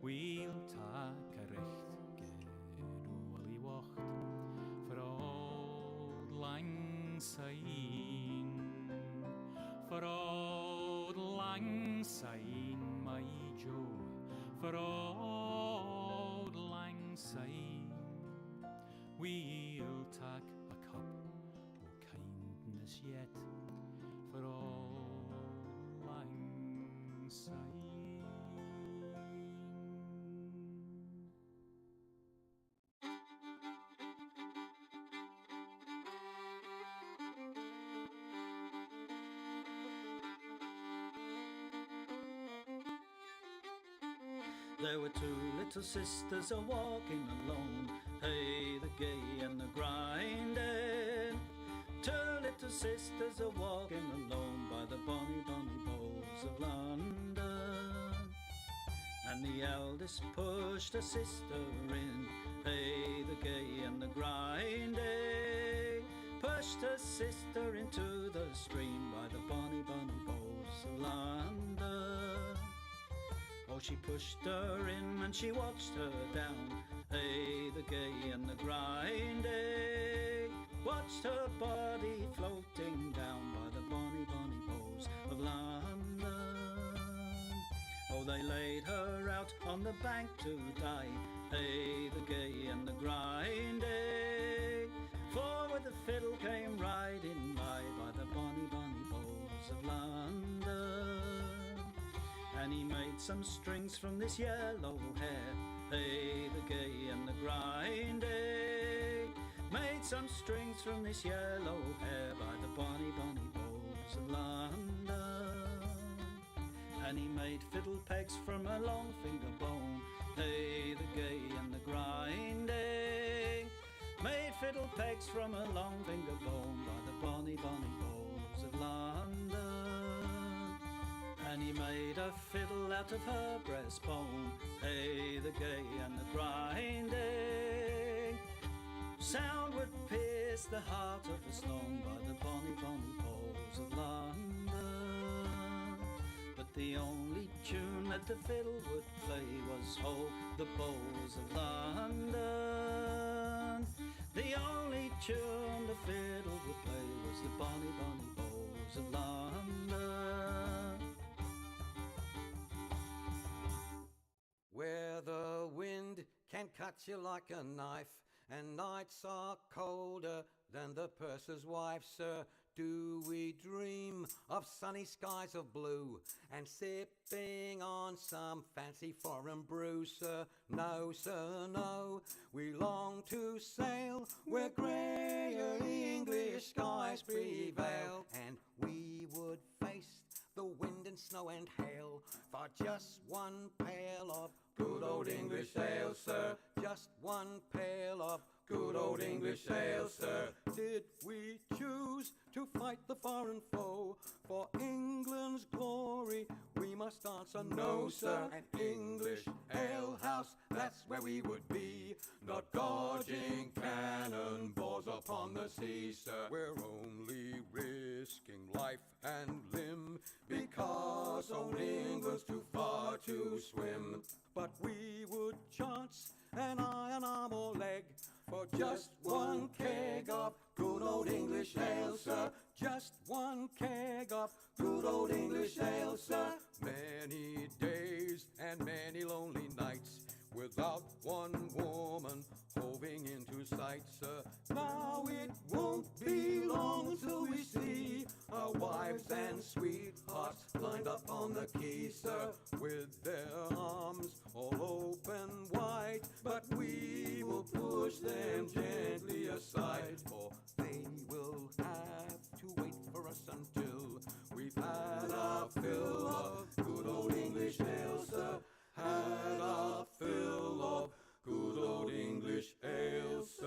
We'll take a recht genol I wacht for old lang syne. For old lang syne, my Joe, for old lang syne. We'll take a cup of kindness yet for old lang syne. There were two little sisters a-walking alone, hey, the gay and the grinding. Two little sisters a-walking alone by the bonny, bonny bowls of London. And the eldest pushed her sister in, hey, the gay and the grinding. Pushed her sister into the stream by the bonny, bonny bowls of London. Oh, she pushed her in and she watched her down, hey, the gay and the grinding. Watched her body floating down by the bonny, bonny bowls of London. Oh, they laid her out on the bank to die, hey, the gay and the grinding. For with the fiddle came riding by the bonny, bonny bowls of London. And he made some strings from this yellow hair, hey, the gay and the grinding. Made some strings from this yellow hair by the bonny, bonny bowls of London. And he made fiddle pegs from a long finger bone, hey, the gay and the grinding. Made fiddle pegs from a long finger bone by the bonny, bonny bowls of London. And he made a fiddle out of her breastbone, hey, the gay and the grinding. Sound would pierce the heart of a stone by the bonny, bonny bowls of London. But the only tune that the fiddle would play was Ho, the bowls of London. The only tune the fiddle would play was the bonny, bonny bowls of London. Where the wind can cut you like a knife, and nights are colder than the purser's wife, sir, do we dream of sunny skies of blue and sipping on some fancy foreign brew, sir? No, sir, no. We long to sail where greyer English skies prevail, and we would face the wind and snow and hail for just one pail of good old English ale, sir. Just one pail of good old English ale, sir. Did we choose to fight the foreign foe for England's glory? We must answer no, sir. An English alehouse, that's where we would be, not dodging cannonballs upon the sea, sir. We're only risking life and limb because old England's too far to swim. But we would chance an iron arm or leg for just one keg of good old English ale, sir. Just one keg of good old English ale, sir. Many days and many lonely nights without one woman hoving into sight, sir. Now it won't be long till we see our wives and sweethearts lined up on the quay, sir, with their arms all open wide. But we will push them gently aside, for they will have to wait for us until we've had our fill of good old English ale, sir. Had our fill of good old English ale, sir.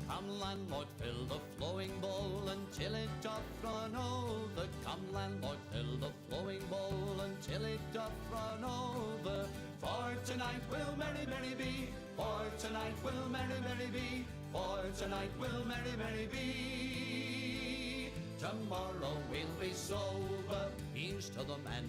Come landlord, fill the flowing bowl until it doth run over. Come landlord, fill the flowing bowl until it doth run over. For tonight will merry, merry be. For tonight will merry, merry be. For tonight will merry, merry be. Tomorrow we'll be sober.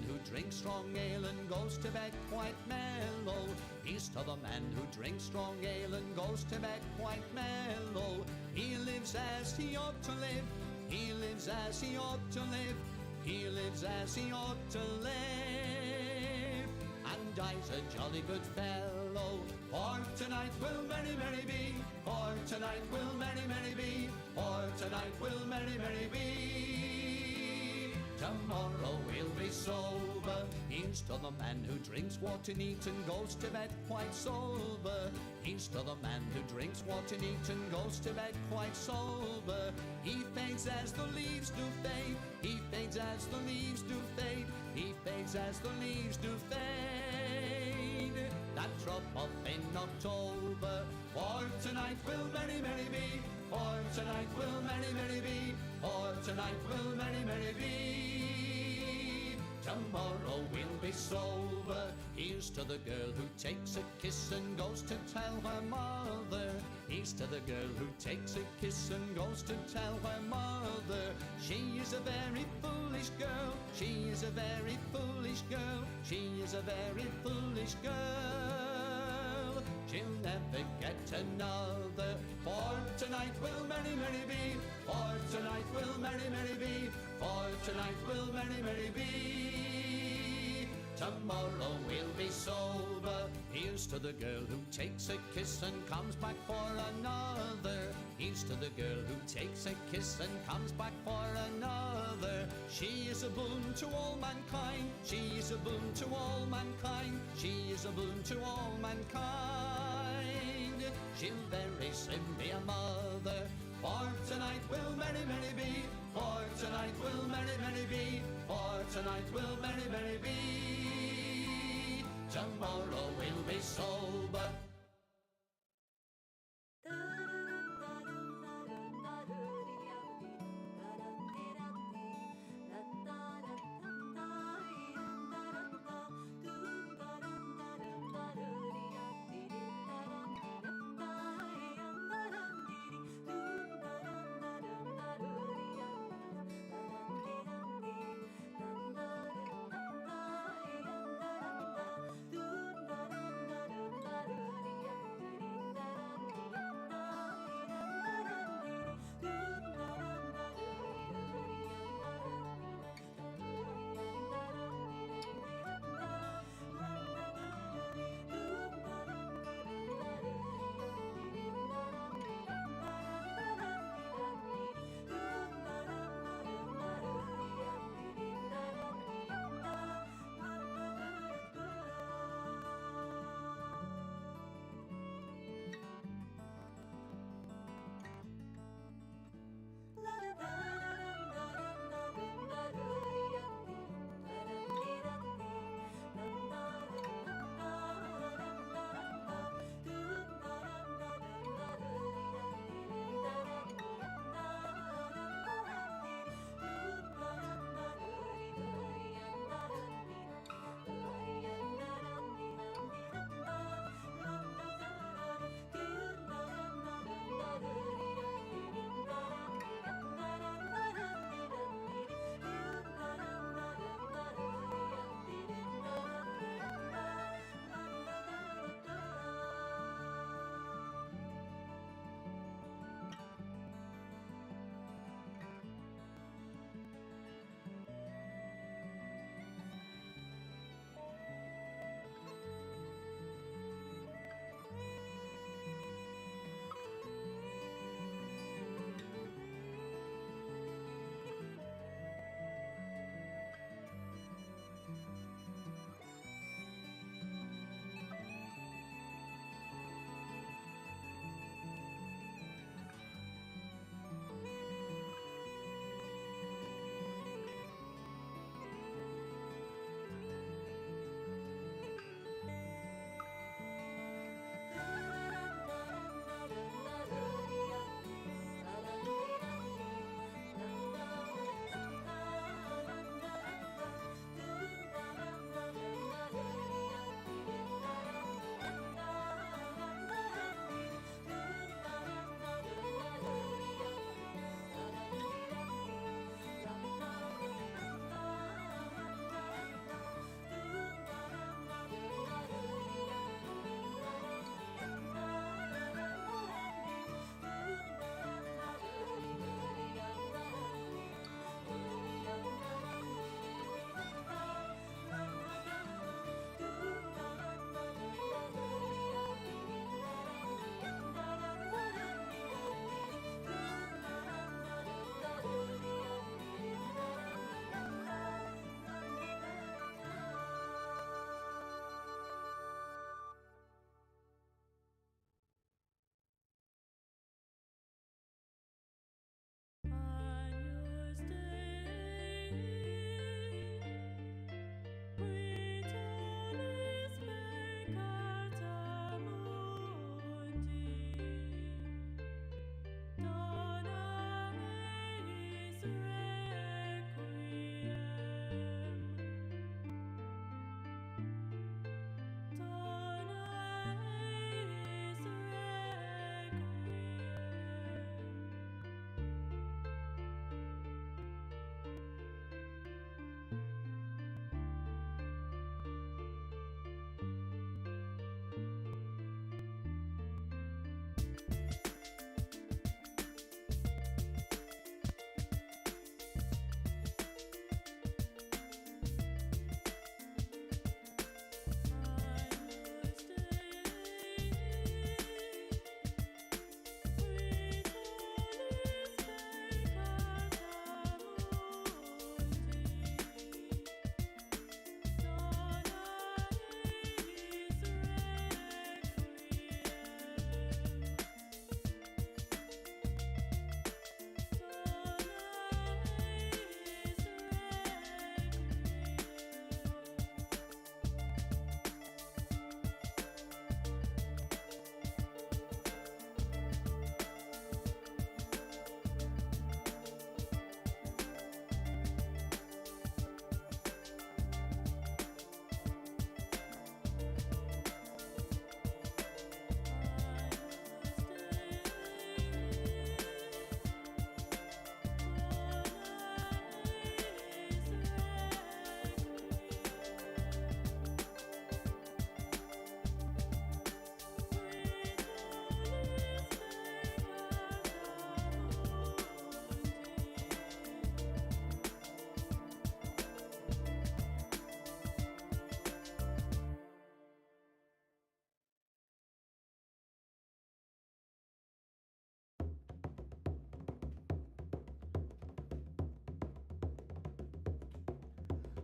who drinks strong ale and goes to bed quite mellow. Here's to the man who drinks strong ale and goes to bed quite mellow. He lives as he ought to live. He lives as he ought to live. He lives as he ought to live. And dies a jolly good fellow. For tonight will merry, merry be. For tonight will merry, merry be. For tonight will merry, merry be. Tomorrow we'll be sober. Here's to the man who drinks water neat and goes to bed quite sober. Here's to the man who drinks water neat and goes to bed quite sober. He fades as the leaves do fade. He fades as the leaves do fade. He fades as the leaves do fade. That drop off in October. For tonight will merry, merry be. For tonight will merry, merry be. For tonight will merry, merry be. Tomorrow we'll be sober. Here's to the girl who takes a kiss and goes to tell her mother. Here's to the girl who takes a kiss and goes to tell her mother. She is a very foolish girl. She is a very foolish girl. She is a very foolish girl. She'll never get another. For tonight will merry, merry be. For tonight will merry, merry be. For tonight will merry, merry be. Tomorrow we'll be sober. Here's to the girl who takes a kiss and comes back for another. Here's to the girl who takes a kiss and comes back for another. She is a boon to all mankind. She is a boon to all mankind. She is a boon to all mankind. She'll very soon be a mother. For tonight will merry, merry be. For tonight will merry, merry be. For tonight will merry, merry be. Tomorrow we'll be sober.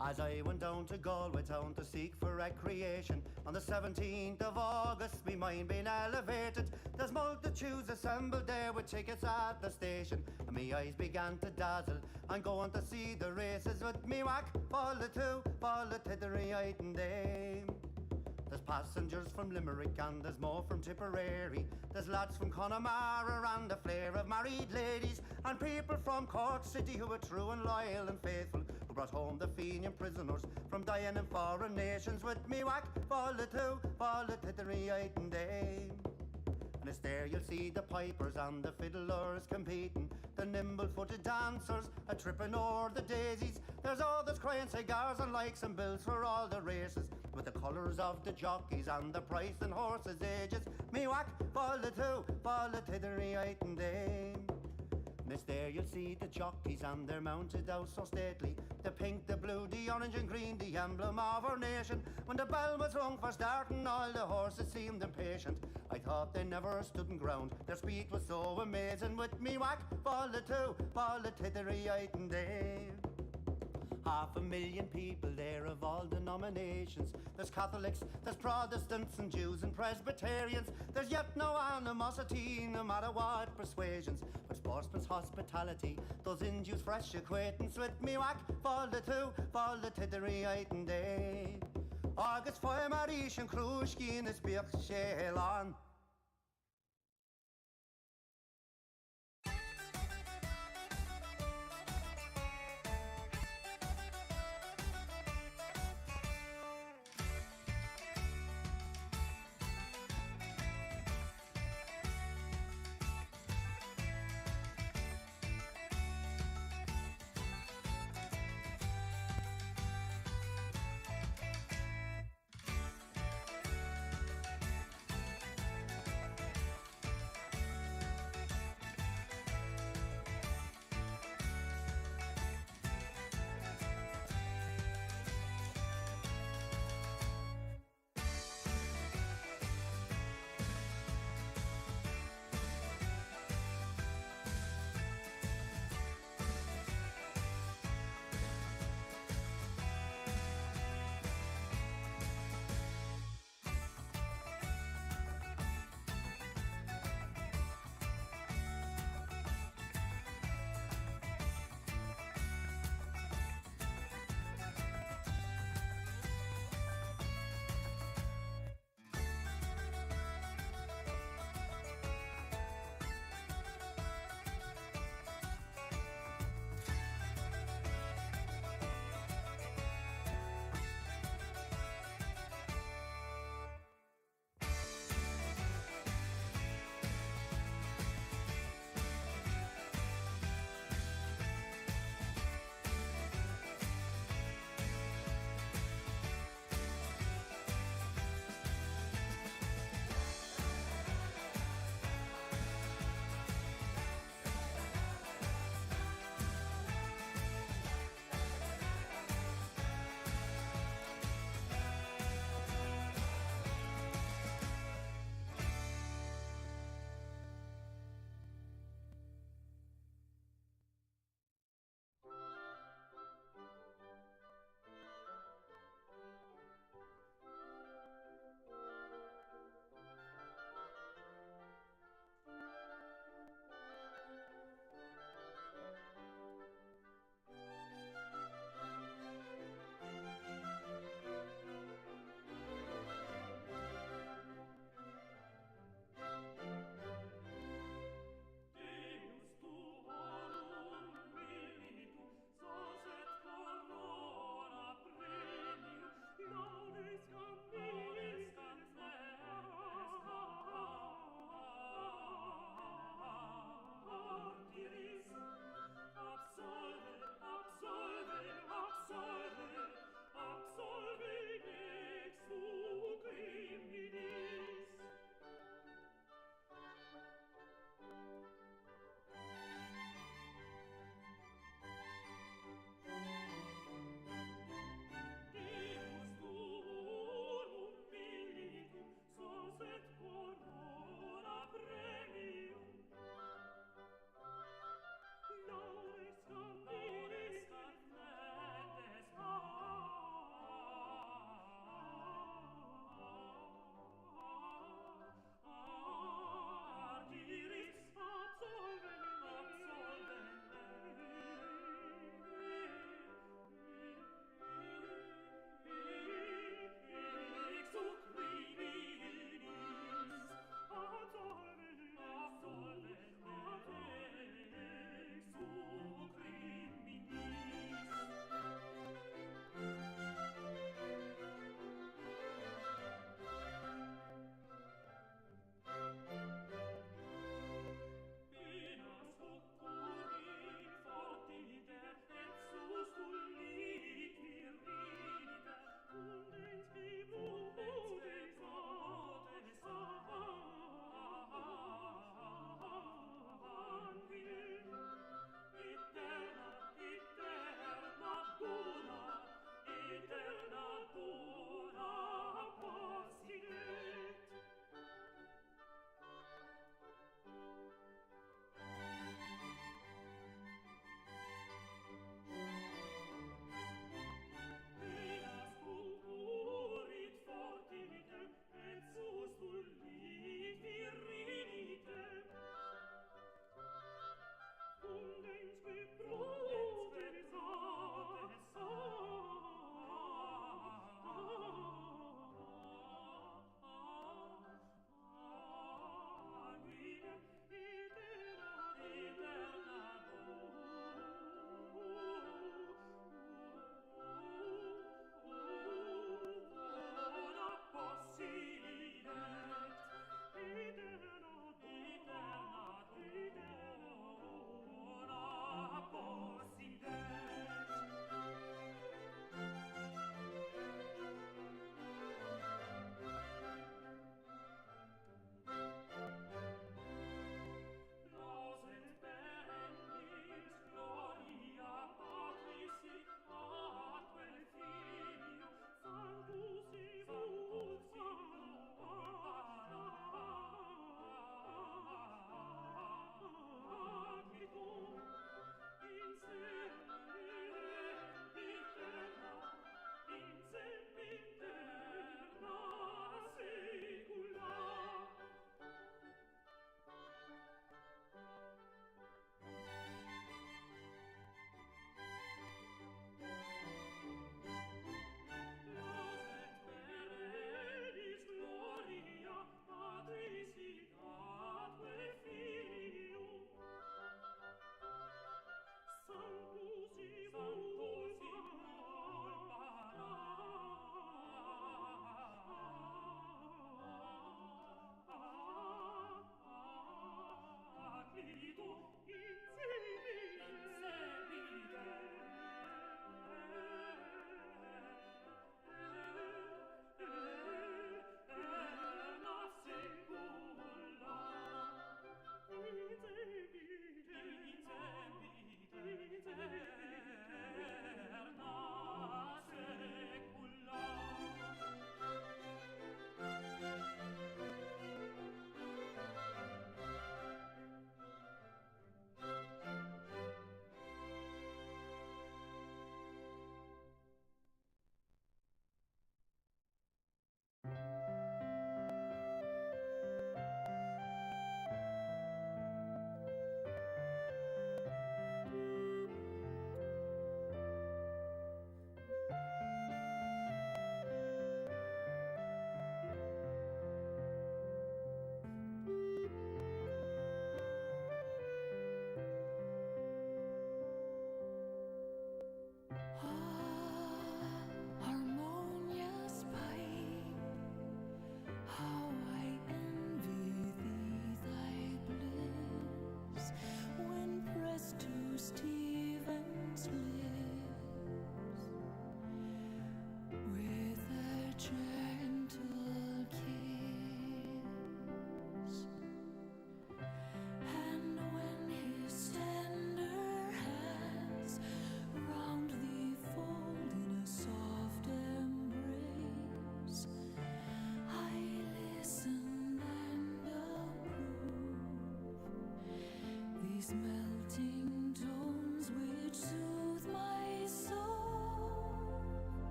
As I went down to Galway town to seek for recreation, on the 17th of August, me mind being elevated. There's multitudes assembled there with tickets at the station, and me eyes began to dazzle. I'm going to see the races with me whack, fall the two, fall the tittery and dame. There's passengers from Limerick and there's more from Tipperary. There's lads from Connemara and a flare of married ladies, and people from Cork City who are true and loyal and faithful, who brought home the Fenian prisoners from dying in foreign nations. With me whack, fall the two, fall the tittery and dame. And it's there you'll see the pipers and the fiddlers competing, the nimble-footed dancers a tripping o'er the daisies. There's others crying cigars and likes and bills for all the races, with the colours of the jockeys and the price and horses' ages. Me whack, fall the two, fall the tittery and dame. And it's there you'll see the jockeys and they're mounted out so stately, the pink, the blue, the orange and green, the emblem of our nation. When the bell was rung for starting, all the horses seemed impatient. I thought they never stood in ground, their speed was so amazing. With me whack, fall the two, fall the tittery and dame. 500,000 people there of all denominations. There's Catholics, there's Protestants and Jews and Presbyterians. There's yet no animosity, no matter what persuasions, but sportsman's hospitality, those Indians fresh acquaintance. With me whack, fall the two, fall the tittery and day. August fire Marish and Krushki in his beer on.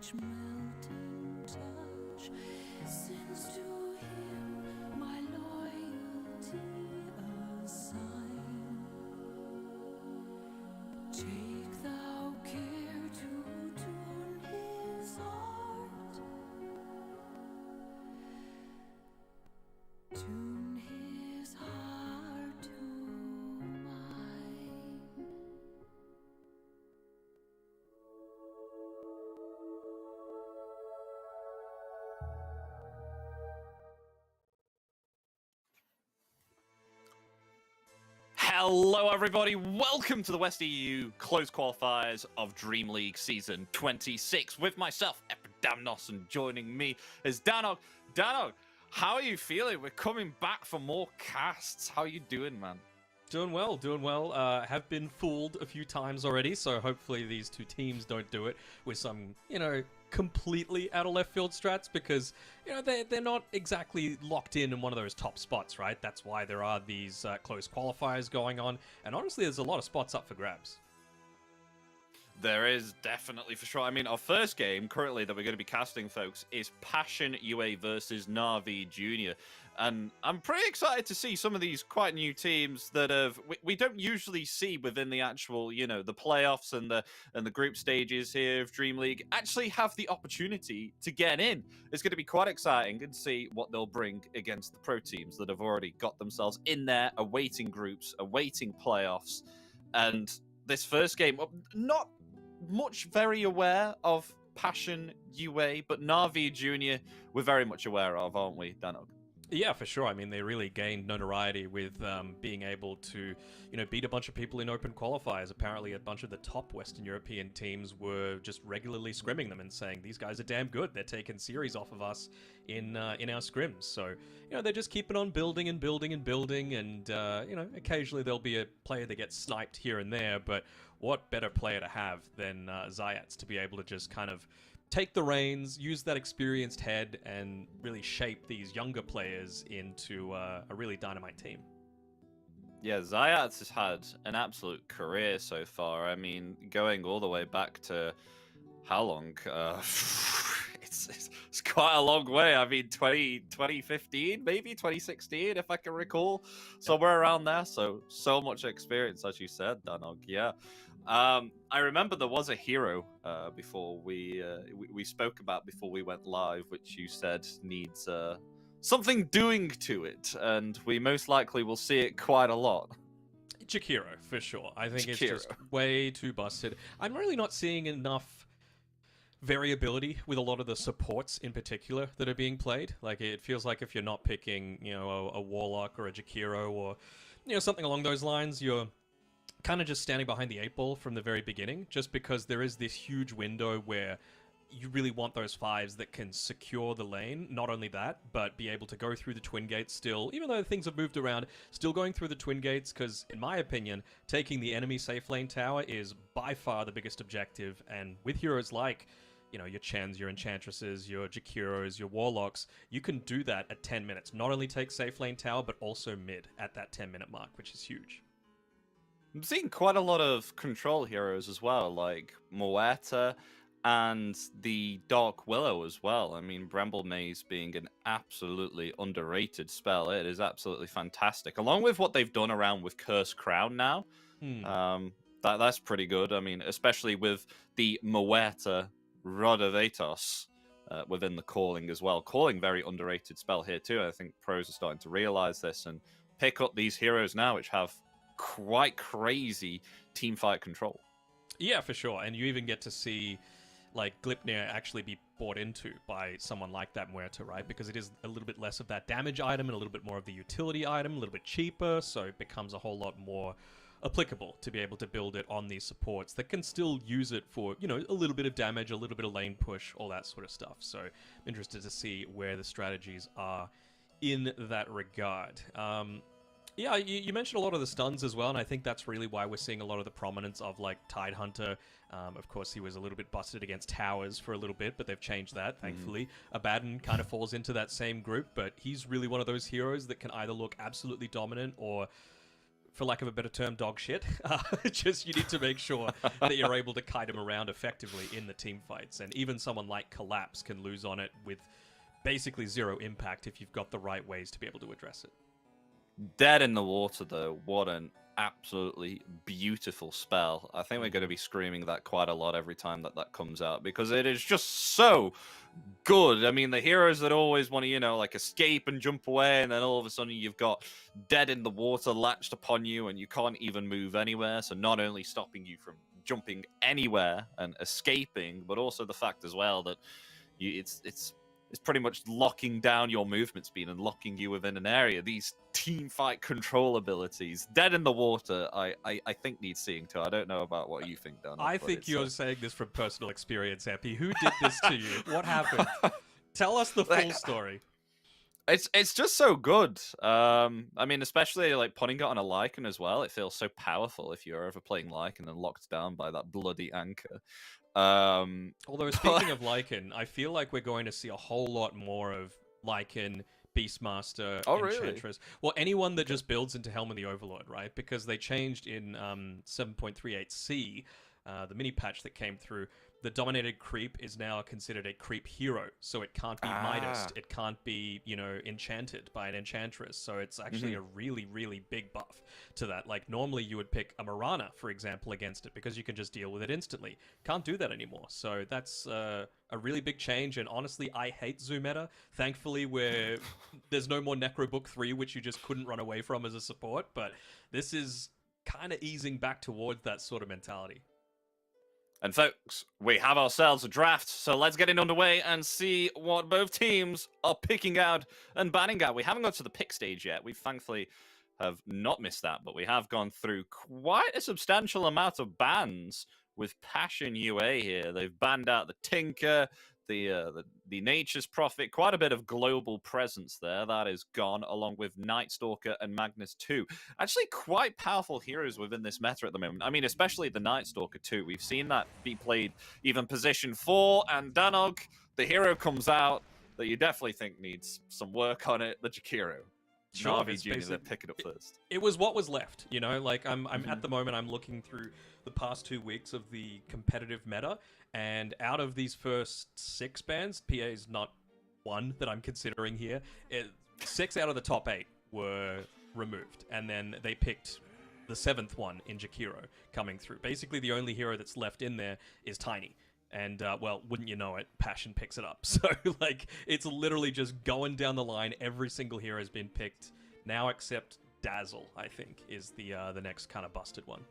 each melting touch sends to him my loyalty assign. Take thou care to tune his heart, tune his heart to mine. Hello, everybody. Welcome to the WEU close qualifiers of DreamLeague Season 26 with myself, Epidamnos, and joining me is Danog. Danog, how are you feeling? We're coming back for more casts. How are you doing, man? Doing well, doing well. Have been fooled a few times already, so hopefully these two teams don't do it with some, completely out of left field strats, because, they're not exactly locked in one of those top spots, right? That's why there are these close qualifiers going on, and honestly, there's a lot of spots up for grabs. There is definitely, for sure. I mean, our first game currently that we're going to be casting, folks, is Passion UA versus Na'Vi Junior. And I'm pretty excited to see some of these quite new teams that we don't usually see within the actual, the playoffs and the group stages here of DreamLeague actually have the opportunity to get in. It's going to be quite exciting and see what they'll bring against the pro teams that have already got themselves in there, awaiting groups, awaiting playoffs. And this first game, not much very aware of Passion UA, but Na'Vi Junior we're very much aware of, aren't we, Danog? Yeah, for sure. I mean, they really gained notoriety with being able to, beat a bunch of people in open qualifiers. Apparently, a bunch of the top Western European teams were just regularly scrimming them and saying, these guys are damn good. They're taking series off of us in our scrims. So, they're just keeping on building and building and building. And, occasionally there'll be a player that gets sniped here and there. But what better player to have than Zayats to be able to just kind of take the reins, use that experienced head, and really shape these younger players into a really dynamite team. Yeah, Zayats has had an absolute career so far. I mean, going all the way back to how long? It's quite a long way. I mean, 2015, maybe 2016, if I can recall. Somewhere around there. So much experience, as you said, Danog. Yeah. I remember there was a hero before we spoke about before we went live, which you said needs something doing to it, and we most likely will see it quite a lot. Jakiro, for sure. I think it's Jakiro. just way too busted. I'm really not seeing enough variability with a lot of the supports in particular that are being played. Like, it feels like if you're not picking, a Warlock or a Jakiro or, something along those lines, you're kind of just standing behind the 8-ball from the very beginning, just because there is this huge window where you really want those 5s that can secure the lane. Not only that, but be able to go through the twin gates still, even though things have moved around, still going through the twin gates, because in my opinion, taking the enemy safe lane tower is by far the biggest objective. And with heroes like, your Chens, your Enchantresses, your Jakiros, your Warlocks, you can do that at 10 minutes. Not only take safe lane tower, but also mid at that 10-minute mark, which is huge. I'm seeing quite a lot of control heroes as well, like Moeta and the Dark Willow as well. I mean, Bramble Maze being an absolutely underrated spell. It is absolutely fantastic. Along with what they've done around with Curse Crown now, that's pretty good. I mean, especially with the Moeta Rod of Atos within the Calling as well. Calling, very underrated spell here too. I think pros are starting to realize this and pick up these heroes now, which have quite crazy teamfight control. Yeah, for sure. And you even get to see like Glipnir actually be bought into by someone like that Muerta, right? Because it is a little bit less of that damage item and a little bit more of the utility item, a little bit cheaper, so it becomes a whole lot more applicable to be able to build it on these supports that can still use it for, a little bit of damage, a little bit of lane push, all that sort of stuff. So I'm interested to see where the strategies are in that regard. Yeah, you mentioned a lot of the stuns as well, and I think that's really why we're seeing a lot of the prominence of, like, Tidehunter. Of course, he was a little bit busted against towers for a little bit, but they've changed that, thankfully. Abaddon kind of falls into that same group, but he's really one of those heroes that can either look absolutely dominant or for lack of a better term, dog shit. Just you need to make sure that you're able to kite him around effectively in the team fights. And even someone like Collapse can lose on it with basically zero impact if you've got the right ways to be able to address it. Dead in the Water, though, what an absolutely beautiful spell. I think we're going to be screaming that quite a lot every time that comes out, because it is just so good. I mean, the heroes that always want to, like escape and jump away, and then all of a sudden you've got Dead in the Water latched upon you and you can't even move anywhere. So not only stopping you from jumping anywhere and escaping, but also the fact as well that it's pretty much locking down your movement speed and locking you within an area. These team fight control abilities, Dead in the Water, I think needs seeing too. I don't know about what you think, Dan. I think you're saying this from personal experience, Epi. Who did this to you? What happened? Tell us the full story. It's just so good. I mean, especially like putting it on a Lycan as well. It feels so powerful if you're ever playing Lycan and locked down by that bloody anchor. Although speaking of Lycan, I feel like we're going to see a whole lot more of Lycan, Beastmaster, Enchantress. Really? Well, anyone that just builds into Helm of the Overlord, right? Because they changed in 7.38c, the mini patch that came through. The dominated creep is now considered a creep hero, so it can't be Midased, it can't be, enchanted by an enchantress, so it's actually a really, really big buff to that. Like, normally you would pick a Mirana, for example, against it, because you can just deal with it instantly. Can't do that anymore, so that's a really big change, and honestly, I hate Zoo meta. Thankfully, there's no more Necro Book 3, which you just couldn't run away from as a support, but this is kind of easing back towards that sort of mentality. And folks, we have ourselves a draft, so let's get it underway and see what both teams are picking out and banning out. We haven't got to the pick stage yet. We thankfully have not missed that, but we have gone through quite a substantial amount of bans with Passion UA here. They've banned out the Tinker, the Nature's Prophet, quite a bit of global presence there. That is gone, along with Night Stalker and Magnus 2. Actually, quite powerful heroes within this meta at the moment. I mean, especially the Night Stalker 2. We've seen that be played even position 4, and Danog, the hero comes out that you definitely think needs some work on it, the Jakiro. Sure, Na'Vi Jr., they're picking up first. It was what was left, like I'm at the moment I'm looking through the past 2 weeks of the competitive meta, and out of these first 6 bans, PA is not one that I'm considering here. 6 out of the top 8 were removed, and then they picked the 7th one in Jakiro coming through. Basically, the only hero that's left in there is Tiny. And, well, wouldn't you know it, Passion picks it up. So, it's literally just going down the line. Every single hero has been picked now except Dazzle, I think, is the next kind of busted one.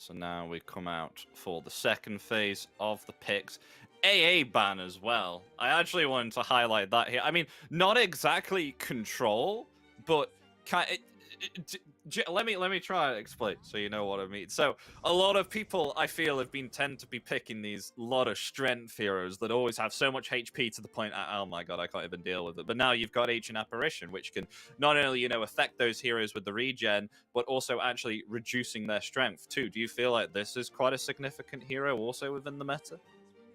So now we come out for the second phase of the picks. AA ban as well. I actually wanted to highlight that here. I mean, not exactly control, but let me try and explain so you know what I mean. So a lot of people, I feel, tend to be picking these lot of strength heroes that always have so much HP to the point, oh my god, I can't even deal with it. But now you've got Ancient Apparition, which can not only, affect those heroes with the regen, but also actually reducing their strength too. Do you feel like this is quite a significant hero also within the meta?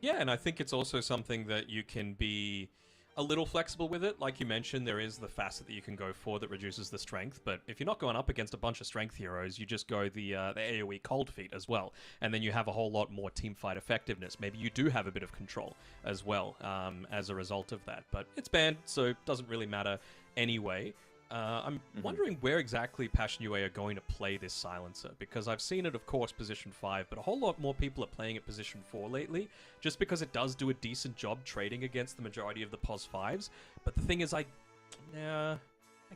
Yeah, and I think it's also something that you can be a little flexible with it. Like you mentioned, there is the facet that you can go for that reduces the strength, but if you're not going up against a bunch of strength heroes, you just go the AoE Cold Feet as well, and then you have a whole lot more teamfight effectiveness. Maybe you do have a bit of control as well as a result of that, but it's banned, so it doesn't really matter anyway. I'm wondering where exactly Passion UA are going to play this Silencer, because I've seen it, of course, position 5, but a whole lot more people are playing it position 4 lately, just because it does do a decent job trading against the majority of the POS 5s. But the thing is, I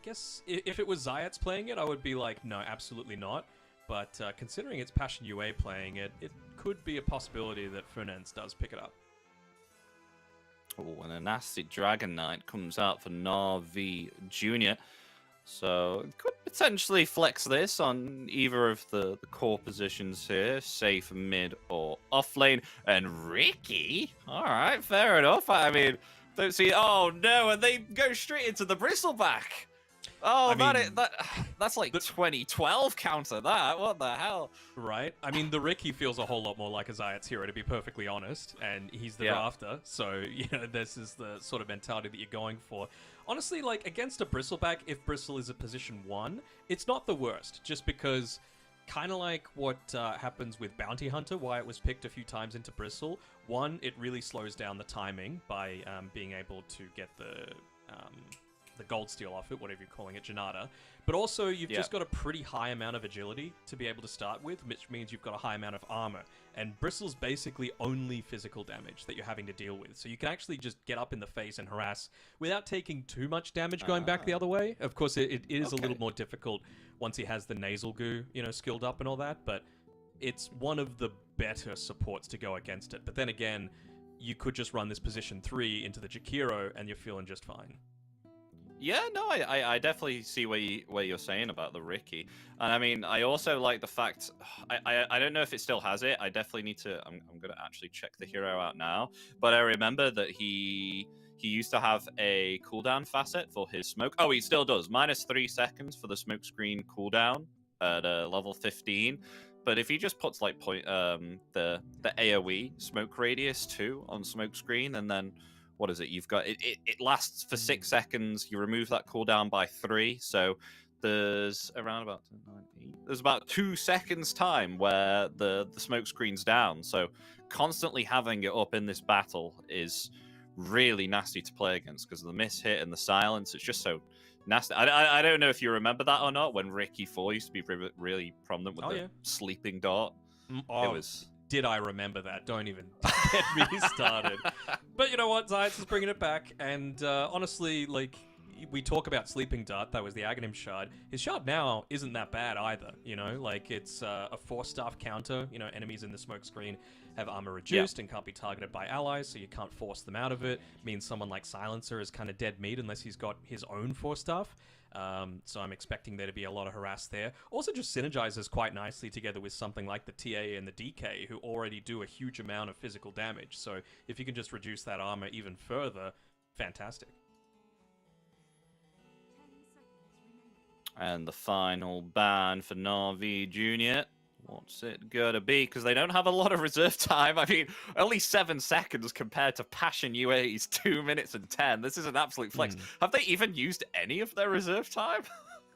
guess if it was Zayats playing it, I would be like, no, absolutely not. But considering it's Passion UA playing it, it could be a possibility that Fernandes does pick it up. Oh, and a nasty Dragon Knight comes out for Na'Vi Jr. So could potentially flex this on either of the core positions here, safe mid or off lane. And Ricky, all right, fair enough. I mean, don't see. Oh no, and they go straight into the Bristleback. Oh, I mean, that's like 2012 counter. What the hell? right? I mean, the Ricky feels a whole lot more like a Zayat's hero, to be perfectly honest, and he's the drafter, so, this is the sort of mentality that you're going for. Honestly, like, against a Bristleback, if Bristle is a position 1, it's not the worst, just because, kind of like what happens with Bounty Hunter, why it was picked a few times into Bristle, 1, it really slows down the timing by being able to get the gold steal off it, whatever you're calling it, Janata. But also, you've just got a pretty high amount of agility to be able to start with, which means you've got a high amount of armor. And Bristle's basically only physical damage that you're having to deal with. So you can actually just get up in the face and harass without taking too much damage going back the other way. Of course, it is a little more difficult once he has the nasal goo, skilled up and all that, but it's one of the better supports to go against it. But then again, you could just run this position 3 into the Jakiro and you're feeling just fine. Yeah, no, I definitely see what you're saying about the Ricky, and I mean, I also like the fact I don't know if it still has it. I definitely need to. I'm gonna actually check the hero out now, but I remember that he used to have a cooldown facet for his smoke. Oh, he still does. -3 seconds for the smoke screen cooldown at level 15. But if he just puts like the AoE smoke radius 2 on smoke screen, and then what is it? You've got it lasts for 6 seconds. You remove that cooldown by 3, so there's around about 9, 8. There's about 2 seconds time where the smoke screen's down. So constantly having it up in this battle is really nasty to play against because of the miss hit and the silence. It's just so nasty. I don't know if you remember that or not. When Ricky 4 used to be really prominent with the sleeping dart. It was. Did I remember that? Don't even get me started. But you know what? Zayats is bringing it back. And honestly, like, we talk about Sleeping Dart. That was the Aghanim shard. His shard now isn't that bad either. Like, it's a 4-staff counter. Enemies in the smoke screen have armor reduced and can't be targeted by allies, so you can't force them out of it. Means someone like Silencer is kind of dead meat unless he's got his own 4-staff. So I'm expecting there to be a lot of harass there. Also just synergizes quite nicely together with something like the TA and the DK, who already do a huge amount of physical damage. So if you can just reduce that armor even further, fantastic. And the final ban for Na'Vi Jr. What's it gonna be? Because they don't have a lot of reserve time. I mean, only 7 seconds compared to Passion UAE's 2 minutes and 10. This is an absolute flex. Have they even used any of their reserve time?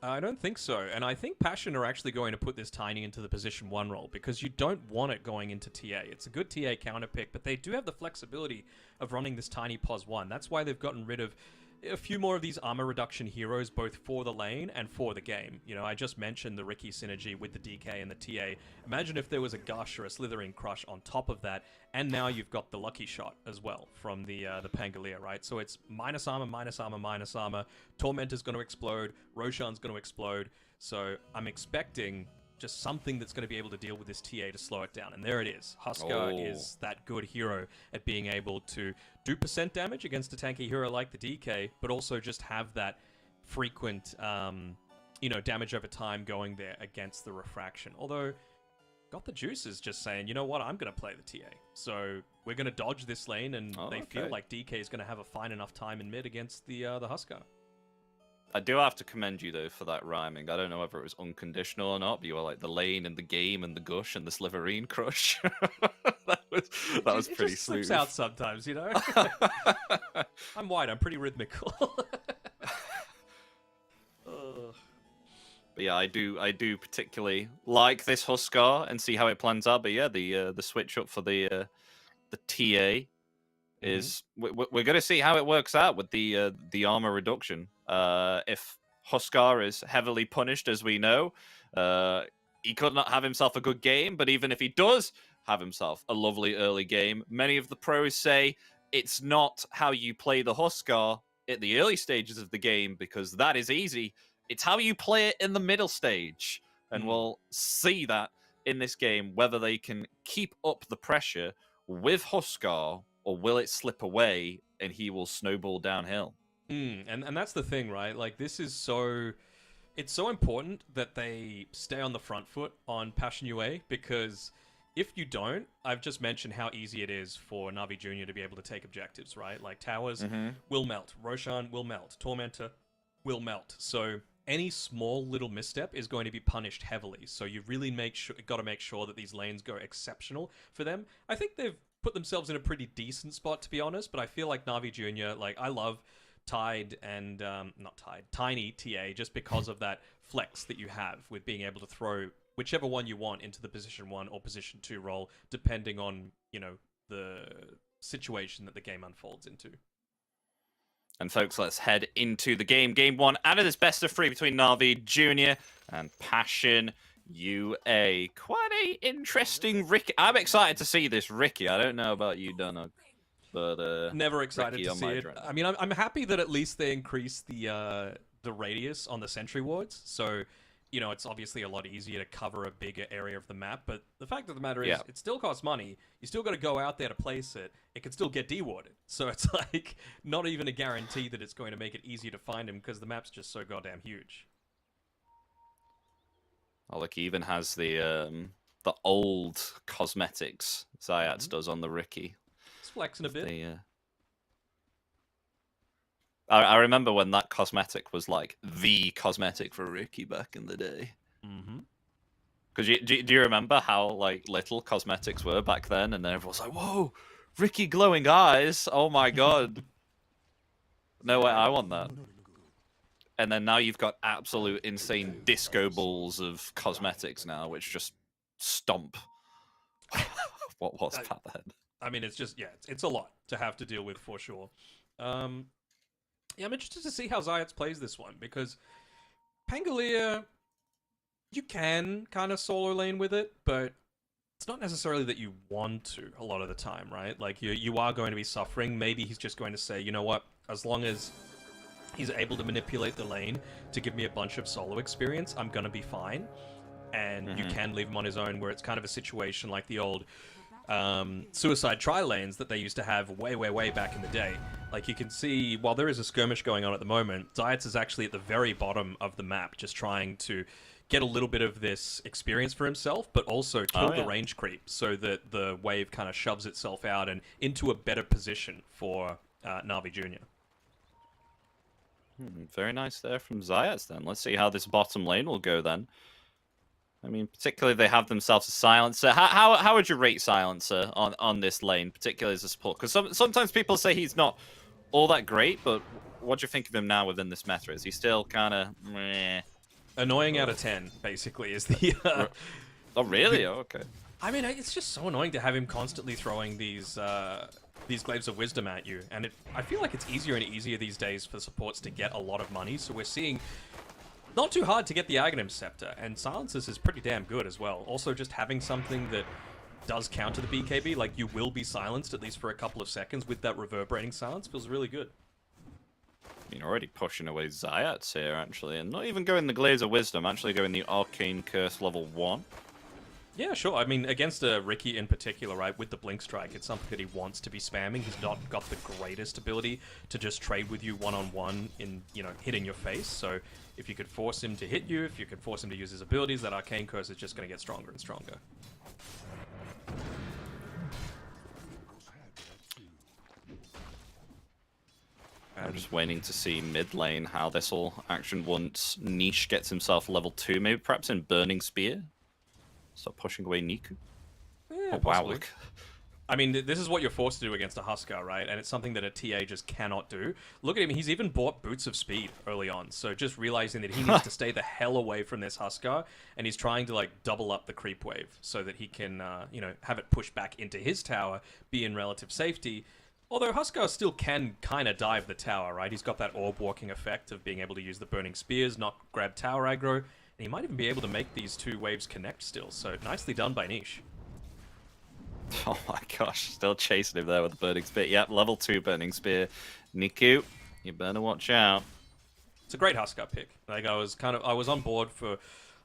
I don't think so. And I think Passion are actually going to put this Tiny into the position 1 role because you don't want it going into TA. It's a good TA counter pick, but they do have the flexibility of running this Tiny POS 1. That's why they've gotten rid of a few more of these armor reduction heroes, both for the lane and for the game. I just mentioned the Ricky synergy with the DK and the TA. Imagine if there was a Gush or a Slithering Crush on top of that, and now you've got the Lucky Shot as well from the Pangolier, right? So it's minus armor, minus armor, minus armor. Tormentor's going to explode. Roshan's going to explode. So I'm expecting just something that's going to be able to deal with this TA to slow it down. And there it is. Huskar is that good hero at being able to do % damage against a tanky hero like the DK, but also just have that frequent, damage over time going there against the refraction. Although, got the juices just saying, you know what, I'm going to play the TA. So we're going to dodge this lane, and they feel like DK is going to have a fine enough time in mid against the Huskar. I do have to commend you, though, for that rhyming. I don't know whether it was unconditional or not, but you were like the lane and the game and the gush and the Sliverine crush. that was pretty smooth. It slips out sometimes, I'm white. I'm pretty rhythmical. But yeah, I do particularly like this Huskar and see how it plans out. But yeah, the switch up for the TA is we're going to see how it works out with the armor reduction. If Huskar is heavily punished, as we know, he could not have himself a good game. But even if he does have himself a lovely early game, many of the pros say it's not how you play the Huskar at the early stages of the game, because that is easy. It's how you play it in the middle stage. And we'll see that in this game, whether they can keep up the pressure with Huskar, or will it slip away and he will snowball downhill. And that's the thing, right? Like, it's so important that they stay on the front foot on Passion UA, because if you don't, I've just mentioned how easy it is for Na'Vi Jr. to be able to take objectives, right? Like, towers will melt, Roshan will melt, Tormentor will melt. So any small little misstep is going to be punished heavily. So you really got to make sure that these lanes go exceptional for them. I think they've put themselves in a pretty decent spot, to be honest, but I feel like Na'Vi Jr., like, I love Tide and, not Tide, Tiny TA, just because of that flex that you have with being able to throw whichever one you want into the position 1 or position 2 role, depending on, you know, the situation that the game unfolds into. And folks, let's head into the game. Game 1 out of this best of 3 between Na'Vi Jr. and Passion UA. Quite a interesting Ricky. I'm excited to see this Ricky. I don't know about you, Dunno, but never excited Ricky to on see my it. dread. I mean, I'm happy that at least they increased the radius on the sentry wards. So, you know, it's obviously a lot easier to cover a bigger area of the map. But the fact of the matter is, it still costs money. You still got to go out there to place it. It can still get dewarded. So it's like not even a guarantee that it's going to make it easier to find him because the map's just so goddamn huge. Oh, look, he even has the old cosmetics Zayats does on the Ricky. It's flexing a bit. I remember when that cosmetic was like the cosmetic for Ricky back in the day. Mm-hmm. Because do you remember how like little cosmetics were back then, and then everyone was like, "Whoa, Ricky glowing eyes! Oh my god!" No way, I want that. And then now you've got absolute insane disco balls of cosmetics now, which just stomp. What was that then? I mean, it's just, it's a lot to have to deal with for sure. Yeah, I'm interested to see how Zayats plays this one, because Pangolier, you can kind of solo lane with it, but it's not necessarily that you want to a lot of the time, right? Like, you are going to be suffering. Maybe he's just going to say, you know what, as long as he's able to manipulate the lane to give me a bunch of solo experience, I'm going to be fine. And you can leave him on his own, where it's kind of a situation like the old suicide tri lanes that they used to have way back in the day. Like, you can see, while there is a skirmish going on at the moment, Zayats is actually at the very bottom of the map, just trying to get a little bit of this experience for himself, but also kill the range creep so that the wave kind of shoves itself out and into a better position for Na'Vi Jr. Very nice there from Zayats then. Let's see how this bottom lane will go then. I mean, particularly they have themselves a silencer. How would you rate silencer on this lane, particularly as a support? Because sometimes people say he's not all that great, but what do you think of him now within this meta? Is he still kind of meh? Annoying out of 10, basically, is the... Oh, really? Oh, okay. I mean, it's just so annoying to have him constantly throwing these Glaives of Wisdom at you. And I feel like it's easier and easier these days for supports to get a lot of money. So we're seeing not too hard to get the Aghanim Scepter. And Silencers is pretty damn good as well. Also, just having something that does counter the BKB, like you will be silenced at least for a couple of seconds with that reverberating silence, feels really good. I mean, already pushing away Zayats here, actually. And not even going the Glaives of Wisdom, actually going the Arcane Curse level 1. Yeah, sure. I mean, against Ricky in particular, right, with the Blink Strike, it's something that he wants to be spamming. He's not got the greatest ability to just trade with you one-on-one in, you know, hitting your face. So if you could force him to hit you, if you could force him to use his abilities, that Arcane Curse is just going to get stronger and stronger. I'm just waiting to see mid lane how this will action once Niche gets himself level 2, maybe perhaps in Burning Spear. Start pushing away Niku. Yeah, wow, look. I mean, this is what you're forced to do against a Huskar, right? And it's something that a TA just cannot do. Look at him, he's even bought Boots of Speed early on. So just realizing that he needs to stay the hell away from this Huskar, and he's trying to, like, double up the creep wave so that he can, you know, have it push back into his tower, be in relative safety. Although Huskar still can kind of dive the tower, right? He's got that orb walking effect of being able to use the Burning Spears, not grab tower aggro, and he might even be able to make these two waves connect still. So nicely done by Niche. Oh my gosh, still chasing him there with the Burning Spear. Yep, level 2 Burning Spear. Niku, you better watch out. It's a great Huskar pick. Like, I was on board for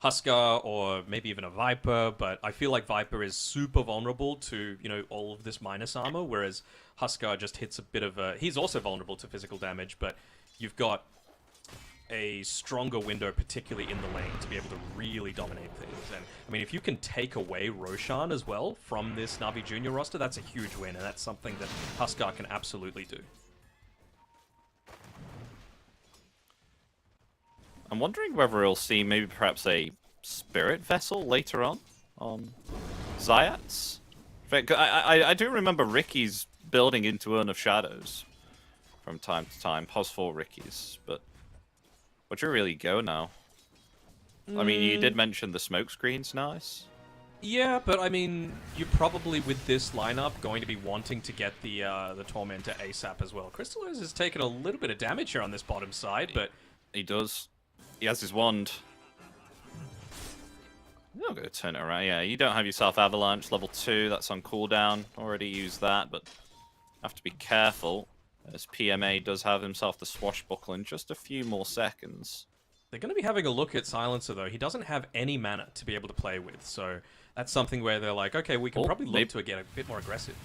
Huskar or maybe even a Viper, but I feel like Viper is super vulnerable to, you know, all of this minus armor, whereas Huskar just hits a bit of a... He's also vulnerable to physical damage, but you've got a stronger window, particularly in the lane, to be able to really dominate things. And I mean, if you can take away Roshan as well from this Na'Vi Junior roster, that's a huge win, and that's something that Huskar can absolutely do. I'm wondering whether we'll see maybe perhaps a spirit vessel later on Zayats. I do remember Ricky's building into Urn of Shadows from time to time, POS4 Ricky's, but would you really go now? I mean, you did mention the smoke screen's nice. Yeah, but I mean, you're probably with this lineup going to be wanting to get the Tormentor ASAP as well. Crystalloz has taken a little bit of damage here on this bottom side, but he does. He has his wand. You're not going to turn it around. Yeah, you don't have yourself Avalanche level 2. That's on cooldown. Already used that, but have to be careful, as PMA does have himself the Swashbuckle in just a few more seconds. They're going to be having a look at Silencer, though. He doesn't have any mana to be able to play with, so that's something where they're like, okay, we can probably look to get a bit more aggressive.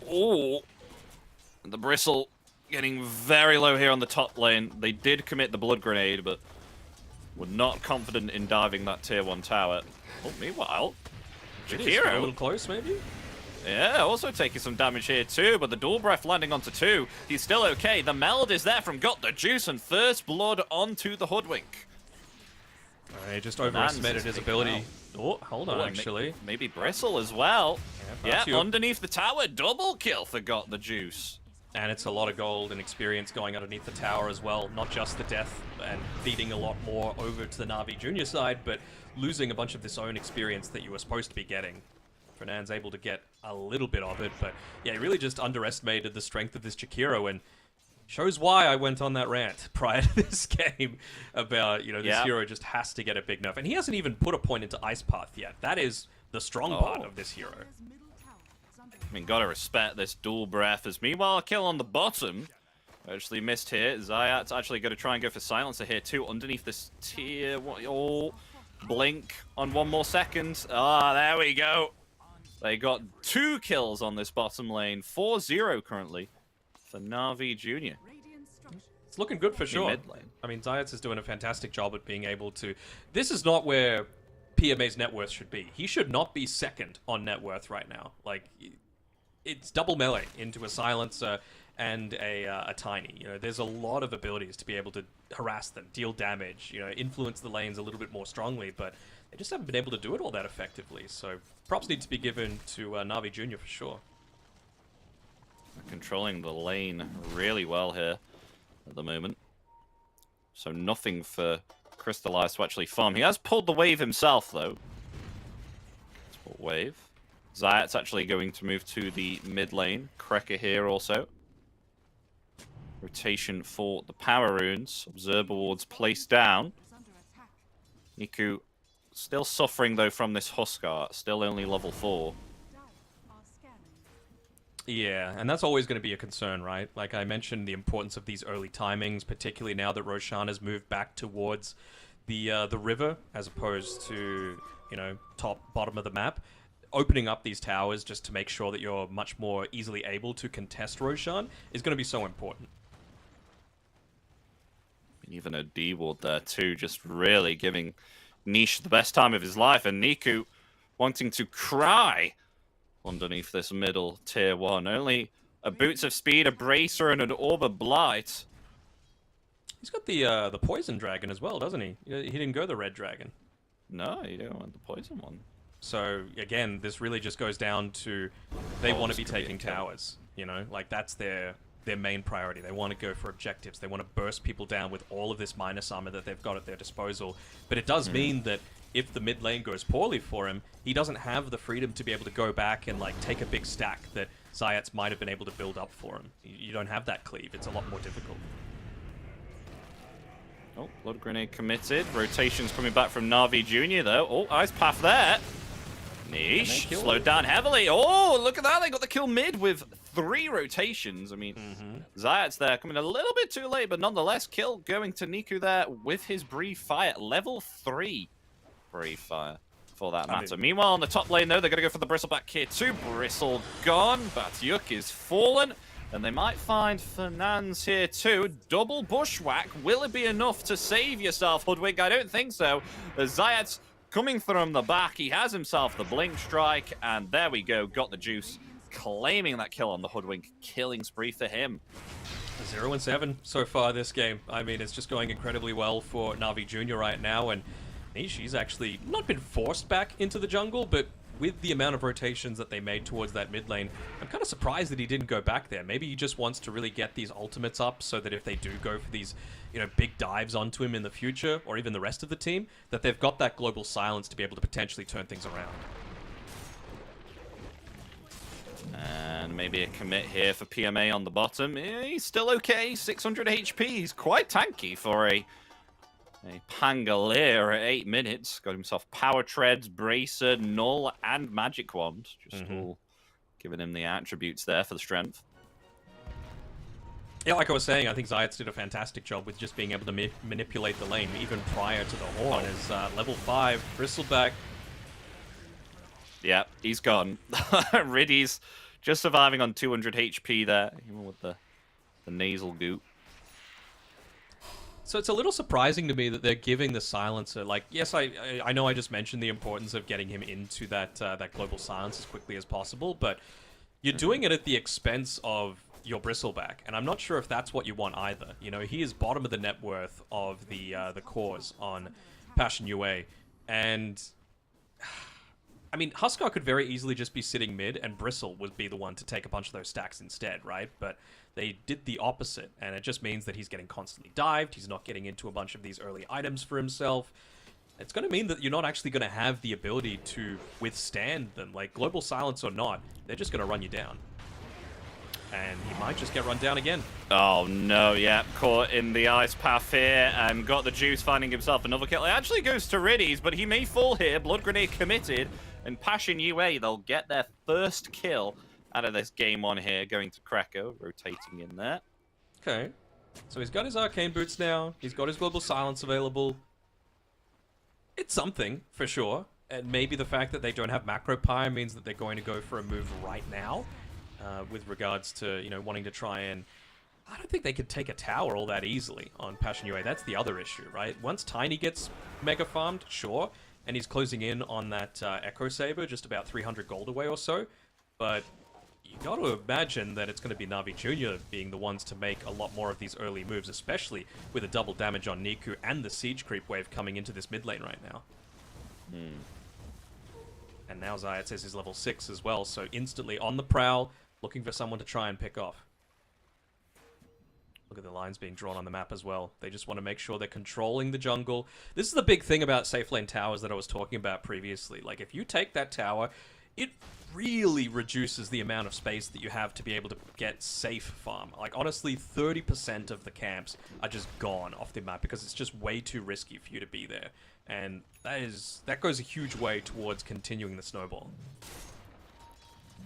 Oh, the Bristle getting very low here on the top lane. They did commit the Blood Grenade, but were not confident in diving that tier 1 tower. Oh, meanwhile, Jakiro a little close, maybe? Yeah, also taking some damage here too, but the Dual Breath landing onto 2. He's still okay. The Meld is there from Got the Juice, and First Blood onto the Hoodwink. Alright, just overestimated his ability. Oh, hold on, actually. Maybe Bristle as well. Yeah, you. Underneath the tower, double kill for Got the Juice. And it's a lot of gold and experience going underneath the tower as well. Not just the death and feeding a lot more over to the Na'Vi Junior side, but losing a bunch of this own experience that you were supposed to be getting. Fernand's able to get a little bit of it, but yeah, he really just underestimated the strength of this Jakiro, and shows why I went on that rant prior to this game about, you know, this hero just has to get a big nerf. And he hasn't even put a point into Ice Path yet. That is the strong part of this hero. I mean, gotta respect this Dual Breath. As meanwhile, a kill on the bottom. Actually missed here. Zayat's actually going to try and go for Silencer here too. Underneath this tier. Oh, blink on 1 more second. Ah, there we go. They got 2 kills on this bottom lane. 4-0 currently for Na'Vi Junior. It's looking good for sure. I mean, Zayats is doing a fantastic job at being able to... This is not where PMA's net worth should be. He should not be second on net worth right now. Like, it's double melee into a Silencer and a Tiny. You know, there's a lot of abilities to be able to harass them, deal damage, you know, influence the lanes a little bit more strongly, but they just haven't been able to do it all that effectively. So props need to be given to Na'Vi Junior for sure. Controlling the lane really well here at the moment. So nothing for Crystallize to actually farm. He has pulled the wave himself, though. Let's pull wave. Zayat's actually going to move to the mid lane. Krekker here also. Rotation for the power runes. Observer wards placed down. Niku still suffering, though, from this Huskar. Still only level 4. Yeah, and that's always going to be a concern, right? Like I mentioned, the importance of these early timings, particularly now that Roshan has moved back towards the river, as opposed to, you know, bottom of the map. Opening up these towers just to make sure that you're much more easily able to contest Roshan is going to be so important. Even a D ward there too, just really giving Niche the best time of his life, and Niku wanting to cry underneath this middle tier 1. Only a Boots of Speed, a Bracer, and an Orb of Blight. He's got the Poison Dragon as well, doesn't he? He didn't go the Red Dragon. No, you don't want the Poison one. So, again, this really just goes down to they want to be taking towers, you know? Like, that's their main priority. They want to go for objectives. They want to burst people down with all of this minus armor that they've got at their disposal. But it does mean that if the mid lane goes poorly for him, he doesn't have the freedom to be able to go back and, like, take a big stack that Zayats might have been able to build up for him. You don't have that cleave. It's a lot more difficult. Oh, Blood Grenade committed. Rotations coming back from Na'Vi Junior, though. Oh, Ice Path there. Niche, slowed down heavily. Oh, look at that. They got the kill mid with 3 rotations. I mean, Zayat's there coming a little bit too late, but nonetheless, kill going to Niku there with his Breathe Fire. Level 3 Breathe Fire for that matter. Meanwhile, on the top lane, though, they're going to go for the Bristleback here too. Bristle gone. Batyuk is fallen. And they might find Fernand's here too. Double Bushwhack. Will it be enough to save yourself, Hoodwink? I don't think so. Zayat's coming from the back. He has himself the Blink Strike. And there we go. Got the juice. Claiming that kill on the Hoodwink. Killing spree for him. 0-7 so far this game. I mean, it's just going incredibly well for Na'Vi Jr. right now, and Nishi's actually not been forced back into the jungle, but with the amount of rotations that they made towards that mid lane, I'm kind of surprised that he didn't go back there. Maybe he just wants to really get these ultimates up so that if they do go for these, big dives onto him in the future, or even the rest of the team, that they've got that global silence to be able to potentially turn things around. And maybe a commit here for PMA on the bottom. He's still okay, 600 HP. He's quite tanky for a Pangolier at 8 minutes. Got himself Power Treads, Bracer, Null, and Magic Wand. Just all giving him the attributes there for the strength. Yeah, like I was saying, I think Zayats did a fantastic job with just being able to manipulate the lane, even prior to the Horn. As level 5, Bristleback. Yeah, he's gone. Riddy's just surviving on 200 HP there, even with the nasal goop. So it's a little surprising to me that they're giving the silencer. Like, yes, I know I just mentioned the importance of getting him into that global silence as quickly as possible, but you're doing it at the expense of your Bristleback, and I'm not sure if that's what you want either. He is bottom of the net worth of the cores on Passion UA, and I mean, Huskar could very easily just be sitting mid, and Bristle would be the one to take a bunch of those stacks instead, right? But they did the opposite, and it just means that he's getting constantly dived, he's not getting into a bunch of these early items for himself. It's going to mean that you're not actually going to have the ability to withstand them. Like, global silence or not, they're just going to run you down. And he might just get run down again. Oh no, yeah, caught in the ice path here and got the juice, finding himself another kill. It actually goes to Riddy's, but he may fall here. Blood Grenade committed, and Passion UA, they'll get their first kill out of this game on here, going to Krako, rotating in there. Okay, so he's got his Arcane Boots now, he's got his Global Silence available. It's something, for sure, and maybe the fact that they don't have Macro Pyre means that they're going to go for a move right now. With regards to, wanting to try and... I don't think they could take a tower all that easily on Passion UA. That's the other issue, right? Once Tiny gets mega farmed, sure, and he's closing in on that Echo Saber, just about 300 gold away or so, but you got to imagine that it's going to be Na'Vi Jr. being the ones to make a lot more of these early moves, especially with a double damage on Niku and the Siege Creep wave coming into this mid lane right now. And now Zayats is level 6 as well, so instantly on the prowl, looking for someone to try and pick off. Look at the lines being drawn on the map as well. They just want to make sure they're controlling the jungle. This is the big thing about safe lane towers that I was talking about previously. Like, if you take that tower, it really reduces the amount of space that you have to be able to get safe farm. Like, honestly, 30% of the camps are just gone off the map because it's just way too risky for you to be there. And that goes a huge way towards continuing the snowball.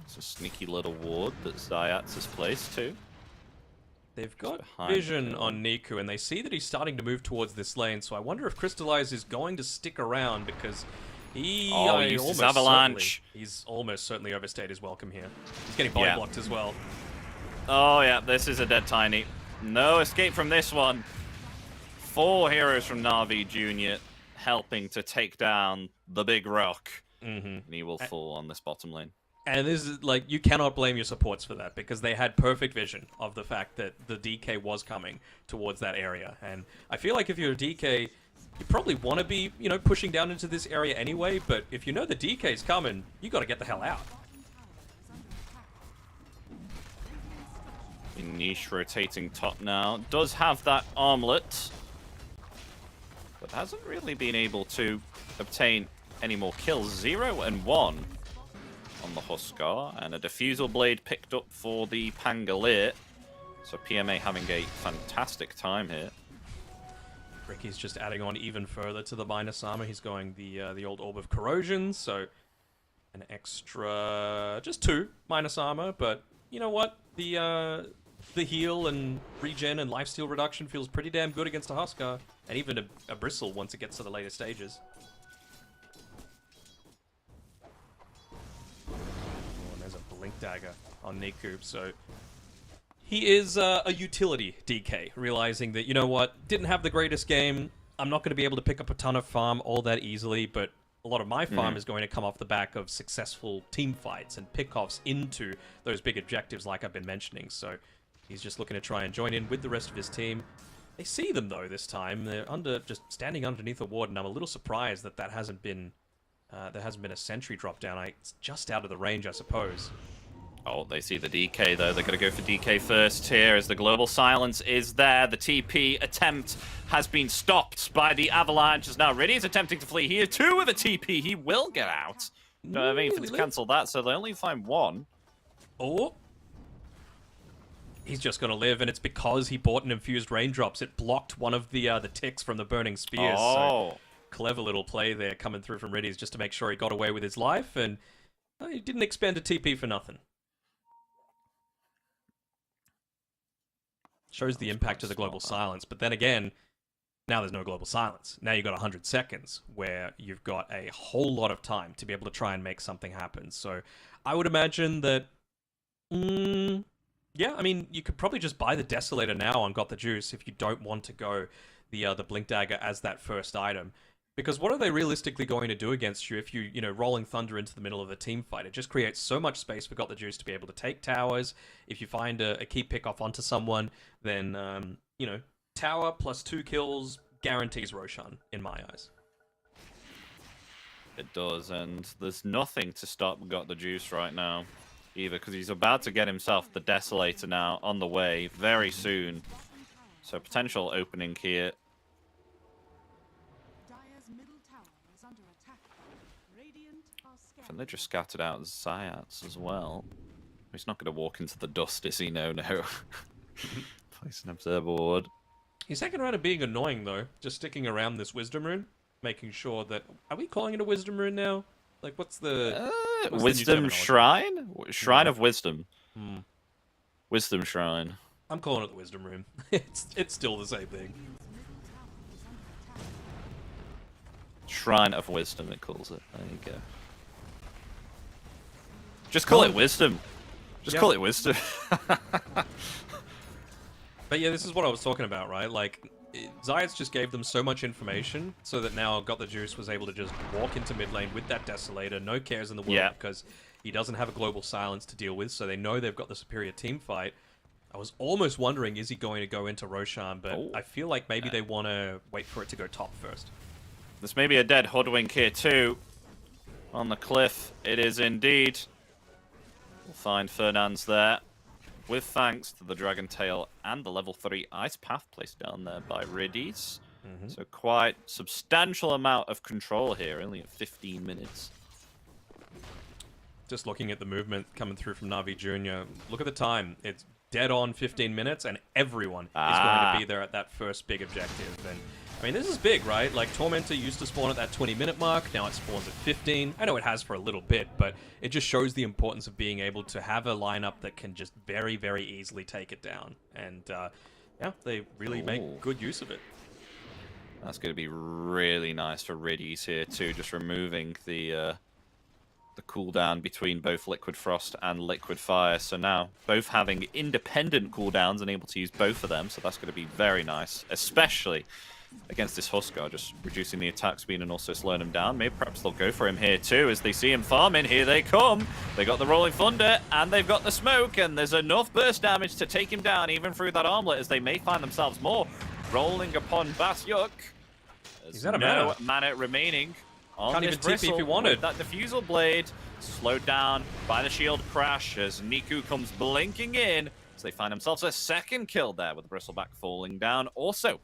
It's a sneaky little ward that Zayats has placed too. They've got vision on Niku, and they see that he's starting to move towards this lane, so I wonder if Crystallize is going to stick around, because he's almost certainly overstayed his welcome here. He's getting body blocked as well. Oh yeah, this is a dead Tiny. No escape from this one. 4 heroes from Na'Vi Jr. helping to take down the big rock. And he will fall on this bottom lane. And this is, like, you cannot blame your supports for that, because they had perfect vision of the fact that the DK was coming towards that area. And I feel like if you're a DK, you probably want to be, pushing down into this area anyway, but if you know the DK's coming, you got to get the hell out. Niche rotating top now. Does have that armlet, but hasn't really been able to obtain any more kills. 0 and 1. On the Huskar, and a Diffusal Blade picked up for the Pangolier. So PMA having a fantastic time here. Ricky's just adding on even further to the minus armor. He's going the old Orb of Corrosion, so an extra, just 2 minus armor, but you know what? The heal and regen and lifesteal reduction feels pretty damn good against a Huskar, and even a Bristle once it gets to the later stages. Dagger on Niku, so he is a utility DK, realizing that, you know what, didn't have the greatest game, I'm not going to be able to pick up a ton of farm all that easily, but a lot of my farm is going to come off the back of successful team fights and pickoffs into those big objectives like I've been mentioning. So He's just looking to try and join in with the rest of his team. They see them though this time. They're just standing underneath a ward, and I'm a little surprised that there hasn't been a sentry drop down. It's just out of the range, I suppose. Oh, they see the DK though. They're going to go for DK first here as the global silence is there. The TP attempt has been stopped by the Avalanche. As now Riddy is attempting to flee here too with a TP. He will get out. Don't have anything to cancel that, so they only find one. Oh. He's just going to live, and it's because he bought an infused raindrops. It blocked one of the ticks from the burning spears. Oh. So clever little play there coming through from Riddy's just to make sure he got away with his life, and he didn't expend a TP for nothing. Shows the impact of the global silence, but then again, now there's no global silence. Now you've got 100 seconds where you've got a whole lot of time to be able to try and make something happen. So I would imagine that, yeah, I mean, you could probably just buy the Desolator now on Got the Juice if you don't want to go the Blink Dagger as that first item. Because what are they realistically going to do against you if you know, rolling Thunder into the middle of a team fight? It just creates so much space for Got the Juice to be able to take towers. If you find a key pick off onto someone, then, you know, tower plus 2 kills guarantees Roshan, in my eyes. It does, and there's nothing to stop Got the Juice right now, either, because he's about to get himself the Desolator now on the way very soon. So potential opening here. I think they just scattered out Zayats as well. He's not going to walk into the dust, is he? No. Place an observer ward. His second round of being annoying, though. Just sticking around this Wisdom Rune. Making sure that... Are we calling it a Wisdom Rune now? Like, what's the... Wisdom Shrine? Shrine of Wisdom. Wisdom Shrine. I'm calling it the Wisdom Rune. It's still the same thing. Shrine of Wisdom, it calls it. There you go. Just call it Wisdom. Just call it Wisdom. But yeah, this is what I was talking about, right? Like, Zayats just gave them so much information so that now Got the Juice was able to just walk into mid lane with that Desolator, no cares in the world, because he doesn't have a global silence to deal with, so they know they've got the superior team fight. I was almost wondering, is he going to go into Roshan, but I feel like maybe they want to wait for it to go top first. This may be a dead Hoodwink here too. On the cliff, it is indeed. We'll find Fernand's there. With thanks to the Dragon Tail and the level 3 Ice Path placed down there by Riddies. So quite substantial amount of control here, only at 15 minutes. Just looking at the movement coming through from Na'Vi Jr., look at the time. It's dead on 15 minutes, and everyone is going to be there at that first big objective. And I mean, this is big, right? Like, Tormentor used to spawn at that 20-minute mark, now it spawns at 15. I know it has for a little bit, but it just shows the importance of being able to have a lineup that can just very, very easily take it down. And, yeah, they really make good use of it. That's going to be really nice for Riddies here, too, just removing the cooldown between both Liquid Frost and Liquid Fire. So now both having independent cooldowns and able to use both of them. So that's going to be very nice, especially against this Huskar, just reducing the attack speed and also slowing him down. Maybe perhaps they'll go for him here too as they see him farming. Here they come. They got the Rolling Thunder and they've got the smoke, and there's enough burst damage to take him down even through that armlet as they may find themselves more rolling upon Basyuk. He's out of no mana remaining. Can't even TP if you wanted. That Diffusal Blade slowed down by the shield crash as Niku comes blinking in. So they find themselves a second kill there with the Bristleback falling down also.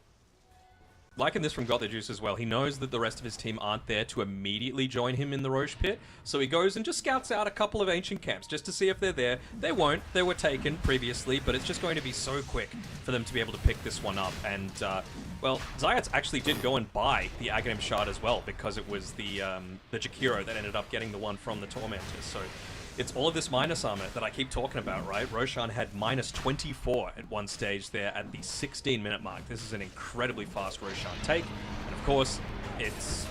Liking this from Got the Juice as well. He knows that the rest of his team aren't there to immediately join him in the Roche Pit, so he goes and just scouts out a couple of ancient camps just to see if they're there. They won't. They were taken previously, but it's just going to be so quick for them to be able to pick this one up. And, well, Zayats actually did go and buy the Aghanim Shard as well, because it was the Jakiro that ended up getting the one from the Tormentors. So it's all of this minus armor that I keep talking about, right? Roshan had minus 24 at one stage there at the 16-minute mark. This is an incredibly fast Roshan take. And of course, it's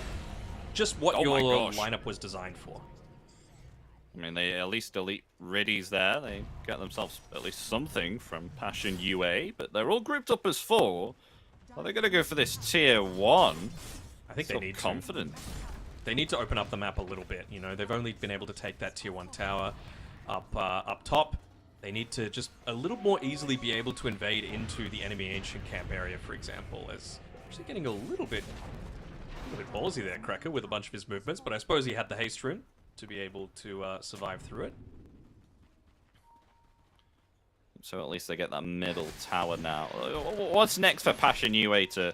just what your lineup was designed for. I mean, they at least delete Riddies there. They get themselves at least something from Passion UA, but they're all grouped up as 4. Are they going to go for this tier 1? I think they need confident. They need to open up the map a little bit. You know, they've only been able to take that tier 1 tower up top. They need to just a little more easily be able to invade into the enemy ancient camp area, for example. As actually getting a little bit ballsy there, Cracker, with a bunch of his movements, but I suppose he had the haste rune to be able to survive through it. So at least they get that middle tower now. What's next for Passion UA to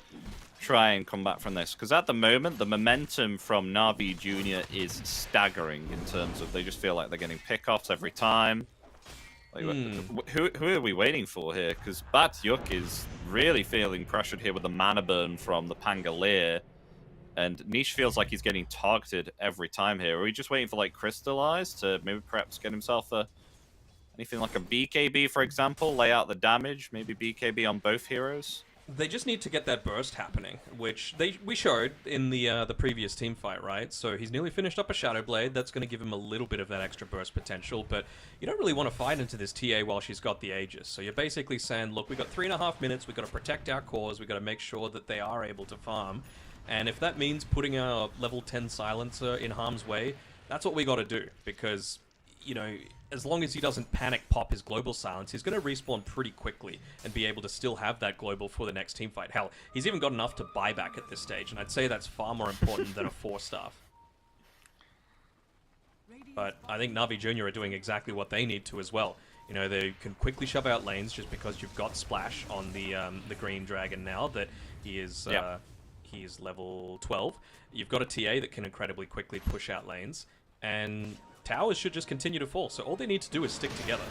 try and come back from this? Because at the moment, the momentum from Na'Vi Jr. is staggering in terms of they just feel like they're getting pickoffs every time. Like, who are we waiting for here? Because Batyuk is really feeling pressured here with the mana burn from the Pangolier. And Niche feels like he's getting targeted every time here. Are we just waiting for like Crystallize to maybe perhaps get himself anything like a BKB, for example? Lay out the damage, maybe BKB on both heroes? They just need to get that burst happening, which we showed in the previous team fight, right? So he's nearly finished up a Shadow Blade. That's going to give him a little bit of that extra burst potential, but you don't really want to fight into this TA while she's got the Aegis. So you're basically saying, look, we've got 3.5 minutes. We've got to protect our cores. We've got to make sure that they are able to farm. And if that means putting our level 10 Silencer in harm's way, that's what we got to do, because, you know, as long as he doesn't panic pop his global silence, he's going to respawn pretty quickly and be able to still have that global for the next team fight. Hell, he's even got enough to buy back at this stage, and I'd say that's far more important than a 4-staff. But I think Na'Vi Jr. are doing exactly what they need to as well. You know, they can quickly shove out lanes just because you've got Splash on the Green Dragon now that he is he is level 12. You've got a TA that can incredibly quickly push out lanes, and towers should just continue to fall. So all they need to do is stick together.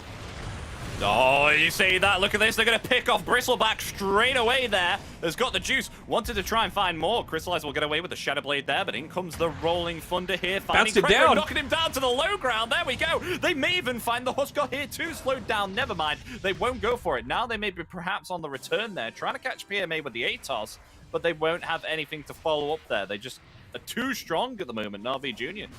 Oh, you see that? Look at this. They're going to pick off Bristleback straight away there. Has got the juice. Wanted to try and find more. Crystallize will get away with the Shadow Blade there, but in comes the Rolling Thunder here. Bounced him down. Knocking him down to the low ground. There we go. They may even find the Huskar here too. Slowed down. Never mind. They won't go for it. Now they may be perhaps on the return there, trying to catch PMA with the ATOS, but they won't have anything to follow up there. They just are too strong at the moment, Na'Vi Jr.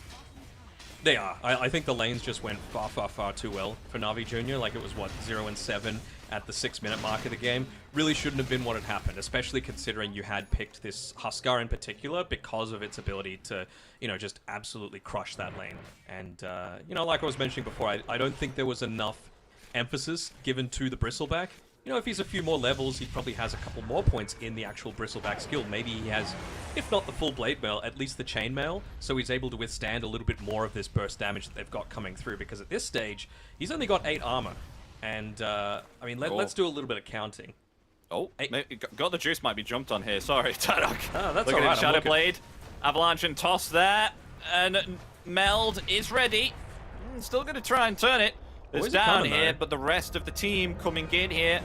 They are. I think the lanes just went far too well for Na'Vi Jr. Like, it was, what, 0-7 at the 6-minute mark of the game. Really shouldn't have been what had happened, especially considering you had picked this Huskar in particular because of its ability to, you know, just absolutely crush that lane. And, you know, like I was mentioning before, I don't think there was enough emphasis given to the Bristleback. You know, if he's a few more levels, he probably has a couple more points in the actual Bristleback skill. Maybe he has, if not the full Blade Mail, at least the Chain Mail, so he's able to withstand a little bit more of this burst damage that they've got coming through, because at this stage, he's only got 8 armor. And, I mean, let's do a little bit of counting. Oh, got the juice might be jumped on here. Sorry, Tadok. Oh, that's Look all at right. him, Shadow Blade. Avalanche and toss there. And Meld is ready. Still going to try and turn it. It's down here, but the rest of the team coming in here.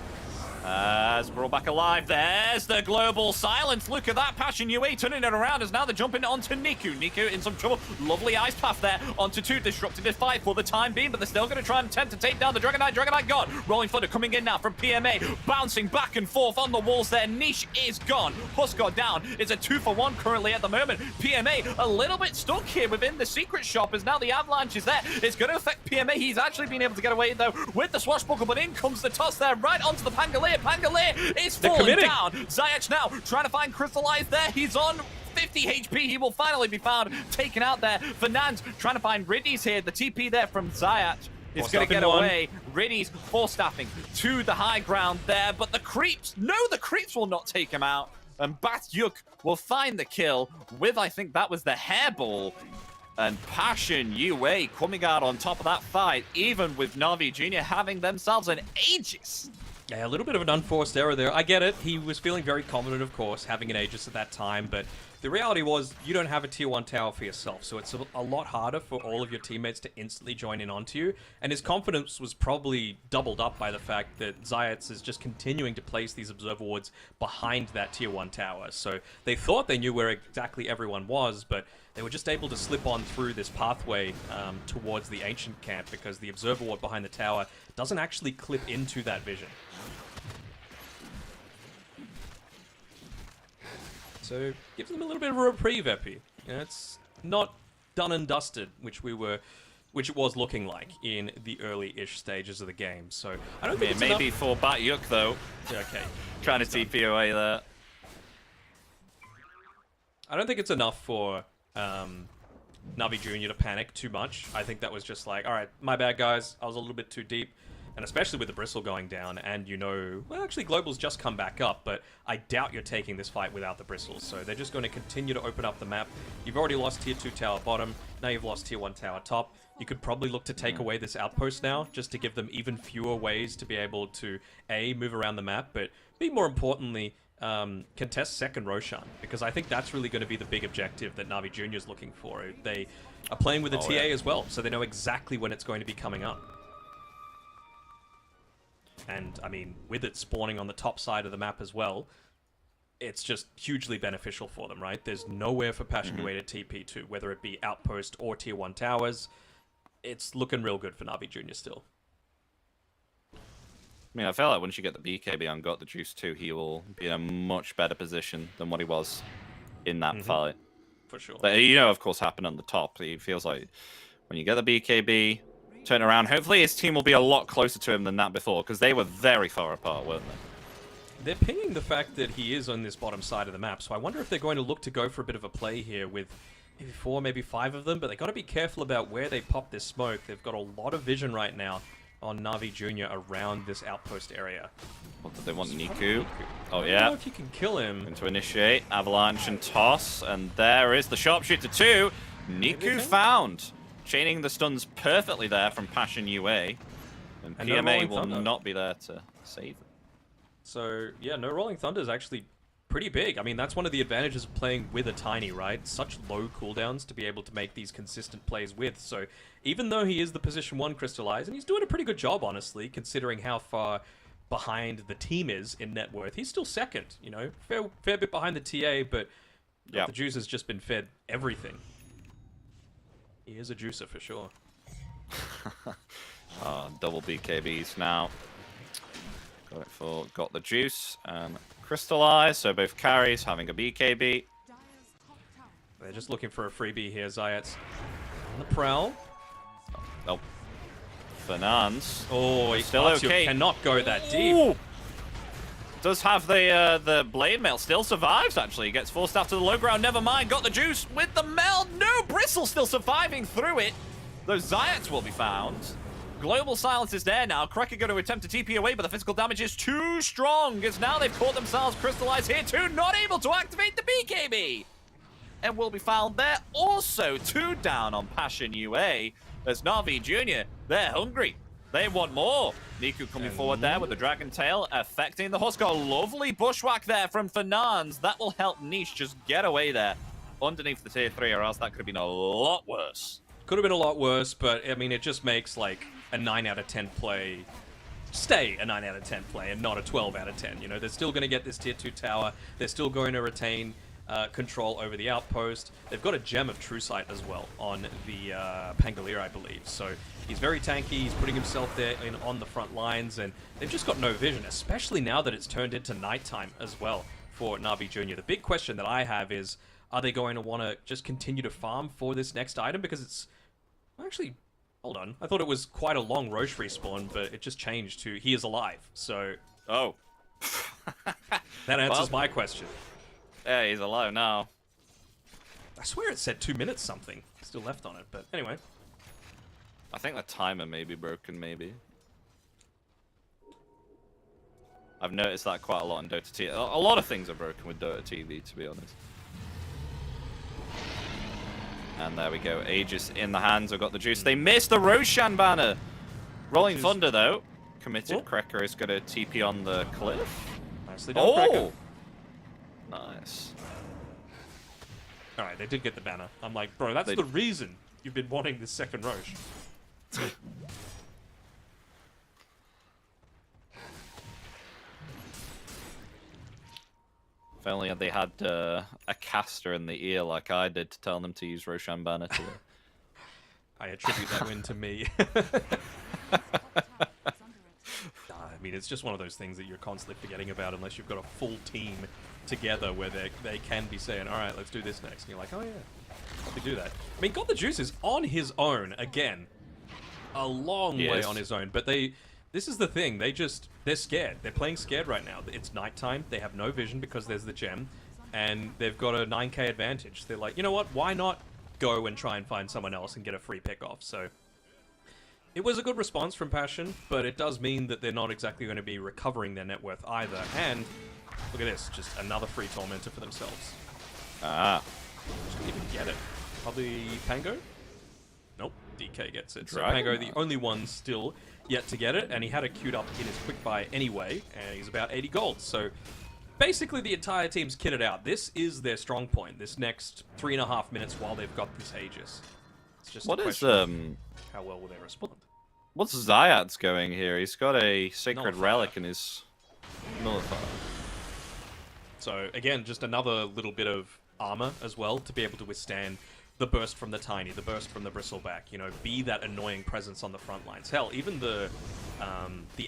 As brought back alive, there's the global silence. Look at that, Passion UA turning it around as now they're jumping onto Niku. Niku in some trouble. Lovely ice path there onto 2, disrupting this fight for the time being, but they're still going to try and attempt to take down the Dragon Knight. Dragon Knight gone. Rolling Thunder coming in now from PMA, bouncing back and forth on the walls there. Niche is gone. Huskar down. It's a 2-for-1 currently at the moment. PMA a little bit stuck here within the secret shop as now the Avalanche is there. It's going to affect PMA. He's actually been able to get away though with the swashbuckle, but in comes the toss there right onto the Pangolier. Pangolier is falling down. Zayach now trying to find Crystallize there. He's on 50 HP. He will finally be found, taken out there. Fernand trying to find Riddies here. The TP there from Zayach is going to get away. Riddies force-staffing to the high ground there, but the creeps, no, the creeps will not take him out. And Batyuk will find the kill with, I think that was the hairball. And Passion UA coming out on top of that fight, even with Na'Vi Jr. having themselves an Aegis. Yeah, a little bit of an unforced error there. I get it. He was feeling very confident, of course, having an Aegis at that time, but the reality was you don't have a tier 1 tower for yourself, so it's a lot harder for all of your teammates to instantly join in onto you, and his confidence was probably doubled up by the fact that Zayats is just continuing to place these observer wards behind that tier 1 tower. So they thought they knew where exactly everyone was, but they were just able to slip on through this pathway towards the ancient camp because the observer ward behind the tower doesn't actually clip into that vision. So gives them a little bit of a reprieve, Epi. You know, it's not done and dusted, which it was looking like in the early-ish stages of the game. So I don't think it's maybe for Batyuk though. Okay. Trying to TP away there. I don't think it's enough for Na'Vi Jr. to panic too much. I think that was just like, all right, my bad, guys. I was a little bit too deep. And especially with the Bristle going down, and well, actually Global's just come back up, but I doubt you're taking this fight without the Bristles. So they're just going to continue to open up the map. You've already lost tier 2 tower bottom, now you've lost tier 1 tower top. You could probably look to take away this outpost now, just to give them even fewer ways to be able to, A, move around the map, but B, more importantly, contest second Roshan, because I think that's really going to be the big objective that Na'Vi Jr. is looking for. They are playing with a TA as well, so they know exactly when it's going to be coming up. And, I mean, with it spawning on the top side of the map as well, it's just hugely beneficial for them, right? There's nowhere for Passion UA to TP to, whether it be Outpost or Tier 1 towers. It's looking real good for Na'Vi Jr. still. I mean, I feel like once you get the BKB on Got the Juice too, he will be in a much better position than what he was in that fight. For sure. But, of course, happened on the top. He feels like when you get the BKB, turn around, hopefully his team will be a lot closer to him than that before, because they were very far apart, weren't they? They're pinging the fact that he is on this bottom side of the map, so I wonder if they're going to look to go for a bit of a play here with maybe 4, maybe 5 of them, but they got to be careful about where they pop this smoke. They've got a lot of vision right now on Na'Vi Jr. around this outpost area. What do they want, Niku? Oh, I yeah. don't know if you can kill him. Going to initiate, avalanche and toss, and there is the sharpshooter too. Niku found. Chaining the stuns perfectly there from Passion UA. And And no PMA Rolling will Thunder. not be there to save him. So, yeah, no Rolling Thunder is actually pretty big. I mean, that's one of the advantages of playing with a Tiny, right? Such low cooldowns to be able to make these consistent plays with. So, even though he is the position 1 Crystallize, and he's doing a pretty good job, honestly, considering how far behind the team is in net worth, he's still second, fair bit behind the TA, but the Juice has just been fed everything. He is a juicer for sure. Double BKBs now. Got the Juice and Crystallize, so both carries having a BKB. They're just looking for a freebie here, Zayats. On the prowl. Oh. Fernandes. Oh, still Artyom okay. cannot go that deep. Ooh. Does have the blade mail, still survives actually. Gets forced out to the low ground, never mind. Got the Juice with the meld. No, Bristle still surviving through it. Those Zayats will be found. Global silence is there now. Cracker going to attempt to TP away, but the physical damage is too strong as now they've caught themselves Crystallized here too. Not able to activate the BKB. And will be found there. Also 2 down on Passion UA. As Na'Vi Jr., they're hungry. They want more. Niku coming forward there with the Dragon Tail, affecting the horse. Got a lovely bushwhack there from Fernandes. That will help Niche just get away there underneath the tier 3, or else that could have been a lot worse. Could have been a lot worse, but I mean, it just makes like a 9 out of 10 play stay a 9 out of 10 play and not a 12 out of 10. They're still going to get this tier 2 tower. They're still going to retain control over the outpost. They've got a Gem of True Sight as well on the Pangolier, I believe. So he's very tanky. He's putting himself there on the front lines, and they've just got no vision, especially now that it's turned into nighttime as well for Na'Vi Jr. The big question that I have is, are they going to want to just continue to farm for this next item? Because it's... Actually, hold on. I thought it was quite a long Roche respawn, but it just changed to he is alive. So... Oh. That answers my question. Yeah, he's alive now. I swear it said 2 minutes something still left on it, but anyway. I think the timer may be broken, maybe. I've noticed that quite a lot in Dota TV. A lot of things are broken with Dota TV, to be honest. And there we go. Aegis in the hands. I've got the Juice. They missed the Roshan banner. Rolling Thunder, though. Committed. Cracker is going to TP on the cliff. Nicely done, Cracker. Nice. Alright, they did get the banner. I'm like, bro, that's the reason you've been wanting this second Roche. If only they had a caster in the ear like I did to tell them to use Roshan banner to I attribute that win to me. I mean, it's just one of those things that you're constantly forgetting about unless you've got a full team together where they can be saying, all right, let's do this next. And you're like, oh yeah, we do that. I mean, Got the Juice is on his own, again. A long way on his own. But this is the thing, they're scared. They're playing scared right now. It's nighttime, they have no vision because there's the gem, and they've got a 9k advantage. They're like, you know what, why not go and try and find someone else and get a free pick off? So It was a good response from Passion, but it does mean that they're not exactly going to be recovering their net worth either. And look at this, just another free Tormentor for themselves. Ah. Just didn't even get it. Probably Pango? Nope, DK gets it. So Dragon Pango, Knight. the only one still yet to get it, and he had it queued up in his quick buy anyway, and he's about 80 gold. So basically the entire team's kitted out. This is their strong point, this next 3.5 minutes while they've got this Aegis. It's just What a is, question of how well will they respond? what's Zayat's going here? He's got a Sacred Nullifier. Relic in his Nullifier. So again, just another little bit of armor as well to be able to withstand the burst from the Tiny, the burst from the Bristleback, you know, be that annoying presence on the front lines. Hell, even the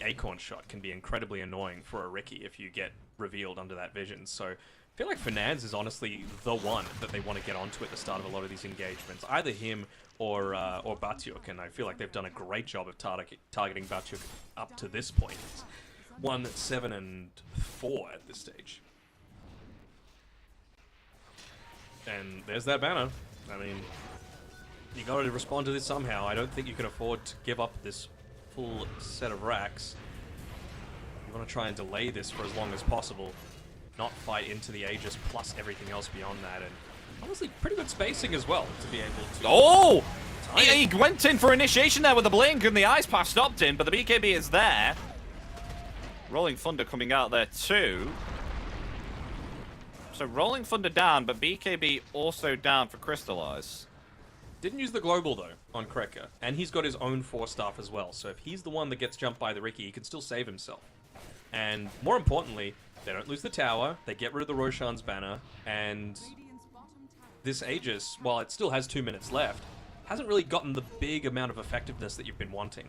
Acorn shot can be incredibly annoying for a Riki if you get revealed under that vision. So I feel like Fernandes is honestly the one that they want to get onto at the start of a lot of these engagements. Either him or Batyuk, and I feel like they've done a great job of targeting Batyuk up to this point. It's 1-7-4 at this stage. And there's that banner. I mean, you gotta respond to this somehow. I don't think you can afford to give up this full set of racks. You want to try and delay this for as long as possible. Not fight into the Aegis plus everything else beyond that. And honestly, pretty good spacing as well to be able to... Oh! He went in for initiation there with a blink, and the Ice Path stopped him, but the BKB is there. Rolling Thunder coming out there too. So Rolling Thunder down, but BKB also down for Crystallize. Didn't use the global though on Kreka, and he's got his own 4-staff as well. So if he's the one that gets jumped by the Riki, he can still save himself. And more importantly, they don't lose the tower, they get rid of the Roshan's banner, and this Aegis, while it still has 2 minutes left, hasn't really gotten the big amount of effectiveness that you've been wanting.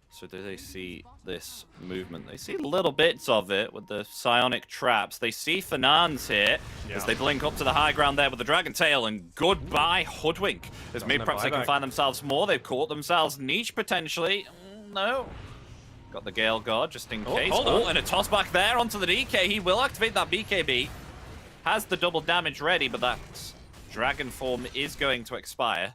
So do they see this movement? They see little bits of it with the psionic traps. They see Fernandes here as they blink up to the high ground there with the Dragon Tail, and goodbye Hoodwink. As maybe perhaps they can find themselves more. They've caught themselves niche potentially. No. Got the Gale Guard just in case. Oh, and a toss back there onto the DK. He will activate that BKB. Has the double damage ready, but that Dragon Form is going to expire.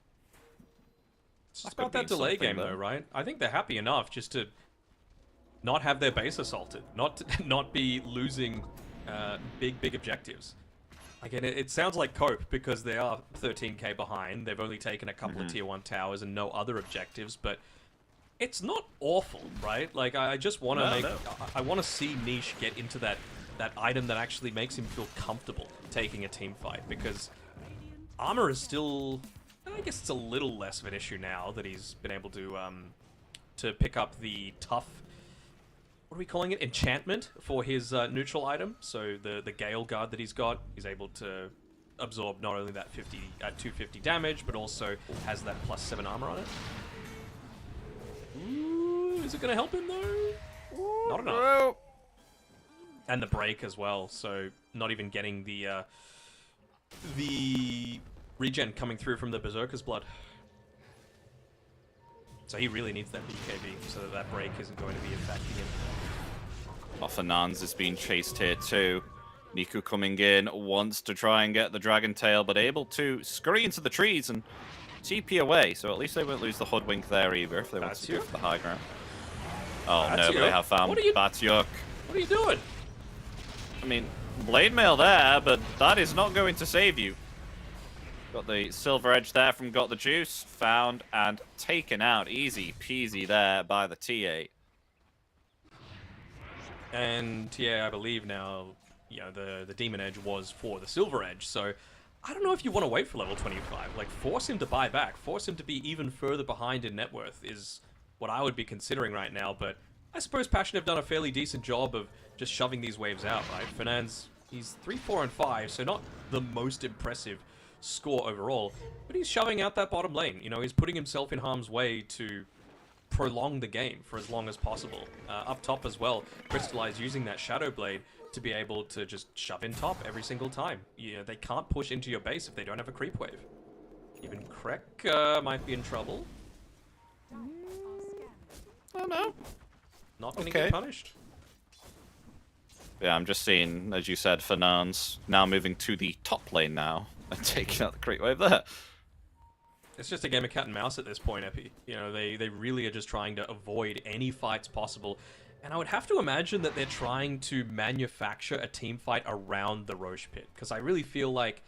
It's about that delay game though, right? I think they're happy enough just to not have their base assaulted, not be losing big objectives. Again, it sounds like Cope because they are 13k behind. They've only taken a couple of tier 1 towers and no other objectives, but it's not awful, right? Like I just want to I want to see Niche get into that item that actually makes him feel comfortable taking a team fight, because armor is still, I guess it's a little less of an issue now that he's been able to pick up the tough, what are we calling it, enchantment for his neutral item. So the Gale Guard that he's got, he's able to absorb not only that 250 damage, but also has that +7 armor on it. Ooh, is it going to help him though? Ooh, not enough. No. And the break as well, so not even getting the regen coming through from the Berserker's blood. So he really needs that BKB so that break isn't going to be affecting him. Fernandes is being chased here too. Niku coming in, wants to try and get the Dragon Tail, but able to scurry into the trees and TP away. So at least they won't lose the Hoodwink there either if they want to go for the high ground. Oh no, but they have found Batyuk. What are you doing? I mean, Blade Mail there, but that is not going to save you. Got the Silver Edge there from Got the Juice. Found and taken out. Easy peasy there by the TA. And yeah, I believe now, you know, the Demon Edge was for the Silver Edge, so I don't know if you want to wait for level 25. Like, force him to buy back. Force him to be even further behind in net worth is what I would be considering right now, but I suppose Passion have done a fairly decent job of just shoving these waves out, right? Fernandes, he's 3, 4, and 5, so not the most impressive score overall, but he's shoving out that bottom lane. You know, he's putting himself in harm's way to prolong the game for as long as possible. Up top as well, Crystallize using that Shadow Blade to be able to just shove in top every single time. You know, they can't push into your base if they don't have a creep wave. Even Krek might be in trouble. Oh no. Not gonna get punished. Yeah, I'm just seeing, as you said, Fernandes now moving to the top lane now. and taking out the creep wave there. It's just a game of cat and mouse at this point, Epi. You know, they really are just trying to avoid any fights possible. And I would have to imagine that they're trying to manufacture a team fight around the Roche pit. Because I really feel like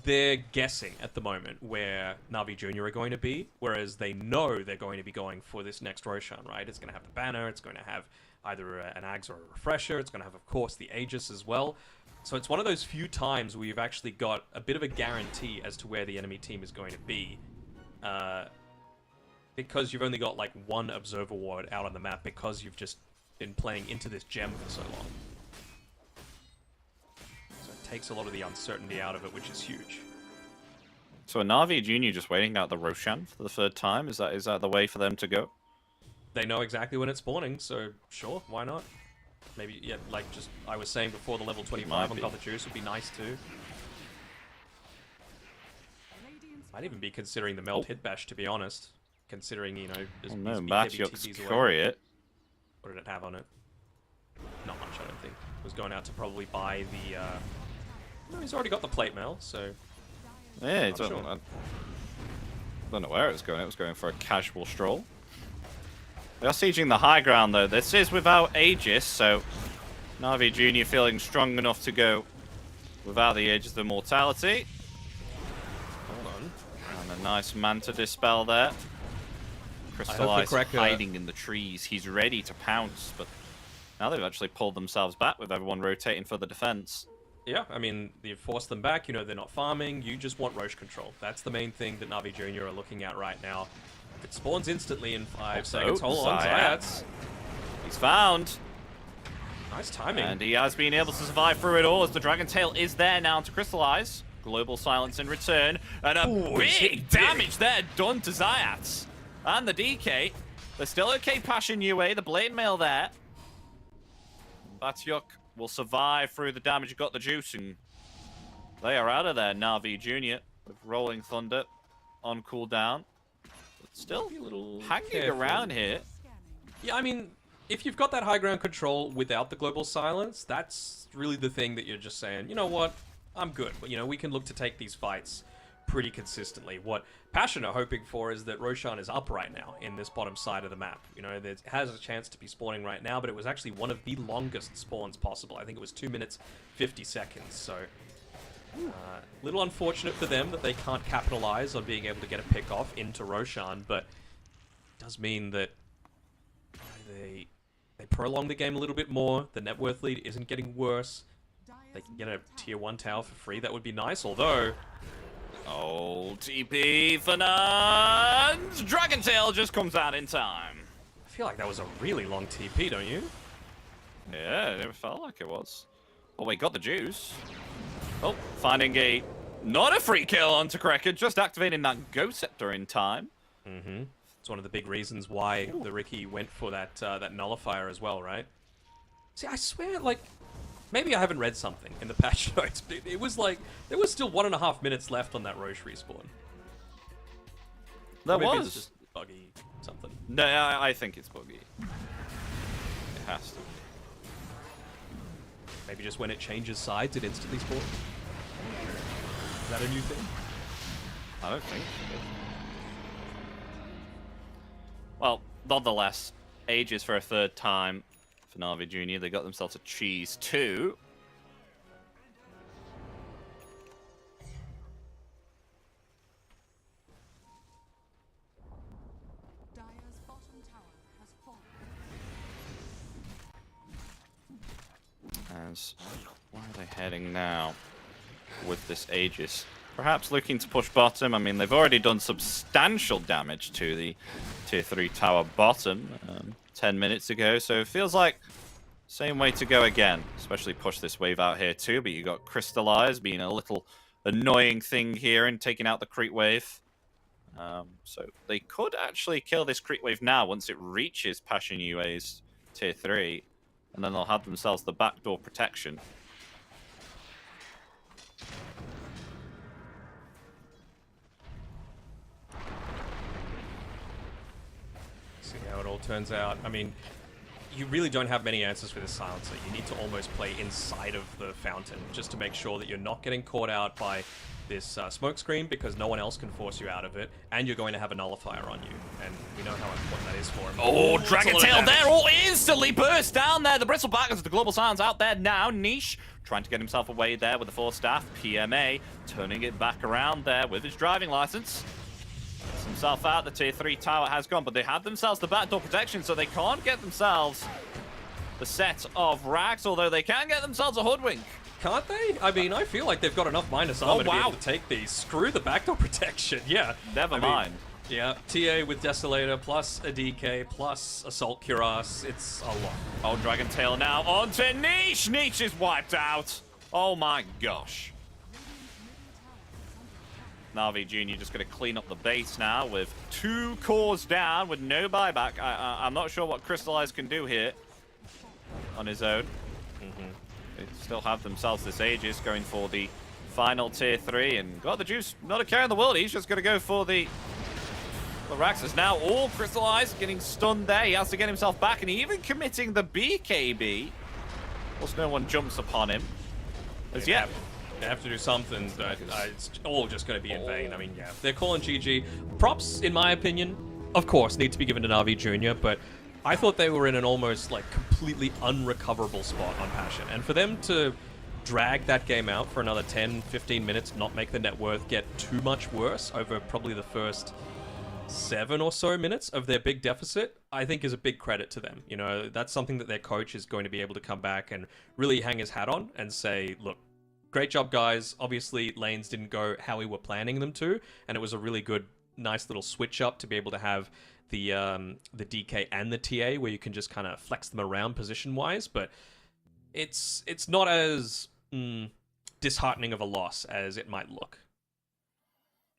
they're guessing at the moment where Na'Vi Jr. are going to be. Whereas they know they're going to be going for this next Roshan, right? It's going to have the banner. It's going to have either an Ags or a Refresher. It's going to have, of course, the Aegis as well. So it's one of those few times where you've actually got a bit of a guarantee as to where the enemy team is going to be. Because you've only got like one observer ward out on the map because you've just been playing into this gem for so long. So it takes a lot of the uncertainty out of it, which is huge. So are Na'Vi Jr. just waiting out the Roshan for the third time? Is that the way for them to go? They know exactly when it's spawning, so sure, why not? Maybe, yeah, like just I was saying before, the level 25 on Copper Juice would be nice too. I'd even be considering the Meld Hit Bash, to be honest. Considering, you know, there's Matyok's Courier. What did it have on it? Not much, I don't think. It was going out to probably buy the, no, he's already got the plate mail, so... Yeah, I don't know where it was going. It was going for a casual stroll. They are sieging the high ground, though. This is without Aegis, so Na'Vi Jr. feeling strong enough to go without the Aegis of Immortality. Hold on. And a nice Manta Dispel there. Crystallize hiding in the trees. He's ready to pounce, but now they've actually pulled themselves back with everyone rotating for the defense. Yeah, I mean, you force them back, you know, they're not farming, you just want Roche control. That's the main thing that Na'Vi Jr. are looking at right now. If it spawns instantly in 5 seconds, hold on, Zayats. He's found. Nice timing. And he has been able to survive through it all as the Dragon Tail is there now to crystallize. Global silence in return, and a big damage there done to Zayats. And the DK. They're still okay Passion UA, the Blade Mail there. Matyok will survive through the damage, got the juice, and they are out of there. Na'Vi Jr. with Rolling Thunder on cooldown. But still a little hanging around here. Yeah, I mean, if you've got that high ground control without the global silence, that's really the thing that you're just saying, you know what, I'm good. But, you know, we can look to take these fights pretty consistently. What Passion are hoping for is that Roshan is up right now in this bottom side of the map. You know, it has a chance to be spawning right now, but it was actually one of the longest spawns possible. I think it was 2 minutes, 50 seconds. So, a little unfortunate for them that they can't capitalize on being able to get a pick off into Roshan, but it does mean that they prolong the game a little bit more. The net worth lead isn't getting worse. They can get a tier 1 tower for free. That would be nice, although... Oh, TP for Nuns! Dragon Tail just comes out in time. I feel like that was a really long TP, don't you? Yeah, it felt like it was. Oh, wait, got the juice. Oh, finding a... Not a free kill onto Krekker, just activating that Ghost Scepter in time. Mm-hmm. It's one of the big reasons why the Ricky went for that that nullifier as well, right? See, I swear, like... Maybe I haven't read something in the patch notes, but it was like, there was still 1.5 minutes left on that Roche respawn. There maybe was. It's just buggy something. No, I think it's buggy. It has to be. Maybe just when it changes sides, it instantly spawns. Is that a new thing? I don't think. Well, nonetheless, Aegis for a third time. For Na'Vi Jr., they got themselves a cheese too. Dire's bottom tower has fallen. As where are they heading now with this Aegis? Perhaps looking to push bottom. I mean, they've already done substantial damage to the tier 3 tower bottom 10 minutes ago, so it feels like same way to go again, especially push this wave out here too, but you got Crystallize being a little annoying thing here and taking out the creep wave. So they could actually kill this creep wave now once it reaches Passion UA's tier 3, and then they'll have themselves the backdoor protection. See how it all turns out. I mean, you really don't have many answers for this silencer. You need to almost play inside of the fountain just to make sure that you're not getting caught out by this smoke screen, because no one else can force you out of it, and you're going to have a nullifier on you, and we know how important that is for him. Oh, Ooh, Dragon that's a lot Tail of there, damage. all instantly burst down there. The Bristleback as the Global Silence out there now. Niche trying to get himself away there with the 4 staff. PMA turning it back around there with his driving license. Gets himself out. The tier 3 tower has gone, but they have themselves the backdoor protection, so they can't get themselves the set of racks, although they can get themselves a hoodwink. Can't they? I mean, I feel like they've got enough minus armor to be able to take these. Screw the backdoor protection, yeah. Never mind. Yeah, TA with Desolator, plus a DK, plus Assault Cuirass. It's a lot. Oh, Dragon Tail now onto Niche. Niche is wiped out. Oh my gosh. Na'Vi Jr. just going to clean up the base now with 2 cores down with no buyback. I'm not sure what Crystallize can do here on his own. They still have themselves this Aegis going for the final tier 3 and got the juice. Not a care in the world. He's just going to go for the Raxus now. All Crystallized, getting stunned there. He has to get himself back, and even committing the BKB. Plus, no one jumps upon him. As yet. They have to do something, but it's all just going to be in vain. I mean, yeah, they're calling GG. Props, in my opinion, of course, need to be given to Na'Vi Jr., but I thought they were in an almost, like, completely unrecoverable spot on Passion. And for them to drag that game out for another 10, 15 minutes, not make the net worth get too much worse over probably the first 7 or so minutes of their big deficit, I think is a big credit to them. You know, that's something that their coach is going to be able to come back and really hang his hat on and say, look, great job, guys. Obviously, lanes didn't go how we were planning them to, and it was a really good, nice little switch up to be able to have the DK and the TA where you can just kind of flex them around position-wise, but it's not as disheartening of a loss as it might look.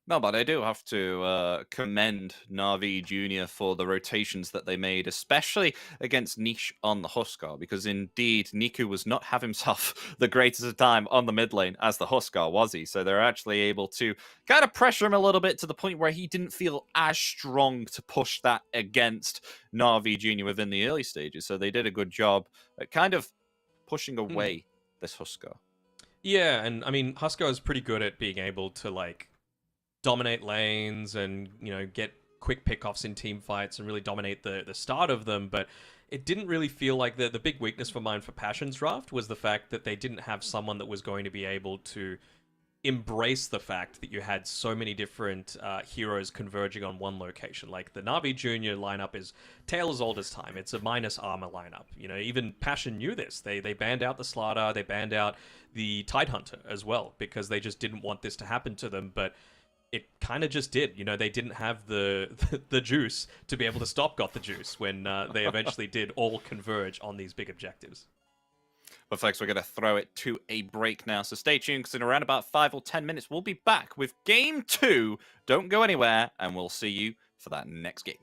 No, but I do have to commend Na'Vi Jr. for the rotations that they made, especially against Niche on the Huskar, because indeed Niku was not having himself the greatest of time on the mid lane as the Huskar, was he? So they're actually able to kind of pressure him a little bit to the point where he didn't feel as strong to push that against Na'Vi Jr. within the early stages. So they did a good job at kind of pushing away this Huskar. Yeah, and I mean, Huskar is pretty good at being able to, like, dominate lanes and, you know, get quick pickoffs in team fights and really dominate the start of them, but it didn't really feel like the big weakness for mine for Passion's draft was the fact that they didn't have someone that was going to be able to embrace the fact that you had so many different heroes converging on one location. Like, the Na'Vi Jr. lineup is tale as old as time. It's a minus armor lineup. You know, even Passion knew this. They banned out the Slardar, they banned out the Tidehunter as well, because they just didn't want this to happen to them, but it kind of just did. You know, they didn't have the juice to be able to stop Got the Juice when they eventually did all converge on these big objectives. But folks, we're going to throw it to a break now, so stay tuned, because in around about 5 or 10 minutes, we'll be back with Game 2. Don't go anywhere, and we'll see you for that next game.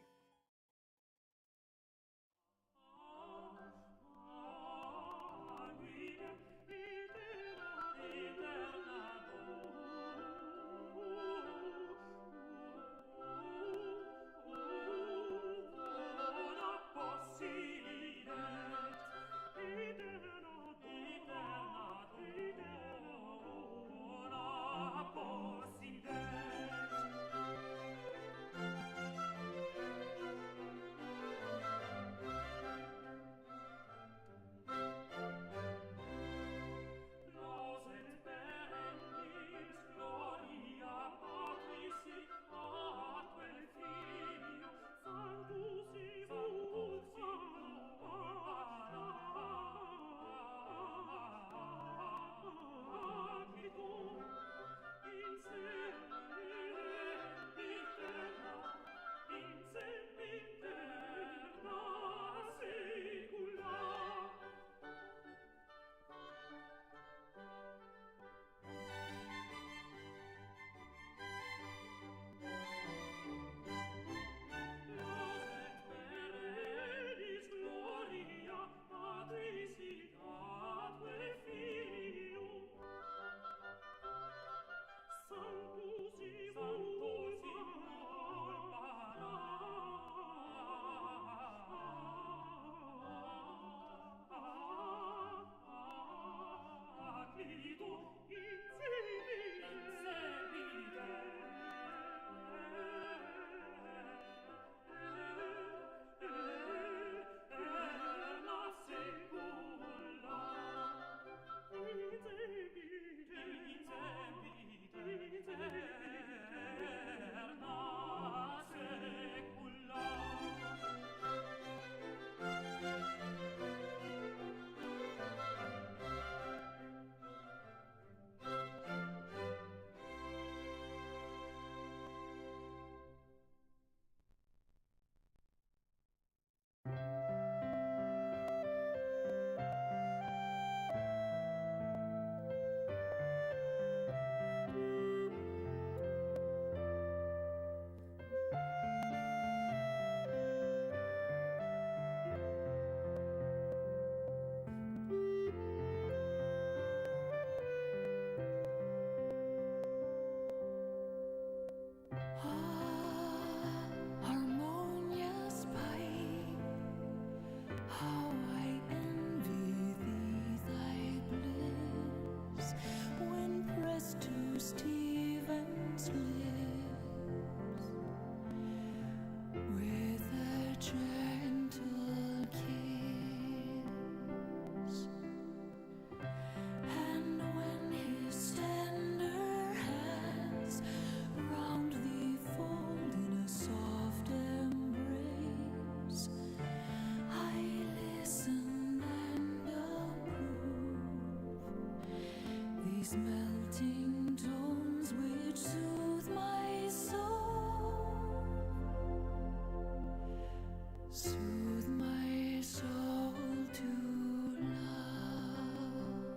These melting tones which soothe my soul, soothe my soul to love.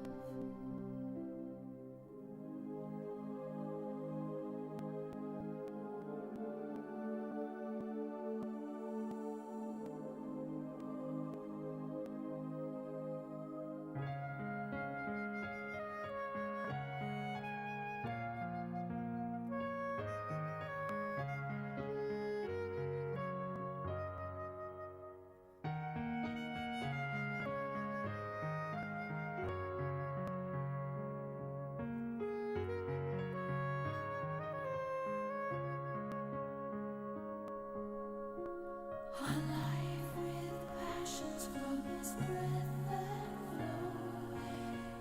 Alive with passions from his breath that flow,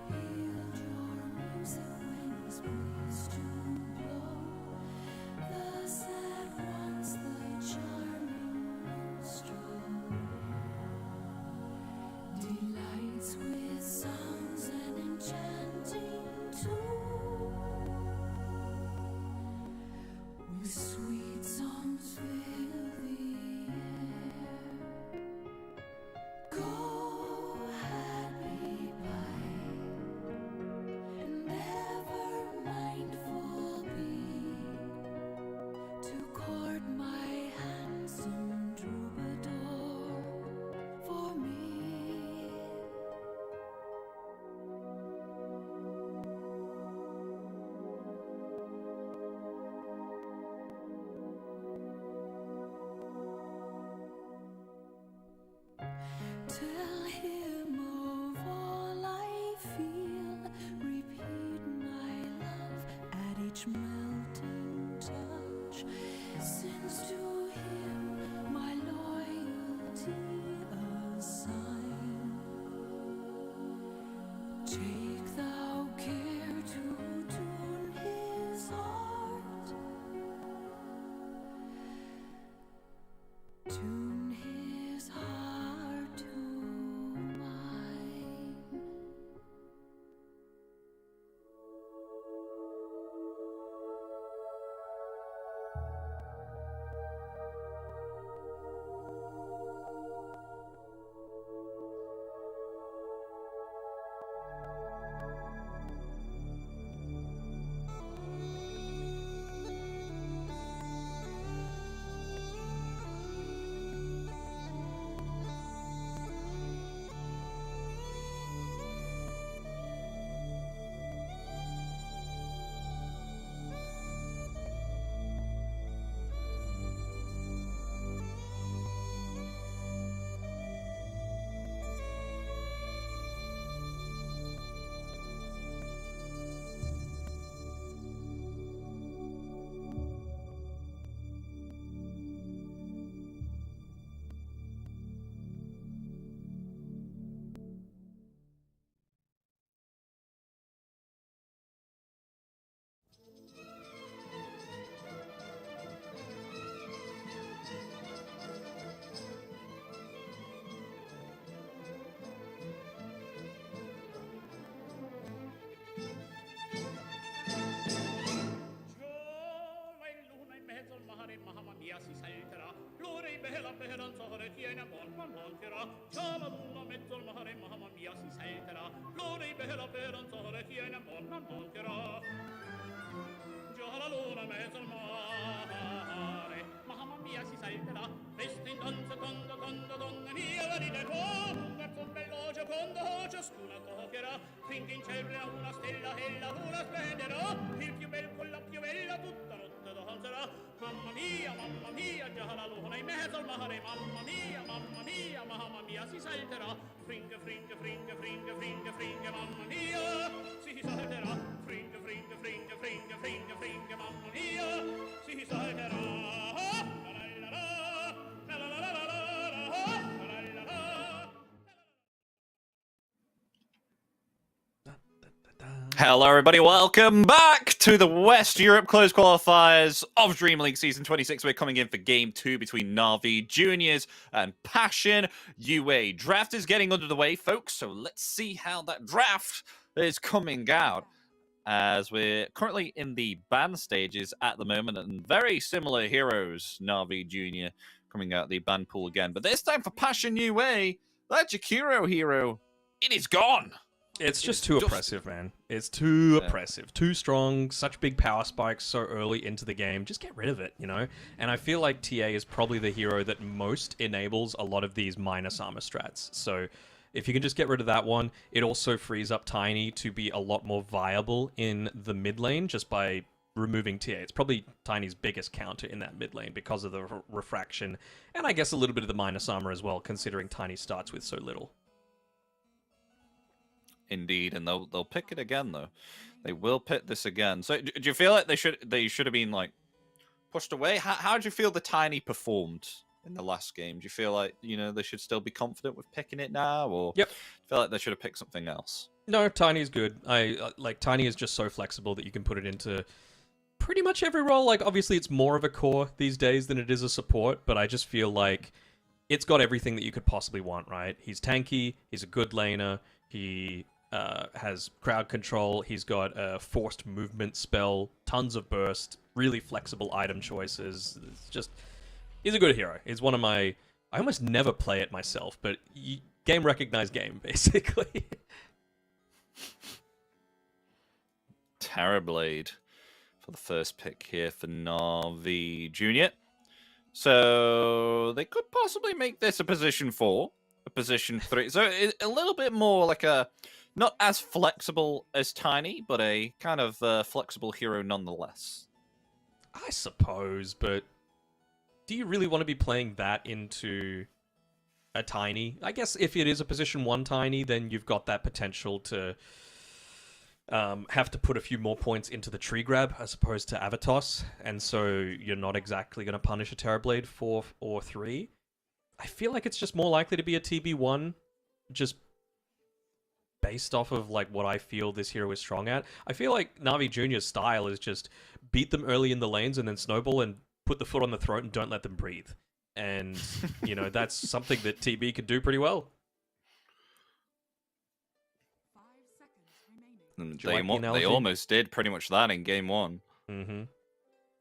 healed your music when his breeze to blow. Thus at once the charming minstrel delights with sounds and enchanting tune, with sweet songs fill the air. Go, happy pipe, and ever mindful be to court my handsome troubadour for me. Tell him of all I feel, repeat my love at each melting touch, since to him my loyalty assign. Take thou care to tune his heart, tune his heart to mine. Si salterà, l'ora in bella speranzare tiene monterà, c'ha la luna mezzo al mare, mamma mia si salterà, l'ora in bella speranzare tiene monterà, già la luna mezzo al mare, mamma mia si salterà, resta in danza donna mia la ride un verso veloce quando ciascuna copierà, finché in cielo una stella e la luna splenderà, il più bel con la più bella tutta notte danzerà. Mamma mia, già la luna in mezzo al mare, mamma mia, si salterà, fringe, mamma mia, si salterà, fringe, mamma mia, si salterà. Hello, everybody. Welcome back to the West Europe Closed Qualifiers of DreamLeague Season 26. We're coming in for Game 2 between Na'Vi Juniors and Passion UA. Draft is getting under the way, folks, so let's see how that draft is coming out. as we're currently in the ban stages at the moment, and very similar heroes, Navi Jr. coming out the ban pool again. But this time for Passion UA, that Jakiro hero, it is gone. It's just too oppressive, man. It's too oppressive, too strong, such big power spikes so early into the game. Just get rid of it, you know? And I feel like TA is probably the hero that most enables a lot of these minus armor strats. So if you can just get rid of that one, it also frees up Tiny to be a lot more viable in the mid lane just by removing TA. It's probably Tiny's biggest counter in that mid lane because of the refraction, and I guess a little bit of the minus armor as well, considering Tiny starts with so little. Indeed, and they'll pick it again though. They will pick this again. So do you feel like they should have been like pushed away? How do you feel the Tiny performed in the last game? Do you feel like, you know, they should still be confident with picking it now, or Yep. feel like they should have picked something else? No, Tiny is good. I like Tiny is just so flexible that you can put it into pretty much every role. Like obviously it's more of a core these days than it is a support, but I just feel like it's got everything that you could possibly want, right? He's tanky, he's a good laner, he has crowd control, he's got a forced movement spell, tons of burst, really flexible item choices. It's just, he's a good hero. He's one of my, I almost never play it myself, but game recognized game, basically. Terrorblade for the first pick here for Navi Jr. So they could possibly make this a position 4, a position 3. So a little bit more like a, not as flexible as Tiny, but a kind of flexible hero nonetheless. I suppose, but do you really want to be playing that into a Tiny? I guess if it is a position 1 Tiny, then you've got that potential to have to put a few more points into the tree grab as opposed to Avatos, and so you're not exactly going to punish a Terrorblade 4 or 3. I feel like it's just more likely to be a TB1, just based off of like what I feel this hero is strong at. I feel like Navi Jr.'s style is just beat them early in the lanes and then snowball and put the foot on the throat and don't let them breathe. And, you know, that's something that TB can do pretty well. They almost did pretty much that in game 1. Mm-hmm.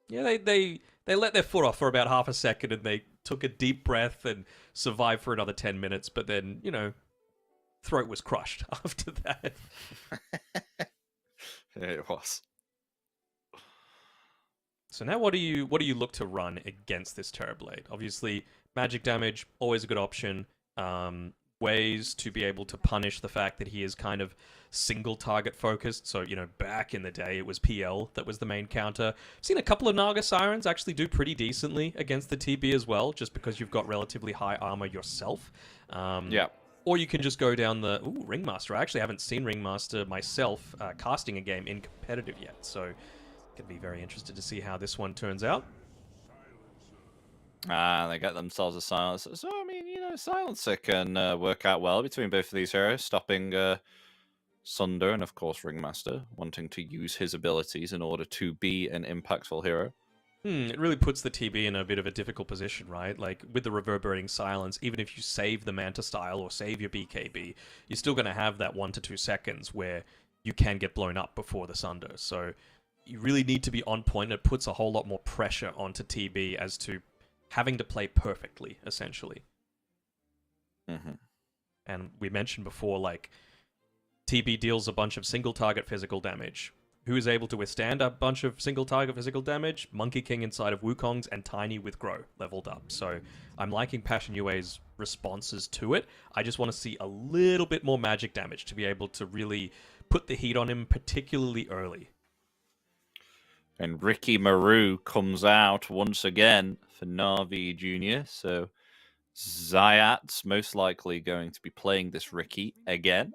Yeah, they let their foot off for about half a second and they took a deep breath and survived for another 10 minutes, but then, you know, throat was crushed after that. It was. So now what do you look to run against this Terrorblade? Obviously, magic damage, always a good option. Ways to be able to punish the fact that he is kind of single target focused. So, you know, back in the day, it was PL that was the main counter. I've seen a couple of Naga Sirens actually do pretty decently against the TB as well, just because you've got relatively high armor yourself. Yeah. Or you can just go down the... Ooh, Ringmaster. I actually haven't seen Ringmaster myself casting a game in competitive yet, so going to be very interested to see how this one turns out. They got themselves a Silencer. So, I mean, you know, Silencer can work out well between both of these heroes, stopping Sunder and, of course, Ringmaster, wanting to use his abilities in order to be an impactful hero. It really puts the TB in a bit of a difficult position, right? Like, with the Reverberating Silence, even if you save the Manta style or save your BKB, you're still going to have that 1 to 2 seconds where you can get blown up before the Sunder. So you really need to be on point. It puts a whole lot more pressure onto TB as to having to play perfectly, essentially. Mm-hmm. And we mentioned before, like, TB deals a bunch of single-target physical damage. Who is able to withstand a bunch of single-target physical damage? Monkey King inside of Wukong's and Tiny with Grow leveled up. So I'm liking Passion UA's responses to it. I just want to see a little bit more magic damage to be able to really put the heat on him, particularly early. And Ricky Maru comes out once again for Navi Jr. So Zayat's most likely going to be playing this Ricky again.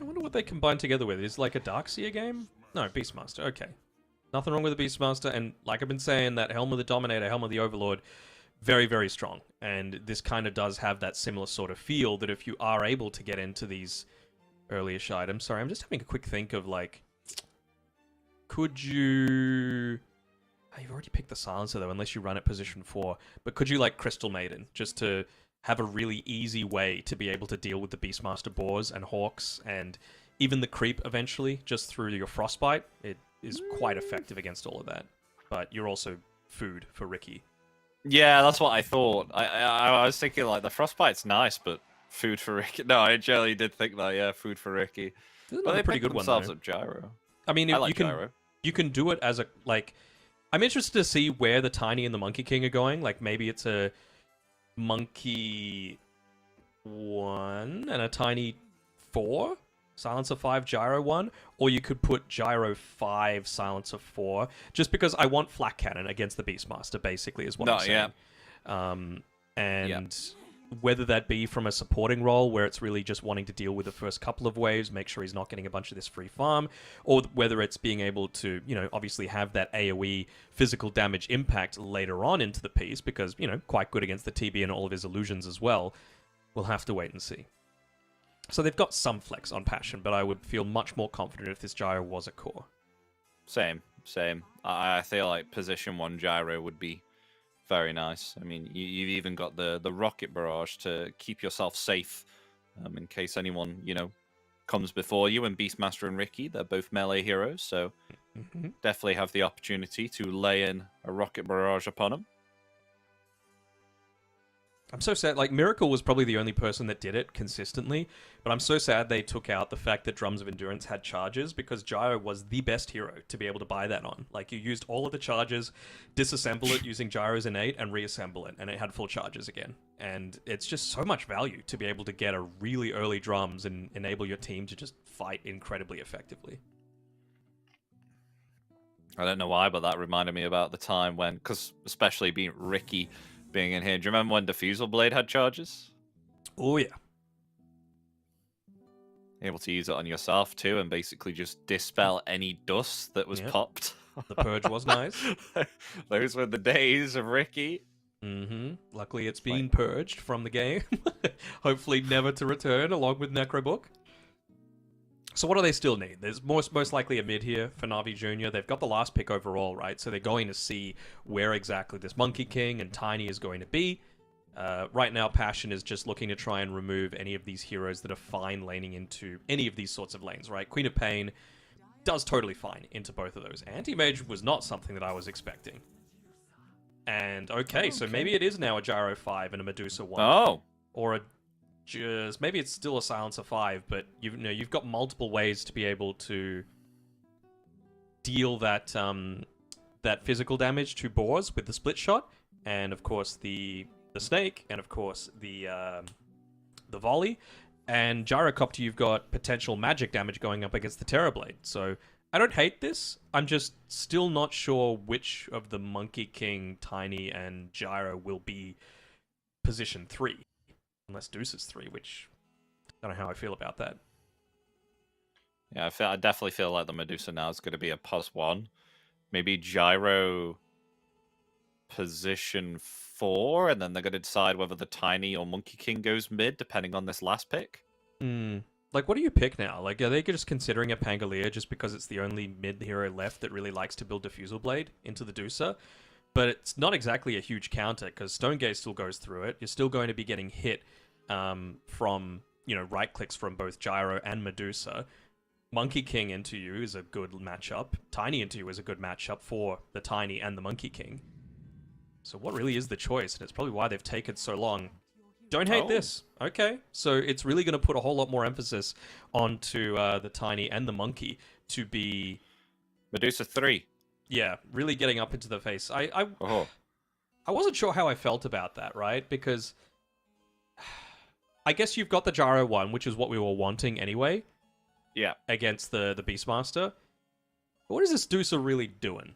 I wonder what they combine together with. Is like a Darkseer game? No, Beastmaster. Okay. Nothing wrong with the Beastmaster. And like I've been saying, that Helm of the Dominator, Helm of the Overlord, very, very strong. And this kind of does have that similar sort of feel that if you are able to get into these early-ish items... Sorry, I'm just having a quick think of, like... Could you... Oh, you've already picked the Silencer, though, unless you run at position 4. But could you, like, Crystal Maiden, just to have a really easy way to be able to deal with the Beastmaster boars and hawks and even the creep eventually, just through your frostbite, it is quite effective against all of that. But you're also food for Ricky. Yeah, that's what I thought. I was thinking like the frostbite's nice, but food for Ricky. No, I generally did think that. Yeah, food for Ricky. This is But a they pretty picked good one, themselves though. up gyro. I mean, I like you can gyro. you can do it as a like. I'm interested to see where the Tiny and the Monkey King are going. Like maybe it's a Monkey 1 and a Tiny 4, Silencer 5, Gyro 1, or you could put Gyro 5, Silencer 4, just because I want Flak Cannon against the Beastmaster, basically, is what I'm saying. And whether that be from a supporting role where it's really just wanting to deal with the first couple of waves, make sure he's not getting a bunch of this free farm, or whether it's being able to, obviously have that AoE physical damage impact later on into the piece, because, quite good against the TB and all of his illusions as well. We'll have to wait and see. So they've got some flex on Passion, but I would feel much more confident if this Gyro was a core. Same. I feel like position 1 gyro would be very nice. I mean, you've even got the rocket barrage to keep yourself safe in case anyone, comes before you. And Beastmaster and Ricky, they're both melee heroes, so definitely have the opportunity to lay in a rocket barrage upon them. I'm so sad. Like, Miracle was probably the only person that did it consistently, but I'm so sad they took out the fact that Drums of Endurance had charges, because Gyro was the best hero to be able to buy that on. Like, you used all of the charges, disassemble it using Gyro's Innate, and reassemble it, and it had full charges again. And it's just so much value to be able to get a really early Drums and enable your team to just fight incredibly effectively. I don't know why, but that reminded me about the time when, because especially being Ricky being in here. Do you remember when Diffusal Blade had charges? Oh, yeah. Able to use it on yourself, too, and basically just dispel any dust that was popped. The Purge was nice. Those were the days of Ricky. Luckily, it's been purged from the game. Hopefully never to return, along with Necrobook. So what do they still need? There's most likely a mid here for Na'Vi Jr. They've got the last pick overall, right? So they're going to see where exactly this Monkey King and Tiny is going to be. Right now, Passion is just looking to try and remove any of these heroes that are fine laning into any of these sorts of lanes, right? Queen of Pain does totally fine into both of those. Anti-Mage was not something that I was expecting. And okay, so maybe it is now a Gyro 5 and a Medusa 1. Oh. Or a maybe it's still a Silencer 5, but you've got multiple ways to be able to deal that that physical damage to boars with the split shot, and of course the snake, and of course the volley, and Gyrocopter. You've got potential magic damage going up against the Terrorblade. So I don't hate this. I'm just still not sure which of the Monkey King, Tiny, and Gyro will be position 3. Unless Deuce is 3, which I don't know how I feel about that. Yeah, I definitely feel like the Medusa now is going to be a +1. Maybe Gyro position 4, and then they're going to decide whether the Tiny or Monkey King goes mid, depending on this last pick. Like, what do you pick now? Like, are they just considering a Pangolier just because it's the only mid hero left that really likes to build Diffusal Blade into the Deucer? But it's not exactly a huge counter, because Stonegaze still goes through it. You're still going to be getting hit from, right clicks from both Gyro and Medusa. Monkey King into you is a good matchup. Tiny into you is a good matchup for the Tiny and the Monkey King. So what really is the choice? And it's probably why they've taken so long. Don't hate this. Okay. So it's really going to put a whole lot more emphasis onto the Tiny and the Monkey to be... Medusa 3. Yeah, really getting up into the face. I wasn't sure how I felt about that, right? Because I guess you've got the Gyro 1, which is what we were wanting anyway. Yeah. Against the Beastmaster. But what is this Deucer really doing?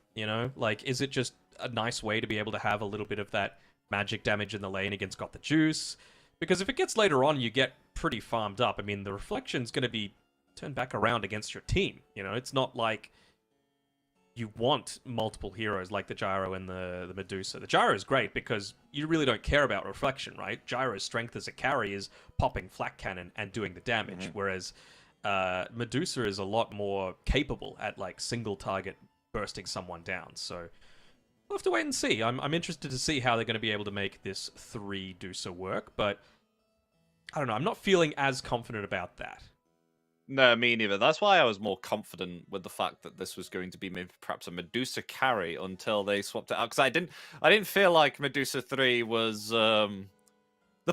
Like, is it just a nice way to be able to have a little bit of that magic damage in the lane against Got the Juice? Because if it gets later on, you get pretty farmed up. I mean, the Reflection's going to be turned back around against your team. It's not like you want multiple heroes like the Gyro and the Medusa. The Gyro is great because you really don't care about Reflection, right? Gyro's strength as a carry is popping Flak Cannon and doing the damage, whereas Medusa is a lot more capable at, like, single target bursting someone down. So we'll have to wait and see. I'm interested to see how they're going to be able to make this 3 Deucer work, but I don't know. I'm not feeling as confident about that. No, me neither. That's why I was more confident with the fact that this was going to be maybe perhaps a Medusa carry until they swapped it out. Because I didn't feel like Medusa 3 was the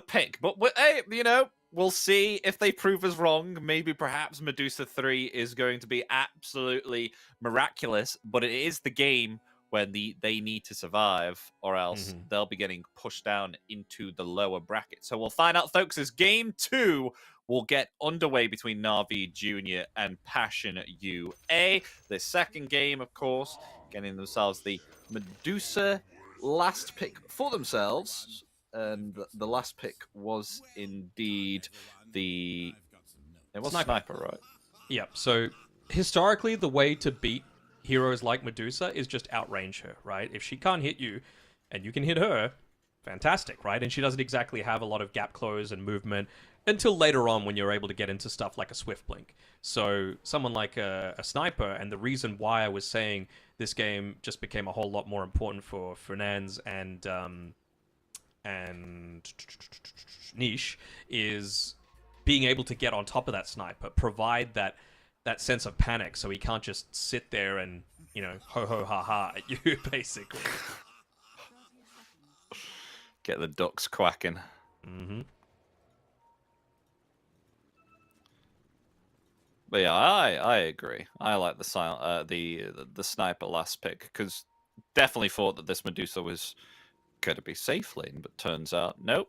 pick. But hey, we'll see if they prove us wrong. Maybe perhaps Medusa 3 is going to be absolutely miraculous. But it is the game where they need to survive, or else they'll be getting pushed down into the lower bracket. So we'll find out, folks, as Game 2 will get underway between Na'Vi Jr. and Passion UA. The second game, of course, getting themselves the Medusa last pick for themselves. And the last pick was indeed it was Sniper, right? Yep. So historically, the way to beat heroes like Medusa is just outrange her, right? If she can't hit you and you can hit her, fantastic, right? And she doesn't exactly have a lot of gap close and movement until later on when you're able to get into stuff like a Swift Blink. So someone like a Sniper, and the reason why I was saying this game just became a whole lot more important for Fernandes and Niche is being able to get on top of that Sniper, provide that sense of panic so he can't just sit there and, ho ho ha ha at you, basically. Get the ducks quacking. But yeah, I agree. I like the Sniper last pick, because definitely thought that this Medusa was going to be safe lane, but turns out nope.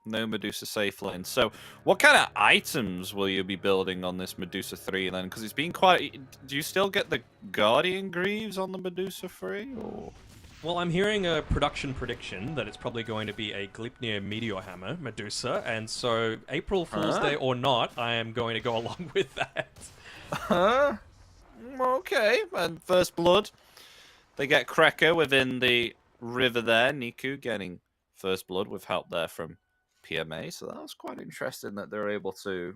No Medusa safe lane. So what kind of items will you be building on this Medusa 3 then? Because it's been quite... Do you still get the Guardian Greaves on the Medusa 3? Or... Well, I'm hearing a production prediction that it's probably going to be a Gleipnir Meteor Hammer Medusa, and so April Fool's Day or not, I am going to go along with that. Okay, and First Blood. They get Krekker within the river there. Niku getting First Blood with help there from PMA, so that was quite interesting that they're able to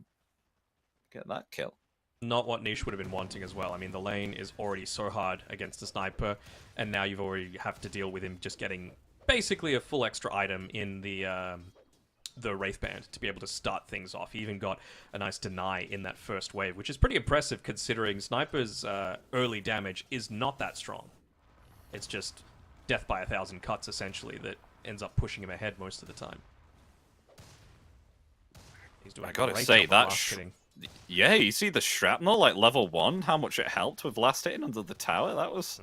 get that kill. Not what Niche would have been wanting as well. I mean, the lane is already so hard against a Sniper, and now you've already have to deal with him just getting basically a full extra item in the Wraith Band to be able to start things off. He even got a nice deny in that first wave, which is pretty impressive considering Sniper's early damage is not that strong. It's just death by 1,000 cuts, essentially, that ends up pushing him ahead most of the time. He's doing I gotta say, that yeah, you see the shrapnel, like level 1, how much it helped with last hitting under the tower. That was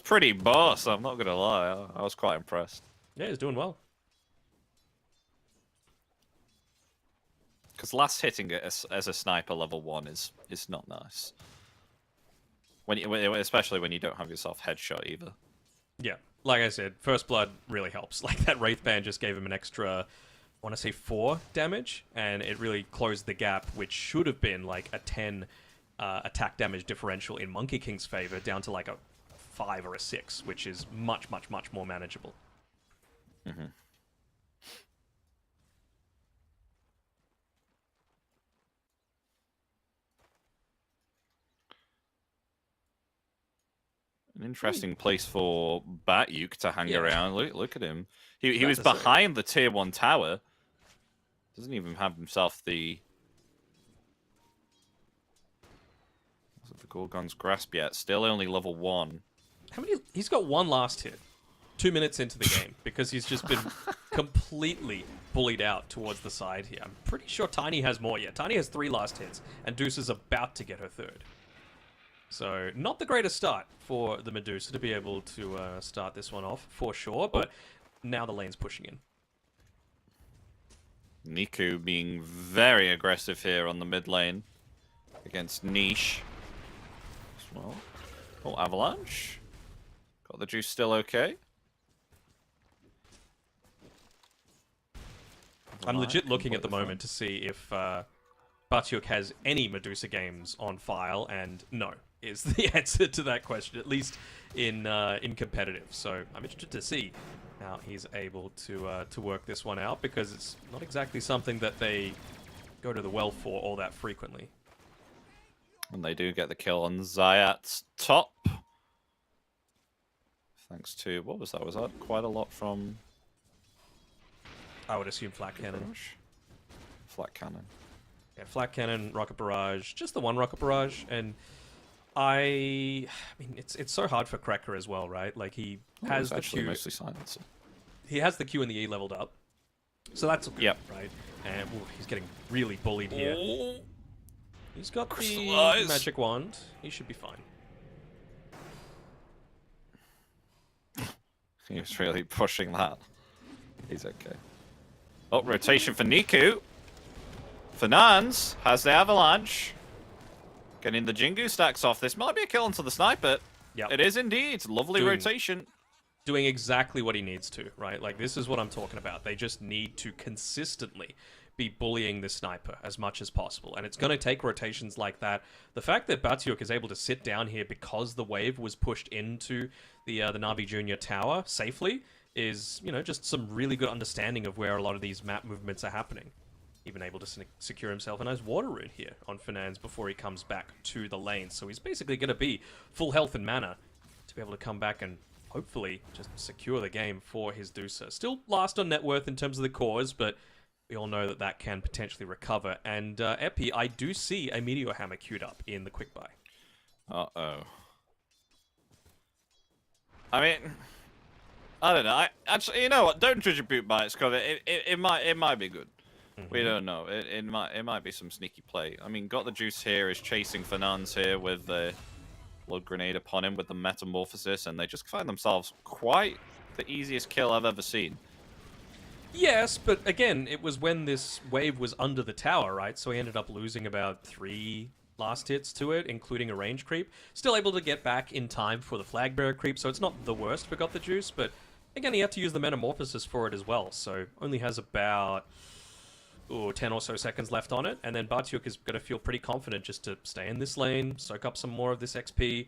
pretty boss, I'm not gonna lie. I was quite impressed. Yeah, he's doing well. Because last hitting it as a sniper level 1 is not nice. Especially when you don't have yourself headshot either. Yeah, like I said, First Blood really helps. Like that Wraith Band just gave him an extra, I want to say 4 damage, and it really closed the gap, which should have been like a 10 attack damage differential in Monkey King's favor, down to like a 5 or a 6, which is much, much, much more manageable. Mm-hmm. An interesting place for Batyuk to hang around. Look at him. He was behind the tier 1 tower. Doesn't even have himself the Gorgon's Grasp yet. Still only level 1. How many? He's got 1 last hit. 2 minutes into the game, because he's just been completely bullied out towards the side here. I'm pretty sure Tiny has more yet. Tiny has 3 last hits, and Deuce is about to get her 3rd. So, not the greatest start for the Medusa to be able to start this one off, for sure, but now the lane's pushing in. Niku being very aggressive here on the mid lane against Niche as well. Oh, Avalanche. Got the juice still okay. I'm legit looking at the moment to see if Batyuk has any Medusa games on file, and no is the answer to that question, at least in competitive. So I'm interested to see how he's able to work this one out, because it's not exactly something that they go to the well for all that frequently. And they do get the kill on Zayat's top. Thanks to, what was that? Was that quite a lot from... I would assume Flat Cannon. Flat Cannon. Yeah, flat cannon, rocket barrage, just the one rocket barrage, and I mean, it's so hard for Cracker as well, right? Like he has the actually Q, mostly silencer. he has the Q and the E leveled up, so that's okay, Yep. right? And he's getting really bullied here. Oh, He's got the Crystallize. magic wand. He should be fine. he was really pushing that. He's okay. Oh, rotation for Niku. Fernandes has the avalanche. Getting the Jingu stacks off. This might be a kill onto the sniper. Yep. It is indeed. Lovely rotation. Doing exactly what he needs to, right? Like, this is what I'm talking about. They just need to consistently be bullying the sniper as much as possible. And it's going to take rotations like that. The fact that Batyuk is able to sit down here because the wave was pushed into the Na'Vi Junior tower safely is, you know, just some really good understanding of where a lot of these map movements are happening. Even able to secure himself a nice water rune here on Fernandes before he comes back to the lane. So he's basically going to be full health and mana to be able to come back and hopefully just secure the game for his Dusa. Still last on net worth in terms of the cores, but we all know that that can potentially recover. And Epi, I do see a Meteor Hammer queued up in the quick buy. Uh-oh. I mean, I don't know. Actually, you know what? Don't judge a boot by its cover. It might be good. We don't know. It might be some sneaky play. I mean, got the juice here, is chasing Fernandes here with the blood grenade upon him with the metamorphosis, and they just find themselves quite the easiest kill I've ever seen. Yes, but again, it was when this wave was under the tower, right? So he ended up losing about 3 last hits to it, including a range creep. Still able to get back in time for the flag bearer creep, so it's not the worst for Got the Juice, but again, he had to use the metamorphosis for it as well, so only has about 10 or so seconds left on it, and then Batyuk is going to feel pretty confident just to stay in this lane, soak up some more of this XP,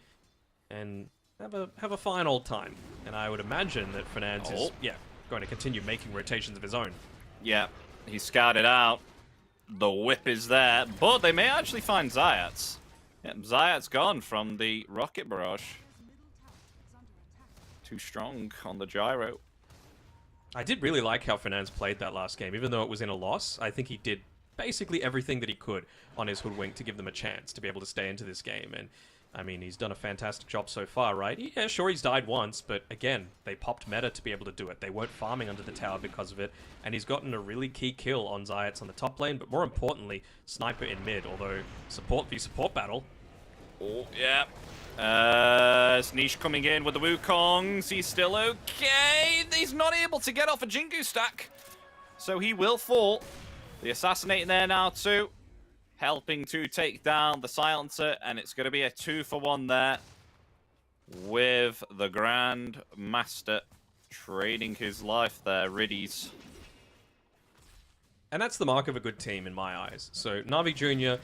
and have a fine old time. And I would imagine that Fernandes is, going to continue making rotations of his own. Yeah, he's scouted out. The whip is there, but they may actually find Zayat's. Yep, Zayat's gone from the rocket barrage. Too strong on the gyro. I did really like how Fernandes played that last game, even though it was in a loss. I think he did basically everything that he could on his Hoodwink to give them a chance to be able to stay into this game. And, I mean, he's done a fantastic job so far, right? Yeah, sure, he's died once, but again, they popped meta to be able to do it. They weren't farming under the tower because of it, and he's gotten a really key kill on Zayats on the top lane, but more importantly, Sniper in mid, although support v support battle. Oh, yeah. Sneesh coming in with the Wukongs. He's still okay. He's not able to get off a Jingu stack, so he will fall. The assassinating there now too, helping to take down the silencer, and it's going to be a 2-for-1 there with the Grand Master trading his life there, Riddies. And that's the mark of a good team in my eyes. So Na'Vi Junior,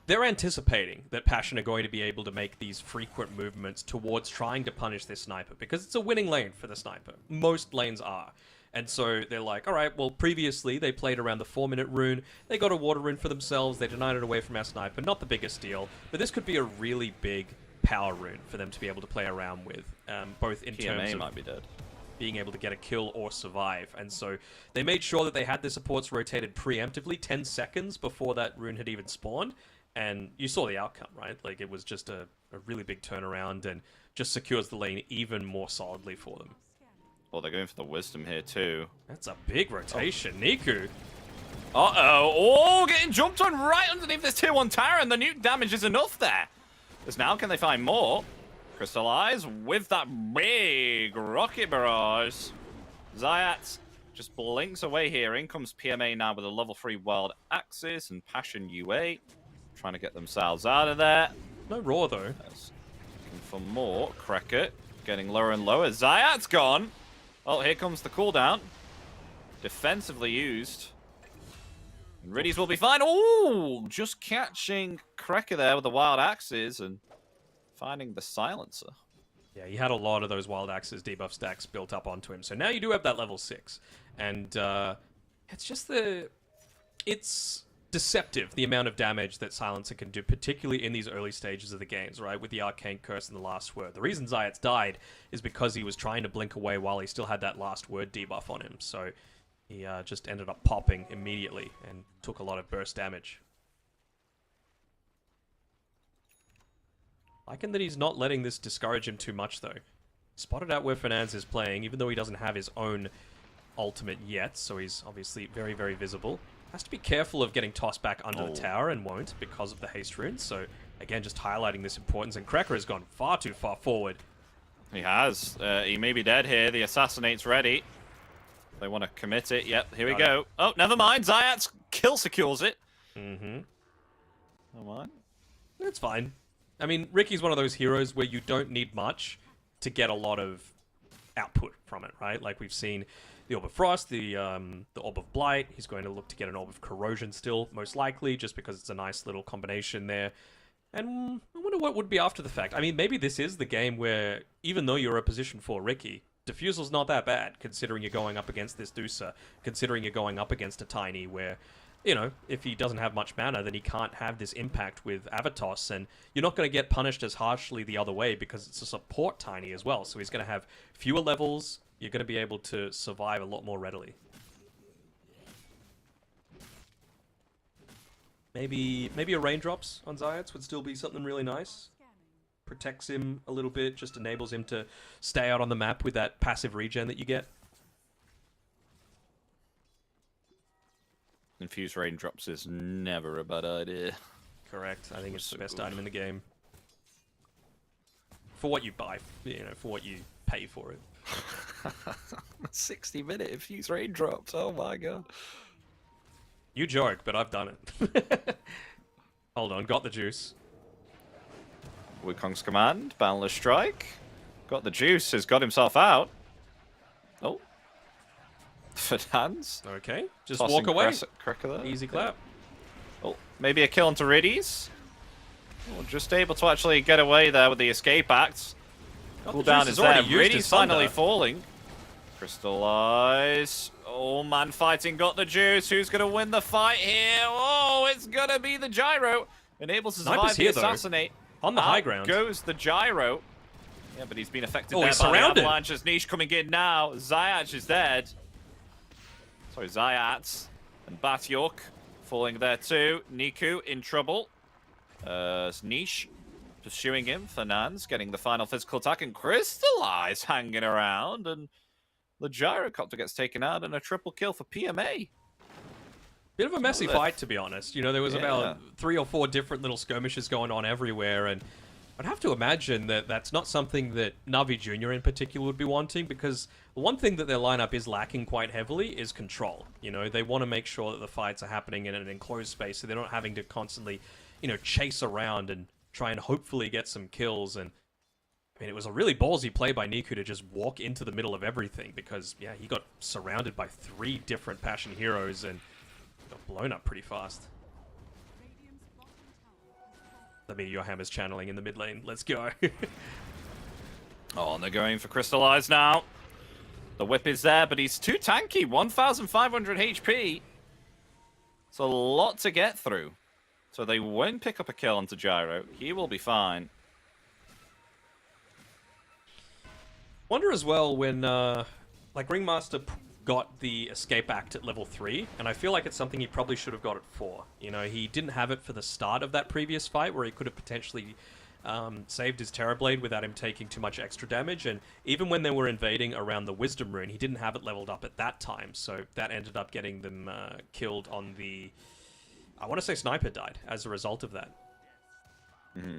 they're anticipating that Passion are going to be able to make these frequent movements towards trying to punish this sniper, because it's a winning lane for the sniper. Most lanes are. And so they're like, all right, well, previously they played around the 4-minute rune. They got a water rune for themselves. They denied it away from our sniper. Not the biggest deal, but this could be a really big power rune for them to be able to play around with, both in terms of might be dead. being able to get a kill or survive. And so they made sure that they had the supports rotated preemptively 10 seconds before that rune had even spawned. And you saw the outcome, right? Like, it was just a really big turnaround and just secures the lane even more solidly for them. Well, they're going for the wisdom here too. That's a big rotation. Niku. Uh-oh. Oh, getting jumped on right underneath this tier 1 tower, and the nuke damage is enough there. Because now can they find more? Crystallize with that big rocket barrage. Zayat just blinks away here. In comes PMA now with a level 3 Wild Axis and Passion UA. Trying to get themselves out of there. No raw, though. Looking for more. Cracker getting lower and lower. Zayat's gone. Oh, here comes the cooldown. Defensively used. And Riddies will be fine. Oh, just catching Cracker there with the Wild Axes and finding the silencer. Yeah, he had a lot of those Wild Axes debuff stacks built up onto him. So now you do have that level 6. And it's just it's deceptive, the amount of damage that Silencer can do, particularly in these early stages of the games, right? With the Arcane Curse and the Last Word. The reason Zayat's died is because he was trying to blink away while he still had that Last Word debuff on him. So he just ended up popping immediately and took a lot of burst damage. Liking that he's not letting this discourage him too much, though. Spotted out where Fernandes is playing, even though he doesn't have his own ultimate yet, so he's obviously very, very visible. Has to be careful of getting tossed back under the tower and won't because of the haste rune, so again, just highlighting this importance, and Cracker has gone far too far forward. He has. He may be dead here. The Assassinate's ready. They want to commit it. Yep, here we go. Oh, never mind. Zayat's kill secures it. Mm-hmm. Never mind. It's fine. I mean, Ricky's one of those heroes where you don't need much to get a lot of output from it, right? Like we've seen the Orb of Frost, the Orb of Blight. He's going to look to get an Orb of Corrosion still, most likely, just because it's a nice little combination there. And I wonder what would be after the fact. I mean, maybe this is the game where, even though you're a position 4 Ricky, Diffusal's not that bad, considering you're going up against this Dusa, considering you're going up against a Tiny, where, you know, if he doesn't have much mana, then he can't have this impact with Avatos, and you're not going to get punished as harshly the other way, because it's a support Tiny as well, so he's going to have fewer levels, you're going to be able to survive a lot more readily. Maybe a Raindrops on Zayats would still be something really nice. Protects him a little bit, just enables him to stay out on the map with that passive regen that you get. Infused Raindrops is never a bad idea. Correct. I think it's the best item in the game. For what you buy, you know, for what you pay for it. 60-minute Infused Raindrops, oh my god. You joke, but I've done it. Hold on, got the juice. Wukong's command, Boundless Strike. Got the juice, has got himself out. Oh. Fernandes. Okay, just Tossing walk away. Cracker there. Easy clap. Oh, maybe a kill onto Riddies. Oh, just able to actually get away there with the escape act. Cooldown is there. Riddies finally falling. Crystallize. Oh, man fighting got the juice. Who's going to win the fight here? Oh, it's going to be the Gyro. Enables to survive the Assassinate. On the high ground. Goes the Gyro. Yeah, but he's been affected there he's by surrounded. the Avalanche. As Niche coming in now. Zayat is dead. Sorry, Zayat. And Batyok falling there too. Niku in trouble. Niche pursuing him. Fernandes getting the final physical attack. And Crystallize hanging around. And the Gyrocopter gets taken out. And a triple kill for PMA. Bit of a messy fight, to be honest. You know, there was about 3 or 4 different little skirmishes going on everywhere, and I'd have to imagine that that's not something that Na'Vi Jr. in particular would be wanting, because the one thing that their lineup is lacking quite heavily is control. You know, they want to make sure that the fights are happening in an enclosed space, so they're not having to constantly, you know, chase around and try and hopefully get some kills. And I mean, it was a really ballsy play by Niku to just walk into the middle of everything, because, yeah, he got surrounded by 3 different Passion heroes and got blown up pretty fast. Let me, your hammer's channeling in the mid lane. Let's go. Oh, and they're going for Crystallize now. The whip is there, but he's too tanky. 1,500 HP. It's a lot to get through. So they won't pick up a kill onto Gyro. He will be fine. Wonder as well when, like, Ringmaster got the Escape Act at level 3, and I feel like it's something he probably should have got at 4. You know, he didn't have it for the start of that previous fight, where he could have potentially saved his Terrorblade without him taking too much extra damage, and even when they were invading around the Wisdom Rune, he didn't have it leveled up at that time, so that ended up getting them killed on the... I want to say Sniper died as a result of that. Mm-hmm.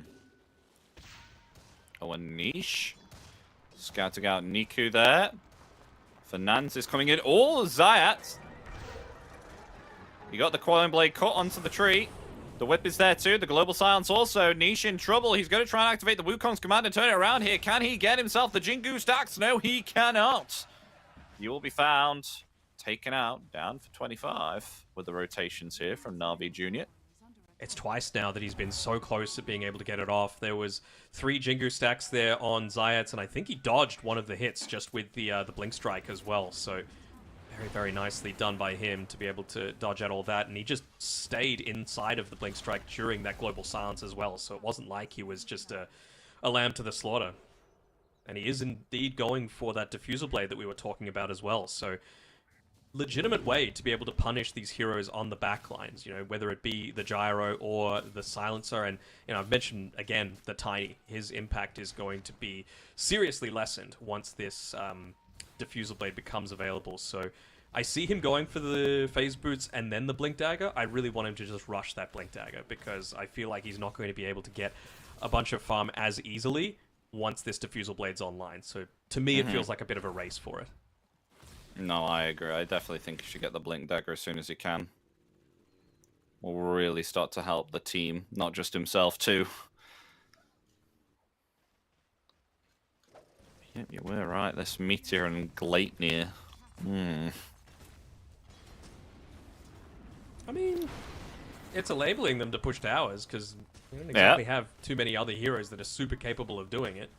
Oh, and Niche. Scouting out Niku there. Fernandes is coming in. Oh, Zayat. He got the Coiling Blade cut onto the tree. The whip is there too. The Global Silence also. Niche in trouble. He's going to try and activate the Wukong's command and turn it around here. Can he get himself the Jingu stacks? No, he cannot. You will be found. Taken out. Down for 25 with the rotations here from Na'Vi Jr. It's twice now that he's been so close to being able to get it off. There was 3 Jingu stacks there on Zayats, and I think he dodged one of the hits just with the Blink Strike as well. So very, very nicely done by him to be able to dodge out all that. And he just stayed inside of the Blink Strike during that Global Silence as well. So it wasn't like he was just a lamb to the slaughter. And he is indeed going for that Diffuser Blade that we were talking about as well. So legitimate way to be able to punish these heroes on the back lines, you know, whether it be the gyro or the silencer. And, you know, I've mentioned, again, the Tiny. His impact is going to be seriously lessened once this diffusal blade becomes available. So I see him going for the phase boots and then the blink dagger. I really want him to just rush that blink dagger because I feel like he's not going to be able to get a bunch of farm as easily once this diffusal blade's online. So to me, it feels like a bit of a race for it. No, I agree. I definitely think you should get the blink dagger as soon as you can. Will really start to help the team, not just himself too. Yep, you were right. This Meteor and Gleipnir. I mean, it's enabling them to push towers because they don't exactly have too many other heroes that are super capable of doing it.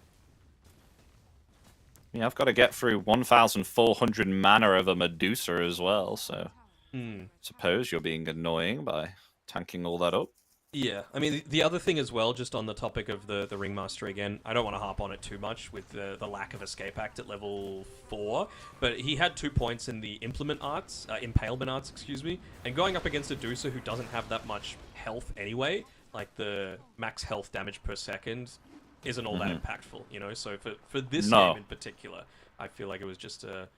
Yeah, I've got to get through 1,400 mana of a Medusa as well, so suppose you're being annoying by tanking all that up. Yeah, I mean, the other thing as well, just on the topic of the Ringmaster again, I don't want to harp on it too much with the lack of Escape Act at level 4, but he had 2 points in the Impalement Arts, excuse me, and going up against a Dusa who doesn't have that much health anyway, like the max health damage per second isn't all that impactful, you know, so for this game in particular, I feel like it was just a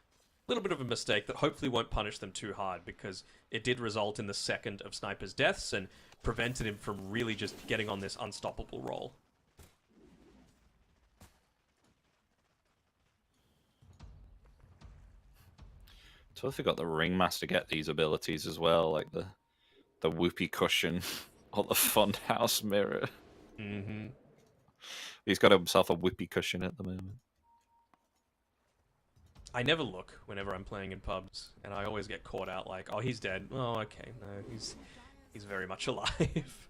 little bit of a mistake that hopefully won't punish them too hard because it did result in the second of Sniper's deaths and prevented him from really just getting on this unstoppable roll. So if you got the Ringmaster get these abilities as well, like the whoopee cushion or the funhouse mirror. He's got himself a whoopee cushion at the moment. I never look whenever I'm playing in pubs, and I always get caught out like, oh, he's dead. Oh, okay, no, he's very much alive.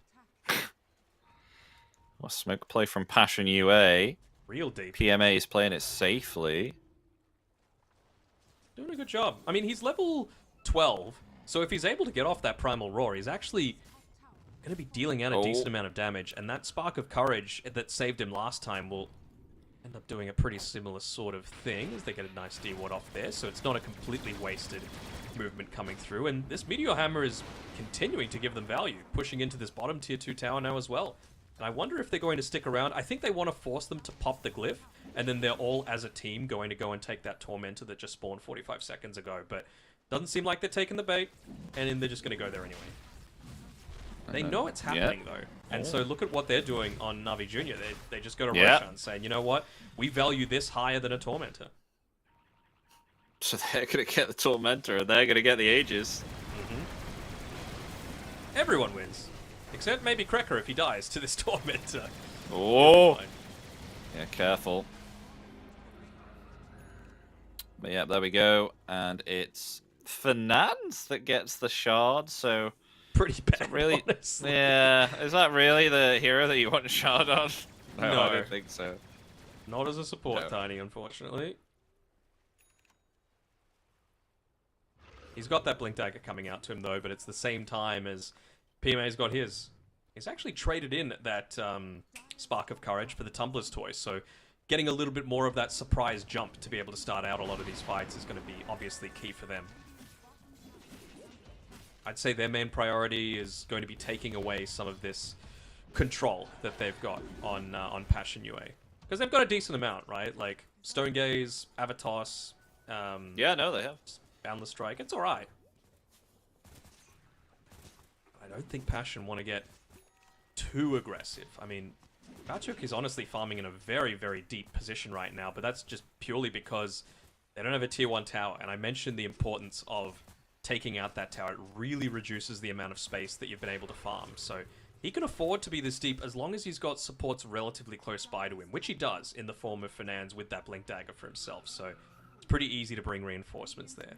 Well, smoke play from Passion UA. Real deep. PMA is playing it safely. Doing a good job. I mean, he's level 12, so if he's able to get off that Primal Roar, he's actually going to be dealing out a decent amount of damage, and that Spark of Courage that saved him last time will end up doing a pretty similar sort of thing, as they get a nice D-ward off there, so it's not a completely wasted movement coming through, and this Meteor Hammer is continuing to give them value, pushing into this bottom tier 2 tower now as well. And I wonder if they're going to stick around. I think they want to force them to pop the glyph, and then they're all, as a team, going to go and take that Tormentor that just spawned 45 seconds ago, but doesn't seem like they're taking the bait, and then they're just going to go there anyway. They know it's happening, though. And so look at what they're doing on Na'Vi Jr. They just go to Roshan saying, you know what? We value this higher than a Tormentor. So they're going to get the Tormentor, and they're going to get the Aegis. Everyone wins. Except maybe Krekker if he dies to this Tormentor. Oh! Yeah, careful. But yeah, there we go. And it's Fernand that gets the shard, so... Pretty bad, really, honestly. Yeah, is that really the hero that you want to shard on? No, I don't think so. Not as a support, Tiny, unfortunately. He's got that Blink Dagger coming out to him, though, but it's the same time as PMA's got his. He's actually traded in that Spark of Courage for the Tumbler's Toy, so getting a little bit more of that surprise jump to be able to start out a lot of these fights is going to be obviously key for them. I'd say their main priority is going to be taking away some of this control that they've got on Passion UA. Because they've got a decent amount, right? Like, Stone Gaze, Avatos... yeah, no, they have. Boundless Strike, it's alright. I don't think Passion want to get too aggressive. I mean, Bachuk is honestly farming in a very, very deep position right now, but that's just purely because they don't have a tier 1 tower, and I mentioned the importance of taking out that tower. It really reduces the amount of space that you've been able to farm, so he can afford to be this deep as long as he's got supports relatively close by to him, which he does in the form of Fernandes with that Blink Dagger for himself, so it's pretty easy to bring reinforcements there.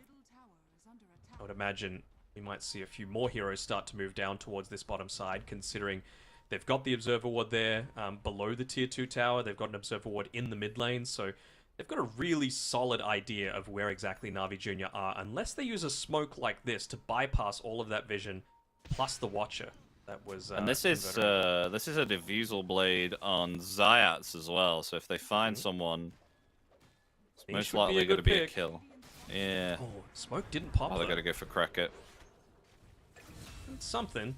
I would imagine we might see a few more heroes start to move down towards this bottom side, considering they've got the Observer Ward there below the tier 2 tower, they've got an Observer Ward in the mid lane, so they've got a really solid idea of where exactly Na'Vi Jr. are, unless they use a smoke like this to bypass all of that vision, plus the Watcher. That was, and this is a Diffusal Blade on Zayats as well, so if they find someone, it's most likely going to be a kill. Yeah. Oh, smoke didn't pop. Oh, they though. got to go for Cracket. It's something.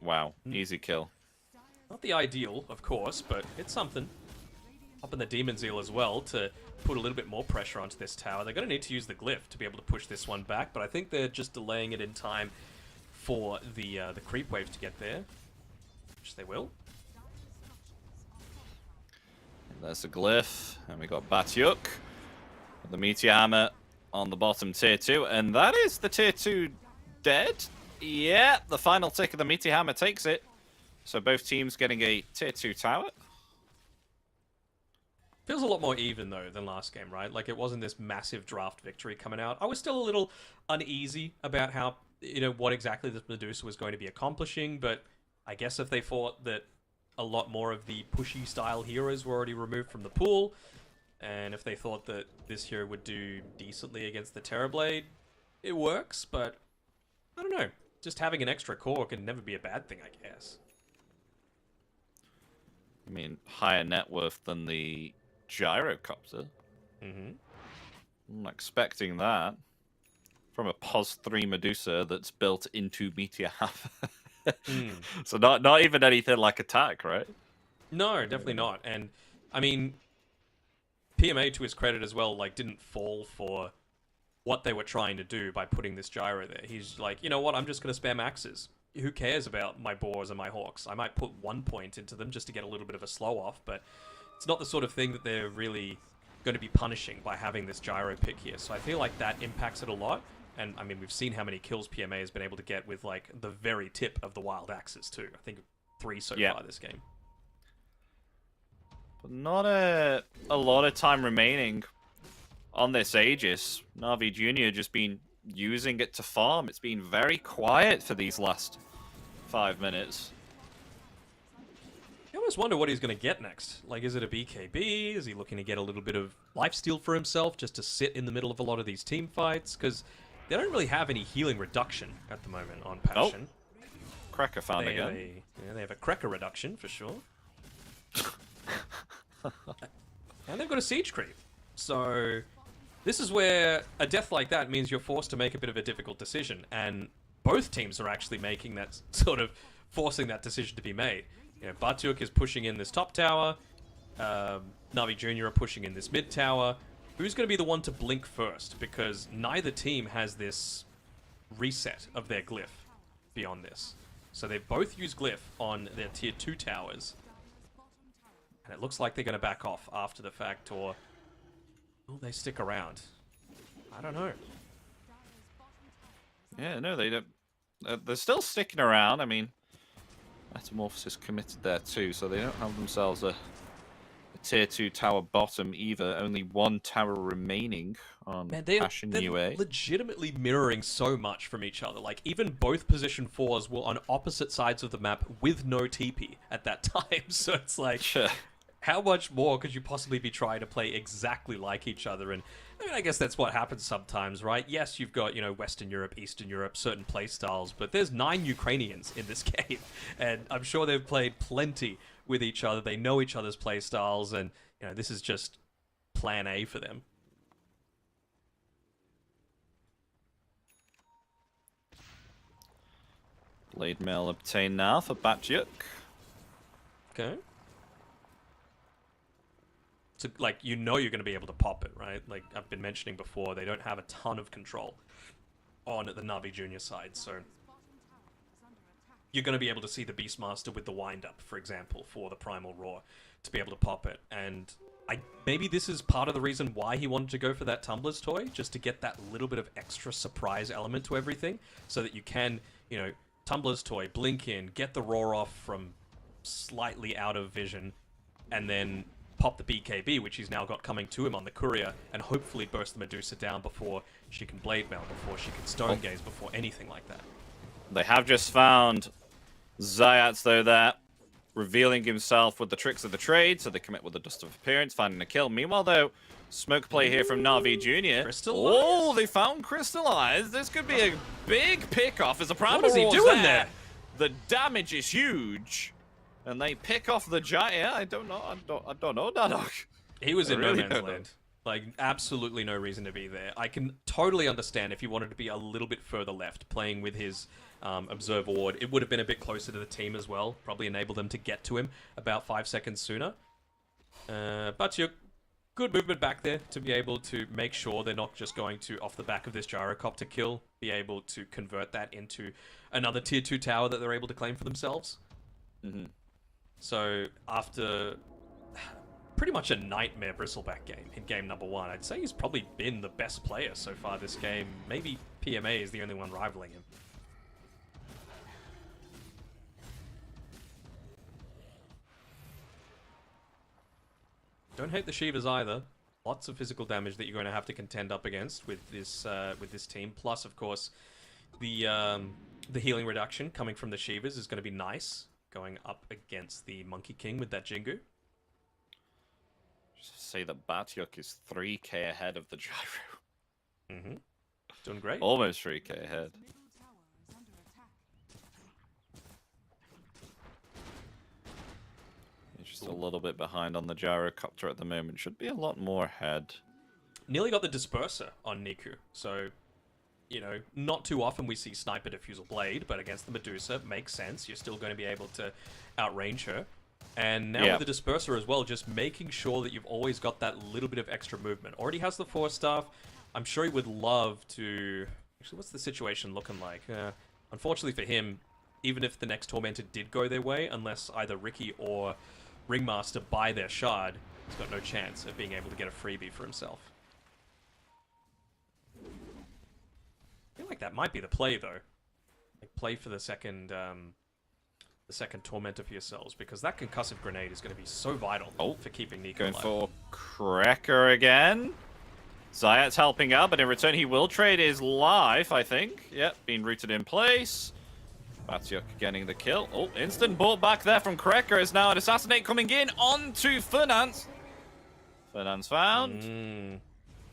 Wow, easy kill. Not the ideal, of course, but it's something. Popping the Demon Zeal as well to put a little bit more pressure onto this tower. They're going to need to use the Glyph to be able to push this one back, but I think they're just delaying it in time for the creep wave to get there, which they will. There's the Glyph, and we got Batyuk. The Meteor Hammer on the bottom tier 2, and that is the tier 2 dead. Yeah, the final tick of the Meteor Hammer takes it. So both teams getting a tier 2 tower. Feels a lot more even, though, than last game, right? Like, it wasn't this massive draft victory coming out. I was still a little uneasy about how, what exactly this Medusa was going to be accomplishing, but I guess if they thought that a lot more of the pushy style heroes were already removed from the pool, and if they thought that this hero would do decently against the Terrorblade, it works, but I don't know. Just having an extra core can never be a bad thing, I guess. I mean, higher net worth than the Gyrocopter. I'm not expecting that from a POS 3 Medusa that's built into Meteor Hammer. So not even anything like attack, right? No, definitely not. And I mean, PMA, to his credit as well, like, didn't fall for what they were trying to do by putting this gyro there. He's like, you know what, I'm just going to spam axes. Who cares about my boars and my hawks? I might put 1 point into them just to get a little bit of a slow off, but it's not the sort of thing that they're really going to be punishing by having this gyro pick here. So I feel like that impacts it a lot. And I mean, we've seen how many kills PMA has been able to get with like the very tip of the wild axes too. I think 3 so far this game. But not a lot of time remaining on this Aegis. Na'Vi Jr. just been using it to farm. It's been very quiet for these last 5 minutes. I almost wonder what he's going to get next. Like, is it a BKB? Is he looking to get a little bit of lifesteal for himself just to sit in the middle of a lot of these team fights? Because they don't really have any healing reduction at the moment on Passion. Oh. Cracker found again. They have a cracker reduction for sure. And they've got a siege creep. So this is where a death like that means you're forced to make a bit of a difficult decision. And both teams are actually making that sort of forcing that decision to be made. Batyuk is pushing in this top tower. Na'Vi Jr. are pushing in this mid tower. Who's going to be the one to blink first? Because neither team has this reset of their glyph beyond this. So they both use glyph on their tier 2 towers. And it looks like they're going to back off after the fact, or will they stick around? I don't know. Yeah, no, they don't. They're still sticking around. I mean, Metamorphosis committed there too, so they don't have themselves a tier 2 tower bottom either. Only 1 tower remaining on Passion UA. They're legitimately mirroring so much from each other. Like, even both position 4s were on opposite sides of the map with no TP at that time. So it's like, how much more could you possibly be trying to play exactly like each other? And I mean, I guess that's what happens sometimes, right? Yes, you've got, Western Europe, Eastern Europe, certain play styles, but there's 9 Ukrainians in this game. And I'm sure they've played plenty with each other. They know each other's play styles, and, this is just plan A for them. Blade Mail obtained now for Batyuk. Okay. So, like, you're going to be able to pop it, right? Like, I've been mentioning before, they don't have a ton of control on the Na'Vi Junior side, so you're going to be able to see the Beastmaster with the wind-up, for example, for the Primal Roar, to be able to pop it. And maybe this is part of the reason why he wanted to go for that Tumblr's toy, just to get that little bit of extra surprise element to everything, so that you can, Tumblr's toy, blink in, get the Roar off from slightly out of vision, and then pop the BKB, which he's now got coming to him on the Courier, and hopefully burst the Medusa down before she can Blade Mail, before she can Stone Gaze, before anything like that. They have just found Zayats, though, there, revealing himself with the tricks of the trade, so they commit with the Dust of Appearance, finding a kill. Meanwhile, though, smoke play here from Na'Vi Jr. Crystallize. Oh, they found Crystallize. This could be a big pick-off as a Primal What is he Roar's doing there? The damage is huge. And they pick off the giant. Yeah, I don't know, Dadok. He was in really no man's land. Like, absolutely no reason to be there. I can totally understand if you wanted to be a little bit further left, playing with his Observer Ward. It would have been a bit closer to the team as well. Probably enable them to get to him about 5 seconds sooner. But you're good movement back there to be able to make sure they're not just going to, off the back of this gyrocopter kill, be able to convert that into another tier 2 tower that they're able to claim for themselves. Mm-hmm. So after pretty much a nightmare Bristleback game in game number 1, I'd say he's probably been the best player so far this game. Maybe PMA is the only one rivaling him. Don't hate the Shivas either. Lots of physical damage that you're going to have to contend up against with this team. Plus, of course, the healing reduction coming from the Shivas is going to be nice. Going up against the Monkey King with that Jingu. Just say that Batyuk is 3k ahead of the Gyro. Mm-hmm. Doing great. Almost 3k ahead. He's just a little bit behind on the Gyrocopter at the moment. Should be a lot more ahead. Nearly got the Disperser on Niku, so, you know, not too often we see Sniper Diffusal Blade, but against the Medusa, makes sense. You're still going to be able to outrange her. And now with the Disperser as well, just making sure that you've always got that little bit of extra movement. Already has the Force Staff. I'm sure he would love to... Actually, what's the situation looking like? Unfortunately for him, even if the next Tormented did go their way, unless either Ricky or Ringmaster buy their shard, he's got no chance of being able to get a freebie for himself. I feel like that might be the play, though. Like, play for the second Tormentor for yourselves, because that concussive grenade is going to be so vital for keeping Nico Going alive. for Cracker again. Zayat's helping out, but in return he will trade his life, I think. Yep, being rooted in place. Batyuk getting the kill. Oh, instant bought back there from Cracker is now an assassinate coming in onto Fernance. Fernance found.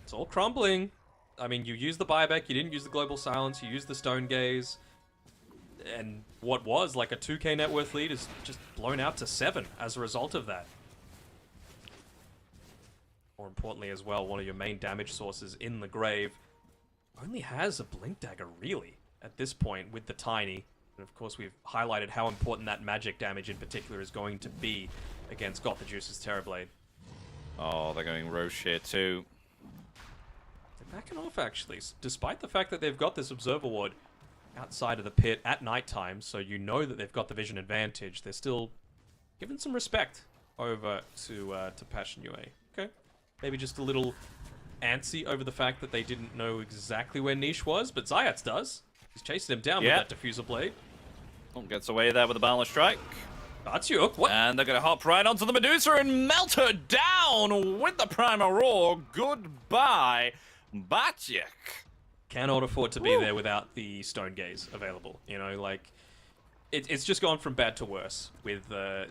It's all crumbling. I mean, you used the buyback, you didn't use the global silence, you used the stone gaze. And what was like a 2k net worth lead is just blown out to 7 as a result of that. More importantly as well, one of your main damage sources in the grave only has a Blink Dagger, really, at this point with the Tiny. And of course, we've highlighted how important that magic damage in particular is going to be against Got the Juice's Terrorblade. Oh, they're going Roche here too. They're backing off, actually, despite the fact that they've got this Observer Ward outside of the pit at nighttime, so you know that they've got the vision advantage. They're still giving some respect over to Passion UA. Okay. Maybe just a little antsy over the fact that they didn't know exactly where Niche was, but Zayats does. He's chasing him down with that Diffuser Blade. Oh, gets away there with a Boundless Strike. Batyuk, what? And they're going to hop right onto the Medusa and melt her down with the Primal Roar. Goodbye, Batyuk. Cannot afford to be there without the Stone Gaze available. You know, like, it's just gone from bad to worse with,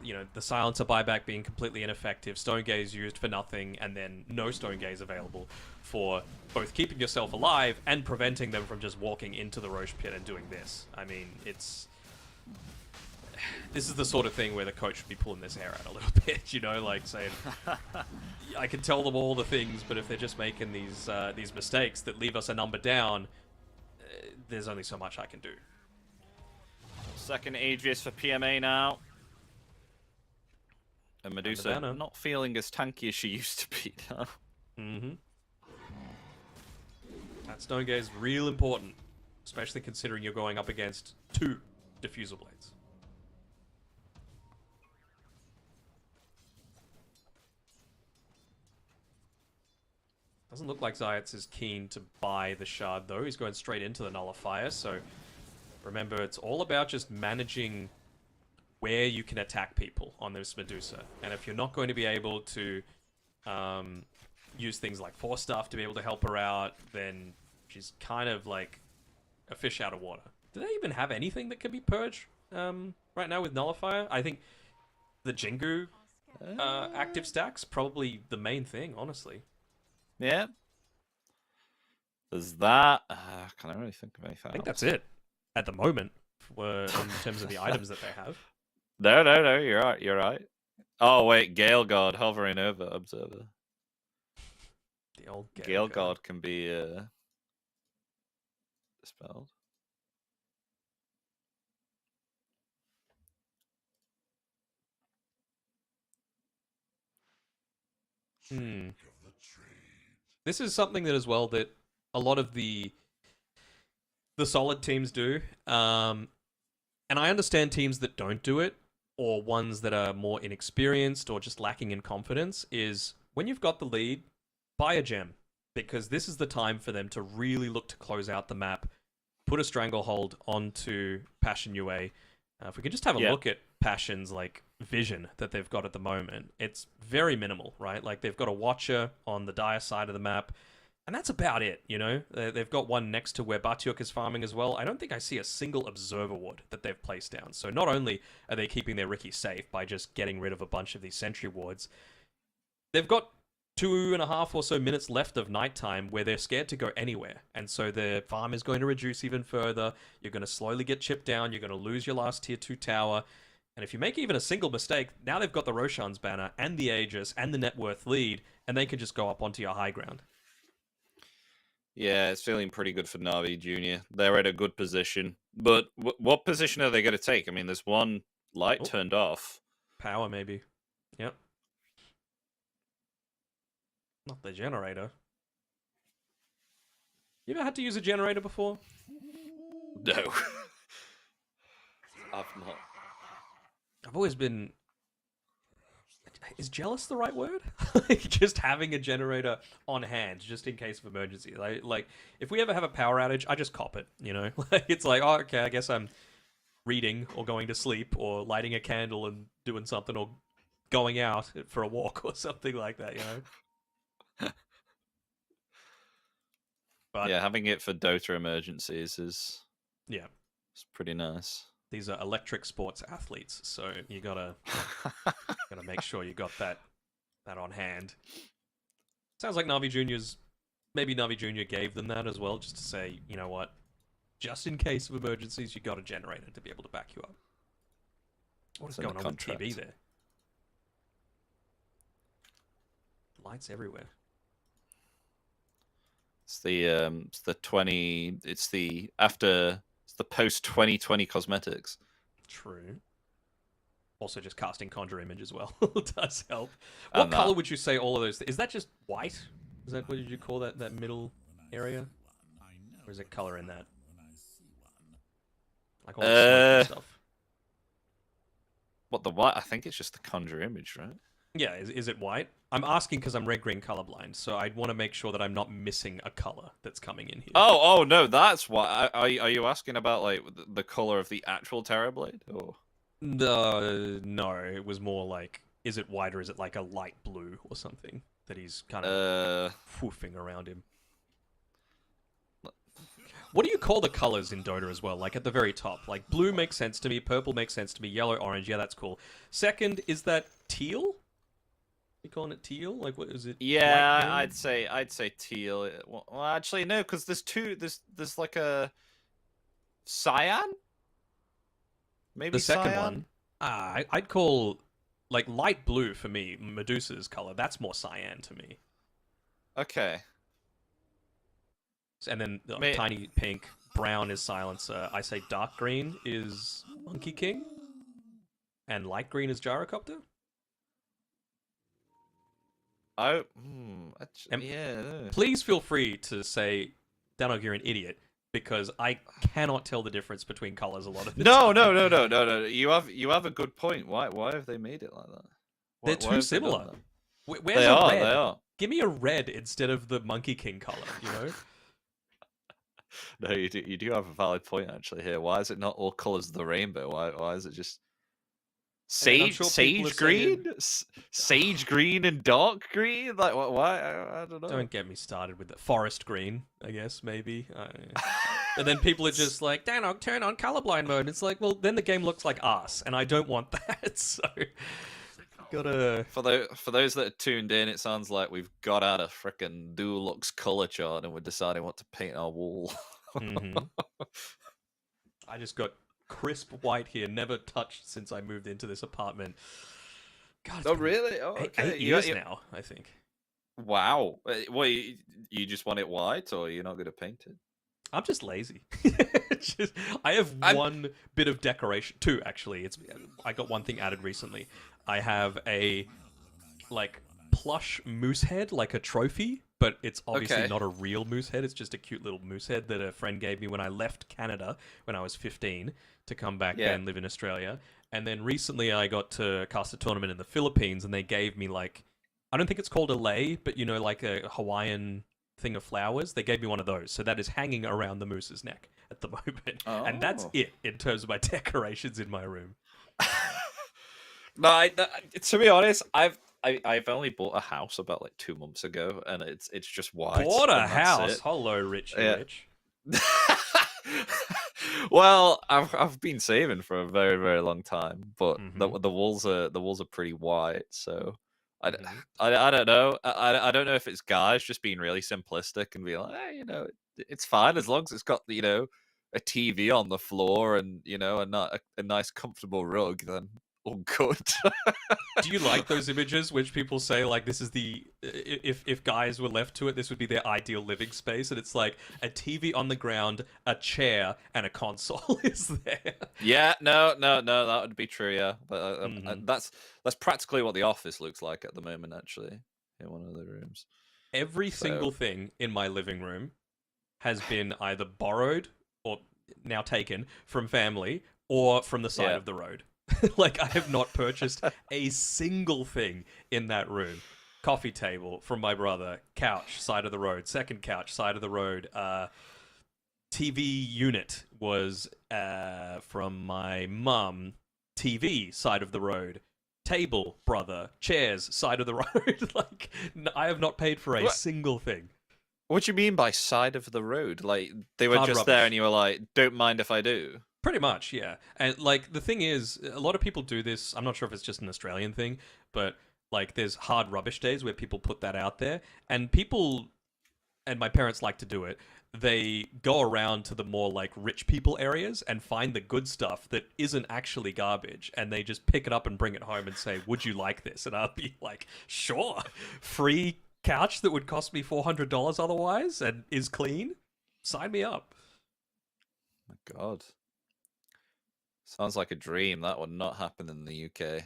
you know, the Silencer buyback being completely ineffective, Stone Gaze used for nothing, and then no Stone Gaze available for both keeping yourself alive and preventing them from just walking into the Roche pit and doing this. I mean, this is the sort of thing where the coach should be pulling this hair out a little bit, you know, like saying, I can tell them all the things, but if they're just making these mistakes that leave us a number down, there's only so much I can do. Second Aegis for PMA now. And Medusa not feeling as tanky as she used to be now. That Stone Gaze is real important, especially considering you're going up against 2 Diffuser Blades. Doesn't look like Zayats is keen to buy the shard, though. He's going straight into the Nullifier, so remember, it's all about just managing where you can attack people on this Medusa. And if you're not going to be able to use things like Force Staff to be able to help her out, then she's kind of like a fish out of water. Do they even have anything that can be purged right now with Nullifier? I think the Jingu active stack's probably the main thing, honestly. Yeah. There's that. Can't really think of anything I think else. that's it at the moment in terms of the items that they have. No, you're right, you're right. Oh, wait, Gale God hovering over Observer. The old Gale God can be dispelled. This is something that as well that a lot of the solid teams do. And I understand teams that don't do it, or ones that are more inexperienced or just lacking in confidence, is when you've got the lead, buy a gem. Because this is the time for them to really look to close out the map, put a stranglehold onto Passion UA. If we could just have a look at Passion's like vision that they've got at the moment, it's very minimal, right? Like they've got a Watcher on the dire side of the map, and that's about it, you know? They've got one next to where Batiuk is farming as well. I don't think I see a single Observer Ward that they've placed down. So not only are they keeping their Riki safe by just getting rid of a bunch of these Sentry Wards, they've got 2.5 or so minutes left of nighttime where they're scared to go anywhere. And so the farm is going to reduce even further. You're going to slowly get chipped down. You're going to lose your last tier 2 tower. And if you make even a single mistake, now they've got the Roshan's banner and the Aegis and the net worth lead, and they can just go up onto your high ground. Yeah, it's feeling pretty good for Na'Vi Junior. They're at a good position. But what position are they going to take? I mean, there's one light turned off. Power, maybe. Yep. Not the generator. You ever had to use a generator before? No. I've not. I've always been... Is jealous the right word? Like, just having a generator on hand, just in case of emergency. Like, if we ever have a power outage, I just cop it, you know? It's like, oh, okay, I guess I'm reading or going to sleep or lighting a candle and doing something or going out for a walk or something like that, you know? But yeah, having it for Dota emergencies is it's pretty nice. These are electric sports athletes, so you gotta make sure you got that on hand. Sounds like Na'Vi Junior's maybe Na'Vi Junior gave them that as well, just to say, you know what, just in case of emergencies, you got a generator to be able to back you up. What is going on with TV there? Lights everywhere. It's the post 2020 cosmetics. True. Also, just casting Conjure Image as well does help. What color would you say all of those? Is that just white? Is that what did you call that middle area? Or is it color in that? Like all the stuff. What, the white? I think it's just the Conjure Image, right? Yeah, is it white? I'm asking because I'm red-green colorblind, so I'd want to make sure that I'm not missing a color that's coming in here. Oh no, that's why. Are you asking about like the color of the actual Terrorblade? Or no, it was more like, is it white or is it like a light blue or something that he's kind of woofing around him? What do you call the colors in Dota as well? Like at the very top, like blue makes sense to me, purple makes sense to me, yellow, orange, yeah, that's cool. Second, is that teal? You calling it teal? Like, what is it? Yeah, I'd say teal. Well, actually, no, because there's two. There's like a cyan. Maybe the second cyan? one. I'd call like light blue for me. Medusa's color. That's more cyan to me. Okay. And then tiny pink, brown is Silencer. I say dark green is Monkey King, and light green is Gyrocopter. Oh, yeah. Please feel free to say, Danog, you're an idiot, because I cannot tell the difference between colors a lot of the time. No. You have a good point. Why have they made it like that? They're too similar. Where's they a are, red? They are. Give me a red instead of the Monkey King color, you know? No, you do have a valid point actually here. Why is it not all colors of the rainbow? Why is it just sage green, sage green and dark green? Like why? I don't know. Don't get me started with the forest green. I guess maybe. And then people are just like, Danog, turn on colorblind mode. It's like, well, then the game looks like us, and I don't want that. So gotta. For those that are tuned in, it sounds like we've got out a frickin' Dulux color chart and we're deciding what to paint our wall. I just got crisp white here, never touched since I moved into this apartment. God, oh really? Oh, okay. 8 years now, I think. Wow. Wait, you just want it white, or you're not going to paint it? I'm just lazy. I have one bit of decoration. Two, actually. I got one thing added recently. I have a plush moose head, like a trophy, but it's obviously not a real moose head. It's just a cute little moose head that a friend gave me when I left Canada when I was 15 to come back and live in Australia. And then recently I got to cast a tournament in the Philippines, and they gave me I don't think it's called a lei, but like a Hawaiian thing of flowers. They gave me one of those, so that is hanging around the moose's neck at the moment, and that's it in terms of my decorations in my room. No, to be honest, I've only bought a house about 2 months ago, and it's just white. Bought a house? Hello, Rich. Well, I've been saving for a very, very long time, but the walls are pretty white, so I don't know. I don't know if it's guys just being really simplistic and be like, hey, it's fine as long as it's got a TV on the floor and a nice comfortable rug, then all good. Do you like those images which people say this is if guys were left to it, this would be their ideal living space, and it's like a TV on the ground, a chair, and a console is there? Yeah, no, that would be true. Yeah, but that's practically what the office looks like at the moment, actually, in one of the rooms. Every single thing in my living room has been either borrowed or now taken from family or from the side of the road. I have not purchased a single thing in that room. Coffee table from my brother, couch, side of the road, second couch, side of the road. TV unit was from my mum, TV, side of the road. Table, brother, chairs, side of the road. I have not paid for a single thing. What do you mean by side of the road? They were Hard just rubbish. there and you were like, don't mind if I do? Pretty much, yeah. And the thing is, a lot of people do this. I'm not sure if it's just an Australian thing, but there's hard rubbish days where people put that out there, and my parents like to do it. They go around to the more rich people areas and find the good stuff that isn't actually garbage, and they just pick it up and bring it home and say, "Would you like this?" And I'll be like, "Sure." Free couch that would cost me $400 otherwise and is clean. Sign me up. My God. Sounds like a dream. That would not happen in the UK.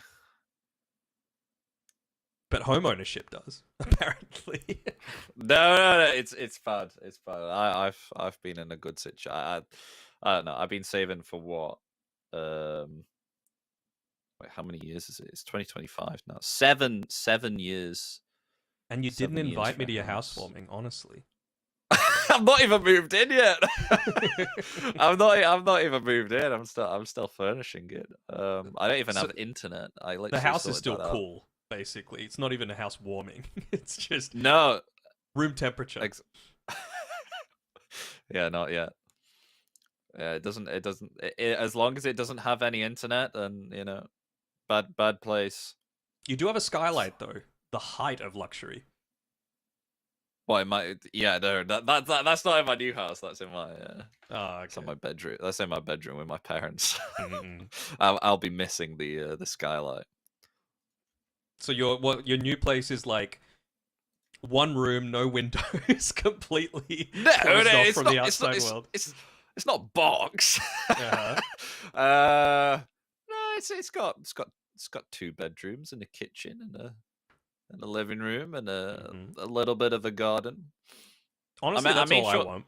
But home ownership does, apparently. No. It's bad. It's bad. I've been in a good situation. I don't know. I've been saving for what? Wait, how many years is it? It's 2025 now. 7 years. And you didn't invite me to your housewarming, honestly. I'm not even moved in yet. I'm not even moved in. I'm still furnishing it. I don't even have internet. The house is still cool, basically. It's not even a house warming. It's just room temperature. Yeah, not yet. Yeah, it doesn't. As long as it doesn't have any internet, then bad place. You do have a skylight though. The height of luxury. Well, it might. Yeah, no, that's not in my new house. That's in my. It's in my bedroom. That's in my bedroom with my parents. I'll be missing the skylight. So your new place is one room, no windows, completely closed off from the outside world. It's not box. Uh-huh. No, it's got 2 bedrooms and a kitchen and a living room and a little bit of a garden. Honestly, that's all I want.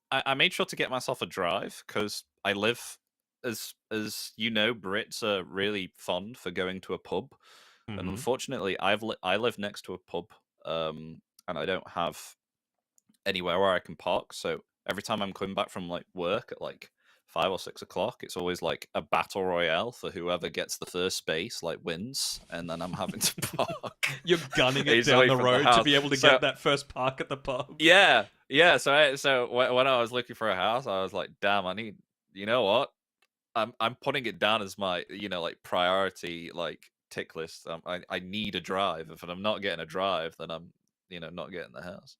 I made sure to get myself a drive because I live, as you know, Brits are really fond for going to a pub, and unfortunately, I live next to a pub, and I don't have anywhere where I can park. So every time I'm coming back from work at 5 or 6 o'clock, it's always a battle royale for whoever gets the first space wins, and then I'm having to park. You're gunning it down the road to be able to get that first park at the pub. Yeah. So when I was looking for a house, I was like, damn, I need. You know what? I'm putting it down as my priority tick list. I need a drive. If I'm not getting a drive, then I'm not getting the house.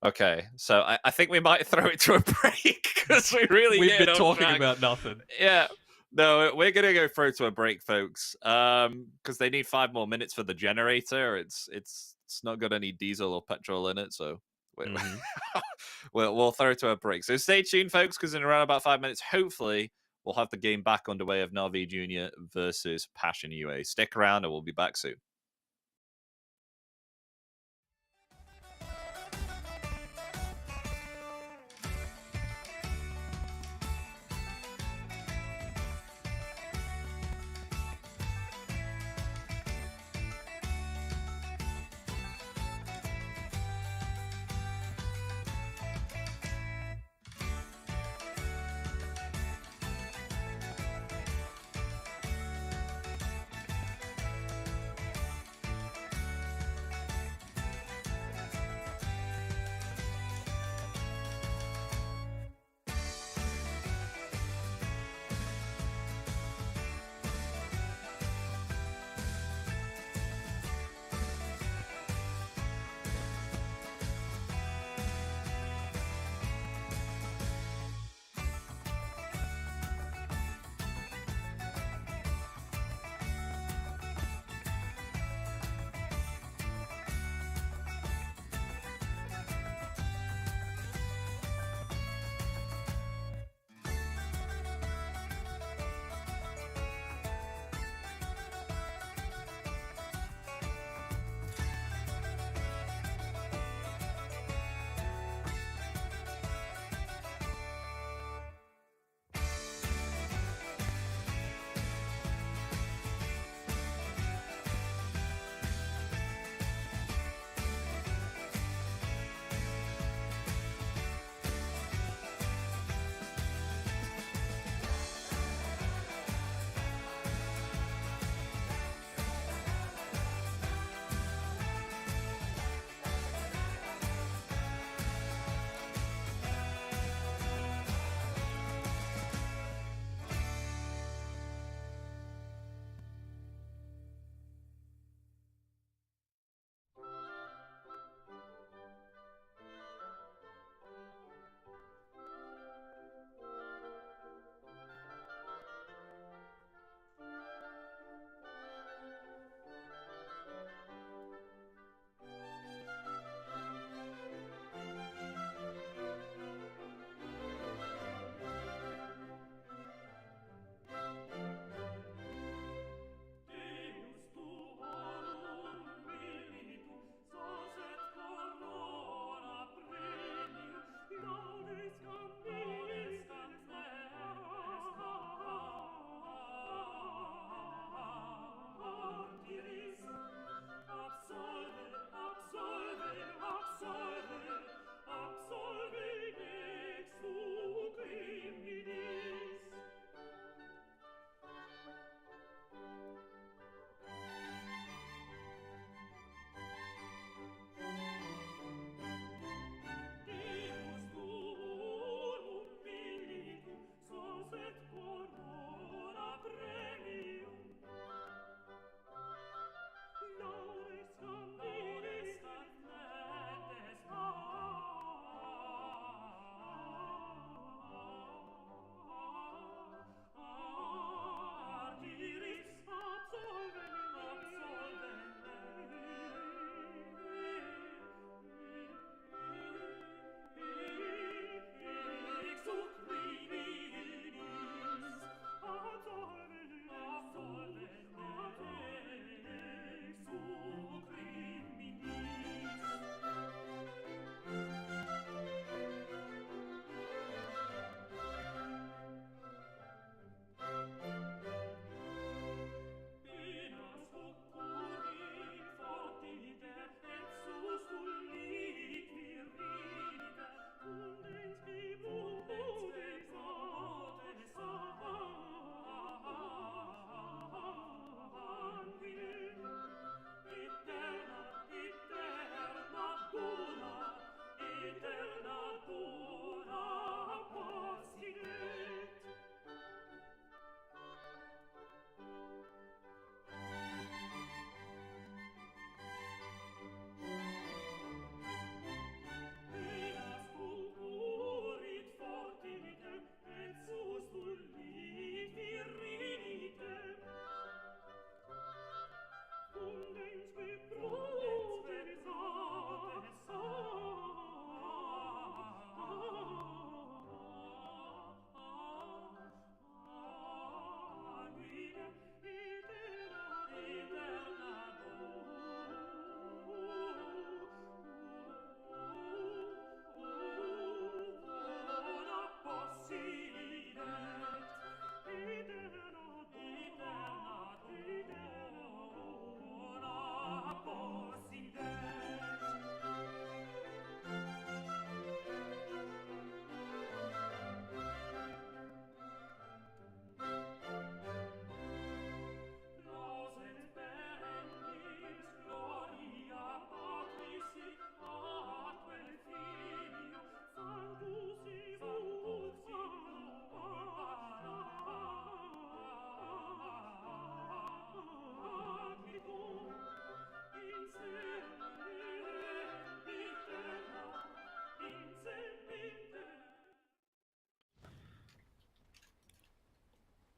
Okay, so I think we might throw it to a break because we've been talking track. about nothing. Yeah, no, we're gonna go throw to a break, folks. Because they need 5 more minutes for the generator. It's It's not got any diesel or petrol in it, so Mhm. we'll throw it to a break. So stay tuned, folks, because in around about 5 minutes, hopefully, we'll have the game back underway of Navi Junior versus Passion UA. Stick around, and we'll be back soon.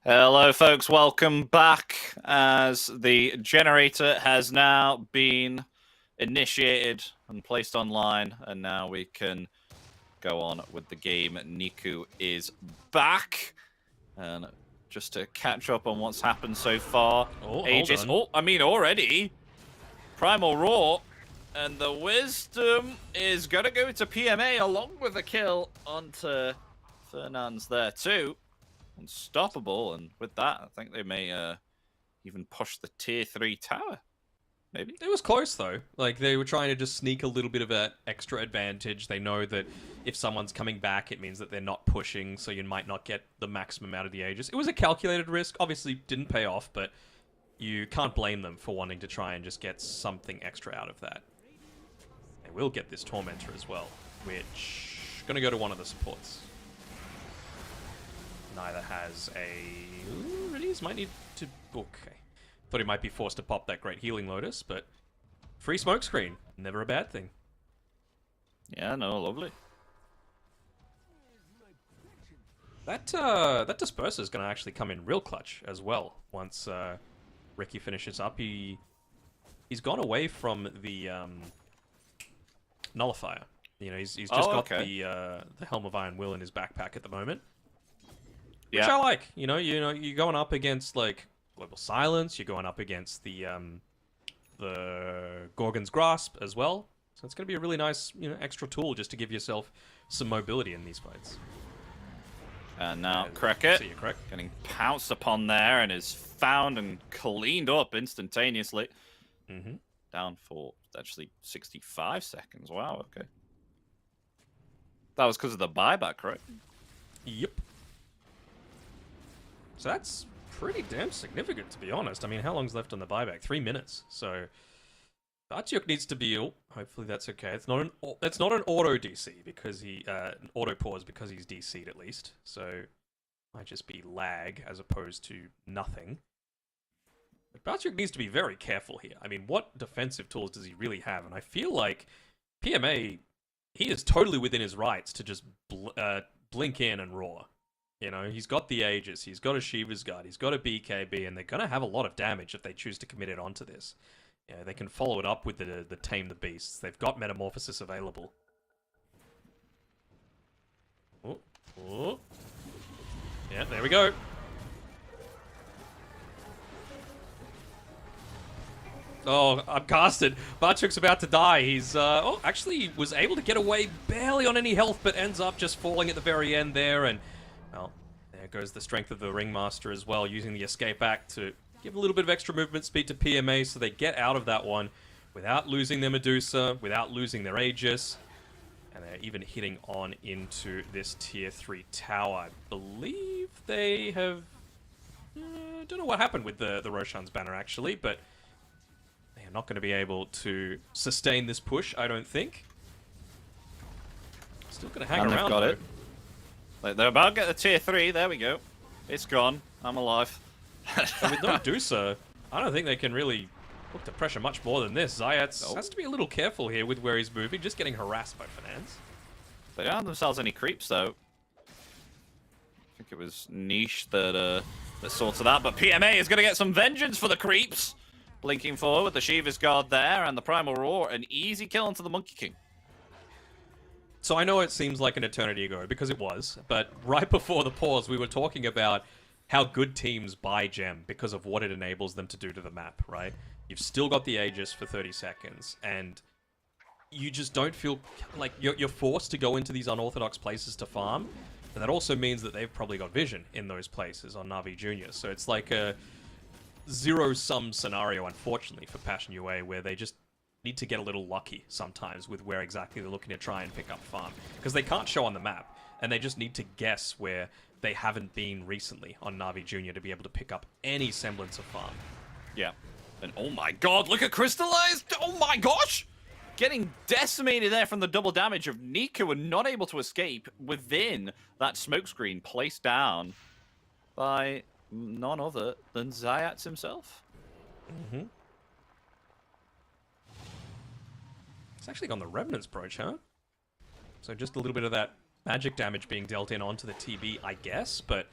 Hello, folks. Welcome back as the generator has now been initiated and placed online, and now we can go on with the game. Niku is back, and just to catch up on what's happened so far, Aegis. Oh, I mean, already Primal Roar, and the Wisdom is gonna go to PMA along with a kill onto Fernand's there too. Unstoppable, and with that, I think they may even push the tier 3 tower. Maybe. It was close, though. Like, they were trying to just sneak a little bit of an extra advantage. They know that if someone's coming back, it means that they're not pushing, so you might not get the maximum out of the Aegis. It was a calculated risk. Obviously, didn't pay off, but you can't blame them for wanting to try and just get something extra out of that. They will get this Tormentor as well, which is going to go to one of the supports. Neither has a... Ooh, Release might need to... Okay. Thought he might be forced to pop that Great Healing Lotus, but... Free smokescreen. Never a bad thing. Yeah, no, lovely. That Disperser is going to actually come in real clutch as well. Once Ricky finishes up, he's gone away from the Nullifier. You know, he's just got the Helm of Iron Will in his backpack at the moment. Which I like. You know, you're going up against like Global Silence. You're going up against the Gorgon's Grasp as well. So it's going to be a really nice, extra tool just to give yourself some mobility in these fights. And now Cricket getting pounced upon there and is found and cleaned up instantaneously. Down for actually 65 seconds. Wow. Okay. That was because of the buyback, right? Yep. So that's pretty damn significant, to be honest. I mean, how long's left on the buyback? 3 minutes. So Bartyuk needs to be. Oh, hopefully that's okay. It's not an auto DC because an auto pause because he's DC'd at least. So might just be lag as opposed to nothing. But Bartyuk needs to be very careful here. I mean, what defensive tools does he really have? And I feel like PMA, he is totally within his rights to just blink in and roar. You know, he's got the Aegis, he's got a Shiva's Guard, he's got a BKB, and they're going to have a lot of damage if they choose to commit it onto this. Yeah, they can follow it up with the Tame the Beasts. They've got Metamorphosis available. Oh, oh. Yeah, there we go. Oh, I'm casted. Barchuk's about to die. He's, actually was able to get away barely on any health, but ends up just falling at the very end there, and well, there goes the strength of the Ringmaster as well, using the escape act to give a little bit of extra movement speed to PMA so they get out of that one without losing their Medusa, without losing their Aegis, and they're even hitting on into this tier 3 tower. I believe they have... don't know what happened with the Roshan's banner actually, but they are not going to be able to sustain this push, I don't think. Still going to hang around, got it. They're about to get the tier 3. There we go. It's gone. I'm alive. And with no Medusa, I don't think they can really look to pressure much more than this. Zayats has to be a little careful here with where he's moving, just getting harassed by Fernandes. They don't have themselves any creeps, though. I think it was Niche that sorted that, but PMA is going to get some vengeance for the creeps. Blinking forward with the Shiva's Guard there and the Primal Roar. An easy kill into the Monkey King. So I know it seems like an eternity ago, because it was, but right before the pause, we were talking about how good teams buy Gem because of what it enables them to do to the map, right? You've still got the Aegis for 30 seconds, and you just don't feel like you're forced to go into these unorthodox places to farm, and that also means that they've probably got vision in those places on Na'Vi Jr. So it's like a zero-sum scenario, unfortunately, for Passion UA, where they just need to get a little lucky sometimes with where exactly they're looking to try and pick up farm. Because they can't show on the map, and they just need to guess where they haven't been recently on Na'Vi Jr. to be able to pick up any semblance of farm. Yeah. And oh my god, look at Crystallized! Oh my gosh! Getting decimated there from the double damage of Niku and not able to escape within that smokescreen placed down by none other than Zayats himself. It's actually on the Remnant's Brooch, huh? So just a little bit of that magic damage being dealt in onto the TB, I guess, but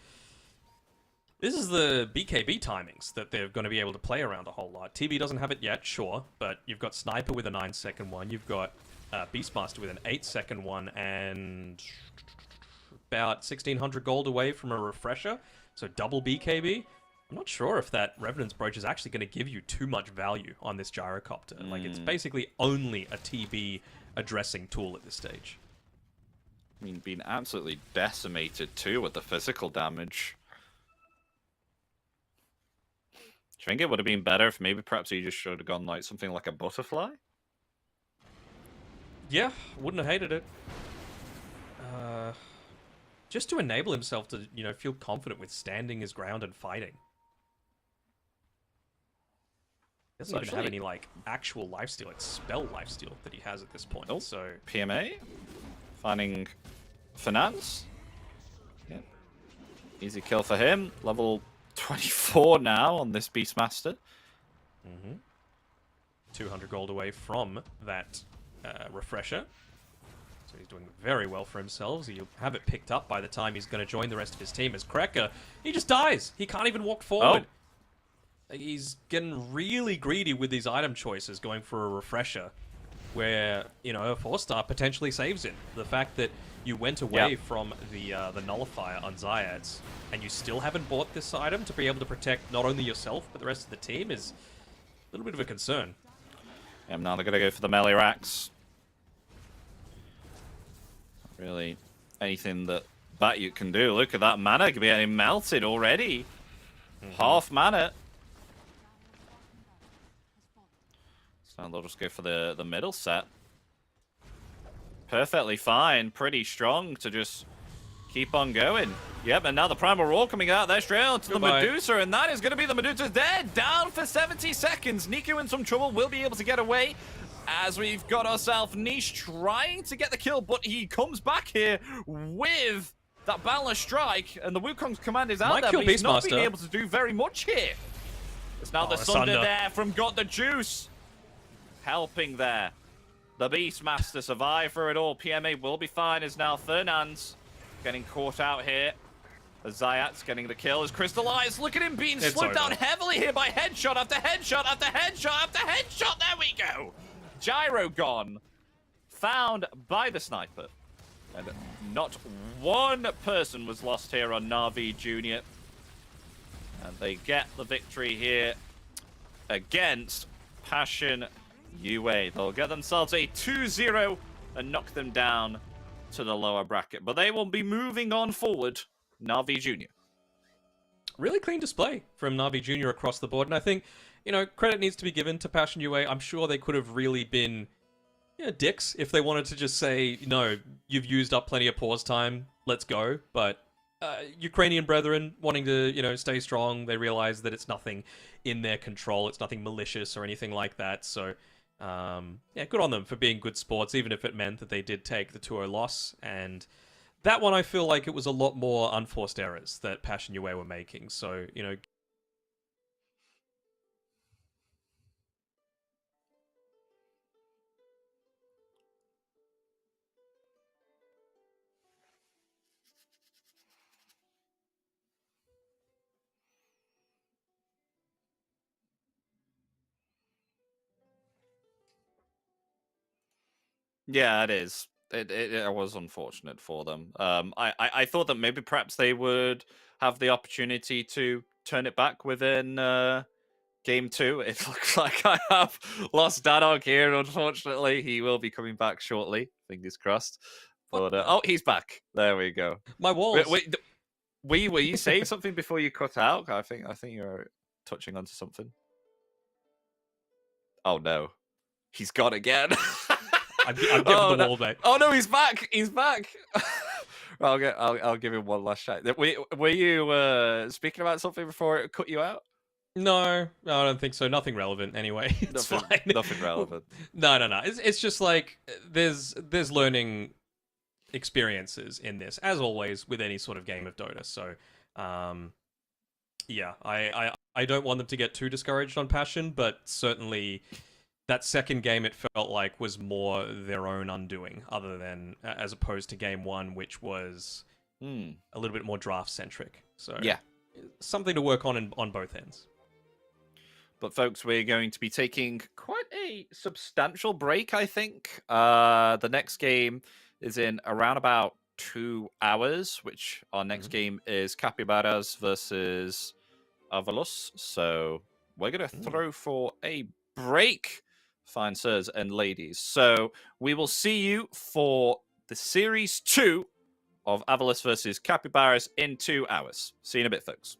This is the BKB timings that they're going to be able to play around a whole lot. TB doesn't have it yet, sure, but you've got Sniper with a 9-second one, you've got Beastmaster with an 8-second one, and about 1,600 gold away from a refresher, so double BKB. I'm not sure if that Revenant's Brooch is actually going to give you too much value on this Gyrocopter. Like, it's basically only a TB addressing tool at this stage. I mean, being absolutely decimated too with the physical damage. Do you think it would have been better if maybe perhaps he just should have gone like something like a butterfly? Yeah, wouldn't have hated it. Just to enable himself to, feel confident with standing his ground and fighting. He doesn't even have any, like, actual lifesteal. It's spell lifesteal that he has at this point. Oh, so PMA. Finding Finance. Yep. Easy kill for him. Level 24 now on this Beastmaster. 200 gold away from that refresher. So he's doing very well for himself. He'll have it picked up by the time he's going to join the rest of his team as Krekker. He just dies. He can't even walk forward. He's getting really greedy with these item choices, going for a refresher, where, a 4-star potentially saves him. The fact that you went away from the nullifier on Zayats, and you still haven't bought this item to be able to protect not only yourself, but the rest of the team is a little bit of a concern. Yeah, now they're going to go for the melee racks. Not really anything that Batyut can do. Look at that mana getting melted already. Half mana. So they'll just go for the middle set. Perfectly fine. Pretty strong to just keep on going. Yep, and now the Primal Roar coming out there straight onto the Medusa, and that is going to be the Medusa's dead. Down for 70 seconds. Niku in some trouble, will be able to get away as we've got ourselves Niche trying to get the kill, but he comes back here with that Boundless Strike, and the Wukong's command is out there, but he's not being able to do very much here. It's now the Sunder there from Got the Juice. Helping there. The Beastmaster survive for it all. PMA will be fine as now Fernand's getting caught out here. As Zayat's getting the kill as Crystallized. Look at him being slowed down heavily here by headshot after headshot after headshot after headshot. There we go. Gyro gone. Found by the sniper. And not one person was lost here on Na'Vi Jr. And they get the victory here against Passion UA. They'll get themselves a 2-0 and knock them down to the lower bracket. But they will be moving on forward. Na'Vi Jr. Really clean display from Na'Vi Jr. across the board. And I think, credit needs to be given to Passion UA. I'm sure they could have really been dicks if they wanted to just say, no, you've used up plenty of pause time, let's go. But Ukrainian brethren wanting to, stay strong, they realize that it's nothing in their control, it's nothing malicious or anything like that. So, good on them for being good sports, even if it meant that they did take the 2-0 loss. And that one, I feel like it was a lot more unforced errors that Passion UA were making. So, Yeah, it is. It was unfortunate for them. I thought that maybe perhaps they would have the opportunity to turn it back within game 2. It looks like I have lost Dadog here, unfortunately. He will be coming back shortly, fingers crossed. But oh, he's back. There we go. My walls. Were you saying something before you cut out? I think you're touching onto something. Oh no, he's gone again. I'm giving the wall back. Oh no, he's back! He's back! I'll give him one last shot. Were you speaking about something before it cut you out? No, I don't think so. Nothing relevant anyway. It's fine. Nothing relevant. No. It's just like there's learning experiences in this, as always with any sort of game of Dota. So, yeah, I don't want them to get too discouraged on Passion, but certainly that second game, it felt like, was more their own undoing, other than as opposed to game 1, which was a little bit more draft centric. So yeah, something to work on both ends. But folks, we're going to be taking quite a substantial break, I think. The next game is in around about 2 hours, which our next game is Capybaras versus Avalos. So we're going to throw for a break, fine sirs and ladies. So we will see you for the Series 2 of Avalos versus Capybaras in 2 hours. See you in a bit, folks.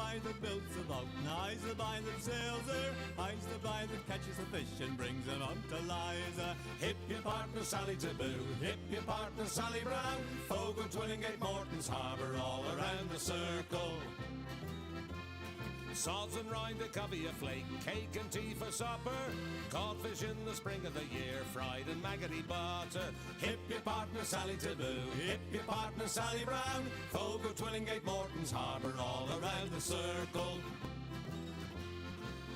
boy that builds the boat, and I's the boy that sails her. I's the boy that catches the fish and brings them up to Liza. Hip your partner Sally Taboo, hip your partner Sally Brown. Fogo, Twillingate, Morton's Harbour, all around the circle. Sods and rind, the covey a flake, cake and tea for supper. Codfish in the spring of the year, fried in maggoty butter. Hip your partner Sally Taboo, hip your partner Sally Brown. Fogo, Twillingate, Morton's Harbour, all around the circle.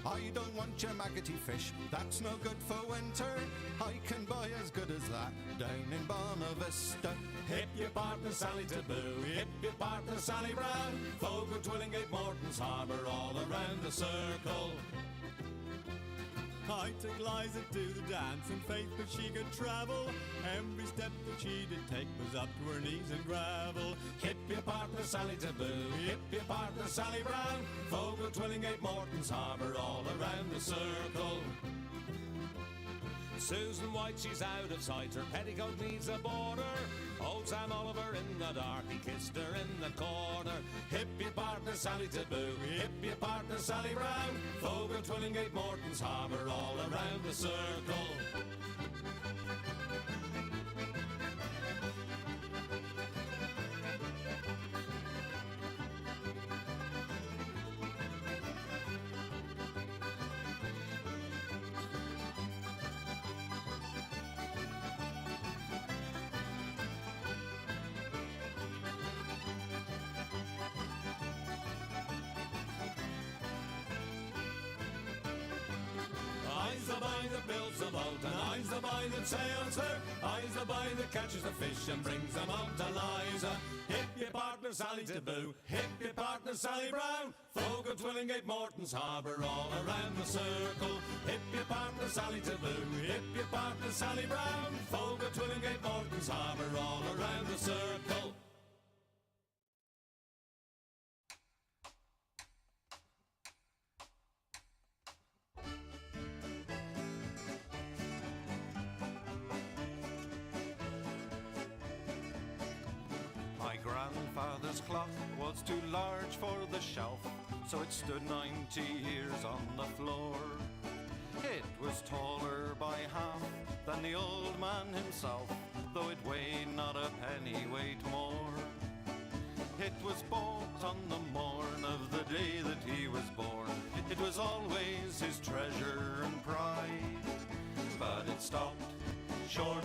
I don't want your maggoty fish, that's no good for winter. I can buy as good as that down in Bonavista. Hip your partner Sally Taboo, hip your partner Sally Brown. Fogo, Twillingate, Morton's Harbour, all around the circle. I took Liza to the dance, and faith but she could travel. Every step that she did take was up to her knees in gravel. Hip your partner Sally Taboo, hip your partner Sally Brown. Fogo, Twillingate, Morton's Harbour, all around the circle. Susan White, she's out of sight, her petticoat needs a border. Old Sam Oliver in the dark, he kissed her in the corner. Hip your partner Sally Taboo, hip your partner Sally Brown. Fogo, Twillingate, Morton's Harbour, all around the circle. I's the boy that builds the boat, and I's the boy that sails her. I's the boy that catches the fish and brings them up to Liza. Hip your partner Sally Taboo, hip your partner Sally Brown. Fogo, Twillingate, Morton's Harbour, all around the circle. Hip your partner Sally Taboo, hip your partner Sally Brown. Fogo, Twillingate, Morton's Harbour, all around the circle. My grandfather's clock was too large for the shelf, so it stood 90 years on the floor. It was taller by half than the old man himself, though it weighed not a pennyweight more. It was bought on the morn of the day that he was born. It was always his treasure and pride, but it stopped short,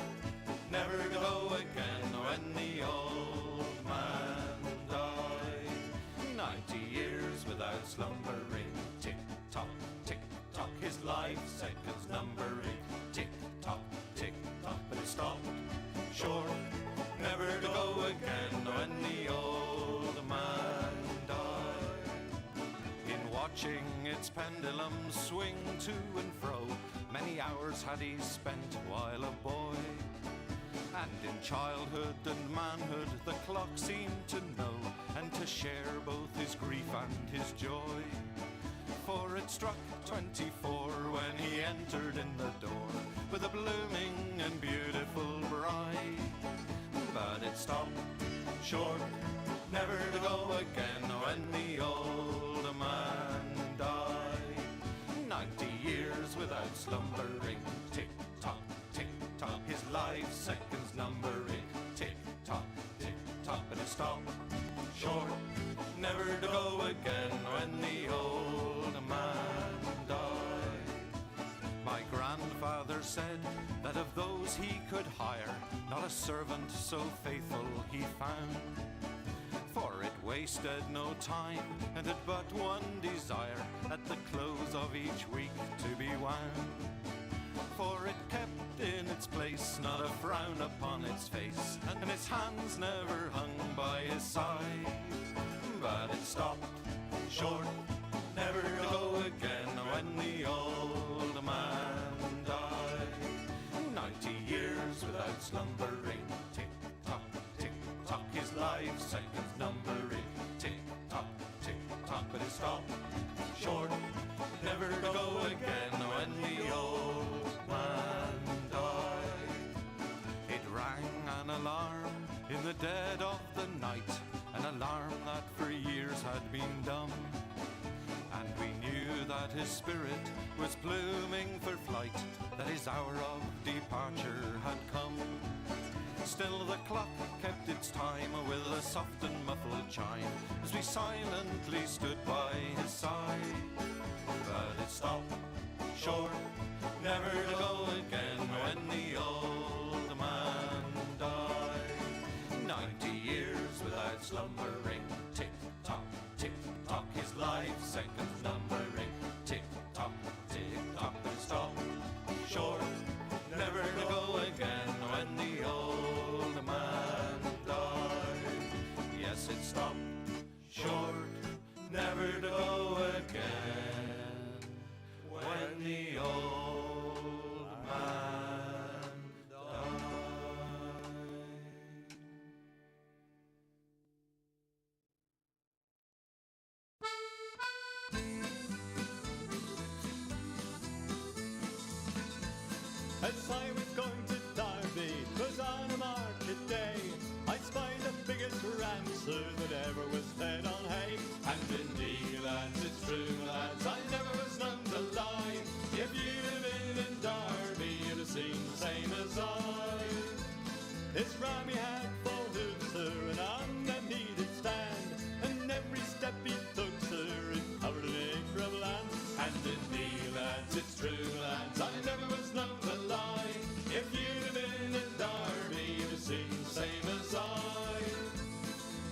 never to go again when the old man died. 90 years without slumbering, tick-tock, tick-tock, his life seconds numbering, tick-tock, tick-tock, but it stopped short, never to go again when the old man died. In watching its pendulum swing to and fro, many hours had he spent while a boy. And in childhood and manhood the clock seemed to know, and to share both his grief and his joy. For it struck 24 when he entered in the door, with a blooming and beautiful bride. But it stopped short, never to go again when the old man died. 90 years without slumbering, tick-tock, tick-tock, his life seconds numbering, tick-tock, tick-tock, but it stopped short, never to go again when the old man died. My grandfather said that of those he could hire, not a servant so faithful he found. For it wasted no time, and had but one desire, at the close of each week to be wound. For it kept in its place, not a frown upon its face, and its hands never hung by his side. But it stopped short, never to go again when the old man died. 90 years without slumbering, tick-tock, tick-tock, his life seconds numbering, tick-tock, tick-tock, but it stopped short, never to go again when the old man died. It rang an alarm in the dead of the night, an alarm that for years had been dumb. his spirit was blooming for flight, that his hour of departure had come. Still the clock kept its time with a soft and muffled chime as we silently stood by his side. But it stopped short, never to go again when the old man died. 90 years without slumbering, tick-tock, tick-tock, his life seconds numbering. Tick-tock, tick-tock, but it stopped short, never to go again when the old man died. Yes, it stopped short, never to go again when the old man died. As I was going to Derby, 'twas on a market day, I spied the biggest rancer that ever was fed on hay. And indeed, lads, it's true, lads, I never was known to lie. If you'd have been in Derby, you'd have seen the same as I. His rammy had 4 hooves, sir, and on them he did stand, and every step he took, sir, it covered an acre of land. And indeed, lads, it's true, lads, I never was known to lie. If you'd have been in Derby, you'd have seen the same as I.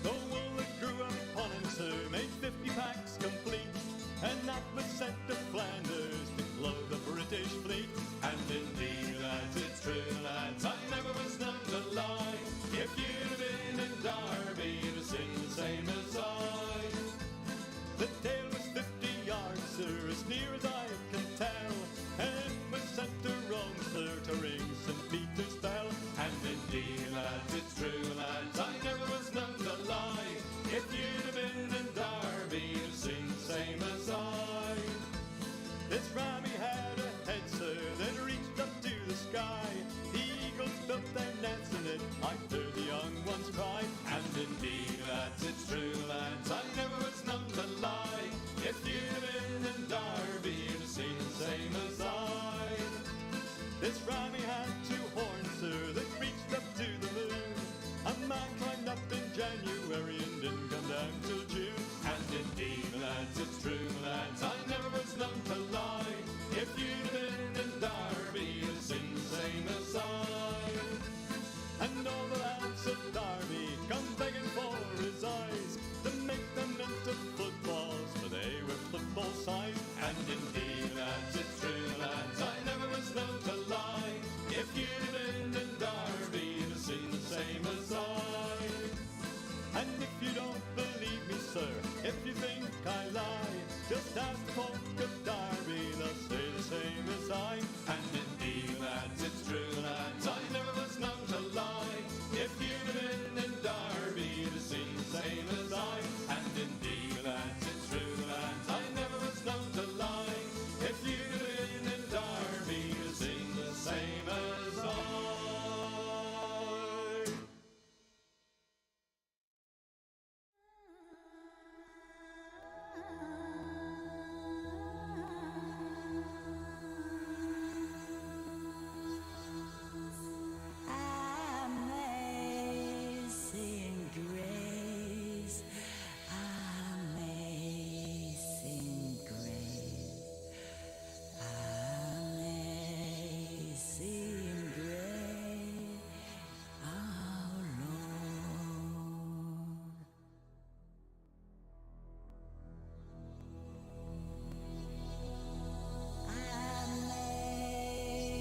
The wool that grew upon him, sir, made 50 packs complete, and that was sent to Flanders to clothe the British fleet. And indeed, lads, it's true, lads, I never was known to lie. If you'd have been in Derby, you'd have seen the same as I. The tail was 50 yards, sir, as near as I can tell, and it was sent to Rome, sir, to ring St. Peter's bell. And indeed, lads, it's true, lads, I never was known to lie. If you'd have been in Derby, you'd have seen the same as I. This rammy had a head, sir, that reached up to the sky. The eagles built their nets in it, I heard the young ones cry. And indeed, lads, it's true, lads, I never was known to lie. If you'd have been in Derby, you'd have seen the same as I. This rammy had 2 horns, sir, that reached up to the moon. A man climbed up in January and didn't come down till June. And indeed, lads, it's true, lads, I never was known to lie. If you'd have been in Derby, you'd have seen the same as I. And all the lads of Derby come begging for his eyes, to make them into footballs, for they were football size. And indeed, lads, it's true, lads, I never was known to lie. If you'd have been in Derby, you'd have seen the same as I. And if you don't believe me, sir, if you think I lie, just ask the folk of Derby, they'll say the same as I. And indeed, lads, it's true, lads, I never was known to lie. If you'd have been in Derby, you'd have seen the same as I. And indeed, lads, it's true, lads, I never was known to lie. If you'd have been in Derby, you'd have seen the same as I. Amazing grace, amazing grace, amazing grace, our Lord.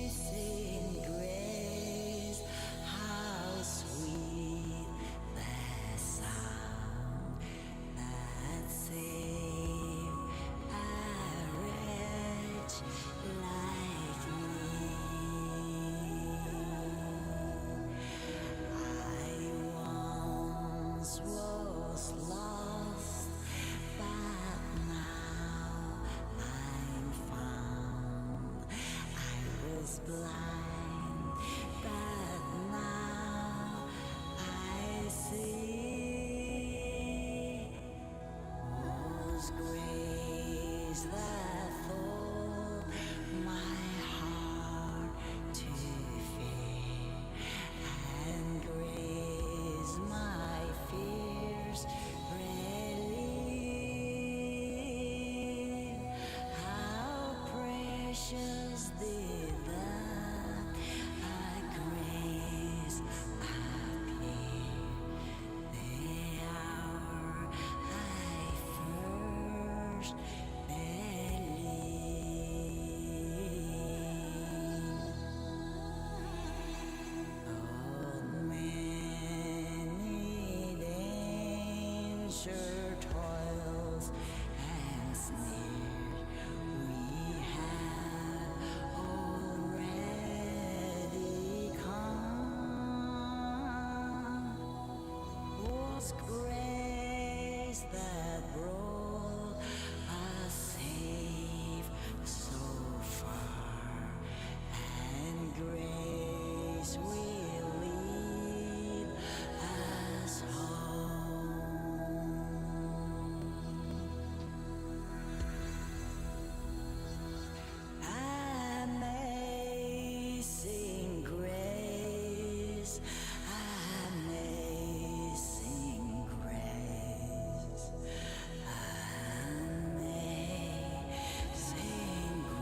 Amazing grace, how sweet the sound that saved a wretch like me. I once was lost, but now I'm found. I was blind, but now I see. Was grace that thee that I grace appear, the hour I first believed. Oh, many danger toils and snares we have already come. Was grace that brought us safe so far, and grace will lead us home. Amazing grace, amazing grace, amazing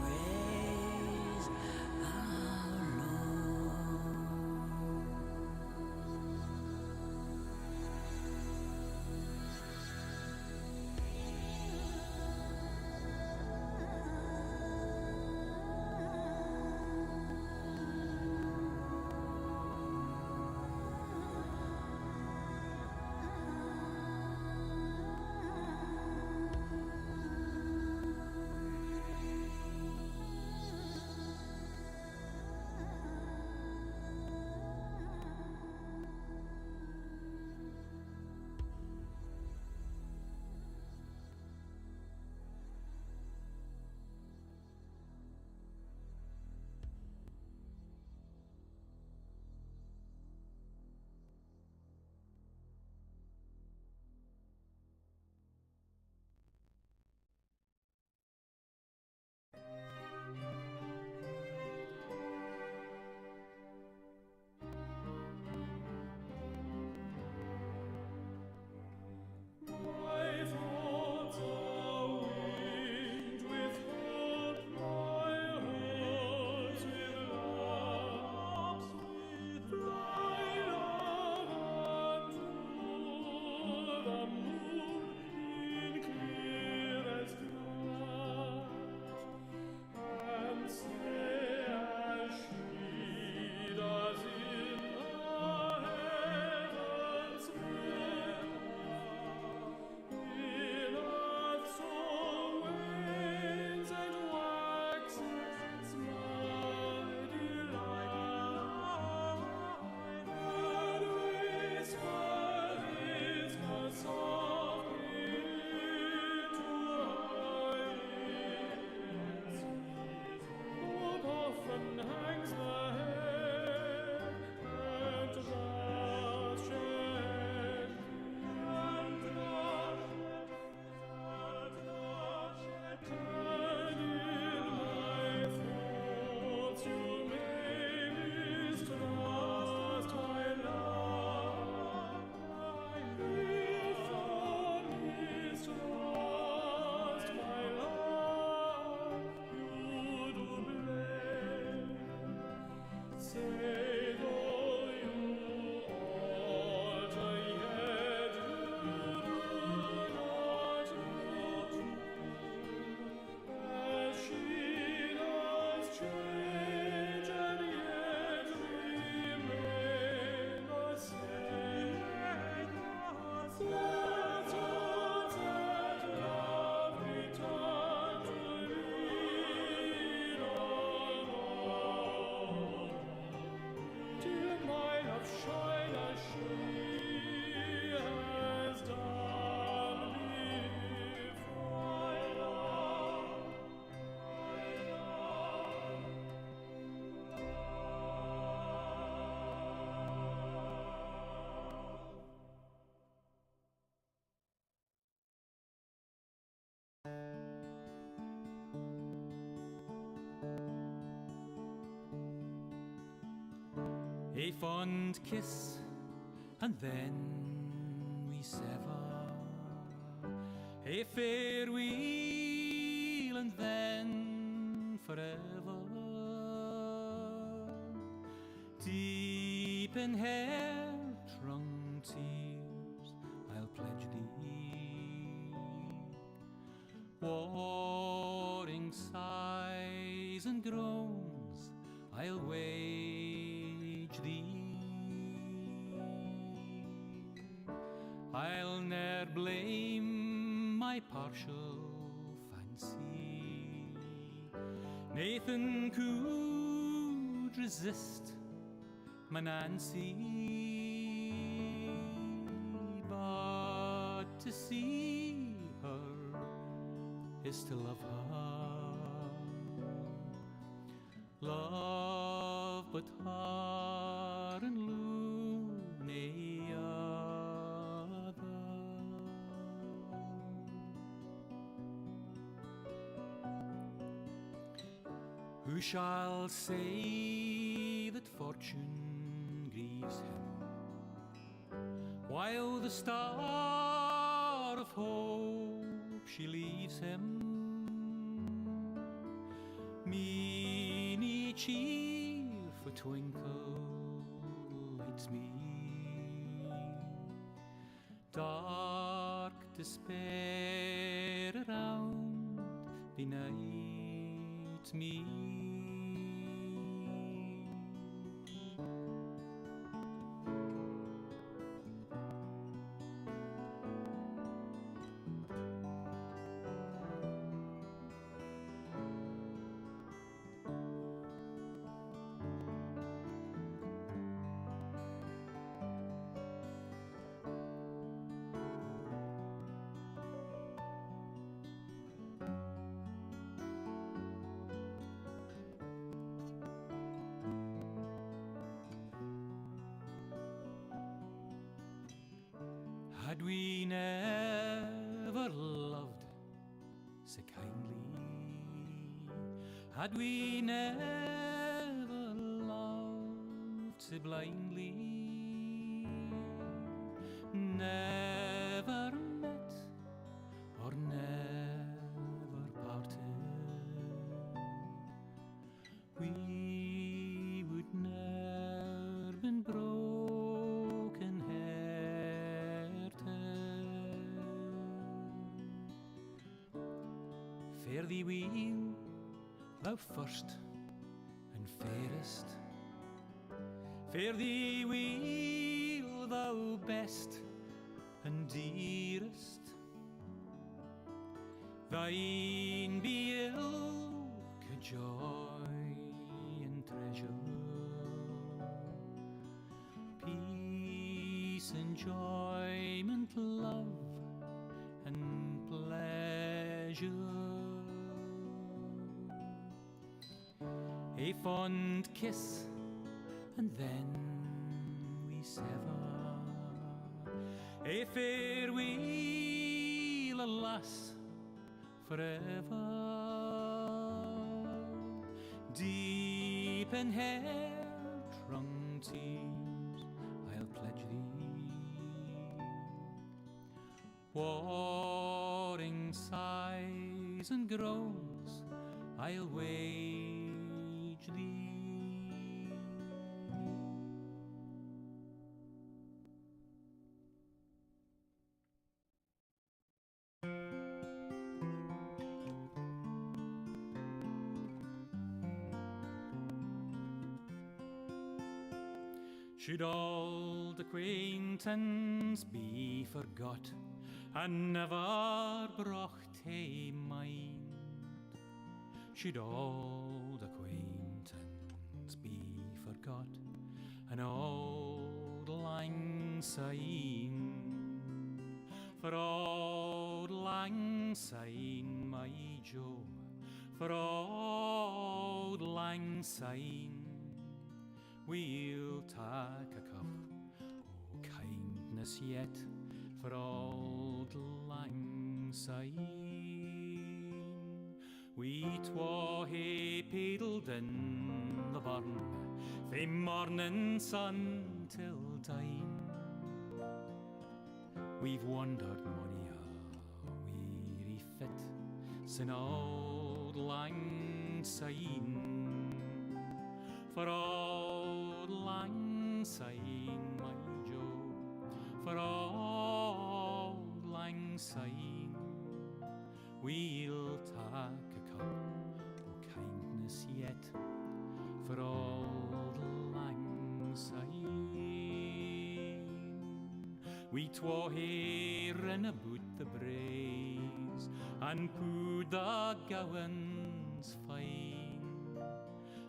grace, our My thoughts are winged with hope, my heart with love, fly up unto the moon in clearest night, and say as she does in the heavens rim, in earth so wanes and waxes my delight, and whisper softly to her ears. Hope often hangs the head, and thus shed and in my thoughts you may mistrust my love. If thou mistrust my love, you do blame. Say though you alter, yet you do not know. As she does change and yet remain the same. Let us at love return to lead on home, till my love shine as she has done before. A fond kiss, and then we sever. A farewell, and then forever. Deep in hair-wrung tears I'll pledge thee, warring sighs and groans I'll wage thee. I'll ne'er blame my partial fancy, Nathan could resist my Nancy, but to see her is to love her. Love but her and loony other. Who shall say that fortune grieves him, while the star of hope she leaves him? Meany chief a twinkle lights me, dark despair around benight me. Had we never loved so kindly, had we never loved so blindly, never met or never parted, we would ne'er been broken Fare thee weel, thou first and fairest. Fare thee weel, thou best and dearest. Thine be ilk joy and treasure, peace, enjoyment, love and pleasure. A fond kiss, and then we sever. A farewell, alas, forever. Deep in hair-wrung tears, I'll pledge thee. Warring sighs and groans, I'll wage thee. Should old acquaintance be forgot and never brought to mind? Should old acquaintance be forgot and old lang syne? For old lang syne, my Joe, for old lang syne, we'll take a cup o' kindness yet for old lang syne. We twa hae paddled in the burn fae morning sun till dine. We've wandered mony a weary fit sin old lang syne. For old lang Syne, my Joe, for auld lang syne, we'll take a cup o' kindness yet, for auld lang syne. We twa hearing about the braes, and put the gowans fine,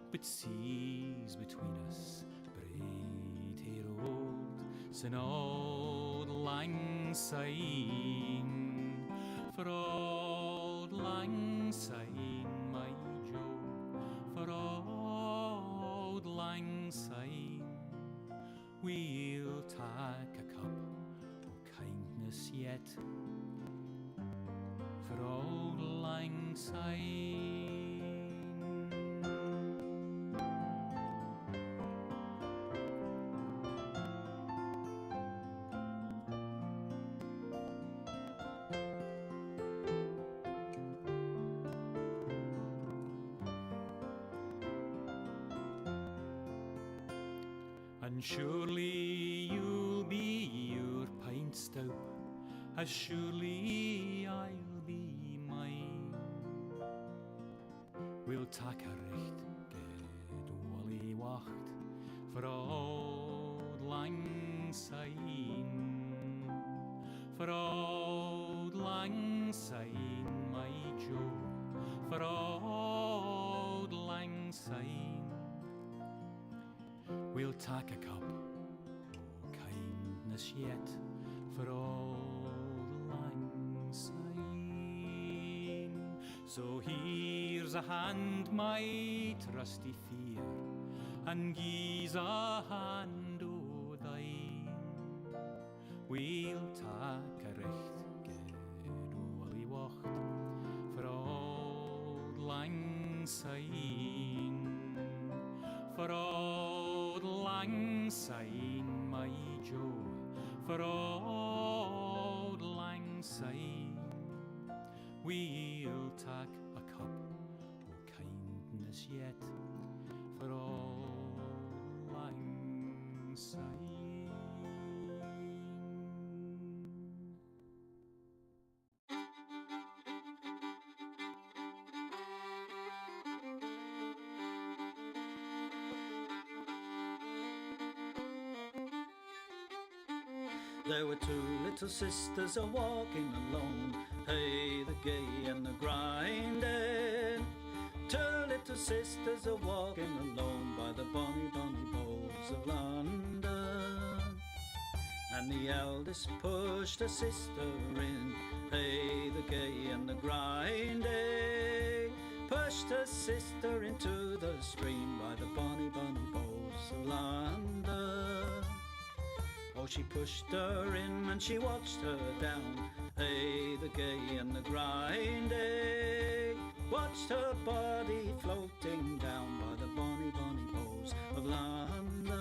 but seas between us braid hair old, sin auld lang syne, for auld lang syne, my Joe, for auld lang syne, we'll take a cup o' kindness yet, for auld lang syne. And surely you'll be your pint stout, as surely I'll be mine. We'll tak a recht good wally wacht, for auld lang syne, for auld lang syne, my Joe, for auld lang syne, we'll tak a cup o' kindness yet, for auld lang syne. So here's a hand, my trusty fear, and gie's a hand o' thine. We'll tak a recht good wally wacht, for auld lang syne, for auld lang syne, my Joe, for auld lang syne, we'll tak a cup o' kindness yet, for auld lang syne. There were two little sisters a-walking alone, hey, the gay and the grinding. Two little sisters a-walking alone by the bonny, bonny bowls of London. And the eldest pushed her sister in, hey, the gay and the grinding. Pushed her sister into the stream by the bonny, bonny bowls of London. Oh, she pushed her in and she watched her down, hey, the gay and the grinding. Watched her body floating down by the bonny, bonny bowls of London.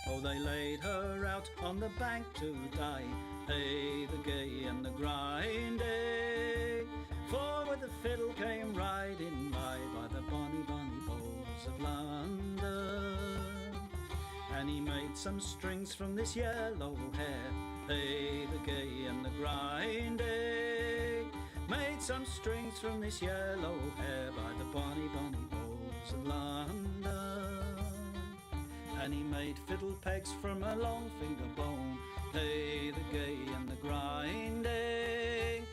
Oh, they laid her out on the bank to die, hey, the gay and the grinding. For with the fiddle came riding by the bonny, bonny bowls of London. And he made some strings from this yellow hair, hey, the gay and the grinding. Made some strings from this yellow hair by the bonny, bonny bowls of London. And he made fiddle pegs from a long finger bone, hey, the gay and the grinding.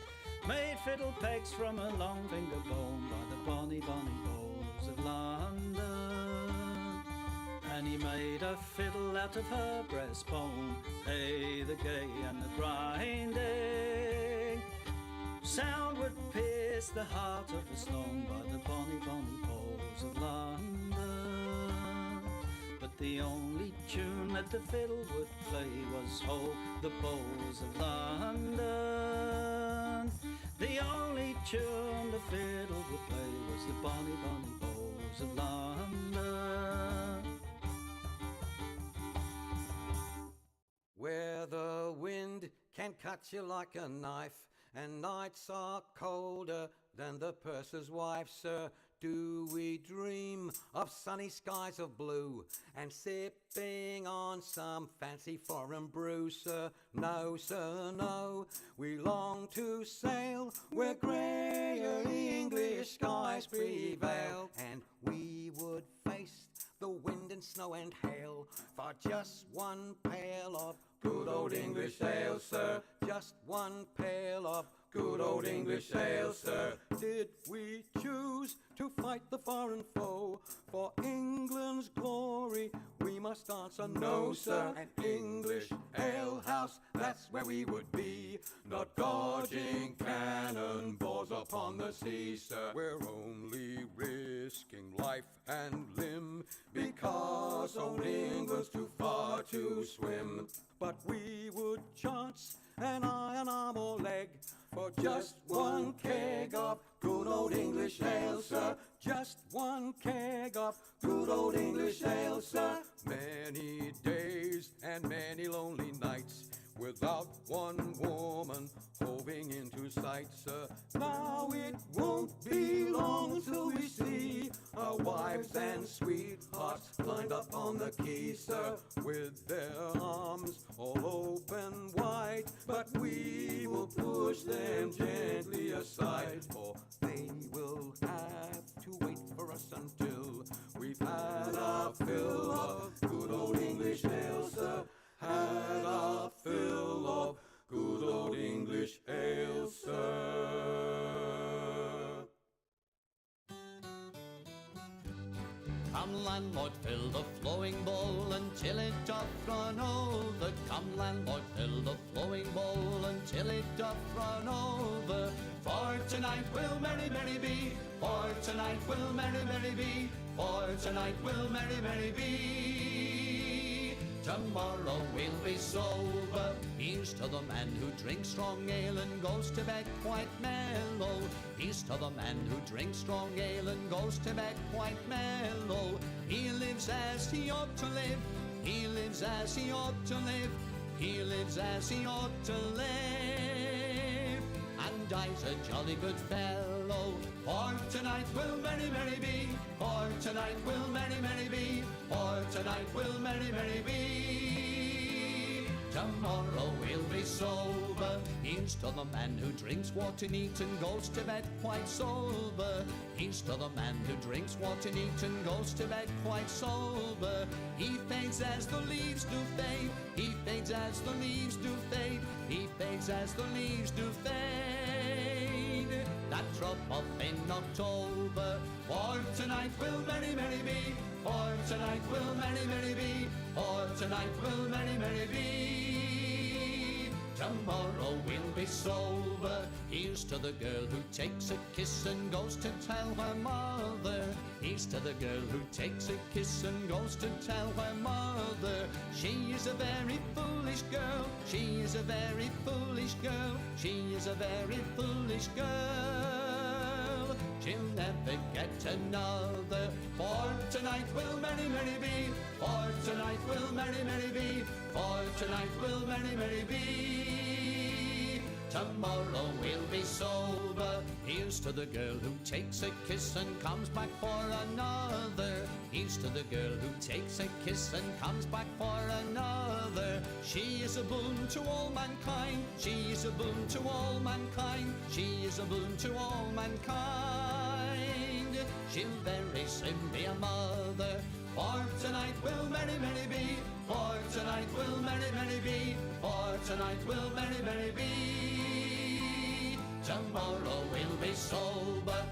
Made fiddle pegs from a long finger bone by the bonny, bonny bowls of London. And he made a fiddle out of her breastbone, hey, the gay and the grinding. Sound would pierce the heart of a stone by the bonny, bonny bowls of London. But the only tune that the fiddle would play was Ho, the bowls of London. The only tune the fiddle would play was the bonny, bonny bowls of London. Where the wind can cut you like a knife, and nights are colder than the purser's wife, sir, do we dream of sunny skies of blue and sipping on some fancy foreign brew, sir. No, sir, no, we long to sail where greyer English skies prevail, and we would face the wind and snow and hail for just one pail of good old English ale, sir. Just one pail of good old English ale, sir. Did we choose to fight the foreign foe for England's glory? We must answer no, sir. An English ale house, that's where we would be, not dodging cannonballs upon the sea, sir. We're only risking life and limb because old England's too far to swim. But we would chance an iron arm or leg for just one keg of good old English ale, sir. Just one keg of good old English ale, sir. Many days and many lonely nights without one woman hoving into sight, sir. Now it won't be long till we see our wives and sweethearts lined up on the quay, sir, with their arms all open wide. But we will push them gently aside, for they will have to wait for us until we've had our fill of good old English ale, sir. Had our fill of good old English ale, sir. Come landlord, fill the flowing bowl until it doth run over. Come landlord, fill the flowing bowl until it doth run over. For tonight will merry, merry be. For tonight will merry, merry be. For tonight will merry, merry be. Tomorrow we'll be sober. Here's to the man who drinks strong ale and goes to bed quite mellow. Here's to the man who drinks strong ale and goes to bed quite mellow. He lives as he ought to live. He lives as he ought to live. He lives as he ought to live. And dies a jolly good fellow. For tonight will merry, merry be. For tonight will merry, merry be. For tonight will merry, merry be. Tomorrow we'll be sober. Here's to the man who drinks water neat and goes to bed quite sober. Here's to the man who drinks water neat and goes to bed quite sober. He fades as the leaves do fade. He fades as the leaves do fade. He fades as the leaves do fade. That drop off in October. For tonight will merry, merry be. For tonight will merry, merry be. For tonight will merry, merry be. Tomorrow we'll be sober. Here's to the girl who takes a kiss and goes to tell her mother. Here's to the girl who takes a kiss and goes to tell her mother. She is a very foolish girl. She is a very foolish girl. She is a very foolish girl. She'll never get another. For tonight will merry, merry be. For tonight will merry, merry be. For tonight will merry, merry be. Tomorrow we'll be sober. Here's to the girl who takes a kiss and comes back for another. Here's to the girl who takes a kiss and comes back for another. She is a boon to all mankind. She is a boon to all mankind. She is a boon to all mankind. She'll very soon be a mother. For tonight will merry, merry be. For tonight will merry, merry be. For tonight will merry, merry be. Tomorrow we'll be sober.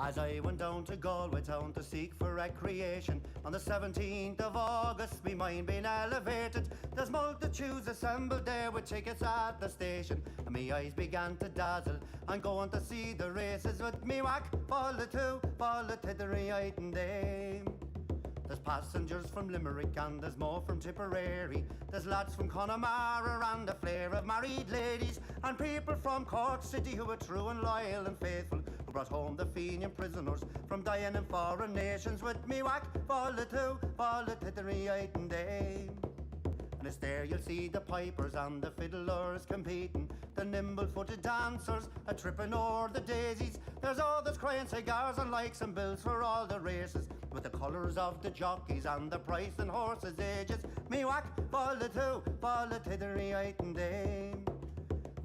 As I went down to Galway town to seek for recreation, on the 17th of August, me mind being elevated. There's multitudes assembled there with tickets at the station, and me eyes began to dazzle. I'm going to see the races with me whack, fall the two, fall the tittery item dame. There's passengers from Limerick and there's more from Tipperary. There's lads from Connemara and a flare of married ladies, and people from Cork City who are true and loyal and faithful, who brought home the Fenian prisoners from dying in foreign nations. With me whack, fall the two, fall the tittery item dame. And it's there you'll see the pipers and the fiddlers competing, the nimble-footed dancers a tripping o'er the daisies. There's others crying cigars and likes and bills for all the races, with the colours of the jockeys and the price and horses' ages. Me whack, fall the two, fall the tittery item dame.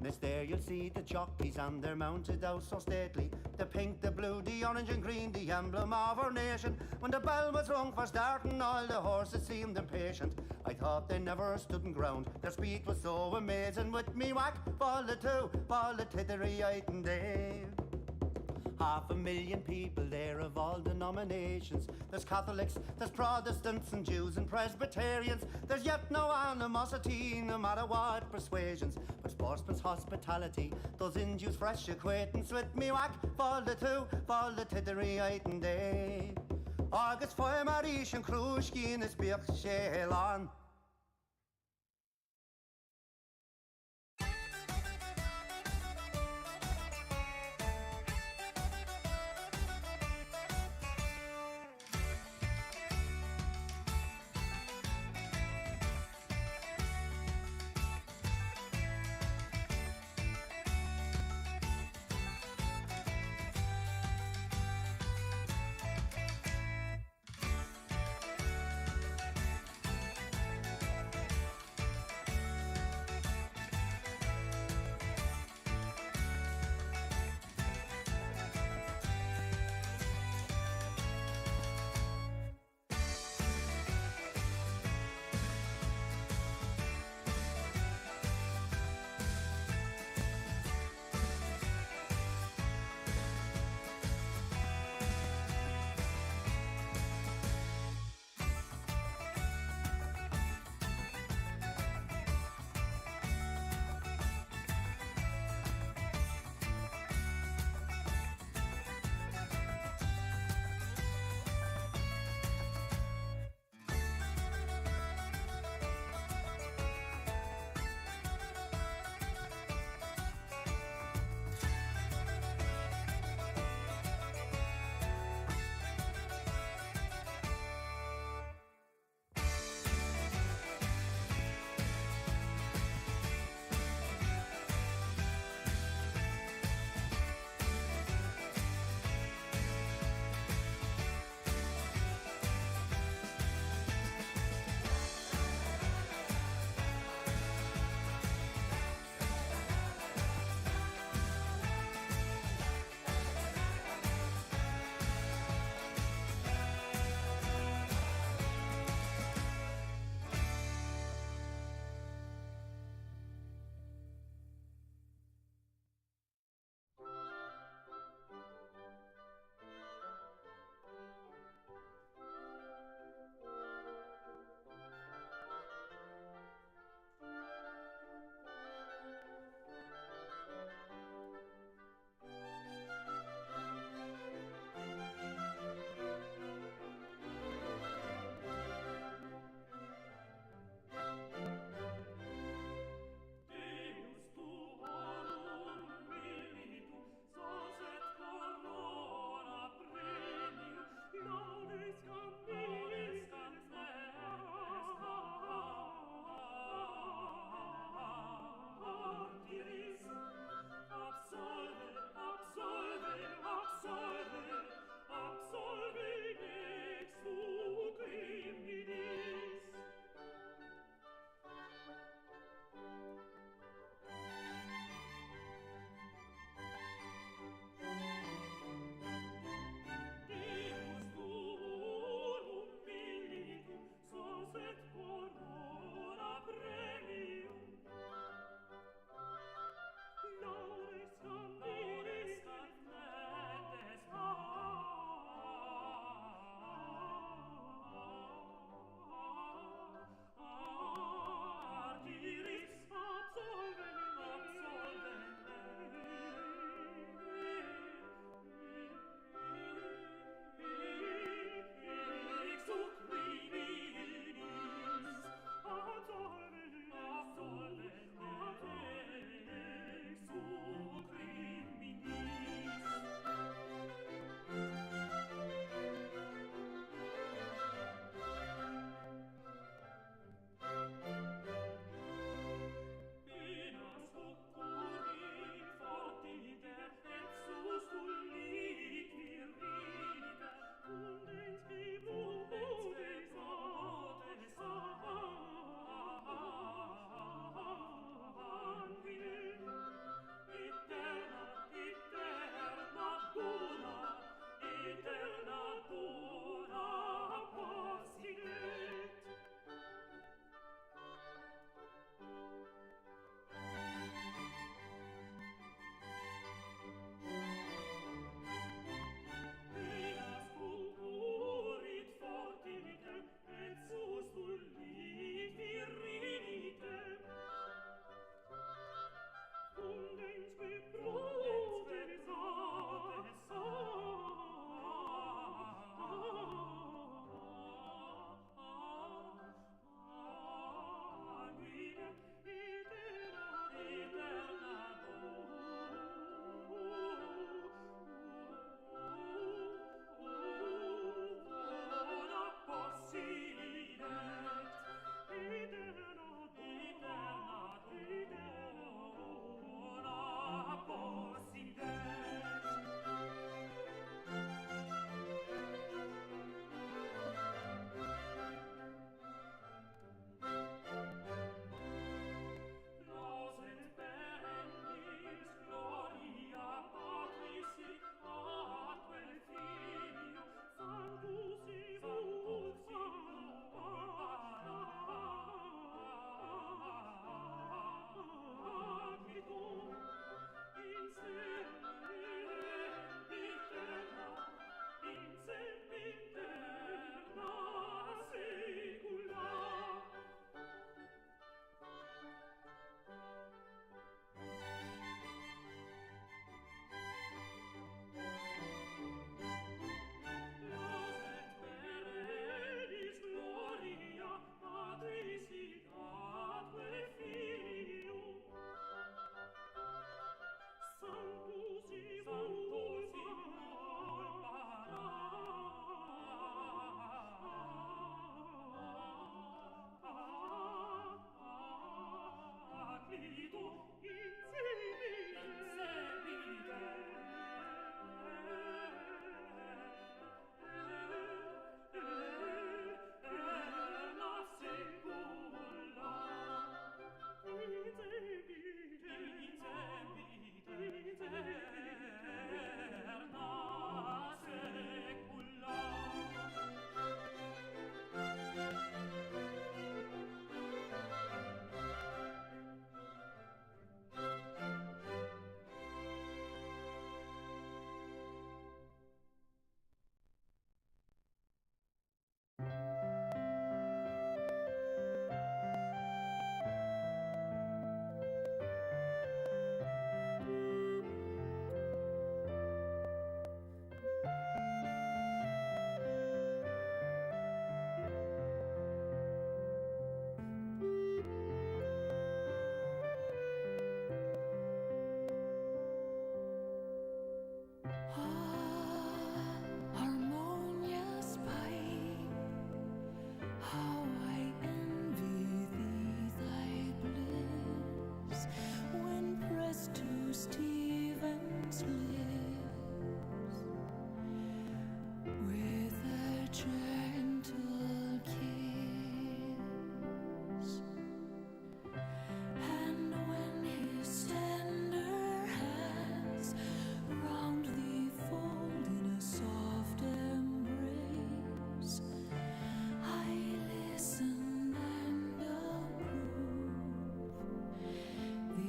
And it's there you'll see the jockeys and they're mounted out so stately, the pink, the blue, the orange and green, the emblem of our nation. When the bell was rung for starting, all the horses seemed impatient. I thought they never stood in ground, their speed was so amazing. With me whack, fall the two, fall the tittery item dame. 500,000 people there of all denominations. There's Catholics, there's Protestants and Jews and Presbyterians. There's yet no animosity, no matter what persuasions, but sportsman's hospitality, those in Jews fresh acquaintance. With me whack, fall the two, fall the tittery item day. Agus foy marish and crushki in his beach on.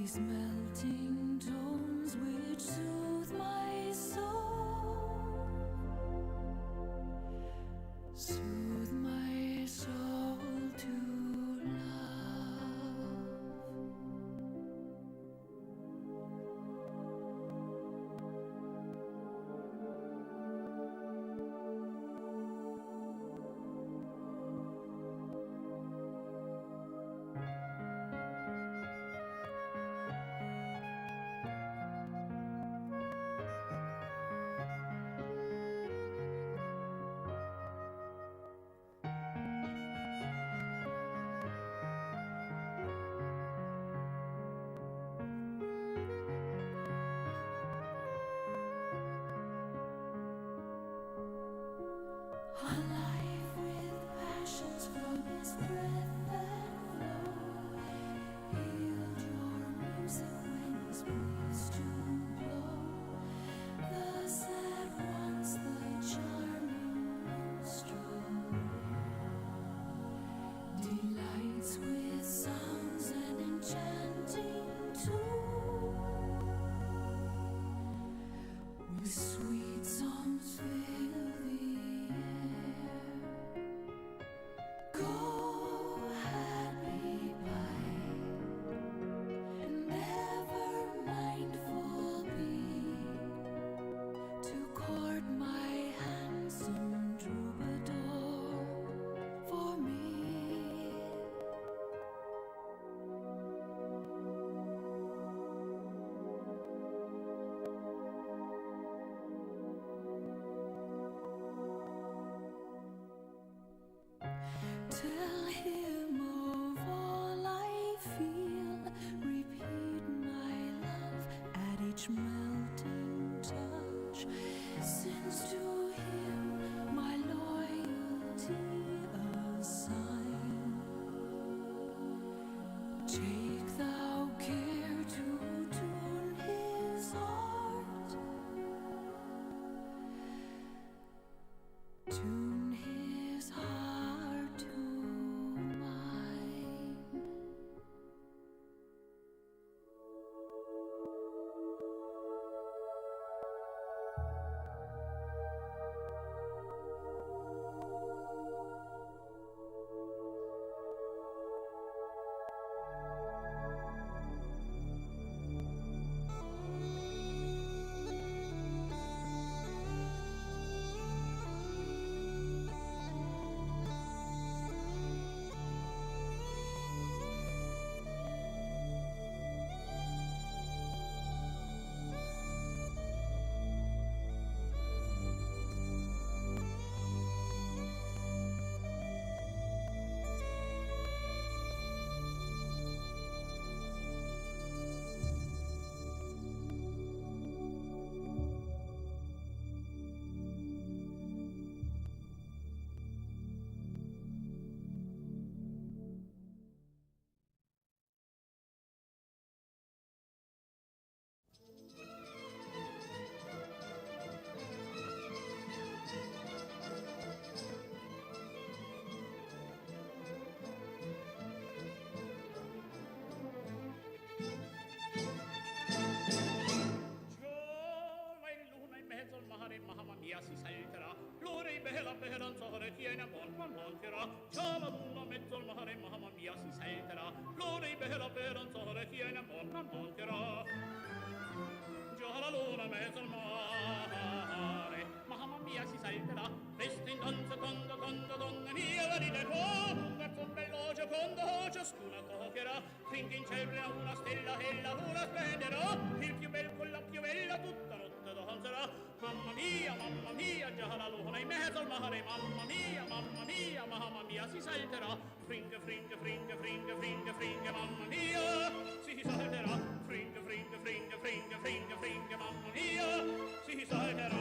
these melting tones which soothe my soul, soothe my soul to love. Alive with passions from his breath that flow, healed your music when his breeze to blow. Thus at once the charming minstrel delights with sounds and enchanting tune, with sweet songs fill the air. Go happy pipe, and ever mindful be to court my handsome troubadour for me. Tell him of all I feel, repeat my love at each melting touch, since to him my loyalty assign. Take thou care to tune his heart, tune his heart to mine. Giova in luna in mezzo al mare, mamma mia si salterà. Luna in bella bella sole tiene buon monterà. Giova luna in mezzo al mare, mamma mia si salterà. Luna in bella sole tiene buon monterà. Giova la luna in mezzo al mare, mamma mia si salterà. Resta in danza donna mia, venite qua. Un garzon bello giocondo, ciascuna toccherà. Finché in cielo una stella e la luna splenderà. Il più bel con la più bella tutta notte danzerà. Mamma mia, già la luna in mezzo al mare. Mamma mia, si salterà. Fringe, fringe, fringe, fringe, fringe, fringe, mamma mia, si salterà. Fringe, fringe, fringe, fringe, fringe, fringe, mamma mia, si salterà.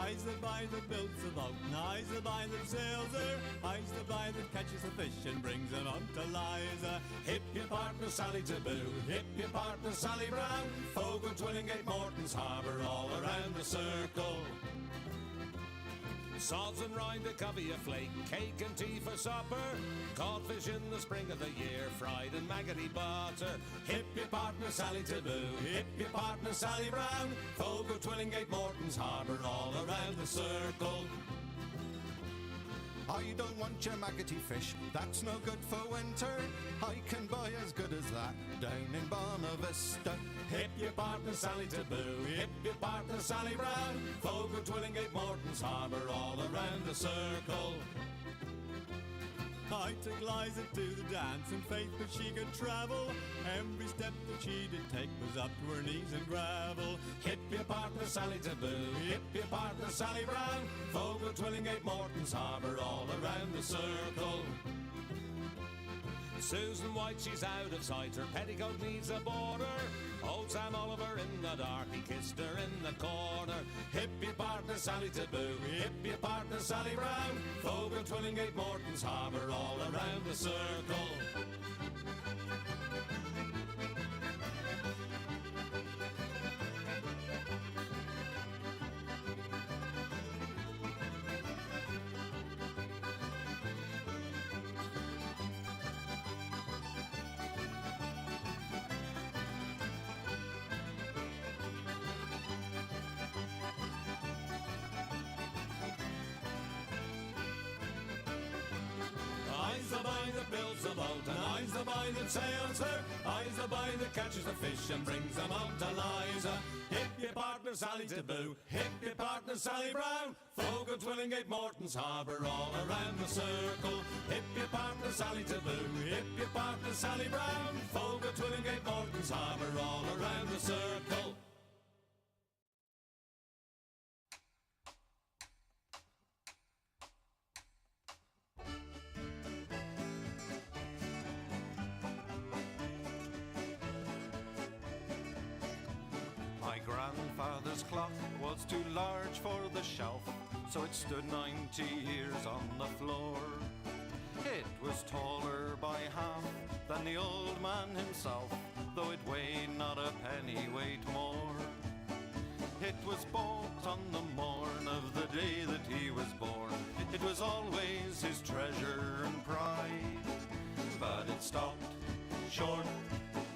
I's the boy that builds the boat, and I's the boy that sails her. I's the boy that catches the fish and brings them up to Liza. Hip your partner Sally Taboo, hip your partner Sally Brown. Fogo, Twillingate, Morton's Harbour, all around the circle. Sods and rind, a covey, a flake, cake and tea for supper. Codfish in the spring of the year, fried in maggoty butter. Hip your partner Sally Taboo, hip your partner Sally Brown. Fogo, Twillingate, Morton's Harbour, all around the circle. I don't want your maggoty fish, that's no good for winter. I can buy as good as that down in Bonavista. Hip your partner Sally Taboo, hip your partner Sally Brown. Fogo, Twillingate, Morton's Harbour, all around the circle. I took Liza to the dance, and faith but she could travel. Every step that she did take was up to her knees in gravel. Hip your partner Sally Taboo, hip your partner Sally Brown. Fogo, Twillingate, Morton's Harbour, all around the circle. Susan White, she's out of sight, her petticoat needs a border. Old Sam Oliver in the dark, he kissed her in the corner. Hip your partner Sally Taboo, hip your partner Sally Brown. Fogo, Twillingate, Morton's Harbour, all around the circle. I's the boy that builds a boat, and I's the boy that sails her. I's the boy that catches the fish and brings them up to Liza. Hip your partner Sally Taboo, hip your partner Sally Brown. Fogo, Twillingate, Morton's Harbour, all around the circle. Hip your partner Sally Taboo, hip your partner Sally Brown. Fogo, Twillingate, Morton's Harbour, all around the circle. My grandfather's clock was too large for the shelf, so it stood 90 years on the floor. It was taller by half than the old man himself, though it weighed not a pennyweight more. It was bought on the morn of the day that he was born. It was always his treasure and pride, but it stopped short,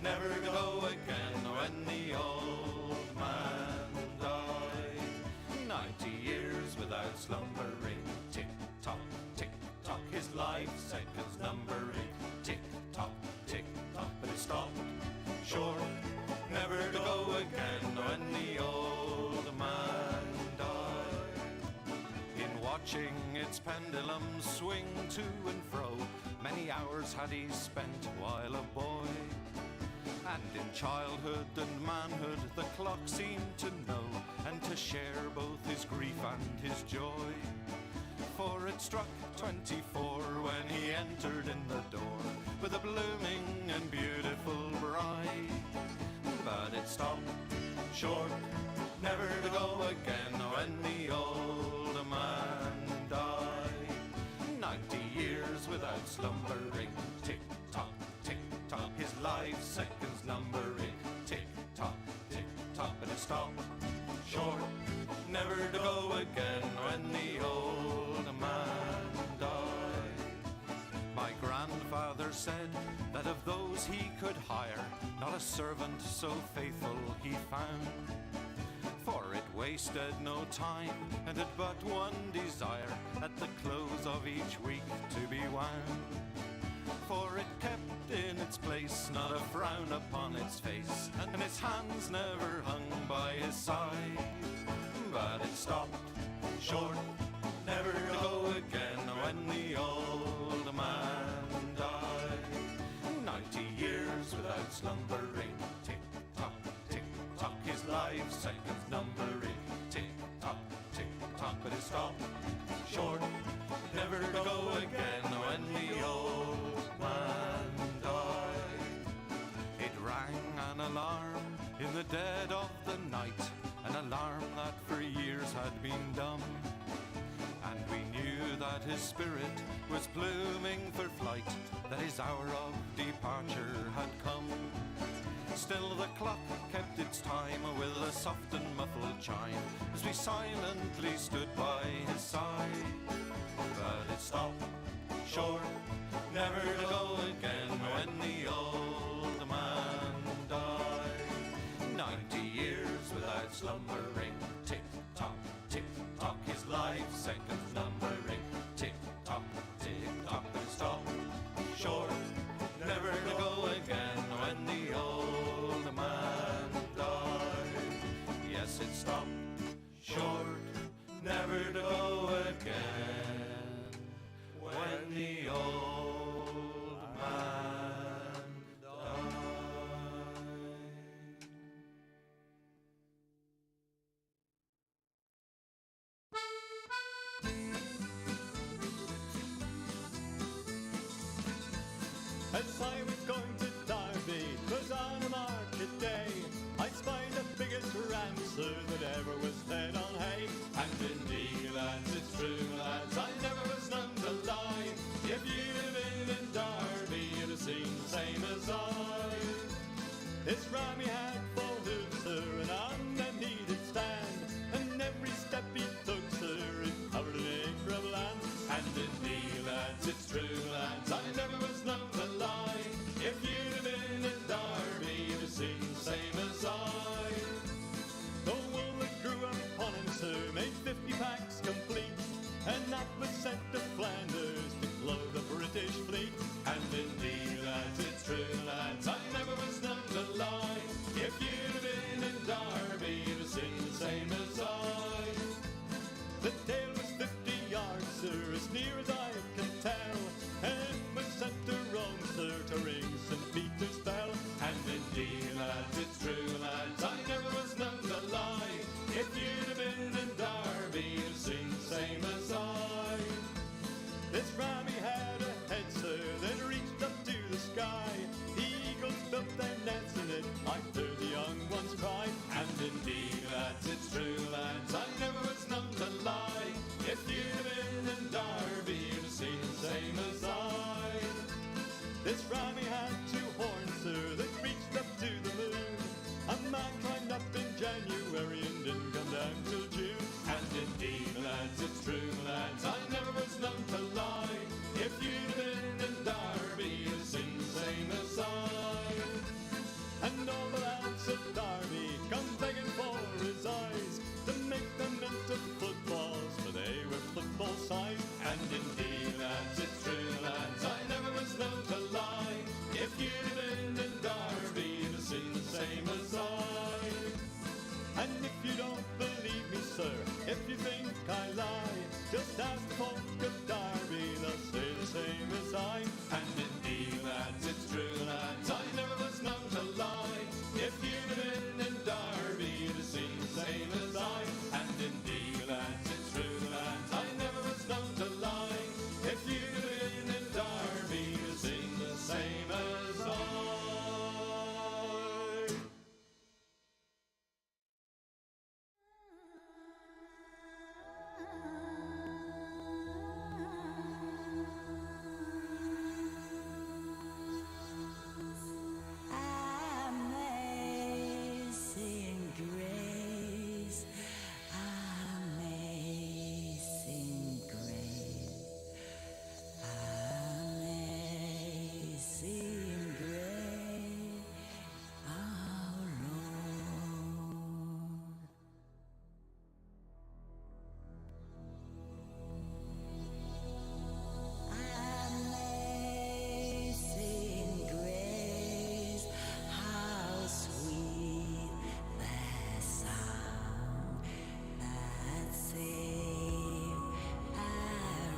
never to go again when the old man died. 90 years without slumbering, tick-tock, tick-tock, his life seconds numbering, tick-tock, tick-tock, but it stopped short, never to go again when the old man died. In watching its pendulum swing to and fro, many hours had he spent while a boy. And in childhood and manhood the clock seemed to know, and to share both his grief and his joy. For it struck 24 when he entered in the door, with a blooming and beautiful bride. But it stopped short, never to go again when the old man died. 90 years without slumbering, tick-tock, tick-tock, his life seconds numbering, tick-tock, tick-tock, but it stopped short, never to go again when the old man died. My grandfather said that of those he could hire, not a servant so faithful he found. For it wasted no time and had but one desire, at the close of each week to be wound. For it kept in its place, not a frown upon its face, and its hands never hung by his side. But it stopped short, never to go again when the old man died. 90 years without slumbering, tick-tock, tick-tock, his life seconds numbering, tick-tock, tick-tock, but it stopped short, never to go again when the old man died. It rang an alarm in the dead of the night, an alarm that for years had been dumb. his spirit was pluming for flight, that his hour of departure had come. Still the clock kept its time with a soft and muffled chime, as we silently stood by his side. But it stopped short, never to go again, when the old man died. 90 years without slumbering, tick-tock, tick-tock, his life seconds numbering, tick-tock, tick-tock, but it stopped short, never to go again, when the old man died. Yes, it stopped short, never to go again, when the old man died. As I was going to Derby, 'twas on a market day, I spied the biggest rancer that ever was fed on hay. And indeed, lads, it's true, lads, I never was none to lie. If you'd have been in Derby, you'd have seen the same as I. This ram he had for hooves, sir, and on them he did stand, and every step he took, sir, it covered an acre of land. And indeed, lads, it's true, lads, I never was none to lie. If you'd have been in Derby, you'd have seen the same as I. The wool that grew upon him, sir, made 50 packs complete, and that was sent to Flanders to clothe the British fleet. And indeed, lads, it's true, lads, I never was none to lie. If you'd have been in Derby, you'd have seen the same as I. The tail was 50 yards, sir, as near as I can tell, and it was sent to Rome, sir, to ring St. Peter's bell. And indeed, lads, it's true, lads, I never was none to lie. If you'd have been in Derby, you'd have seen the same as I. This ram he had a head, sir, that reached up to the sky. The eagles built their nets in it, I heard the young ones cry. And indeed, lads, it's true, lads, I never was none to lie. If you'd have been in Derby, you'd have seen the same as I. This ram he had 2 horns, sir, that reached up to the moon. A man climbed up in January and didn't come down till June. And indeed, lads, it's true, lads, I never was none to lie. If you'd have been in Derby, you'd have seen the same as I. And all the lads at Derby come begging for his eyes, to make them into footballs, for they were football size. And indeed, lads, it's true, lads, I never was known to lie. If you'd have been in Derby, you'd have seen the same as I. And if you don't believe me, sir, if you think I lie, just ask folk of Derby, they'll say the same as I. And indeed, lads, it's true, lads, I never was known to lie. If you'd have been in Derby, you'd have seen the same as I. And indeed, lads, it's true, lads, I never was known to lie. If you'd have been in Derby, you'd have seen the same as I. Amazing grace, amazing grace, amazing grace, our Lord. Amazing grace, how sweet the sound that saved a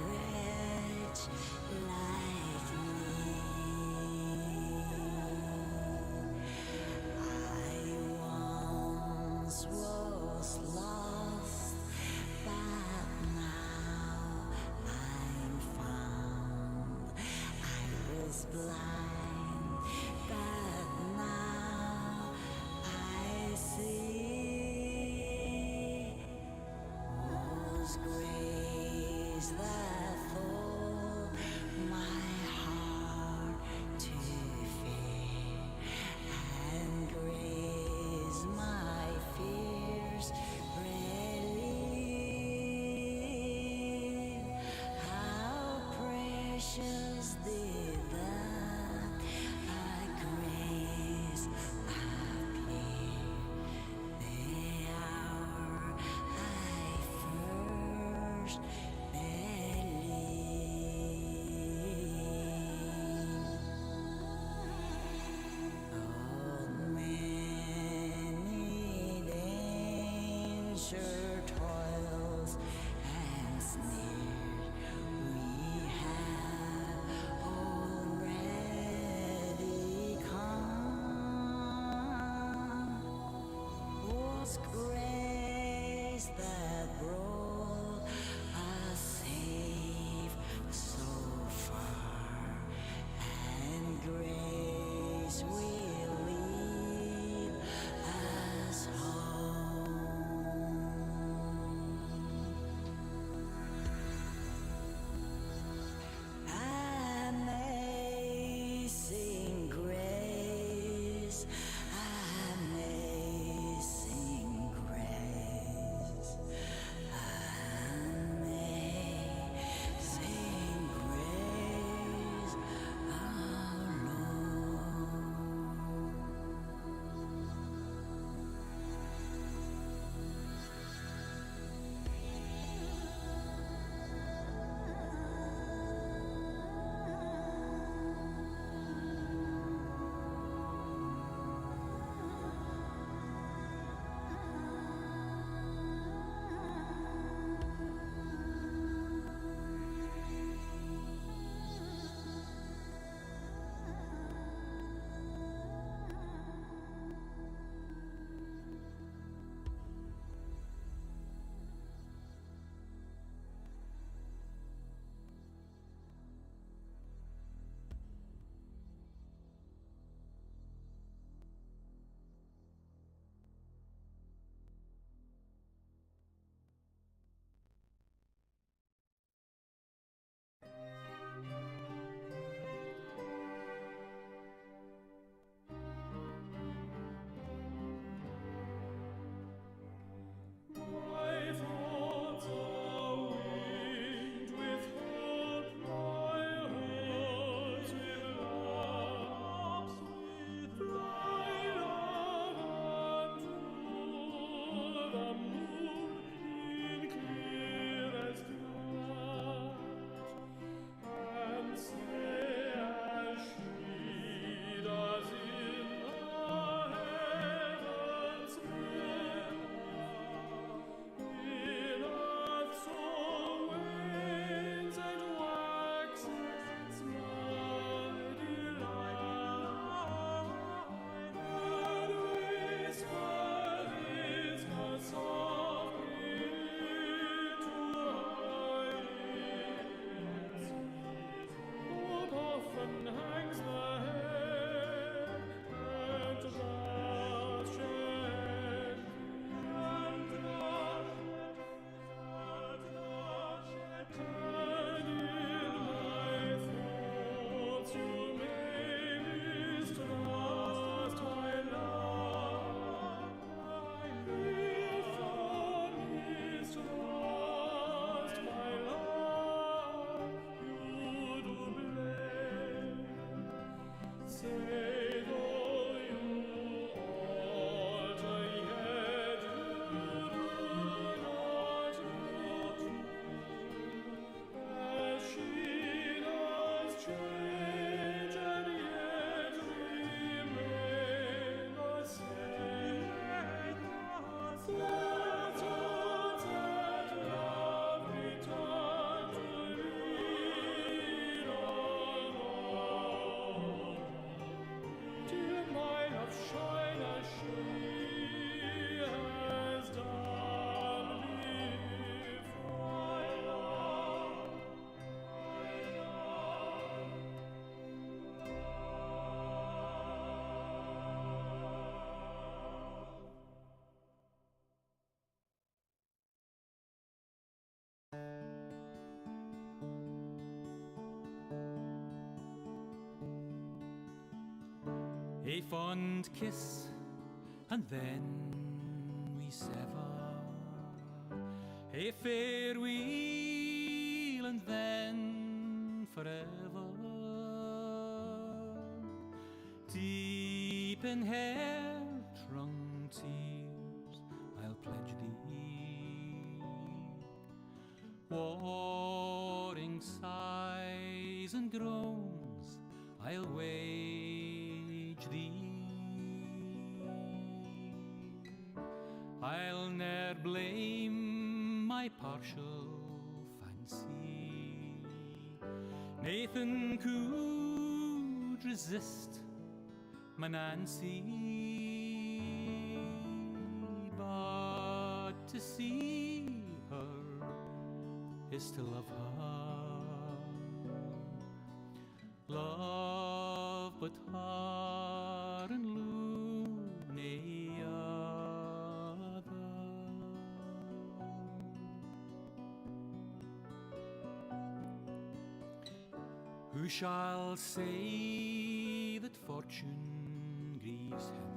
wretch like me. I once was lost, but now I'm found. I was blind, but now I see. Was grace that for Toils and snares we have already come. Was grace that brought us safe so far, and grace will lead us home. Amazing grace, amazing grace, amazing grace, our Lord. My thoughts are winged with hope, my heart with love. Fly on unto the moon in clearest night, and say as she does in the heavens there. In earth's own winds and waxes my delight, and whisper his God softly to her ears. Hope often hangs the head, and does shed and in my thoughts you may mistrust my love. If thou mistrust my love, you do blame. Say though you alter, yet you do not look as she does change, and yet remain the same. Let us at love return to lead on all. Dear my love, shine as she has done before. A fond kiss, and then we sever. A farewell, and then forever. Deep in hair-wrung tears I'll pledge thee, warring sighs and groans I'll wage thee. I'll ne'er blame my partial fancy, Nathan could resist my Nancy, but to see her is to love her. Love but her and loony other. Who shall say that fortune grieves him,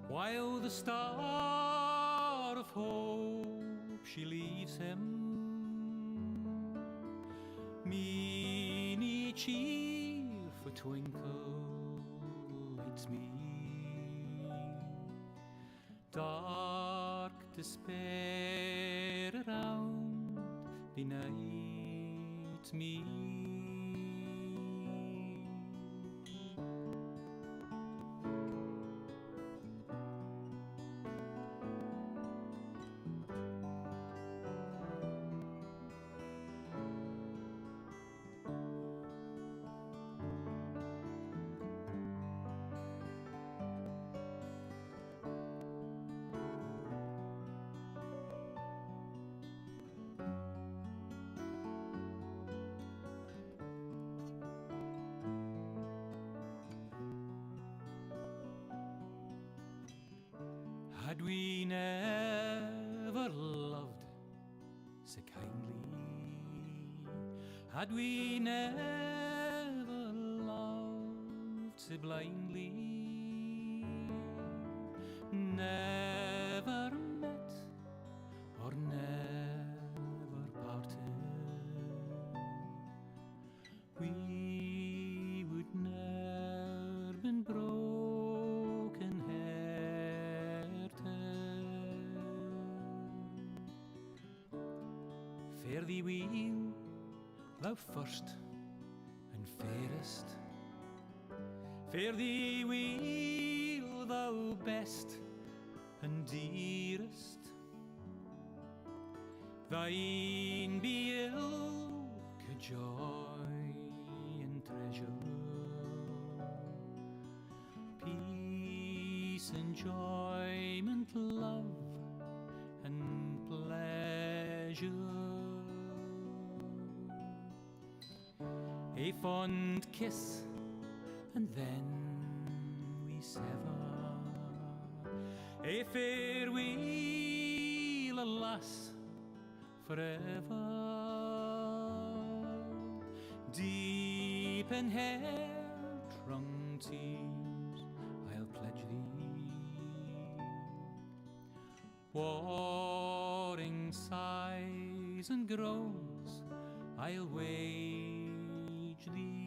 while the star of hope she leaves him? Meany cheerful twinkle lights me, dark despair around benights me. Had we never loved so kindly, had we never loved so blindly, never met or never parted, we would ne'er been broken hearted. Fare thee weel, thou first and fairest. Fare thee weel, thou best and dearest. Thine be ilk joy and treasure, peace, enjoyment, love and pleasure. A fond kiss and then we sever, a farewell, alas, forever. Deep in hair-wrung tears I'll pledge thee, warring sighs and groans I'll wage thee.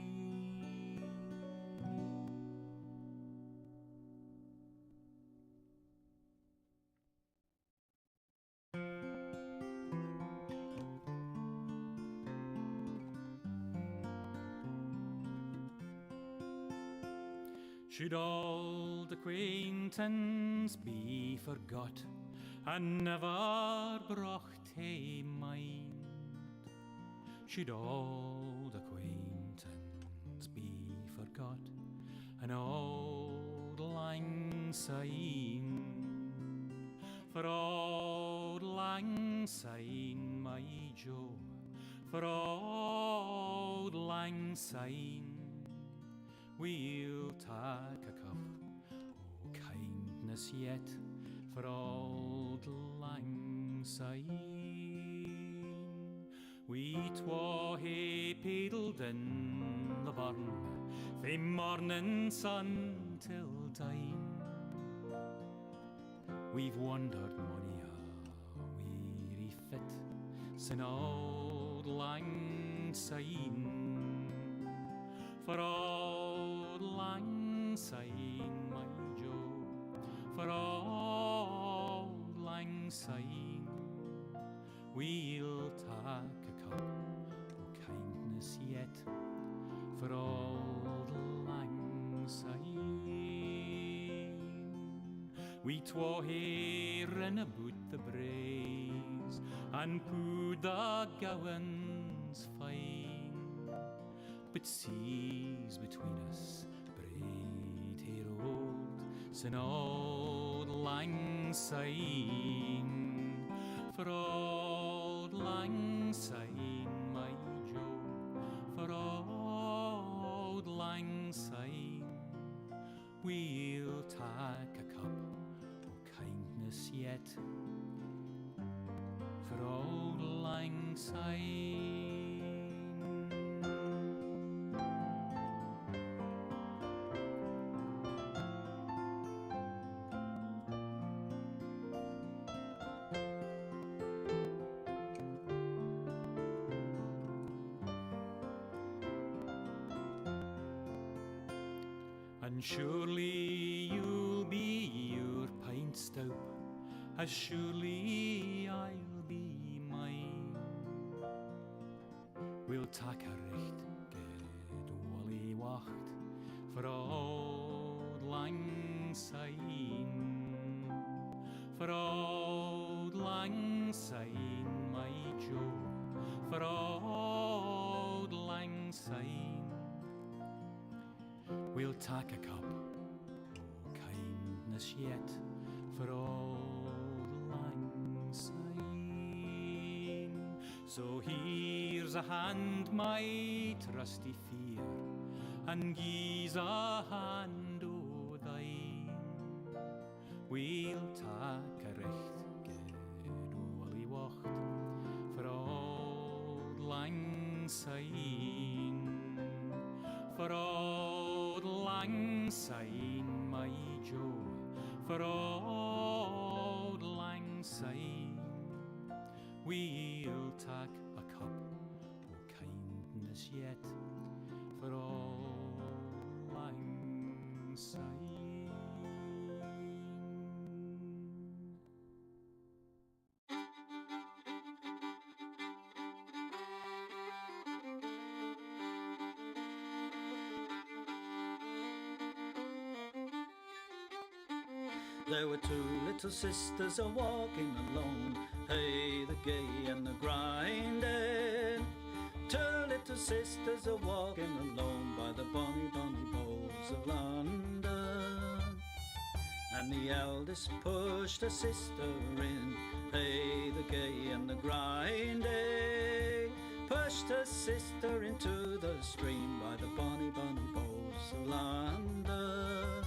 Should old acquaintance be forgot and never brought to mind? Should old acquaintance be forgot and old lang syne? For old lang syne, my Joe, for old lang syne, we'll take a cup o' kindness yet for old lang syne. We twa hae paddled in the burn fae morning sun till dine. We've wandered mony a weary fit sin old lang syne. For old lang syne. We'll take a cup of kindness yet for all the lang syne. We twa hearing about the braes and poo the gowans fine, but seas between us braid hair old, sin old lang syne. For old lang syne, my Joe, for old lang syne, we'll take a cup of kindness yet for old lang syne. And surely you'll be your pint stout, as surely I'll be mine. We'll take a right good wally wacht for old lang syne, for old lang syne, my Joe, for old lang syne. We'll take a cup of kindness yet for old lang syne. So here's a hand, my trusty fear, and gie's a hand o' thine. We'll take a recht good wally wacht for old lang syne, for old lang syne, my Joe, for old lang syne. We'll take a cup of kindness yet for old lang syne. There were two little sisters a walking alone, hey, the gay and the grinding. Two little sisters a walking alone by the bonny, bonny bowls of London. And the eldest pushed her sister in, hey, the gay and the grinding. Pushed her sister into the stream by the bonny, bonny bowls of London.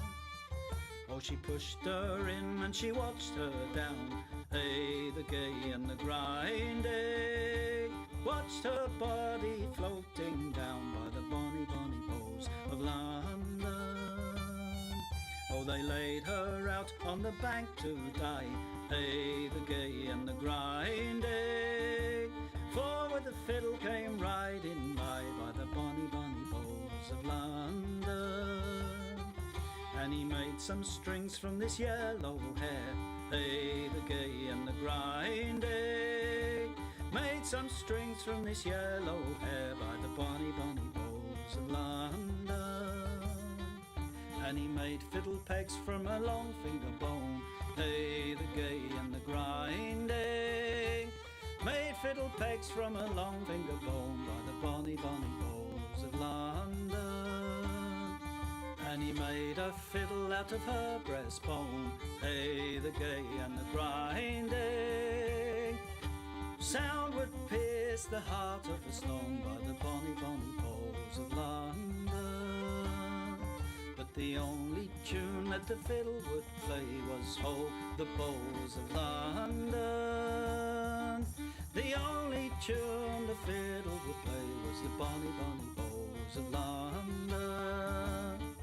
Oh, she pushed her in and she watched her down, hey, the gay and the grinding. Watched her body floating down by the bonny, bonny bowls of London. Oh, they laid her out on the bank to die, hey, the gay and the grinding. For with the fiddle came riding by the bonny, bonny bowls of London. And he made some strings from this yellow hair, hey, the gay and the grinding. Made some strings from this yellow hair by the bonny, bonny bowls of London. And he made fiddle pegs from a long finger bone, hey, the gay and the grinding. Made fiddle pegs from a long finger bone by the bonny, bonny bowls of London. And he made a fiddle out of her breastbone, hey, the gay and the grinding. Sound would pierce the heart of a stone by the bonny, bonny bowls of London. But the only tune that the fiddle would play was Ho, the bowls of London. The only tune the fiddle would play was the bonny, bonny bowls of London.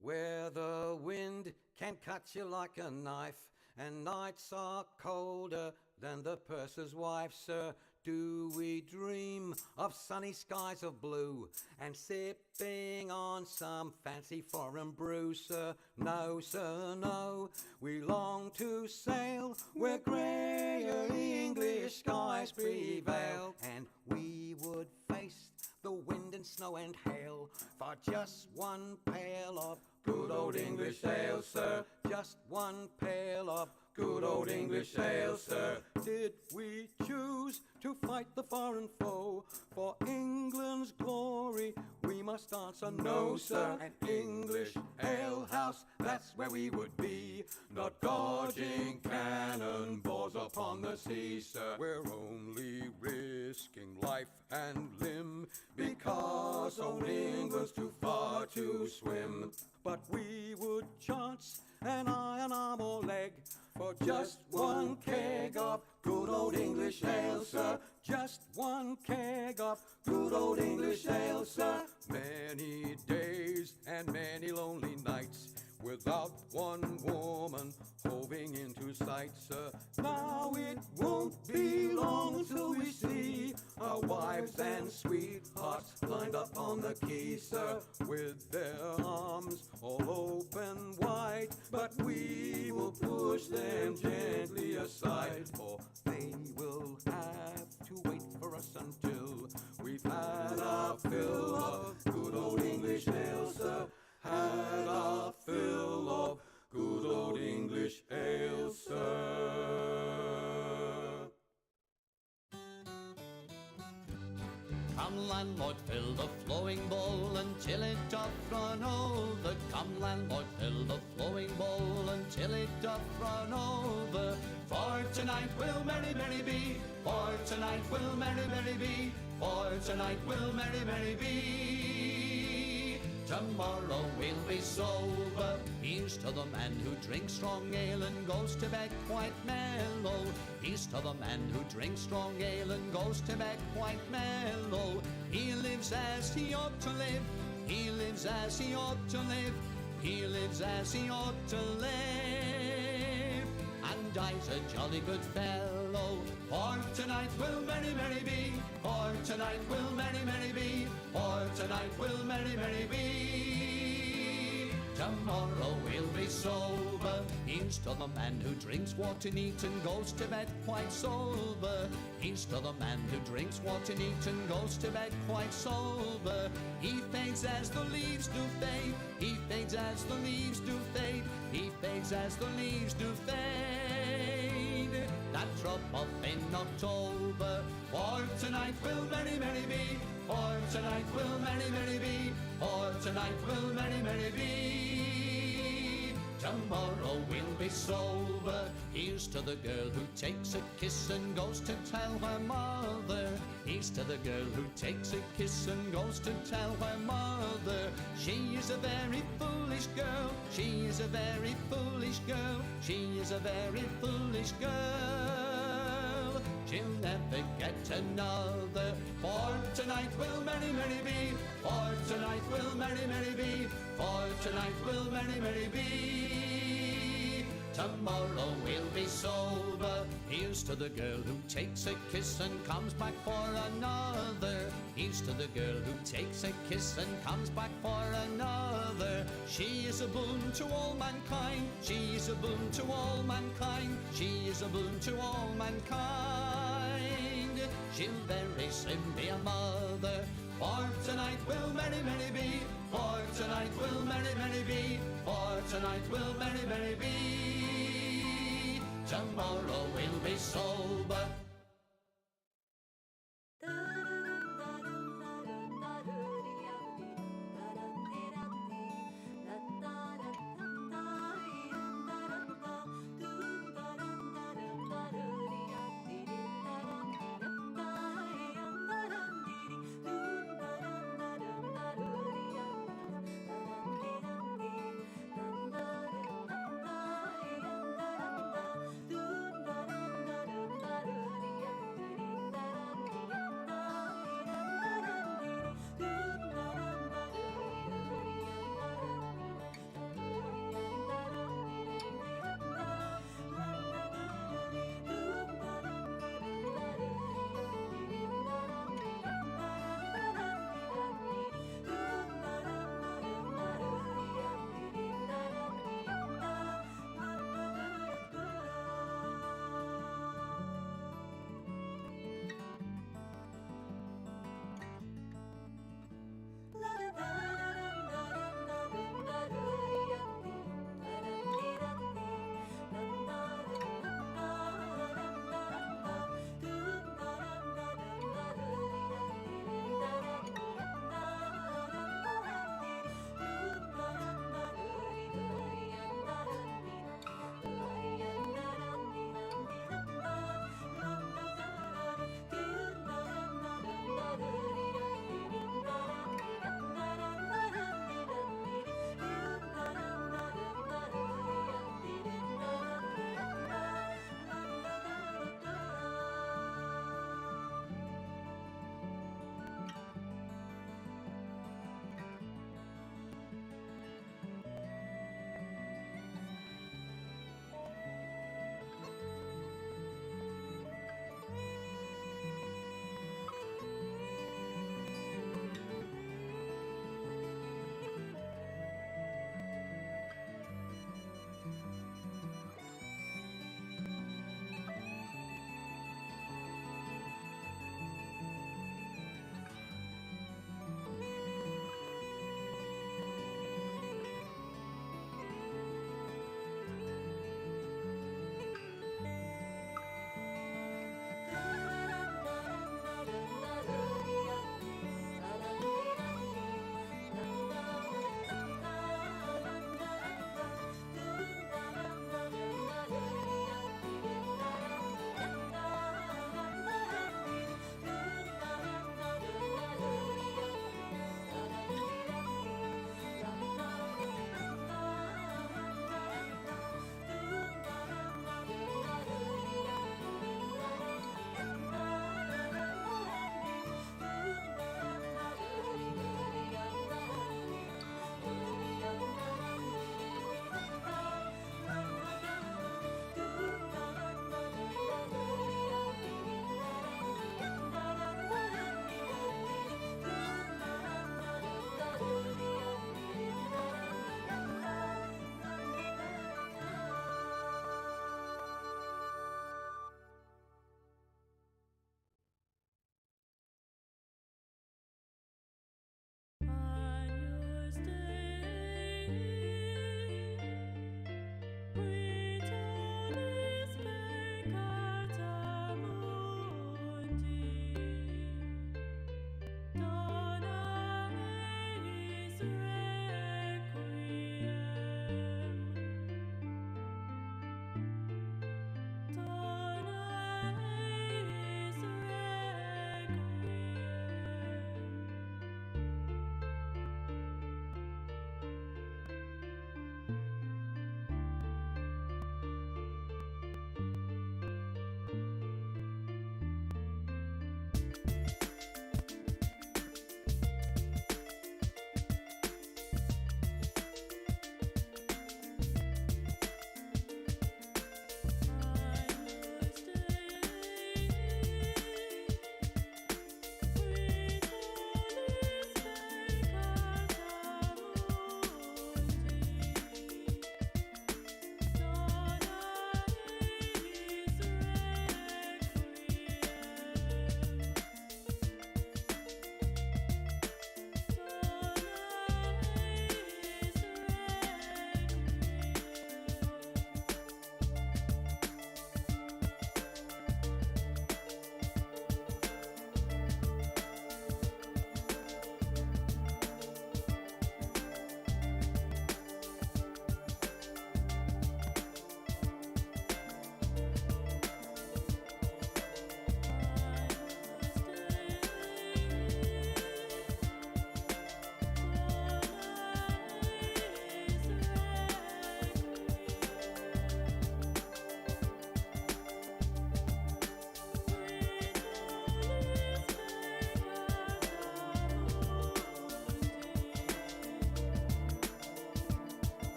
Where the wind can cut you like a knife, and nights are colder than the purser's wife, sir, do we dream of sunny skies of blue and sipping on some fancy foreign brew, sir? No, sir, no. We long to sail where greyer English skies prevail, and we would face the wind and snow and hail for just one pail of good old English ale, sir. Just one pail of good old English ale, sir. Did we choose to fight the foreign foe for England's glory? We must answer no, sir. An English ale house, that's where we would be, not dodging cannonballs upon the sea, sir. We're only risking life and limb because old England's too far to swim. But we would chance an iron arm or leg for just one keg of good old English ale, sir. Just one keg of good old English ale, sir. Many days and many lonely nights without one woman hoving into sight, sir. Now it won't be long till we see our wives and sweethearts lined up on the quay, sir, with their arms all open wide. But we will push them gently aside, for they will have to wait for us until we've had our fill of good old English ale, sir. Had our fill of good old English ale, sir. Come landlord, fill the flowing bowl until it doth run over. Come landlord, fill the flowing bowl until it doth run over. For tonight will merry, merry be. For tonight will merry, merry be. For tonight will merry, merry be. Tomorrow we'll be sober. Here's to the man who drinks strong ale and goes to bed quite mellow. Here's to the man who drinks strong ale and goes to bed quite mellow. He lives as he ought to live. He lives as he ought to live. He lives as he ought to live. And dies a jolly good fellow. For tonight will merry, merry be. For tonight will merry, merry be. For tonight will merry, merry be. Tomorrow we'll be sober. Here's to the man who drinks water neat and goes to bed quite sober. Here's to the man who drinks water neat and goes to bed quite sober. He fades as the leaves do fade. He fades as the leaves do fade. He fades as the leaves do fade. That drop off in October. For tonight will merry, merry be. For tonight will merry, merry be. For tonight will merry, merry be. Tomorrow we'll be sober. Here's to the girl who takes a kiss and goes to tell her mother. Here's to the girl who takes a kiss and goes to tell her mother. She is a very foolish girl. She is a very foolish girl. She is a very foolish girl. She'll never get another. For tonight will merry, merry be. For tonight will merry, merry be. For tonight will merry, merry be. Tomorrow we'll be sober. Here's to the girl who takes a kiss and comes back for another. Here's to the girl who takes a kiss and comes back for another. She is a boon to all mankind. She is a boon to all mankind. She is a boon to all mankind. She'll very soon be a mother. For tonight will merry, merry be. For tonight will merry, merry be. For tonight will merry, merry be. Tomorrow we'll be sober.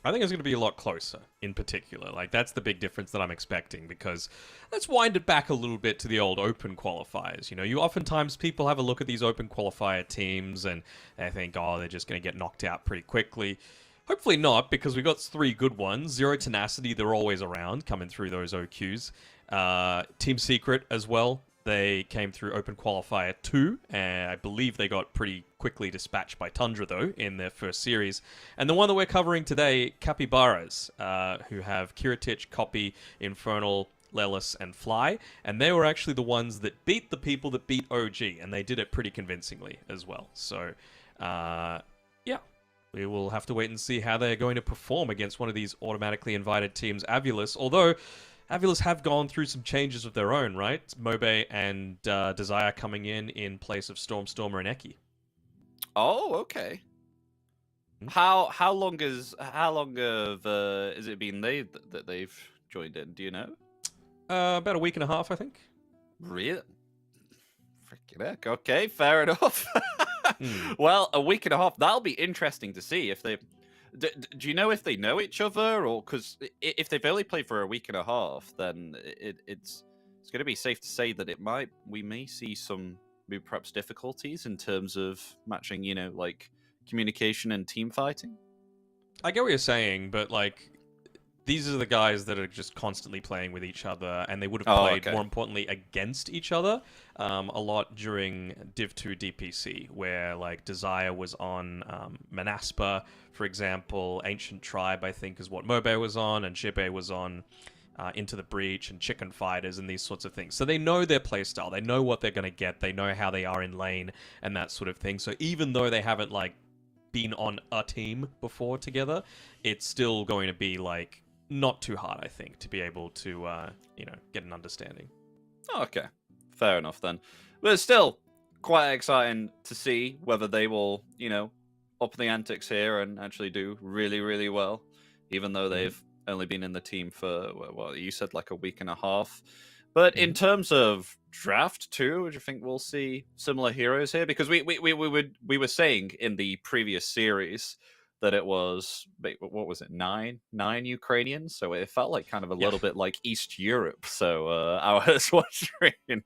I think it's going to be a lot closer, in particular. Like, that's the big difference that I'm expecting, because let's wind it back a little bit to the old open qualifiers. You know, oftentimes people have a look at these open qualifier teams and they think, oh, they're just going to get knocked out pretty quickly. Hopefully not, because we've got 3 good ones. Zero Tenacity, they're always around, coming through those OQs. Team Secret as well. They came through Open Qualifier 2, and I believe they got pretty quickly dispatched by Tundra, though, in their first series. And the one that we're covering today, Capybaras, who have Kiritich, Copy, Infernal, Lelis, and Fly. And they were actually the ones that beat the people that beat OG, and they did it pretty convincingly as well. So, yeah. We will have to wait and see how they're going to perform against one of these automatically invited teams, Avulus. Although, Avulus have gone through some changes of their own, right? Mobe and Desire coming in place of Stormer and Eki. Oh, okay. How long has it been that they've joined in? Do you know? About a week and a half, I think. Really? Freaking heck. Okay, fair enough. Well, a week and a half. That'll be interesting to see if they. Do you know if they know each other, or because if they've only played for a week and a half, then it's going to be safe to say that we may see some maybe perhaps difficulties in terms of matching, you know, like communication and team fighting. I get what you're saying, but like these are the guys that are just constantly playing with each other, and they would have played, more importantly, against each other a lot during Div 2 DPC, where like Desire was on Manaspa, for example. Ancient Tribe, I think, is what Mobe was on, and Shibe was on Into the Breach and Chicken Fighters and these sorts of things. So they know their playstyle, they know what they're going to get, they know how they are in lane and that sort of thing. So even though they haven't like been on a team before together, it's still going to be like not too hard, I think, to be able to, get an understanding. Okay, fair enough then. But it's still quite exciting to see whether they will, up the antics here and actually do really, really well, even though they've only been in the team for, well, you said like a week and a half. But in terms of draft too, do you think we'll see similar heroes here? Because we were saying in the previous series that it was, what was it, nine Ukrainians? So it felt like kind of a little bit like East Europe. So I was wondering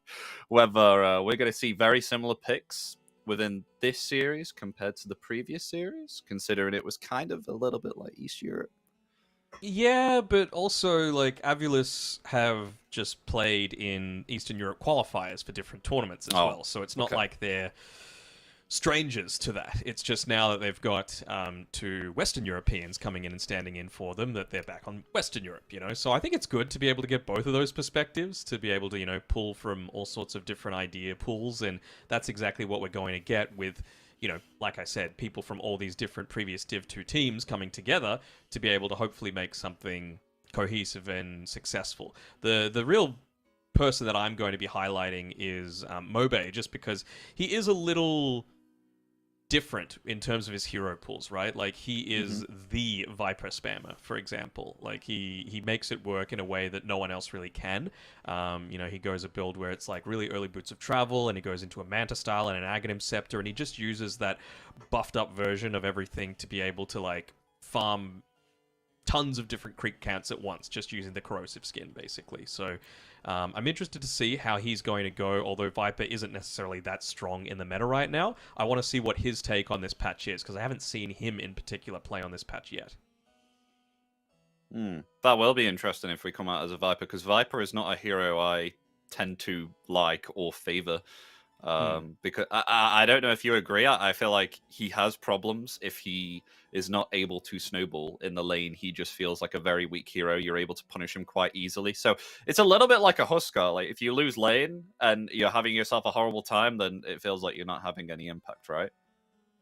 whether we're going to see very similar picks within this series compared to the previous series, considering it was kind of a little bit like East Europe. Yeah, but also, like, Avulus have just played in Eastern Europe qualifiers for different tournaments as well, so it's not like they're strangers to that. It's just now that they've got 2 Western Europeans coming in and standing in for them, that they're back on Western Europe, So I think it's good to be able to get both of those perspectives, to be able to, pull from all sorts of different idea pools, and that's exactly what we're going to get with, like I said, people from all these different previous Div 2 teams coming together to be able to hopefully make something cohesive and successful. The real person that I'm going to be highlighting is Mobe, just because he is a little different in terms of his hero pools, right? Like, he is the Viper spammer, for example. Like, he makes it work in a way that no one else really can. He goes a build where it's like really early Boots of Travel, and he goes into a Manta style and an Aghanim Scepter, and he just uses that buffed up version of everything to be able to like farm tons of different creep counts at once, just using the corrosive skin, basically. So I'm interested to see how he's going to go, although Viper isn't necessarily that strong in the meta right now. I want to see what his take on this patch is, because I haven't seen him in particular play on this patch yet. That will be interesting if we come out as a Viper, because Viper is not a hero I tend to like or favor. Because I don't know if you agree. I feel like he has problems if he is not able to snowball in the lane. He just feels like a very weak hero. You're able to punish him quite easily. So it's a little bit like a Huskar. Like, if you lose lane and you're having yourself a horrible time, then it feels like you're not having any impact, right?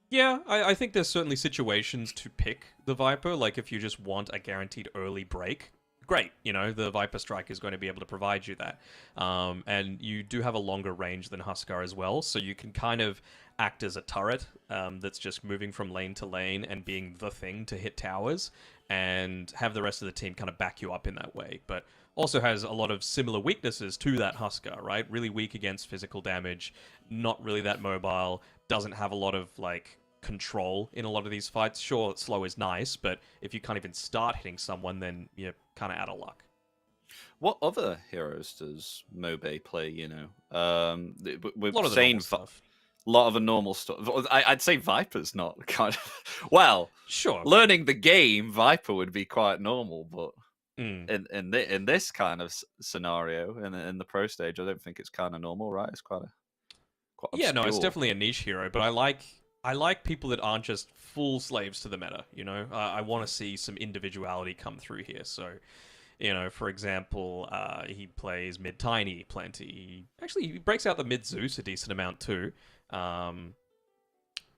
Yeah, I think there's certainly situations to pick the Viper. Like, if you just want a guaranteed early break, great, the Viper Strike is going to be able to provide you that. And you do have a longer range than Huskar as well, so you can kind of act as a turret that's just moving from lane to lane and being the thing to hit towers, and have the rest of the team kind of back you up in that way. But also has a lot of similar weaknesses to that Huskar, right? Really weak against physical damage, not really that mobile, doesn't have a lot of, like, control in a lot of these fights. Sure, slow is nice, but if you can't even start hitting someone, then you're kind of out of luck. What other heroes does Mobe play? You know, we're A lot of the saying normal stuff. a lot of the normal stuff. I'd say Viper's not kind of well. Sure. Learning the game, Viper would be quite normal, but Mm. in this kind of scenario, in the pro stage, I don't think it's kind of normal, right? It's quite Yeah, no, it's obscure. definitely a niche hero, but I like people that aren't just full slaves to the meta. You know, I want to see some individuality come through here. So, you know, for example, he plays mid Tiny plenty. Actually, he breaks out the mid Zeus a decent amount too. I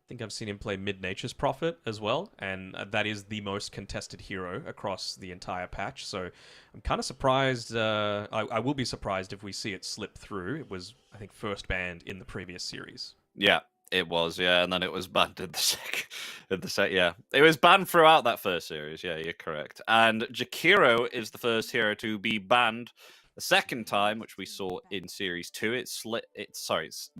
think I've seen him play mid Nature's Prophet as well, and that is the most contested hero across the entire patch. So I'm kind of surprised. I will be surprised if we see it slip through. It was, I think, first banned in the previous series. Yeah, it was. Yeah, and then it was banned in the second. Yeah, it was banned throughout that first series. Yeah, you're correct. And Jakiro is the first hero to be banned the second time, which we saw in Series 2. It's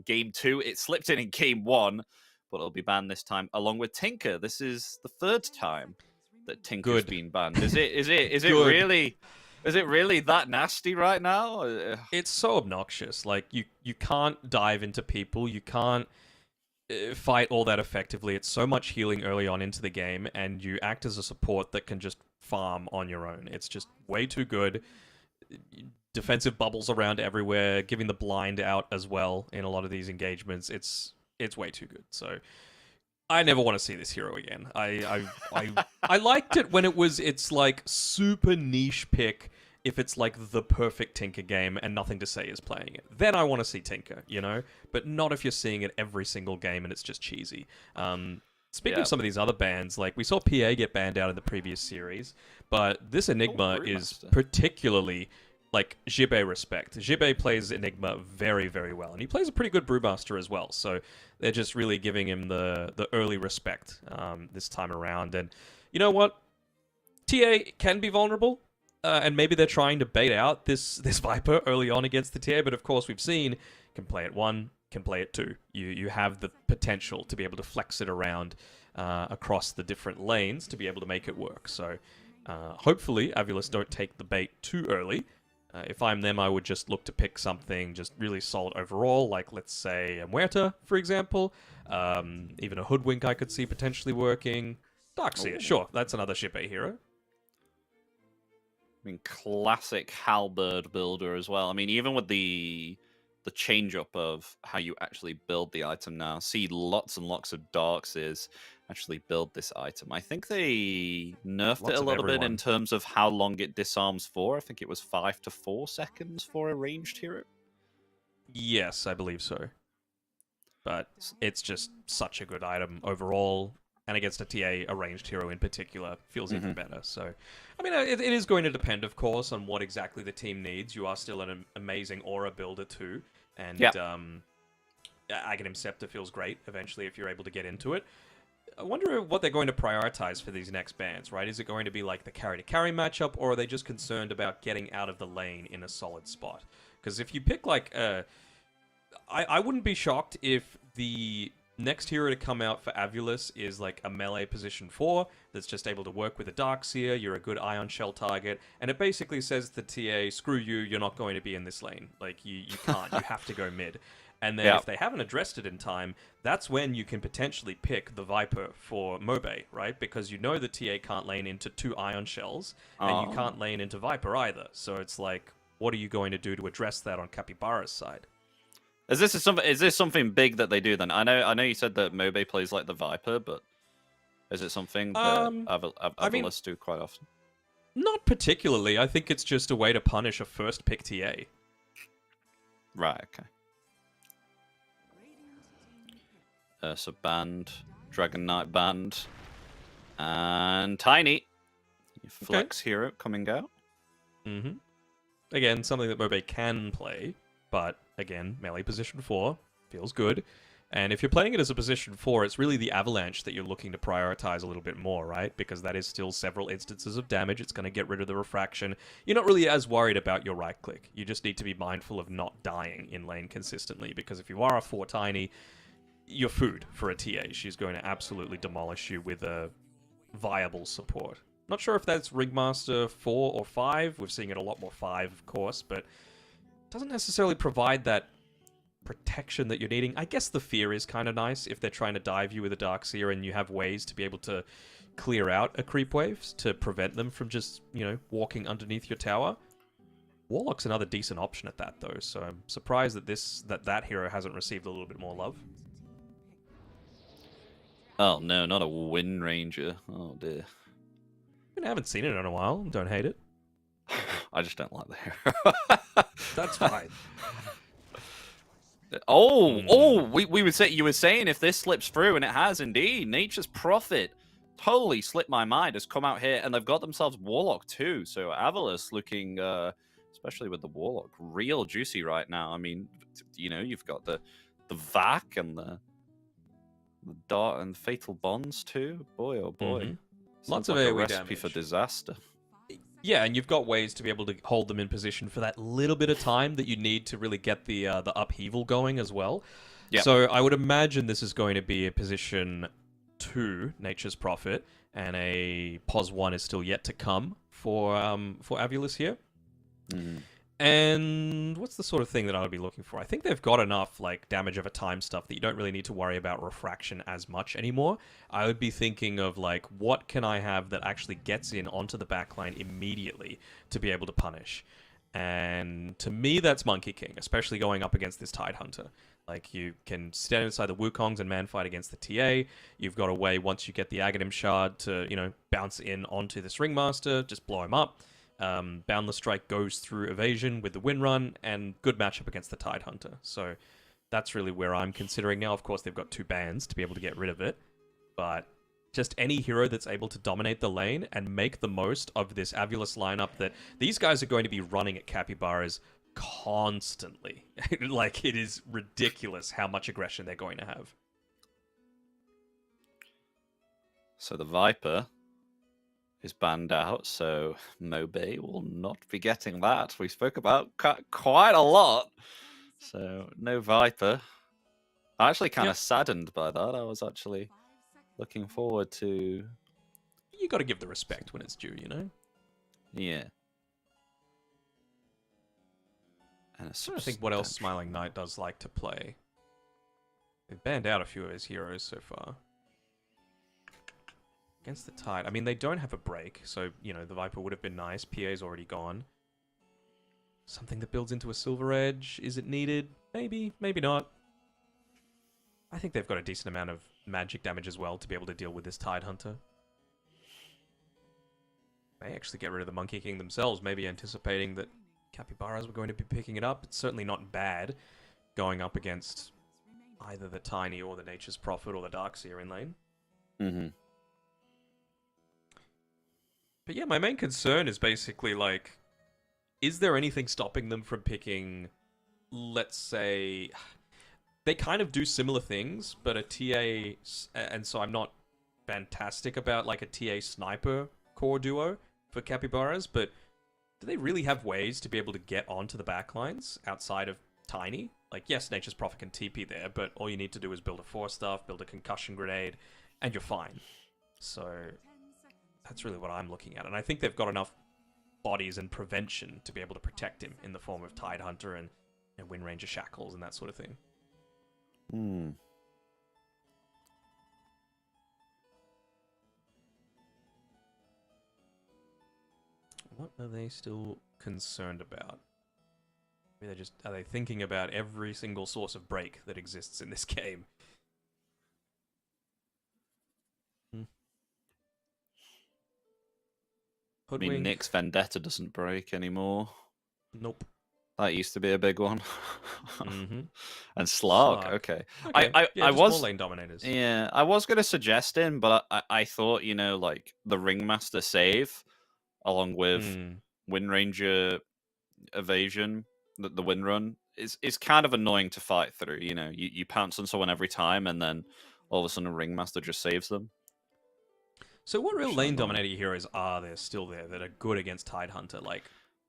Game 2. It slipped in Game 1, but it'll be banned this time along with Tinker. This is the third time that Tinker's been banned. Is it really that nasty right now? It's so obnoxious. Like you can't dive into people. You can't fight all that effectively. It's so much healing early on into the game, and you act as a support that can just farm on your own. It's just way too good. Defensive bubbles around everywhere, giving the blind out as well in a lot of these engagements. It's way too good. So I never want to see this hero again. I liked it when it's like super niche pick. If it's like the perfect Tinker game and Nothing to Say is playing it, then I want to see Tinker, you know? But not if you're seeing it every single game and it's just cheesy. Speaking of some of these other bans, like we saw PA get banned out in the previous series, but this Enigma is particularly like Jibe respect. Jibe plays Enigma very, very well, and he plays a pretty good Brewmaster as well. So they're just really giving him the early respect this time around. And you know what? TA can be vulnerable. And maybe they're trying to bait out this Viper early on against the TA, but of course we've seen can play it 1, can play it 2. You have the potential to be able to flex it around across the different lanes to be able to make it work. So hopefully Avulus don't take the bait too early. If I'm them, I would just look to pick something just really solid overall, like let's say a Muerta, for example. Even a Hoodwink I could see potentially working. Darkseer, sure, that's another ship A hero. I mean, classic halberd builder as well. I mean, even with the change up of how you actually build the item now, see lots and lots of Darkseers actually build this item. I think they nerfed it a little bit in terms of how long it disarms for. I think it was 5 to 4 seconds for a ranged hero. Yes, I believe so. But it's just such a good item overall. And against a TA, a ranged hero in particular, feels even better. So, I mean, it is going to depend, of course, on what exactly the team needs. You are still an amazing aura builder too. And Aghanim Scepter feels great eventually if you're able to get into it. I wonder what they're going to prioritize for these next bans, right? Is it going to be like the carry-to-carry matchup, or are they just concerned about getting out of the lane in a solid spot? Because if you pick like... I wouldn't be shocked if the next hero to come out for Avulus is like a melee position 4 that's just able to work with a Darkseer, you're a good Ion Shell target, and it basically says to TA, screw you, you're not going to be in this lane. Like, you can't, you have to go mid. And then if they haven't addressed it in time, that's when you can potentially pick the Viper for Mobe, right? Because you know the TA can't lane into 2 Ion Shells, and you can't lane into Viper either. So it's like, what are you going to do to address that on Capybara's side? Is this something big that they do then? I know you said that Mobe plays like the Viper, but is it something that Avulus do quite often? Not particularly. I think it's just a way to punish a first pick TA. Right, okay. So banned, Dragon Knight banned, and Tiny, flex hero coming out. Mm-hmm. Again, something that Mobe can play, but again, melee position 4 feels good. And if you're playing it as a position 4, it's really the Avalanche that you're looking to prioritize a little bit more, right? Because that is still several instances of damage. It's going to get rid of the refraction. You're not really as worried about your right click. You just need to be mindful of not dying in lane consistently, because if you are a 4 Tiny, your food for a TA. She's going to absolutely demolish you with a viable support. Not sure if that's Ringmaster 4 or 5. We're seeing it a lot more 5, of course, but doesn't necessarily provide that protection that you're needing. I guess the fear is kind of nice if they're trying to dive you with a Darkseer and you have ways to be able to clear out a creep waves to prevent them from just, walking underneath your tower. Warlock's another decent option at that, though, so I'm surprised that that hero hasn't received a little bit more love. Oh no, not a Wind Ranger. Oh dear. I haven't seen it in a while. Don't hate it. I just don't like the hero. That's fine. We would say you were saying if this slips through, and it has indeed. Nature's Prophet totally slipped my mind. Has come out here, and they've got themselves Warlock too. So Avalus looking, especially with the Warlock, real juicy right now. I mean, you've got the Vac and the Dart and Fatal Bonds too. Boy, oh boy. Mm-hmm. Lots of like AoE a recipe damage for disaster. Yeah, and you've got ways to be able to hold them in position for that little bit of time that you need to really get the upheaval going as well. Yep. So I would imagine this is going to be a position 2, Nature's Prophet, and a pos 1 is still yet to come for Avulus here. Mm-hmm. And what's the sort of thing that I would be looking for? I think they've got enough damage over time stuff that you don't really need to worry about refraction as much anymore. I would be thinking of what can I have that actually gets in onto the backline immediately to be able to punish. And to me, that's Monkey King, especially going up against this Tidehunter. You can stand inside the Wukongs and man fight against the TA. You've got a way, once you get the Aghanim Shard, to, bounce in onto this Ringmaster, just blow him up. Boundless Strike goes through evasion with the Wind Run, and good matchup against the Tidehunter. So that's really where I'm considering now. Of course, they've got 2 bans to be able to get rid of it, but just any hero that's able to dominate the lane and make the most of this Avulus lineup that these guys are going to be running at Capybaras constantly. It is ridiculous how much aggression they're going to have. So the Viper is banned out, so Mobe will not be getting that. We spoke about quite a lot, so no Viper. I'm actually kind of saddened by that. I was actually looking forward to... You got to give the respect when it's due, Yeah. And I'm trying to think what else Smiling Knight does like to play. They've banned out a few of his heroes so far. Against the Tide. I mean, they don't have a break, so, the Viper would have been nice. PA's already gone. Something that builds into a Silver Edge. Is it needed? Maybe, maybe not. I think they've got a decent amount of magic damage as well to be able to deal with this Tidehunter. May actually get rid of the Monkey King themselves, maybe anticipating that Capybaras were going to be picking it up. It's certainly not bad going up against either the Tiny or the Nature's Prophet or the Darkseer in lane. Mm-hmm. But yeah, my main concern is basically, is there anything stopping them from picking, let's say... They kind of do similar things, but a TA... And so I'm not fantastic about, a TA Sniper core duo for Capybaras, but do they really have ways to be able to get onto the backlines outside of Tiny? Yes, Nature's Prophet can TP there, but all you need to do is build a 4-staff, build a concussion grenade, and you're fine. So... That's really what I'm looking at. And I think they've got enough bodies and prevention to be able to protect him in the form of Tidehunter and Wind Ranger Shackles and that sort of thing. Hmm. What are they still concerned about? Maybe are they thinking about every single source of break that exists in this game? I mean, Nick's Vendetta doesn't break anymore. Nope. That used to be a big one. Mm-hmm. And Slark, okay. I was more lane dominators. Yeah, I was going to suggest him, but I thought, the Ringmaster save, along with Wind Ranger evasion, the Wind Run, is kind of annoying to fight through. You pounce on someone every time, and then all of a sudden Ringmaster just saves them. So what real lane dominator heroes are there still there that are good against Tidehunter?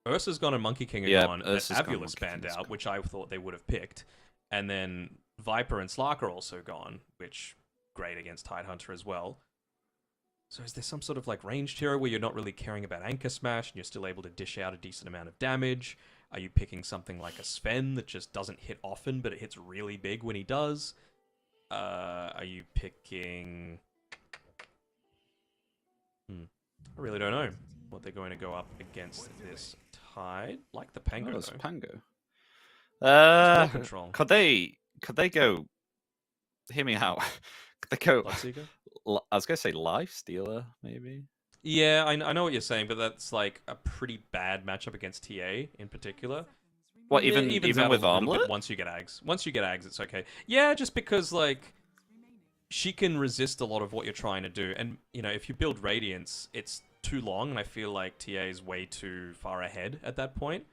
Ursa's gone and Monkey King are gone. Avulus banned out, which I thought they would have picked. And then Viper and Slark are also gone, which great against Tidehunter as well. So is there some sort of like ranged hero where you're not really caring about Anchor Smash and you're still able to dish out a decent amount of damage? Are you picking something like a Sven that just doesn't hit often, but it hits really big when he does? Are you picking... I really don't know what they're going to go up against this Tide. Like the Pango, it's though. Pango. Ball control. Could they go... Hear me out. Could they go... Bloodseeker? I was going to say Life Stealer, maybe? Yeah, I know what you're saying, but that's like a pretty bad matchup against TA in particular. What, Yeah, even evens out with a little bit Armlet? once you get Ags. Once you get Ags, it's okay. Yeah, just because, like, she can resist a lot of what you're trying to do. And, you know, if you build Radiance, it's too long, and I feel like TA is way too far ahead at that point.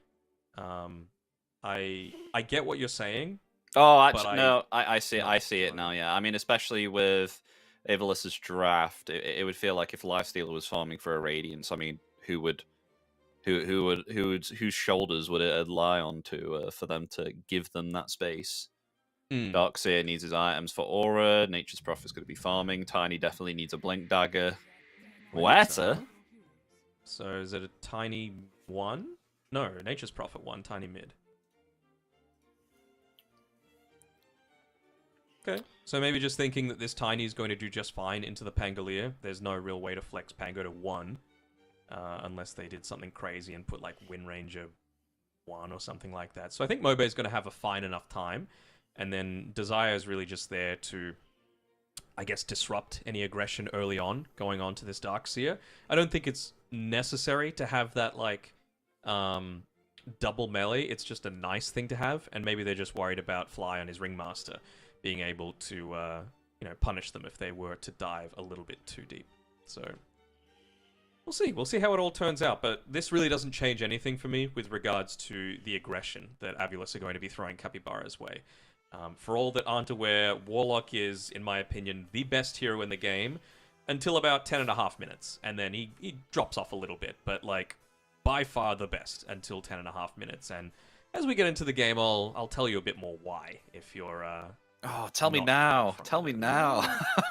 I get what you're saying. Oh, actually, no, I see it now, yeah. I mean, especially with Ivalis's draft, it would feel like if Lifestealer was farming for a Radiance, I mean, whose shoulders would it lie on to for them to give them that space? Darkseer needs his items for Aura. Nature's Prophet's going to be farming. Tiny definitely needs a Blink Dagger. Weta? So is it a Tiny 1? No, Nature's Prophet 1, Tiny mid. Okay, so maybe just thinking that this Tiny is going to do just fine into the Pangolier. There's no real way to flex Pango to 1. Unless they did something crazy and put like Wind Ranger 1 or something like that. So I think Mobe is going to have a fine enough time. And then Desire is really just there to, I guess, disrupt any aggression early on, going on to this Darkseer. I don't think it's necessary to have that, like, double melee. It's just a nice thing to have. And maybe they're just worried about Fly on his Ringmaster being able to, you know, punish them if they were to dive a little bit too deep. So... we'll see. We'll see how it all turns out, but this really doesn't change anything for me with regards to the aggression that Abulis are going to be throwing Capybara's way. For all that aren't aware, Warlock is, in my opinion, the best hero in the game until about 10.5 minutes, and then he drops off a little bit, but, like, by far the best until 10.5 minutes, and as we get into the game, I'll tell you a bit more why, if you're... oh, tell me now. Tell me now.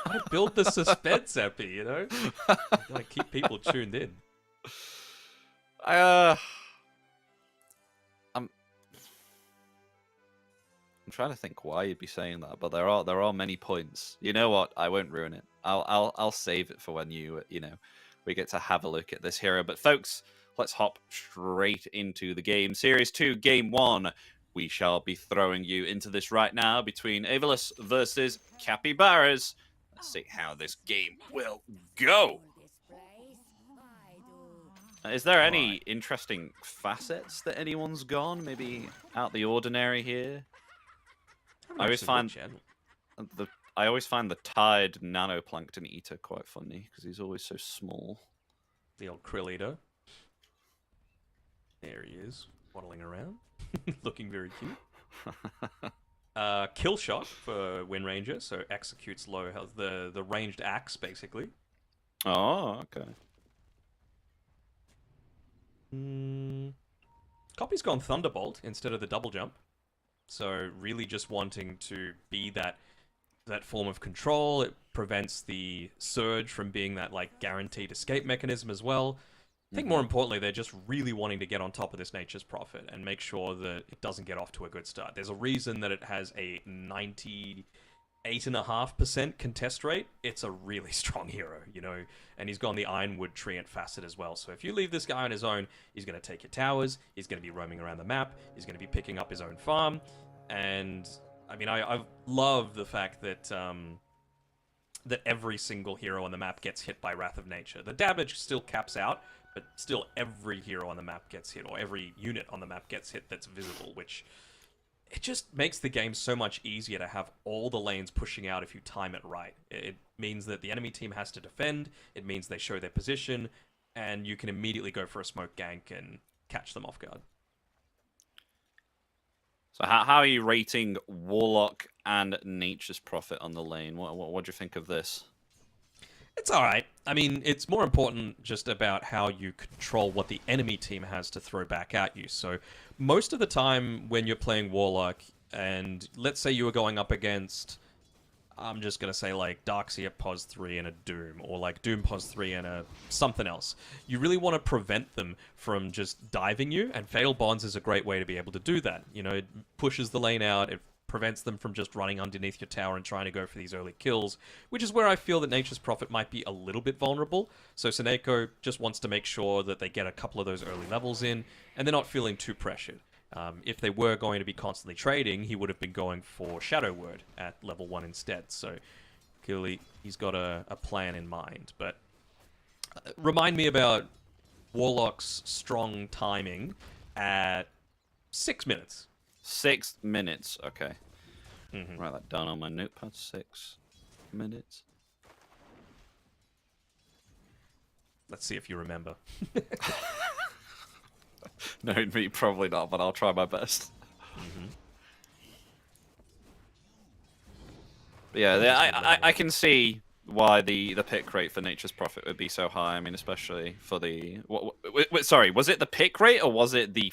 Gotta build the suspense, Epi, you know? Gotta keep people tuned in. I'm trying to think why you'd be saying that, but there are many points. You know what? I won't ruin it. I'll save it for when we get to have a look at this hero. But folks, let's hop straight into the game. Series 2, Game 1. We shall be throwing you into this right now between Avalis versus Capybaras. Let's see how this game will go. Is there any interesting facets that anyone's gone? Maybe out the ordinary here? I always find the Tide Nanoplankton Eater quite funny because he's always so small. The old Krill Eater. There he is, waddling around. Looking very cute. Kill shot for Wind Ranger, so executes low health. The ranged axe, basically. Oh, okay. Copy's gone Thunderbolt instead of the double jump. So really just wanting to be that form of control. It prevents the surge from being that, like, guaranteed escape mechanism as well. I think more importantly, they're just really wanting to get on top of this Nature's Prophet and make sure that it doesn't get off to a good start. There's a reason that it has a 98.5% contest rate. It's a really strong hero, you know, and he's gone the Ironwood Treant facet as well. So if you leave this guy on his own, he's going to take your towers, he's going to be roaming around the map, he's going to be picking up his own farm, and I mean, I love the fact that that every single hero on the map gets hit by Wrath of Nature. The damage still caps out, but still every hero on the map gets hit, or every unit on the map gets hit that's visible, which it just makes the game so much easier to have all the lanes pushing out if you time it right. It means that the enemy team has to defend, it means they show their position, and you can immediately go for a smoke gank and catch them off guard. So how are you rating Warlock and Nature's Prophet on the lane? What do you think of this? It's alright. I mean, it's more important just about how you control what the enemy team has to throw back at you. So most of the time when you're playing Warlock, and let's say you were going up against, I'm just going to say like Darkseer Pos 3 and a Doom, or like Doom Pos 3 and a something else. You really want to prevent them from just diving you, and Fatal Bonds is a great way to be able to do that. You know, it pushes the lane out, it prevents them from just running underneath your tower and trying to go for these early kills, which is where I feel that Nature's Prophet might be a little bit vulnerable. So Seneko just wants to make sure that they get a couple of those early levels in, and they're not feeling too pressured. If they were going to be constantly trading, he would have been going for Shadow Word at level 1 instead. So clearly he's got a plan in mind. But remind me about Warlock's strong timing at 6 minutes. 6 minutes, okay. Write that down on my notepad. 6 minutes. Let's see if you remember. No, me probably not, but I'll try my best. But yeah, I can see why the pick rate for Nature's Prophet would be so high. I mean, especially for the sorry, was it the pick rate or was it the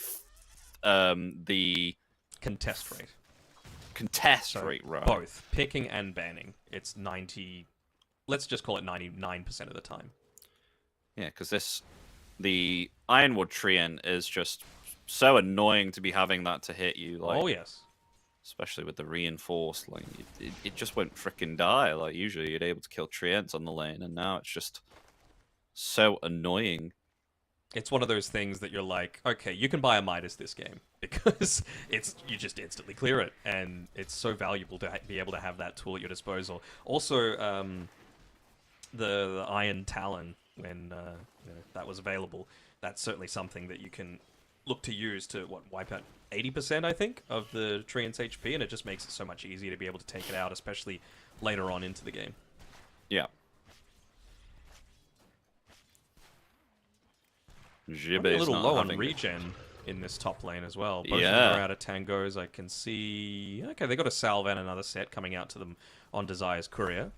Contest rate. Contest rate, right? Both picking and banning. It's 90. Let's just call it 99% of the time. Yeah, because the Ironwood Treant is just so annoying to be having that to hit you. Like, oh yes. Especially with the reinforced, like it just won't fricking die. Like usually you'd able to kill Treants on the lane, and now it's just so annoying. It's one of those things that you're like, okay, you can buy a Midas this game because you just instantly clear it, and it's so valuable to be able to have that tool at your disposal. Also, the Iron Talon, when that was available, that's certainly something that you can look to use to wipe out 80%, I think, of the Treant's HP, and it just makes it so much easier to be able to take it out, especially later on into the game. Yeah. I'm a little low on regen in this top lane as well. Both of them are out of tangos. I can see... Okay, they got a salve and another set coming out to them on Desire's Courier.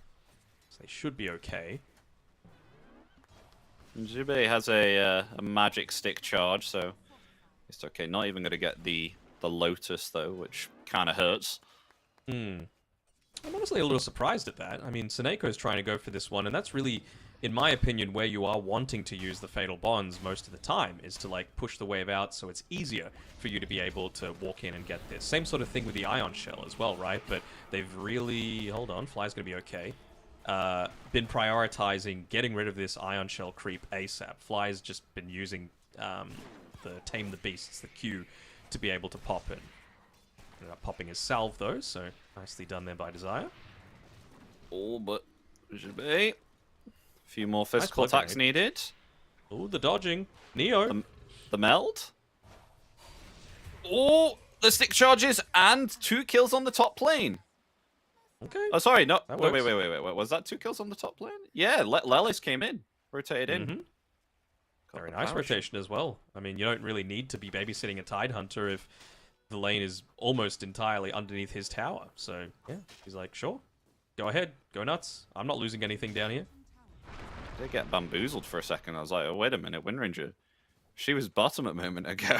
So they should be okay. Jube has a magic stick charge, so it's okay. Not even going to get the Lotus, though, which kind of hurts. I'm honestly a little surprised at that. I mean, Seneco's trying to go for this one, and that's really, in my opinion, where you are wanting to use the Fatal Bonds most of the time, is to like push the wave out so it's easier for you to be able to walk in and get this. Same sort of thing with the Ion Shell as well, right? But they've really... Hold on, Fly's going to be okay. Been prioritizing getting rid of this Ion Shell creep ASAP. Fly's just been using the Tame the Beasts, the Q, to be able to pop it. Ended up popping his salve, though, so nicely done there by Desire. Oh, but Jube... A few more physical attacks needed. Oh, the dodging. Neo. The meld. Oh, the stick charges and 2 kills on the top lane. Okay. Oh, sorry. No. Wait. Was that 2 kills on the top lane? Yeah, Lelis came in. Rotated in. Very nice rotation as well. I mean, you don't really need to be babysitting a Tidehunter if the lane is almost entirely underneath his tower. So, yeah, he's like, sure. Go ahead. Go nuts. I'm not losing anything down here. I did get bamboozled for a second. I was like, oh, wait a minute, Windranger. She was bottom a moment ago.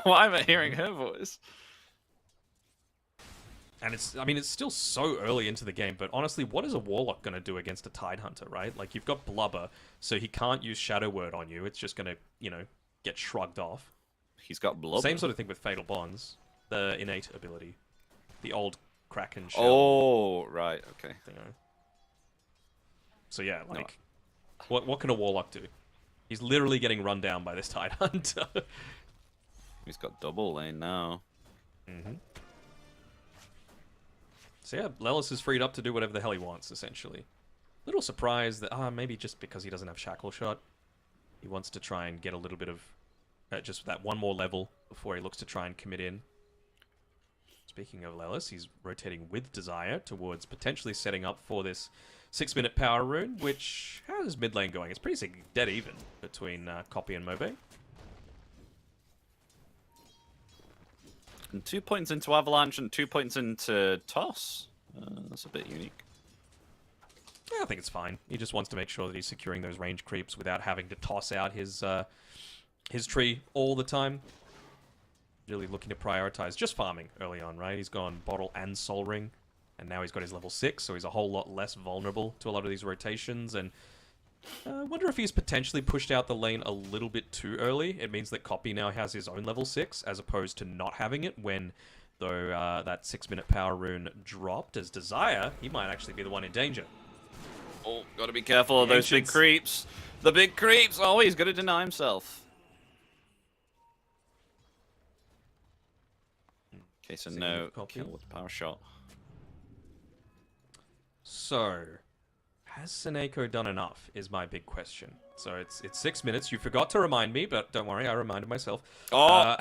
Why am I hearing her voice? And it's still so early into the game, but honestly, what is a Warlock going to do against a Tidehunter, right? Like, you've got Blubber, so he can't use Shadow Word on you. It's just going to, get shrugged off. He's got Blubber. Same sort of thing with Fatal Bonds. The innate ability. The old Kraken shell. Oh, right, okay. So yeah, like... No. What can a Warlock do? He's literally getting run down by this Tidehunter. He's got double lane now. So yeah, Lelis is freed up to do whatever the hell he wants, essentially. Little surprised that, maybe just because he doesn't have Shackle Shot, he wants to try and get a little bit of just that one more level before he looks to try and commit in. Speaking of Lelis, he's rotating with Desire towards potentially setting up for this 6-minute power rune, which... How is mid lane going? It's pretty dead even between Copy and Mobe. And 2 points into Avalanche and 2 points into Toss. That's a bit unique. Yeah, I think it's fine. He just wants to make sure that he's securing those range creeps without having to toss out his tree all the time. really looking to prioritize just farming early on, right? He's gone Bottle and Soul Ring, and now he's got his level 6, so he's a whole lot less vulnerable to a lot of these rotations, and I wonder if he's potentially pushed out the lane a little bit too early. It means that Copy now has his own level 6, as opposed to not having it when, though, that 6-minute power rune dropped. As Desire, he might actually be the one in danger. Oh, gotta be careful of those big creeps. The big creeps! Oh, he's gonna deny himself. Okay, so no kill with the power shot. So, has Seneko done enough, is my big question. So it's 6 minutes. You forgot to remind me, but don't worry, I reminded myself. Oh!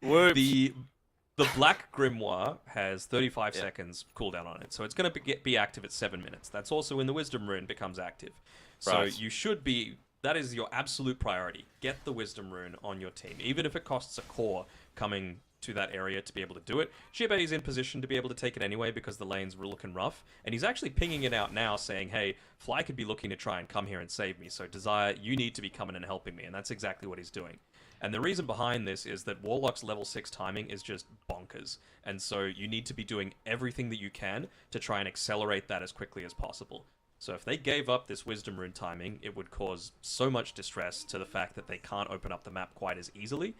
Whoops. The Black Grimoire has 35 seconds cooldown on it, so it's going to be active at 7 minutes. That's also when the Wisdom Rune becomes active. So you should be... That is your absolute priority. Get the Wisdom Rune on your team, even if it costs a core coming to that area to be able to do it. Xiebe is in position to be able to take it anyway because the lanes were looking rough, and he's actually pinging it out now saying, hey, Fly could be looking to try and come here and save me, so Desire, you need to be coming and helping me, and that's exactly what he's doing. And the reason behind this is that Warlock's level 6 timing is just bonkers, and so you need to be doing everything that you can to try and accelerate that as quickly as possible. So if they gave up this Wisdom Rune timing, it would cause so much distress to the fact that they can't open up the map quite as easily.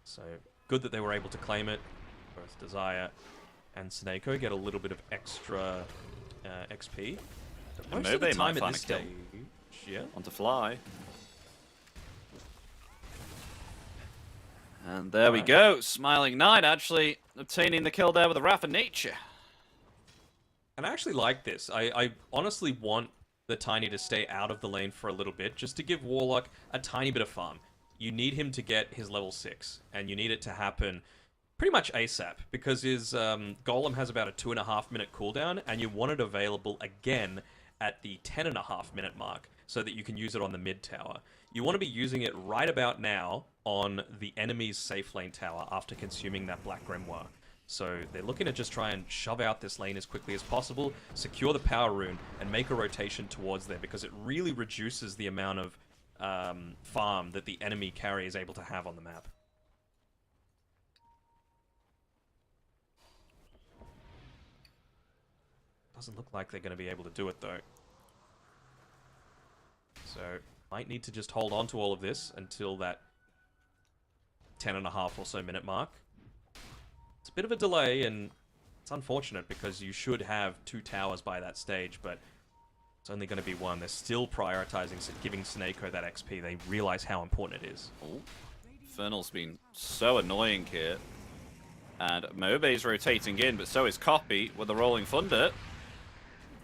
So good that they were able to claim it. Both Desire and Seneko get a little bit of extra XP. But most of the time at this stage, onto Fly. And there we go. Smiling Knight actually obtaining the kill there with the Wrath of Nature. And I actually like this. I honestly want the Tiny to stay out of the lane for a little bit, just to give Warlock a tiny bit of farm. You need him to get his level 6, and you need it to happen pretty much ASAP, because his Golem has about a 2.5-minute cooldown, and you want it available again at the 10.5-minute mark, so that you can use it on the mid tower. You want to be using it right about now on the enemy's safe lane tower after consuming that Black Grimoire. So they're looking to just try and shove out this lane as quickly as possible, secure the power rune, and make a rotation towards there, because it really reduces the amount of farm that the enemy carry is able to have on the map. Doesn't look like they're going to be able to do it, though. So, might need to just hold on to all of this until that 10.5 or so minute mark. It's a bit of a delay, and it's unfortunate because you should have 2 towers by that stage, but it's only going to be 1. They're still prioritizing giving Seneko that XP. They realize how important it is. Oh, Infernal's been so annoying here. And Mobe's rotating in, but so is Copy with the Rolling Thunder.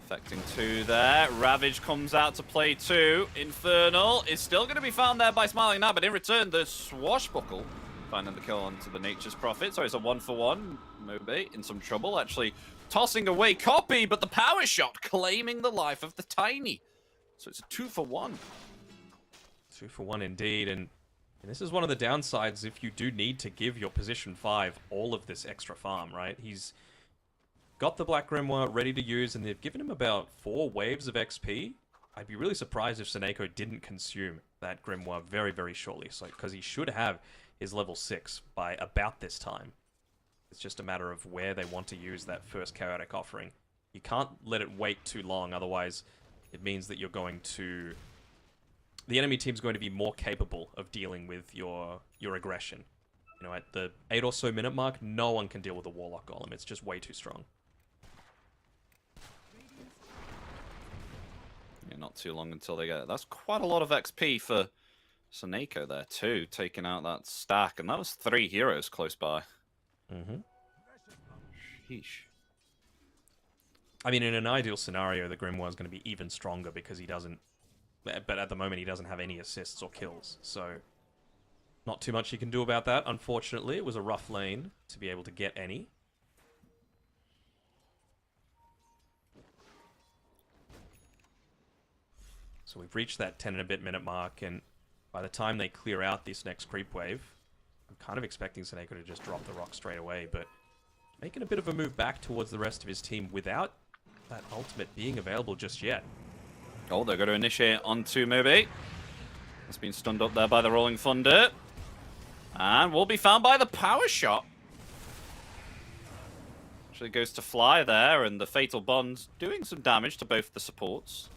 Affecting 2 there. Ravage comes out to play 2. Infernal is still going to be found there by Smiling Knight, but in return, the Swashbuckle finding the kill onto the Nature's Prophet. So it's a 1-for-1. Mobe in some trouble, actually tossing away Copy, but the power shot claiming the life of the Tiny. So it's a 2-for-1. 2-for-1 indeed, and this is one of the downsides if you do need to give your position 5 all of this extra farm, right? He's got the Black Grimoire ready to use, and they've given him about 4 waves of XP. I'd be really surprised if Seneko didn't consume that Grimoire very, very shortly, so because he should have his level 6 by about this time. It's just a matter of where they want to use that first chaotic offering. You can't let it wait too long, otherwise it means that you're going to... The enemy team's going to be more capable of dealing with your aggression. You know, at the 8 or so minute mark, no one can deal with a Warlock Golem. It's just way too strong. Yeah, not too long until they get it. That's quite a lot of XP for Seneko there too, taking out that stack. And that was 3 heroes close by. Mm-hmm. Sheesh. I mean, in an ideal scenario, the Grimoire is going to be even stronger because he doesn't... But at the moment, he doesn't have any assists or kills, so... Not too much he can do about that, unfortunately. It was a rough lane to be able to get any. So we've reached that 10 and a bit minute mark, and by the time they clear out this next creep wave, I'm kind of expecting Seneko to just drop the rock straight away, but making a bit of a move back towards the rest of his team without that ultimate being available just yet. Oh, they're going to initiate onto Mobe. It's been stunned up there by the Rolling Thunder. And will be found by the power shot. Actually goes to fly there, and the Fatal Bond's doing some damage to both the supports.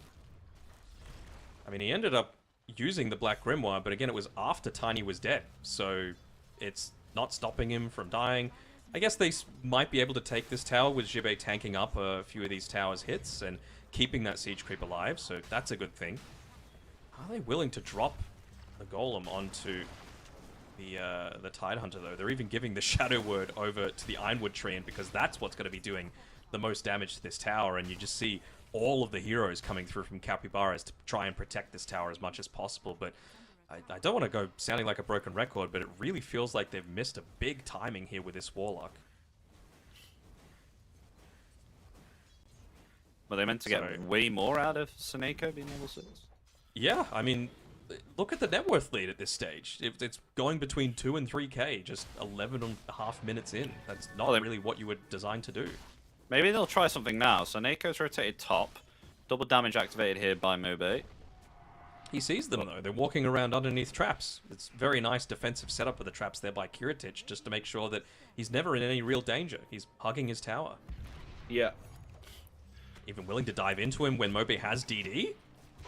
I mean, he ended up using the Black Grimoire, but again, it was after Tiny was dead, so it's not stopping him from dying. I guess they might be able to take this tower with Jibei tanking up a few of these towers' hits and keeping that siege creep alive, so that's a good thing. Are they willing to drop the Golem onto the Tidehunter, though? They're even giving the Shadow Word over to the Ironwood Treant because that's what's going to be doing the most damage to this tower, and you just see all of the heroes coming through from Capybaras to try and protect this tower as much as possible. But I don't want to go sounding like a broken record, but it really feels like they've missed a big timing here with this Warlock. Were they meant to get way more out of Seneko being able to? Yeah, I mean, look at the net worth lead at this stage. It's going between 2 and 3k, just 11.5 minutes in. That's not really what you were designed to do. Maybe they'll try something now. So Neko's rotated top. Double damage activated here by Mobe. He sees them, though. They're walking around underneath traps. It's very nice defensive setup of the traps there by Kiritich, just to make sure that he's never in any real danger. He's hugging his tower. Yeah. Even willing to dive into him when Mobe has DD.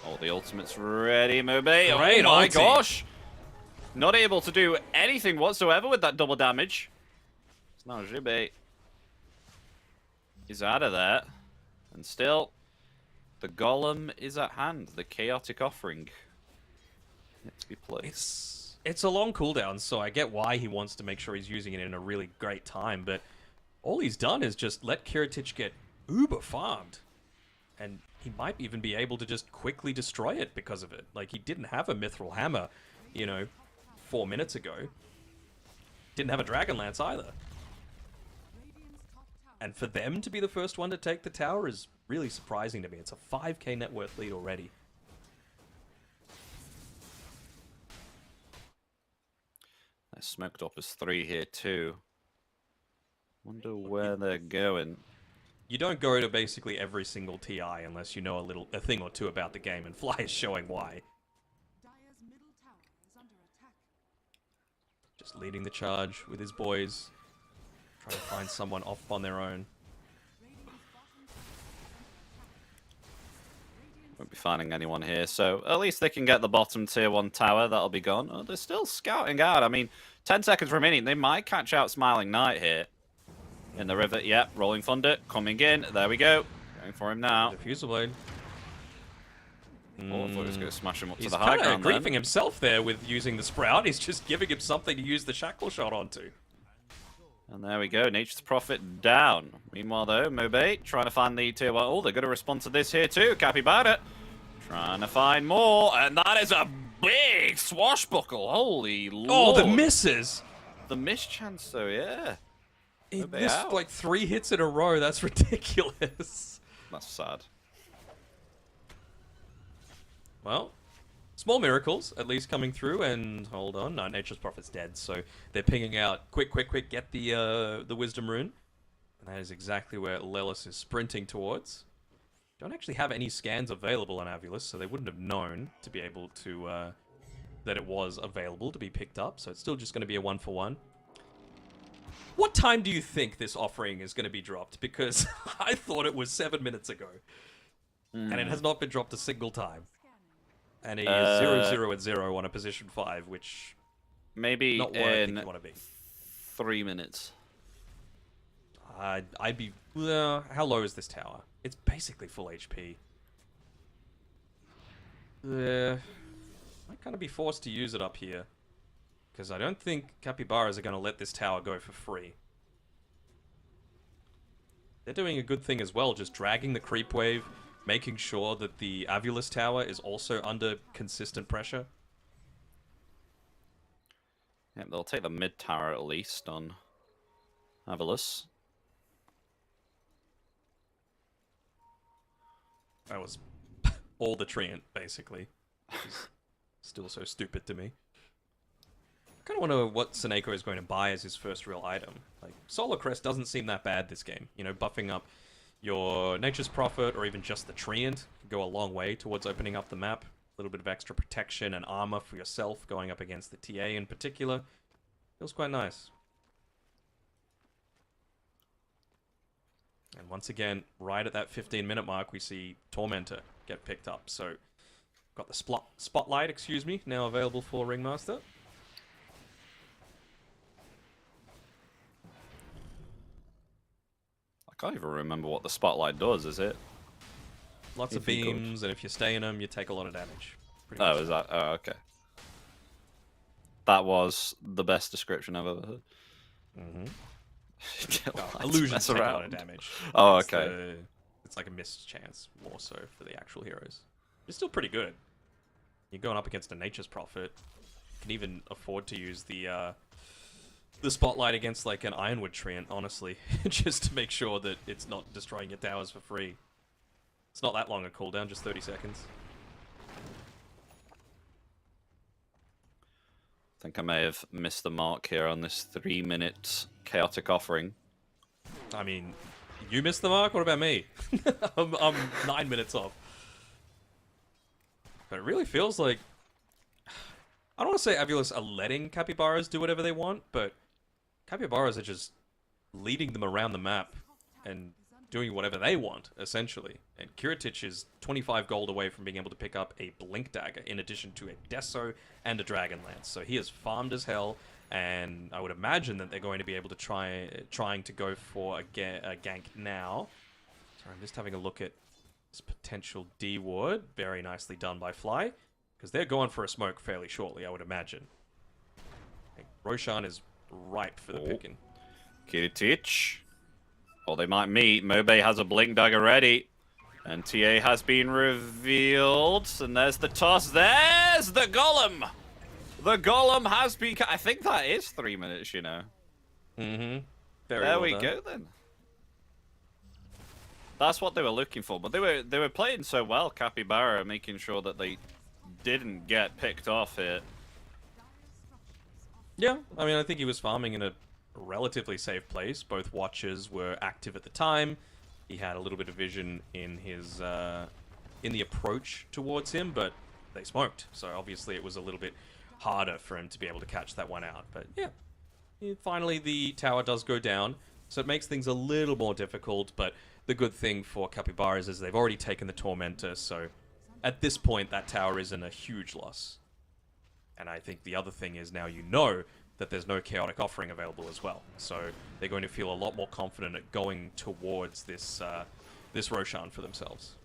Oh, the ultimate's ready, Mobe. Great oh my ulti. gosh! Not able to do anything whatsoever with that double damage. It's now Jibei is out of there. And still, the Golem is at hand. The Chaotic Offering. Yet to be played. It's a long cooldown, so I get why he wants to make sure he's using it in a really great time, but all he's done is just let Kiritich get uber farmed. And he might even be able to just quickly destroy it because of it. Like, he didn't have a Mithril Hammer, 4 minutes ago. Didn't have a Dragon Lance either. And for them to be the first one to take the tower is really surprising to me. It's a 5k net worth lead already. They're smoked up as 3 here too. Wonder where they're going. You don't go to basically every single TI unless you know a thing or two about the game, and Fly is showing why. Just leading the charge with his boys. Trying to find someone off on their own. Won't be finding anyone here, so at least they can get the bottom tier 1 tower. That'll be gone. Oh, they're still scouting out. I mean, 10 seconds remaining. They might catch out Smiling Knight here. In the river, yep. Rolling Thunder coming in. There we go. Going for him now. Diffusal Blade. Oh, I thought he was going to smash him up to He's the high kind of ground griefing himself there with using the Sprout. He's just giving him something to use the Shackle Shot onto. And there we go. Nature's Prophet down. Meanwhile, though, Mobe trying to find the tier 1. Oh, they're going to respond to this here too. Capybara trying to find more. And that is a big swashbuckle. Holy lord. Oh, the misses. The miss chance, though, yeah. He missed like 3 hits in a row. That's ridiculous. That's sad. Well, small miracles, at least coming through, and hold on, no, Nature's Prophet's dead, so they're pinging out, quick, get the Wisdom Rune, and that is exactly where Lelis is sprinting towards. Don't actually have any scans available on Avulus, so they wouldn't have known to be able to, that it was available to be picked up, so it's still just going to be a 1-for-1. What time do you think this offering is going to be dropped? Because I thought it was 7 minutes ago, and it has not been dropped a single time. And he is 0-0 at 0 on a position 5, which maybe not where I think you want to be. 3 minutes. I'd be. How low is this tower? It's basically full HP. Might kind of be forced to use it up here, because I don't think Capybaras are going to let this tower go for free. They're doing a good thing as well, just dragging the creep wave, making sure that the Avulus tower is also under consistent pressure. Yeah, they'll take the mid tower at least on Avulus. That was all the Treant, basically. Still so stupid to me. I kind of wonder what Seneko is going to buy as his first real item. Like, Solar Crest doesn't seem that bad this game. You know, buffing up your Nature's Prophet or even just the Treant can go a long way towards opening up the map. A little bit of extra protection and armor for yourself going up against the TA in particular. Feels quite nice. And once again, right at that 15-minute mark, we see Tormentor get picked up. So, got the spotlight, excuse me, now available for Ringmaster. I can't even remember what the spotlight does, is it? Lots of beams, and if you stay in them, you take a lot of damage. Pretty Oh, much. is that? Oh, okay. That was the best description I've ever heard. Illusions mess take a lot around. of damage. Oh, It's okay. it's like a missed chance, more so for the actual heroes. It's still pretty good. You're going up against a Nature's Prophet. You can even afford to use the spotlight against like an Ironwood Treant, honestly, just to make sure that it's not destroying your towers for free. It's not that long a cooldown, just 30 seconds. I think I may have missed the mark here on this 3-minute chaotic offering. I mean, you missed the mark? What about me? I'm 9 minutes off. But it really feels like... I don't want to say Avulus are letting Capybaras do whatever they want, but Capybaras are just leading them around the map and doing whatever they want, essentially. And Kiritich is 25 gold away from being able to pick up a Blink Dagger, in addition to a Deso and a Dragonlance. So he is farmed as hell, and I would imagine that they're going to be able to trying to go for a gank now. Sorry, I'm just having a look at this potential D ward. Very nicely done by Fly, because they're going for a smoke fairly shortly, I would imagine. I think Roshan is ripe for the picking. Kiritich. Or they might meet. Mobe has a Blink Dagger ready. And TA has been revealed. And there's the toss. There's the Golem! The Golem has been... I think that is 3 minutes, you know. Mm-hmm. There we go, then. That's what they were looking for. But they were playing so well, Capybara, making sure that they didn't get picked off here. Yeah, I mean, I think he was farming in a relatively safe place. Both watchers were active at the time. He had a little bit of vision in his in the approach towards him, but they smoked. So obviously it was a little bit harder for him to be able to catch that one out. But yeah, finally the tower does go down, so it makes things a little more difficult. But the good thing for Capybaras is they've already taken the Tormentor, so at this point that tower isn't a huge loss. And I think the other thing is now you know that there's no chaotic offering available as well. So they're going to feel a lot more confident at going towards this this Roshan for themselves.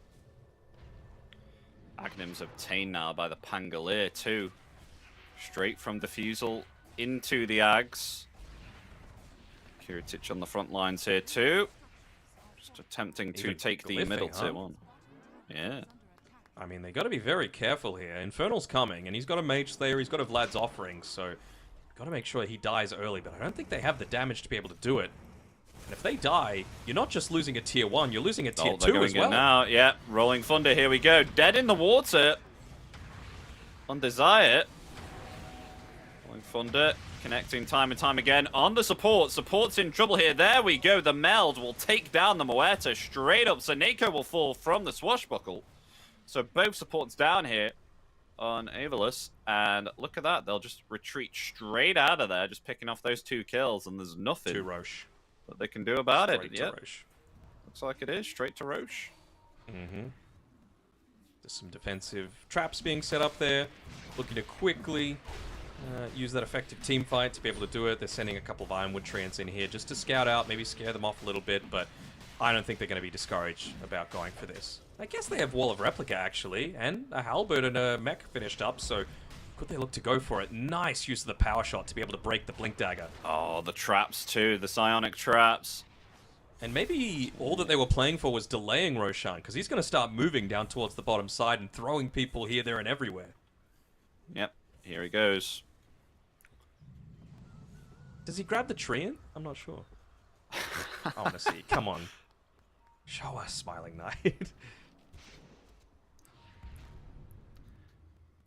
Agnim's obtained now by the Pangolier too. Straight from Diffusal into the Ags. Kiritich on the front lines here too. Just attempting to take the middle tier one. Yeah. I mean, they got to be very careful here. Infernal's coming, and he's got a Mage Slayer, he's got a Vlad's Offering, so got to make sure he dies early, but I don't think they have the damage to be able to do it. And if they die, you're not just losing a tier 1, you're losing a tier 2 as well. In now. Yeah, Rolling Thunder, here we go. Dead in the water. Undesire. Rolling Thunder, connecting time and time again on the support. Support's in trouble here. There we go. The Meld will take down the Muerta straight up. Saneko will fall from the Swashbuckle. So both supports down here on Avulus, and look at that. They'll just retreat straight out of there, just picking off those 2 kills, and there's nothing to Roche that they can do about straight it. To Roche. Looks like it is. Straight to Roche. Mm-hmm. There's some defensive traps being set up there. Looking to quickly use that effective team fight to be able to do it. They're sending a couple of Ironwood Treants in here just to scout out, maybe scare them off a little bit, but I don't think they're going to be discouraged about going for this. I guess they have Wall of Replica, actually, and a Halberd and a mech finished up, so could they look to go for it? Nice use of the power shot to be able to break the Blink Dagger. Oh, the traps too, the psionic traps. And maybe all that they were playing for was delaying Roshan, because he's going to start moving down towards the bottom side and throwing people here, there, and everywhere. Yep, here he goes. Does he grab the Treant? I'm not sure. I want to see. Come on. Show us, Smiling Knight.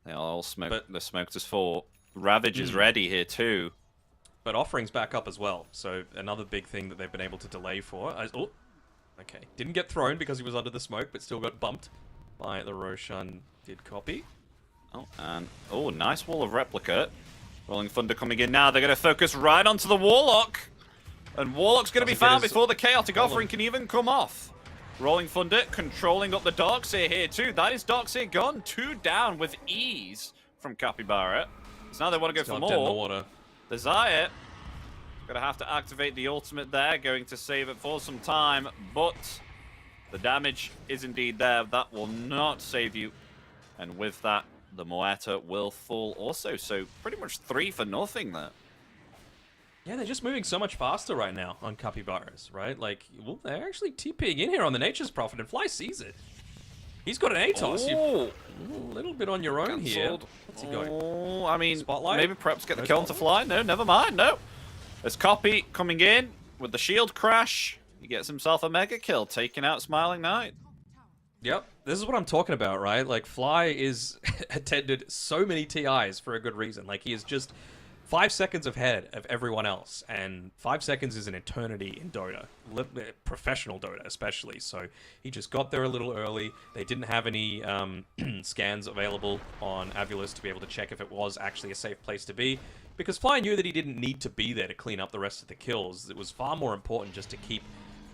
They all smoke. The smoked us for. Ravage is ready here too. But Offering's back up as well. So another big thing that they've been able to delay for. Oh, okay. Didn't get thrown because he was under the smoke, but still got bumped by the Roshan. Did copy. Oh, and nice Wall of Replica. Rolling Thunder coming in now. They're going to focus right onto the Warlock. And Warlock's going to be found before the Chaotic Offering can even come off. Rolling Thunder controlling up the Darkseer here too. That is Darkseer gone. 2 down with ease from Capybara. So now they want to go for more. Desire going to have to activate the ultimate there. Going to save it for some time. But the damage is indeed there. That will not save you. And with that, the Moeta will fall also. So pretty much 3 for nothing there. Yeah, they're just moving so much faster right now on Capybaras, right? Like, well, they're actually TPing in here on the Nature's Prophet, and Fly sees it. He's got an ATOS. Oh. A little bit on your own here. What's he going? Oh, I mean, Spotlight? maybe perhaps get the kill onto Fly. No, never mind. No. There's Copy coming in with the shield crash. He gets himself a mega kill, taking out Smiling Knight. Yep, this is what I'm talking about, right? Like, Fly is attended so many TIs for a good reason. Like, he is just 5 seconds ahead of everyone else, and 5 seconds is an eternity in Dota, professional Dota especially. So he just got there a little early. They didn't have any scans available on Avulus to be able to check if it was actually a safe place to be, because Fly knew that he didn't need to be there to clean up the rest of the kills. It was far more important just to keep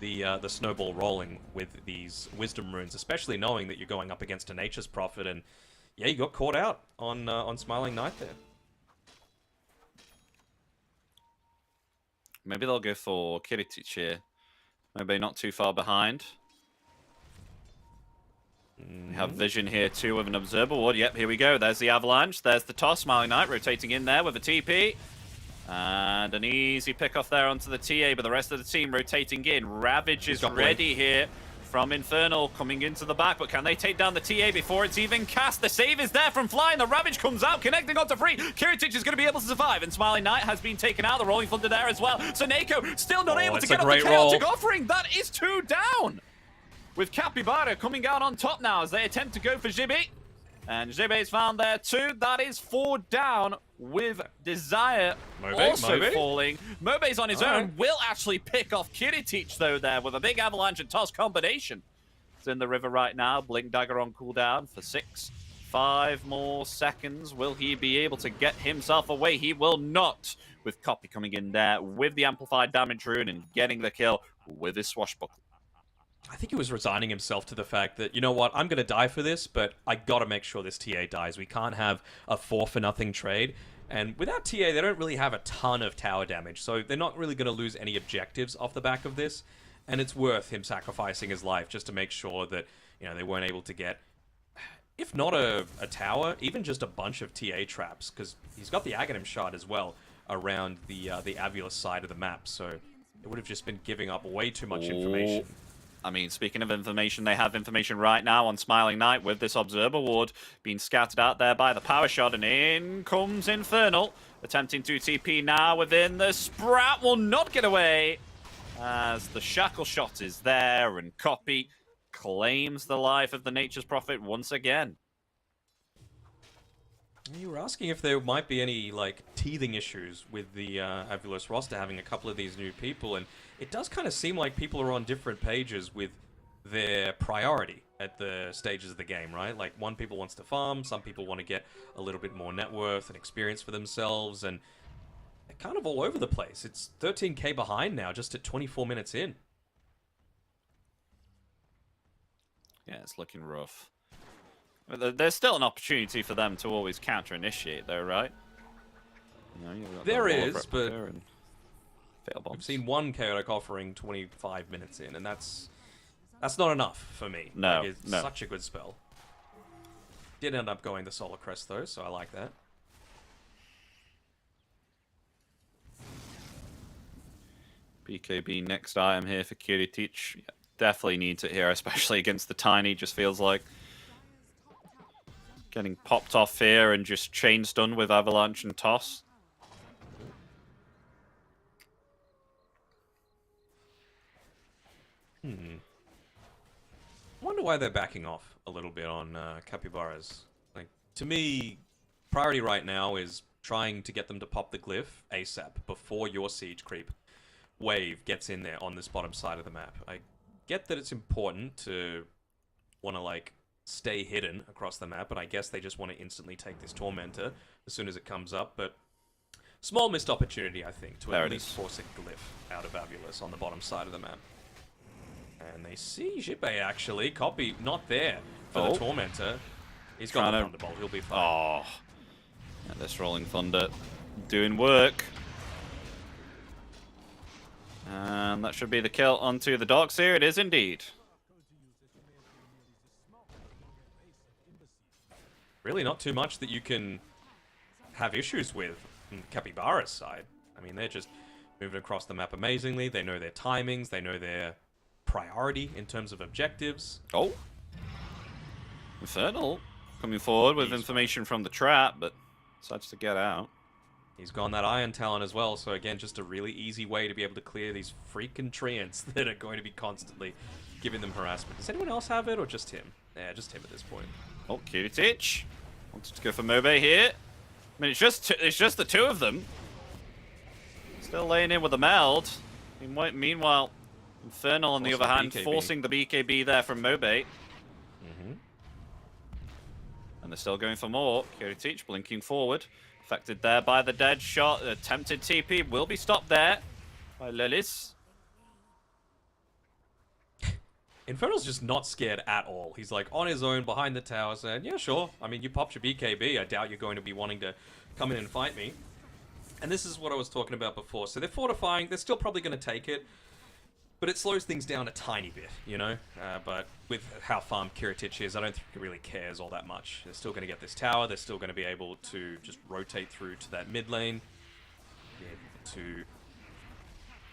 the snowball rolling with these Wisdom Runes, especially knowing that you're going up against a Nature's Prophet, and yeah, you got caught out on Smiling Knight there. Maybe they'll go for Kiritich here. Maybe not too far behind. We have vision here too with an Observer Ward. Yep, here we go. There's the Avalanche. There's the toss. Smiling Knight rotating in there with a TP. And an easy pick off there onto the TA, but the rest of the team rotating in. Ravage is ready here from Infernal coming into the back, but can they take down the TA before it's even cast? The save is there from Fly, and the Ravage comes out, connecting onto Free. Kiritich is going to be able to survive, and Smiling Knight has been taken out. The Rolling Thunder there as well. So Nako still not able to get up the Chaotic Offering. That is 2 down. With Capybara coming out on top now as they attempt to go for Jibby. And Jibe's found there too. That is 4 down with Desire also falling. Mobe's on his own. Will actually pick off Kiritich though there with a big Avalanche and Toss combination. It's in the river right now. Blink Dagger on cooldown for 6. 5 more seconds. Will he be able to get himself away? He will not. With Copy coming in there with the amplified damage rune and getting the kill with his swashbuckle. I think he was resigning himself to the fact that, you know what, I'm going to die for this, but I got to make sure this TA dies. We can't have a 4-for-nothing trade. And without TA, they don't really have a ton of tower damage, so they're not really going to lose any objectives off the back of this. And it's worth him sacrificing his life just to make sure that, you know, they weren't able to get, if not a tower, even just a bunch of TA traps, because he's got the Aghanim Shard as well around the Avulus side of the map, so it would have just been giving up way too much information. I mean, speaking of information, they have information right now on Smiling Knight with this Observer Ward being scattered out there by the Power Shot, and in comes Infernal, attempting to TP now within the Sprout, will not get away, as the Shackle Shot is there, and Copy claims the life of the Nature's Prophet once again. You were asking if there might be any, like, teething issues with the Avulus roster having a couple of these new people, and it does kind of seem like people are on different pages with their priority at the stages of the game, right? Like, one people wants to farm, some people want to get a little bit more net worth and experience for themselves, and they're kind of all over the place. It's 13k behind now, just at 24 minutes in. Yeah, it's looking rough. There's still an opportunity for them to always counter-initiate, though, right? You know, there is, but we've seen one chaotic offering 25 minutes in, and that's not enough for me. No, like, it's such a good spell. Did end up going the Solar Crest, though, so I like that. BKB next item here for Kiritich. Yeah, definitely needs it here, especially against the Tiny, just feels like. Getting popped off here and just chain stun with Avalanche and Toss. Wonder why they're backing off a little bit on Capybaras. Like, to me, priority right now is trying to get them to pop the glyph ASAP before your siege creep wave gets in there on this bottom side of the map. I get that it's important to want to, like, stay hidden across the map, but I guess they just want to instantly take this Tormentor as soon as it comes up, but Small missed opportunity, I think, to There at it least is. force a glyph out of Avulus on the bottom side of the map. And they see Jibe actually. Copy not there for the Tormentor. He's got a Thunderbolt. He'll be fine. Oh, yeah, this Rolling Thunder doing work. And that should be the kill onto the docks here. It is indeed. Really not too much that you can have issues with on Capybara's side. I mean, they're just moving across the map amazingly. They know their timings. They know their priority in terms of objectives. Oh. Infernal coming forward with information from the trap, but decides to get out. He's gone that Iron Talon as well, so again, just a really easy way to be able to clear these freaking treants that are going to be constantly giving them harassment. Does anyone else have it, or just him? Yeah, just him at this point. Oh, Kiritich wanted to go for Mobe here. I mean, it's just the two of them. Still laying in with the meld. Meanwhile, Infernal on the other hand, forcing the BKB there from Mobe. And they're still going for more. Kiritich blinking forward. Affected there by the dead shot. Attempted TP will be stopped there by Lilith. Infernal's just not scared at all. He's like on his own behind the tower saying, yeah, sure. I mean, you popped your BKB. I doubt you're going to be wanting to come in and fight me. And this is what I was talking about before. So they're fortifying. They're still probably going to take it. But it slows things down a tiny bit, you know? But with how farmed Kiritich is, I don't think he really cares all that much. They're still going to get this tower. They're still going to be able to just rotate through to that mid lane. Be able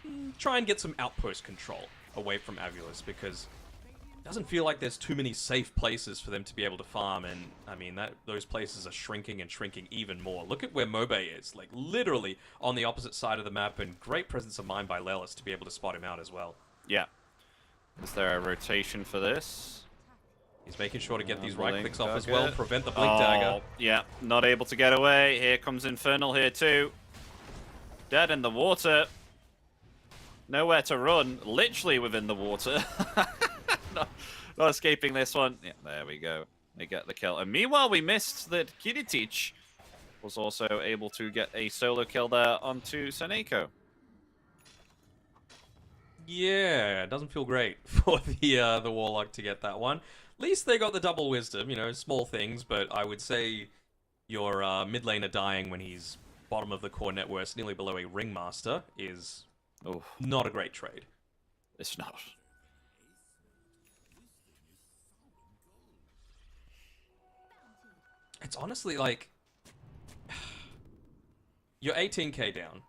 to try and get some outpost control away from Avulus, because it doesn't feel like there's too many safe places for them to be able to farm. And, I mean, those places are shrinking and shrinking even more. Look at where Mobe is, like, literally on the opposite side of the map, and great presence of mind by Lelis to be able to spot him out as well. Yeah. Is there a rotation for this? He's making sure to get these right clicks off as well, prevent the blink dagger. Yeah, not able to get away. Here comes Infernal here too. Dead in the water. Nowhere to run. Literally within the water. not escaping this one. Yeah, there we go. They get the kill. And meanwhile, we missed that Kiritich was also able to get a solo kill there onto Seneko. Yeah, it doesn't feel great for the Warlock to get that one. At least they got the double wisdom, you know, small things, but I would say your mid laner dying when he's bottom of the core net worth, nearly below a Ringmaster, is not a great trade. It's not. It's honestly like... You're 18k down.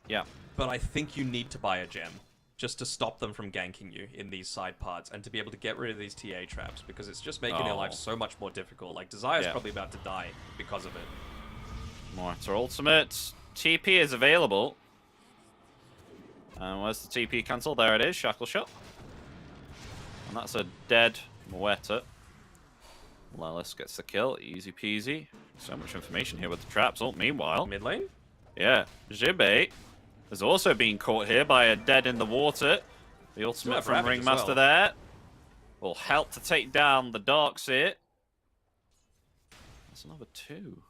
Yeah. But I think you need to buy a gem just to stop them from ganking you in these side parts and to be able to get rid of these TA traps, because it's just making their life so much more difficult. Like, Desire's probably about to die because of it. Mortar ultimate. TP is available. And where's the TP cancel? There it is, Shackle Shot. And that's a dead Moeta. Lelis gets the kill, easy peasy. So much information here with the traps. Oh, meanwhile... Mid lane? Yeah, Jibe has also been caught here by a dead in the water. The ultimate from Ringmaster there will help to take down the Darks here. That's another 2.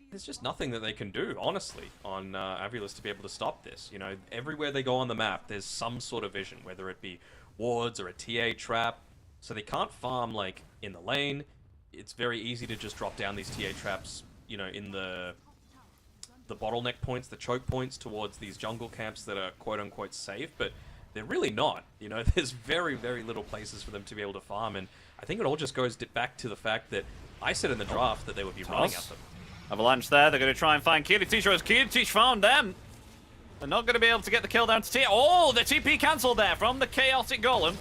There's just nothing that they can do, honestly, on Avulus to be able to stop this. You know, everywhere they go on the map, there's some sort of vision, whether it be wards or a TA trap. So they can't farm, like, in the lane. It's very easy to just drop down these TA traps, you know, in the bottleneck points, the choke points towards these jungle camps that are quote-unquote safe, but they're really not. You know, there's very, very little places for them to be able to farm, and I think it all just goes back to the fact that I said in the draft that they would be running at them. Avalanche there, they're going to try and find Kiritich, as Kiritich found them. They're not going to be able to get the kill down to T. Oh, the TP cancelled there from the Chaotic Golem.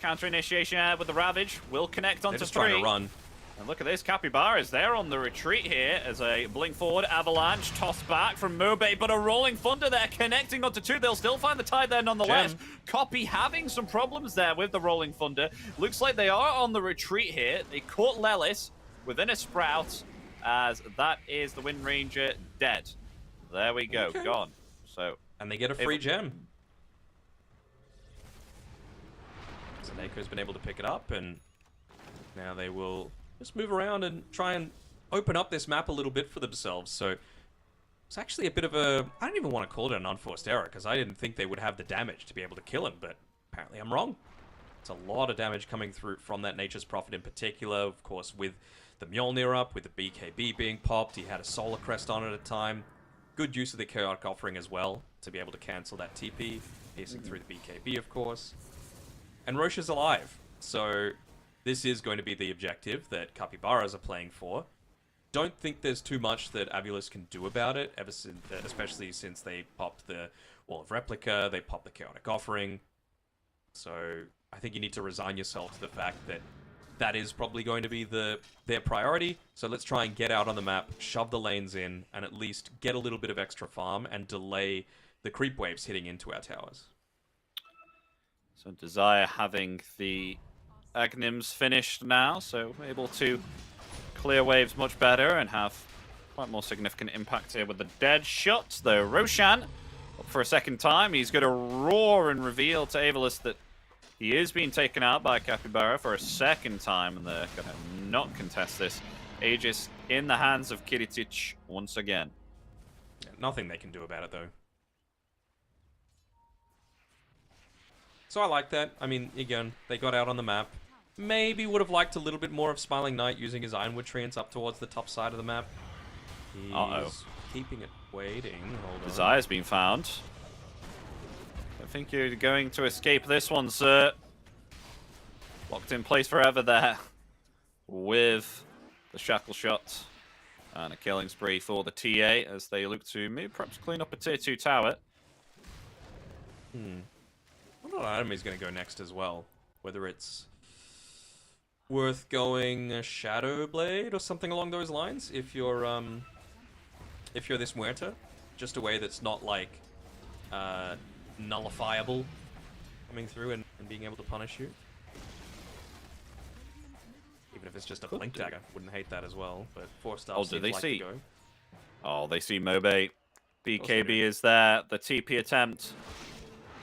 Counter initiation with the Ravage will connect onto 3. They're just trying to run. And look at this, Capybaras, they're on the retreat here as a blink forward, Avalanche tossed back from Mobe, but a Rolling Thunder there connecting onto 2. They'll still find the tide there nonetheless. Copy having some problems there with the Rolling Thunder. Looks like they are on the retreat here. They caught Lelis within a Sprout, as that is the Wind Ranger dead. There we go, gone. So, and they get a free gem. Seneco's been able to pick it up, and now they will just move around and try and open up this map a little bit for themselves. So it's actually a bit of a... I don't even want to call it an unforced error, because I didn't think they would have the damage to be able to kill him, but apparently I'm wrong. It's a lot of damage coming through from that Nature's Prophet in particular, of course, with the Mjolnir up, with the BKB being popped. He had a Solar Crest on at a time. Good use of the Chaotic Offering as well, to be able to cancel that TP, piercing through the BKB, of course. And Roche is alive, so this is going to be the objective that Capybaras are playing for. Don't think there's too much that Avulus can do about it, especially since they popped the Wall of Replica, they popped the Chaotic Offering. So I think you need to resign yourself to the fact that that is probably going to be their priority. So let's try and get out on the map, shove the lanes in, and at least get a little bit of extra farm and delay the creep waves hitting into our towers. So Desire having the Agnims finished now, so able to clear waves much better and have quite more significant impact here with the dead shots. Though Roshan, up for a second time, he's going to roar and reveal to Avulus that he is being taken out by Capybara for a second time, and they're going to not contest this. Aegis in the hands of Kiritic once again. Yeah, nothing they can do about it, though. So I like that. I mean, again, they got out on the map. Maybe would have liked a little bit more of Smiling Knight using his Ironwood Treants up towards the top side of the map. He's keeping it waiting. Hold on. Desire's been found. I think you're going to escape this one, sir. Locked in place forever there with the shackle shot and a killing spree for the TA as they look to maybe perhaps clean up a tier 2 tower. I wonder what item he's going to go next as well. Whether it's worth going a Shadow Blade or something along those lines if you're this Muerta. Just a way that's not like nullifiable coming through and being able to punish you. Even if it's just a blink dagger, wouldn't hate that as well. But 4-star Oh, do they like see? to go. Oh, they see Mobe. BKB is there. The TP attempt.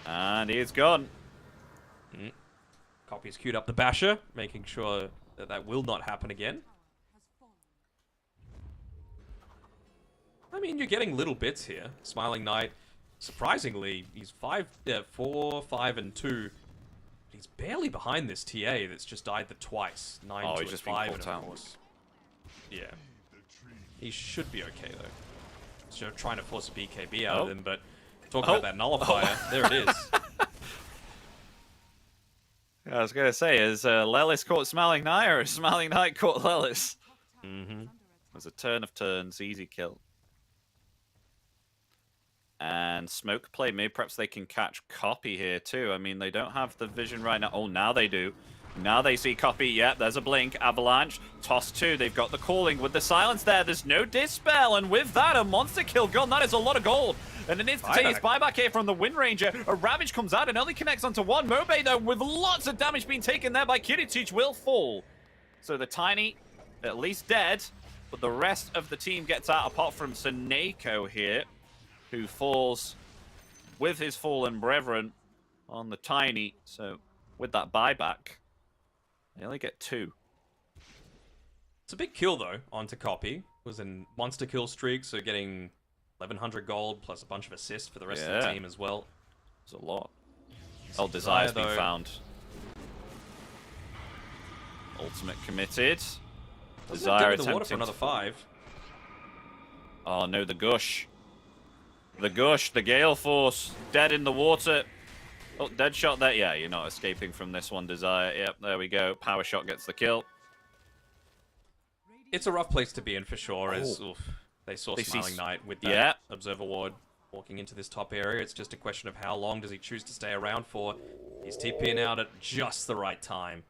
And he's gone. Copy's queued up the Basher, making sure that that will not happen again. I mean, you're getting little bits here. Smiling Knight, surprisingly, he's 4, 5, and 2. He's barely behind this TA that's just died twice. 9 Oh, to he's a just been 5, caught and out. of course. Yeah. He should be okay, though. So trying to force a BKB out of him, but talk about that nullifier. There it is. I was going to say, is Lelis caught Smiling Knight or is Smiling Knight caught Lelis? Mm-hmm. It was a turn of turns, easy kill. And Smoke play, maybe perhaps they can catch Copy here too. I mean, they don't have the vision right now. Oh, now they do. Now they see Copy. Yep, there's a blink. Avalanche. Toss 2. They've got the calling with the silence there. There's no dispel. And with that, a monster kill gone. That is a lot of gold. And an instantaneous buyback here from the Wind Ranger. A Ravage comes out and only connects onto one. Mobe, though, with lots of damage being taken there by Kiritic, will fall. So the Tiny, at least dead. But the rest of the team gets out, apart from Seneko here, who falls with his fallen brethren on the Tiny. So with that buyback, they only get 2. It's a big kill, though, onto Copy. It was a monster kill streak, so getting 1,100 gold plus a bunch of assists for the rest of the team as well. It's a lot. Oh, Desire's been found. Ultimate committed. Desire the water for another 5. Oh no, the Gush. The Gush, the Gale Force, dead in the water. Oh, dead shot there. Yeah, you're not escaping from this one, Desire. Yep, there we go. Power shot gets the kill. It's a rough place to be in for sure, as they saw Smiling Knight with that Observer Ward walking into this top area. It's just a question of how long does he choose to stay around for. He's TPing out at just the right time.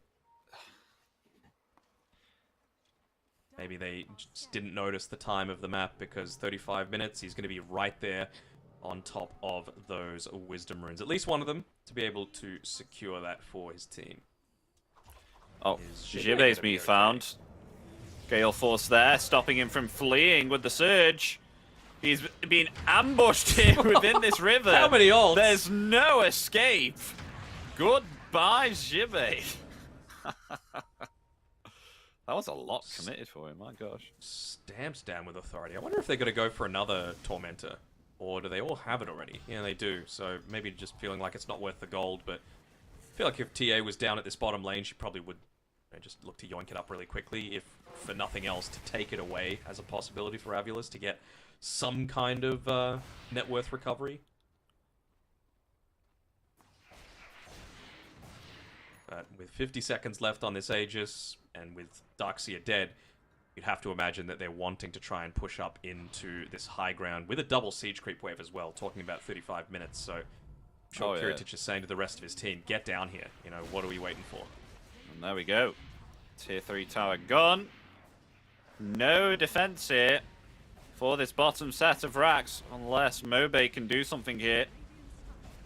Maybe they just didn't notice the time of the map because 35 minutes, he's going to be right there on top of those Wisdom Runes. At least one of them to be able to secure that for his team. Oh, Jibe's been found. Gale Force there, stopping him from fleeing with the Surge. He's been ambushed here within this river. How many ults? There's no escape. Goodbye, Jibe. That was a lot committed for him, my gosh. Stamps down with authority. I wonder if they're going to go for another Tormentor. Or do they all have it already? Yeah, they do. So maybe just feeling like it's not worth the gold. But I feel like if TA was down at this bottom lane, she probably would just look to yoink it up really quickly. If for nothing else, to take it away as a possibility for Avulus to get some kind of net worth recovery. But with 50 seconds left on this Aegis, and with Darkseer dead, you'd have to imagine that they're wanting to try and push up into this high ground with a double siege creep wave as well, talking about 35 minutes. So I'm sure Kiritich is saying to the rest of his team, get down here. You know, what are we waiting for? And there we go. Tier 3 tower gone. No defense here for this bottom set of racks, unless Mobe can do something here.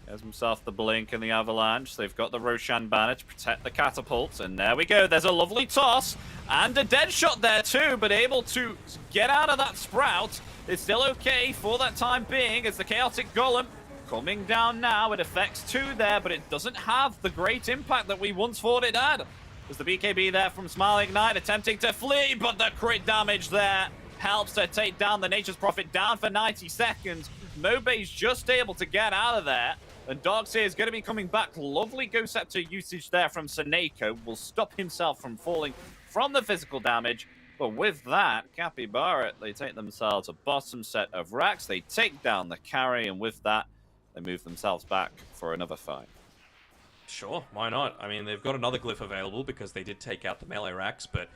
He has himself the Blink and the Avalanche. They've got the Roshan banner to protect the catapults. And there we go. There's a lovely toss. And a dead shot there too, but able to get out of that Sprout. It's still okay for that time being as the Chaotic Golem coming down now. It affects 2 there, but it doesn't have the great impact that we once thought it had. There's the BKB there from Smiling Knight attempting to flee, but the crit damage there helps to take down the Nature's Prophet down for 90 seconds. Mobe's just able to get out of there. And Darkseer is going to be coming back. Lovely Ghost Scepter usage there from Seneko. Will stop himself from falling from the physical damage. But with that, Capybara, they take themselves a bottom set of racks. They take down the carry. And with that, they move themselves back for another fight. Sure, why not? I mean, they've got another glyph available because they did take out the melee racks, but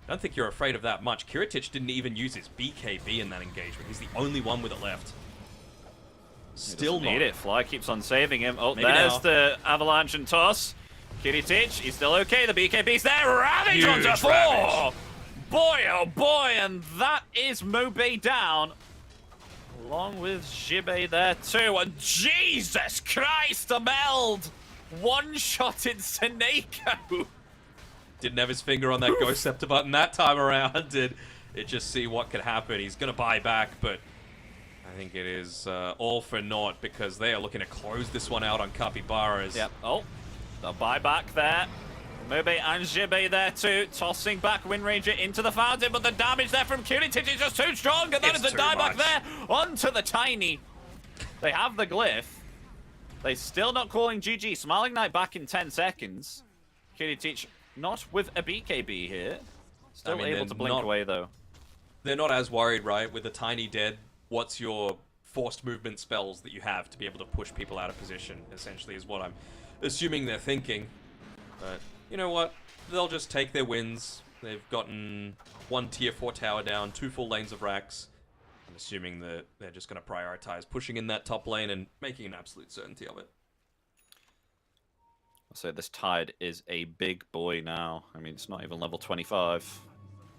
I don't think you're afraid of that much. Kiritich didn't even use his BKB in that engagement. He's the only one with it left. Still need it. Fly keeps on saving him. Oh, Maybe there's now. the Avalanche and Toss. Kiritich, he's still okay. The BKB's there. Ravage Huge onto 4. Ravage. Boy, oh boy, and that is Mobe down. Along with Jibe there too. And Jesus Christ, the meld! One-shotted Seneko. Didn't have his finger on that Ghost Scepter button that time around. Did it just see what could happen? He's going to buy back, but I think it is all for naught because they are looking to close this one out on Capybaras. Yep. Oh, the buyback there. Mobe and Jibe there too, tossing back Wind Ranger into the fountain, but the damage there from Kiritich is just too strong, and that is the dieback there onto the Tiny. They have the glyph. They're still not calling GG. Smiling Knight back in 10 seconds. Kiritich not with a BKB here. Still able to blink away though. They're not as worried, right? With the Tiny dead, what's your forced movement spells that you have to be able to push people out of position, essentially, is what I'm assuming they're thinking. But you know what? They'll just take their wins. They've gotten 1 tier 4 tower down, 2 full lanes of racks. I'm assuming that they're just going to prioritize pushing in that top lane and making an absolute certainty of it. So this Tide is a big boy now. I mean, it's not even level 25.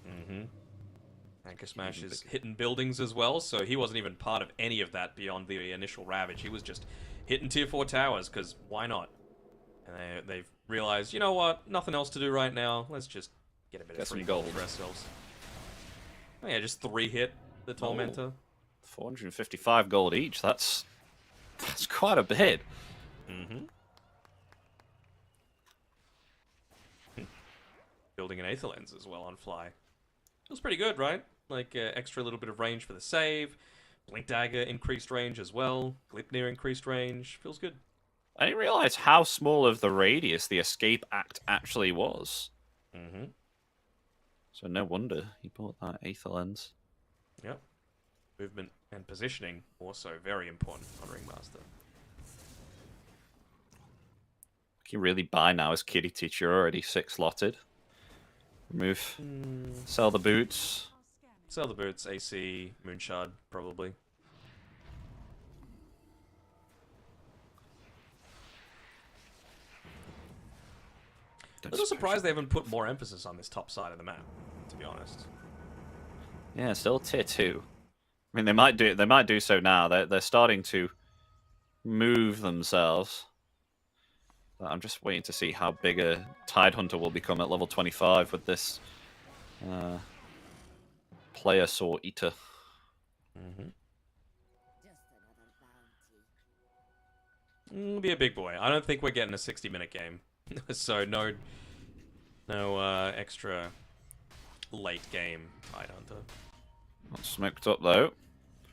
Mm-hmm. Anchor Smash is hitting buildings as well, so he wasn't even part of any of that beyond the initial Ravage. He was just hitting tier 4 towers, because why not? And they've realized, you know what, nothing else to do right now. Let's just get a bit of free gold for ourselves. Oh yeah, just 3 hit the Tormentor. 455 gold each. That's quite a bit. Mm-hmm. Building an Aether Lens as well on Fly. Feels pretty good, right? Like, extra little bit of range for the save. Blink Dagger increased range as well. Glipnir increased range. Feels good. I didn't realize how small of the radius the escape act actually was. Mm-hmm. So no wonder he bought that Aether Lens. Yep. Movement and positioning also very important on Ringmaster. You can really buy now as Kiritich. You're already 6 slotted. Remove. Sell the boots. Sell the boots, AC, Moonshard, probably. I'm a little surprised they haven't put more emphasis on this top side of the map, to be honest. Yeah, still tier 2. I mean, they might do so now. They're starting to move themselves. But I'm just waiting to see how big a Tidehunter will become at level 25 with this player Saw Eater. Mm-hmm. It'll be a big boy. I don't think we're getting a 60-minute game, so no extra late game Tidehunter. Not smoked up though.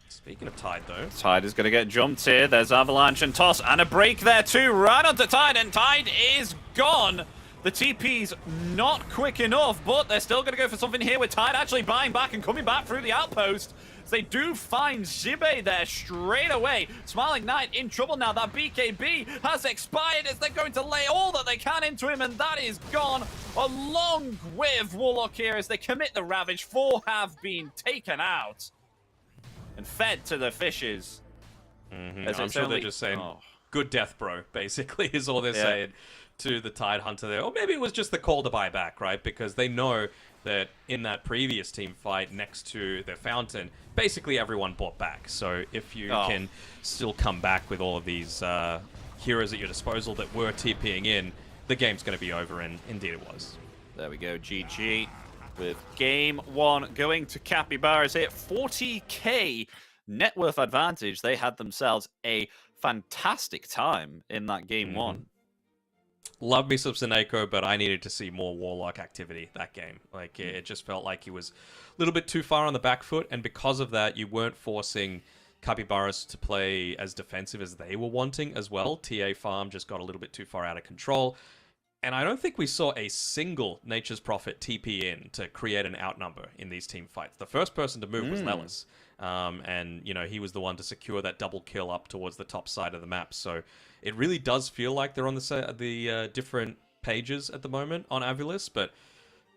Speaking of Tide, though. Tide is going to get jumped here. There's Avalanche and Toss, and a break there too, right onto Tide, and Tide is gone. The TP's not quick enough, but they're still going to go for something here with Tide actually buying back and coming back through the outpost. They do find Zibe there straight away. Smiling Knight in trouble now. That BKB has expired as they're going to lay all that they can into him, and that is gone. Along with Warlock here as they commit the Ravage. 4 have been taken out and fed to the fishes. I'm sure they're just saying, good death, bro, basically, is all they're saying to the Tidehunter there. Or maybe it was just the call to buy back, right? Because they know that in that previous team fight next to the fountain, basically everyone bought back. So if you can still come back with all of these heroes at your disposal that were TPing in, the game's going to be over, and indeed it was. There we go, GG. With game 1 going to Capybaras here. 40k net worth advantage. They had themselves a fantastic time in that game 1. Love me some Seneko, but I needed to see more Warlock activity that game. Like, it just felt like he was a little bit too far on the back foot, and because of that, you weren't forcing Capybaras to play as defensive as they were wanting as well. TA farm just got a little bit too far out of control. And I don't think we saw a single Nature's Prophet TP in to create an outnumber in these team fights. The first person to move was Lelis. And, you know, he was the one to secure that double kill up towards the top side of the map. So it really does feel like they're on the different pages at the moment on Avulis. But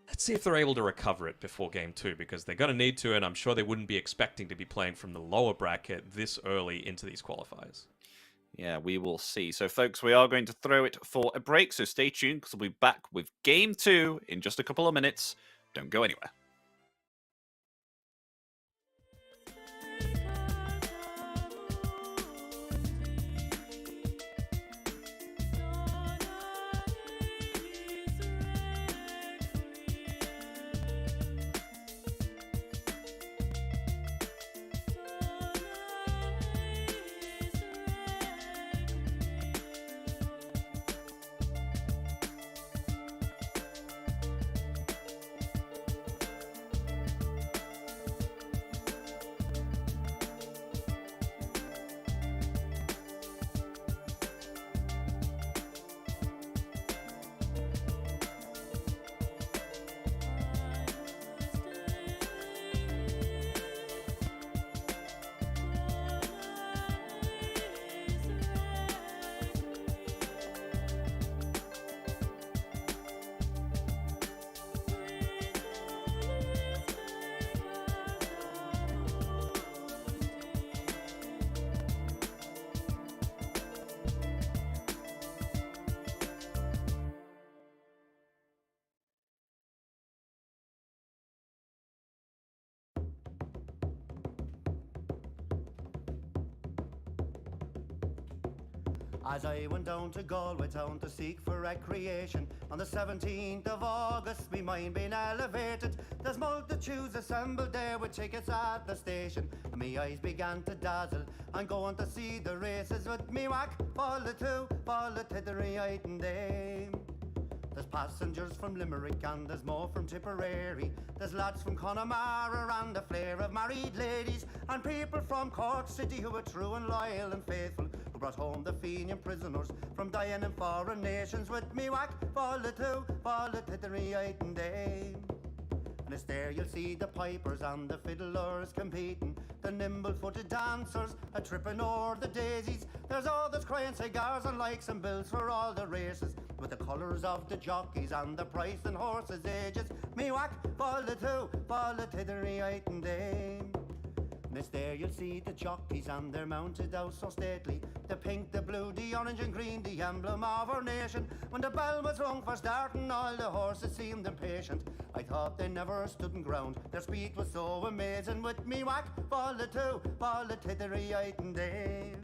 let's see if they're able to recover it before game 2, because they're going to need to, and I'm sure they wouldn't be expecting to be playing from the lower bracket this early into these qualifiers. Yeah, we will see. So, folks, we are going to throw it for a break, so stay tuned because we'll be back with Game 2 in just a couple of minutes. Don't go anywhere. As I went down to Galway town to seek for recreation, on the 17th of August, me mind being elevated. There's multitudes assembled there with tickets at the station, and me eyes began to dazzle. I'm going to see the races with me whack, fall the two, fall the tittery item dame. There's passengers from Limerick and there's more from Tipperary. There's lads from Connemara and a flare of married ladies, and people from Cork City who are true and loyal and faithful, who brought home the Fenian prisoners from dying in foreign nations. With me whack, fall the two, fall the tittery item dame. And it's there you'll see the pipers and the fiddlers competing, the nimble-footed dancers a tripping o'er the daisies. There's others crying cigars and likes and bills for all the races, with the colours of the jockeys and the price and horses' ages. Me whack, fall the two, fall the tittery item dame. And it's there you'll see the jockeys and they're mounted out so stately, the pink, the blue, the orange and green, the emblem of our nation. When the bell was rung for starting, all the horses seemed impatient. I thought they never stood in ground, their speed was so amazing. With me whack, fall the two, fall the tittery item dame.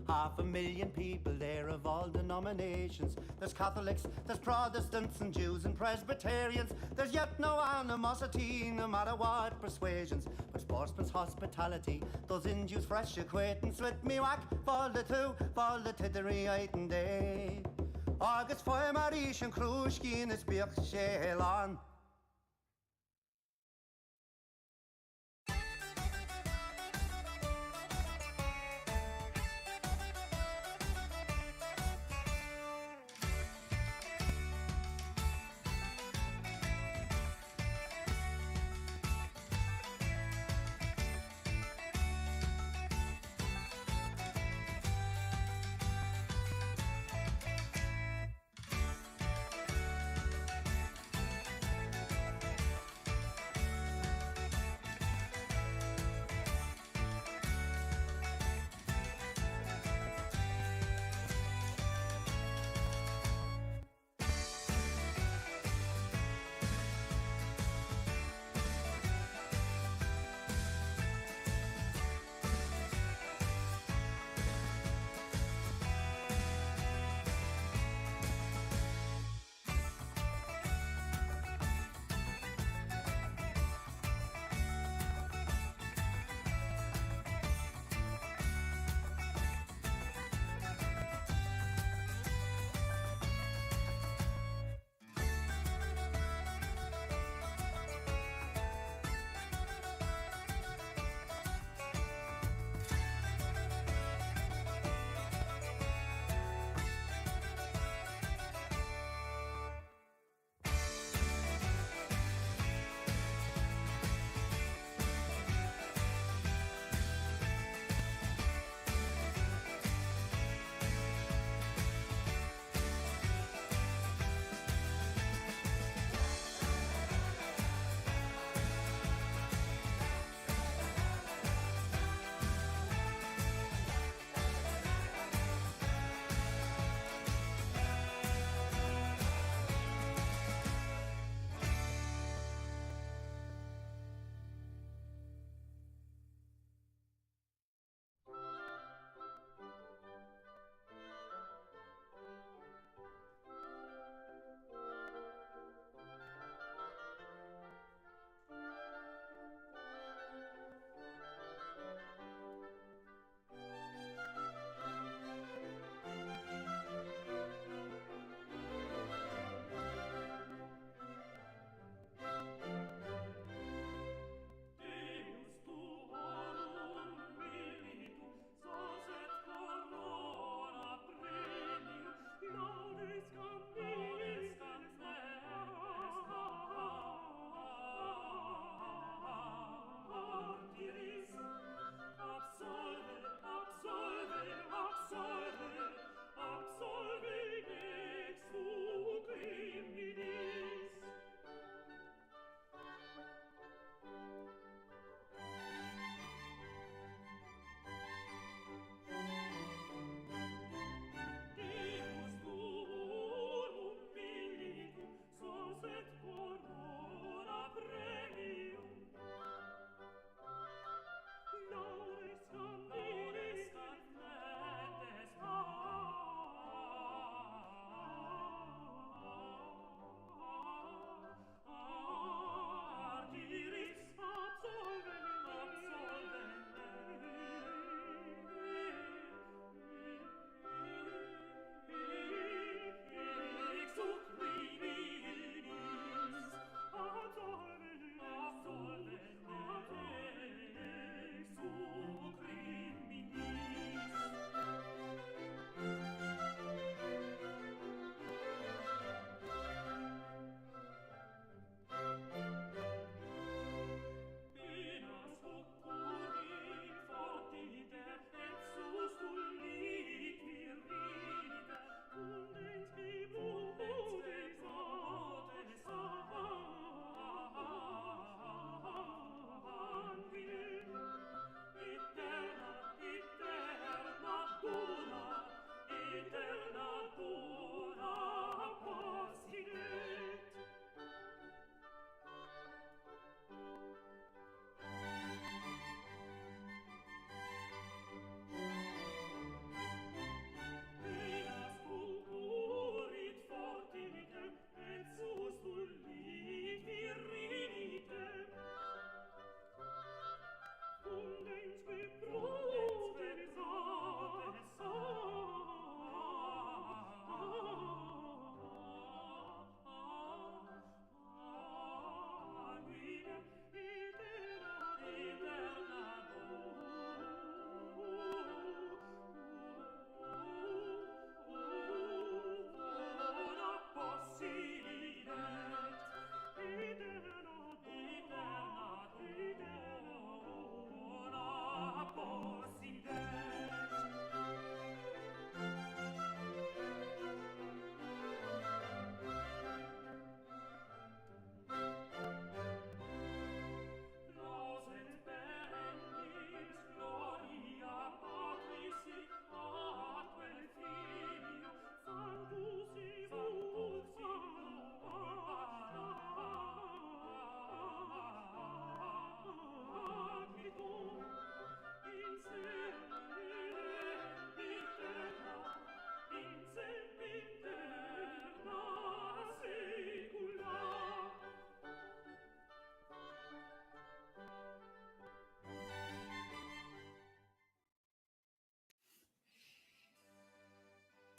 500,000 people there of all denominations. There's Catholics, there's Protestants and Jews and Presbyterians. There's yet no animosity, no matter what persuasions, but sportsman's hospitality, those induce fresh acquaintance. With me whack, fall the two, fall the tittery item day. Agus foy Marishan Krushkin is Birk Shelan.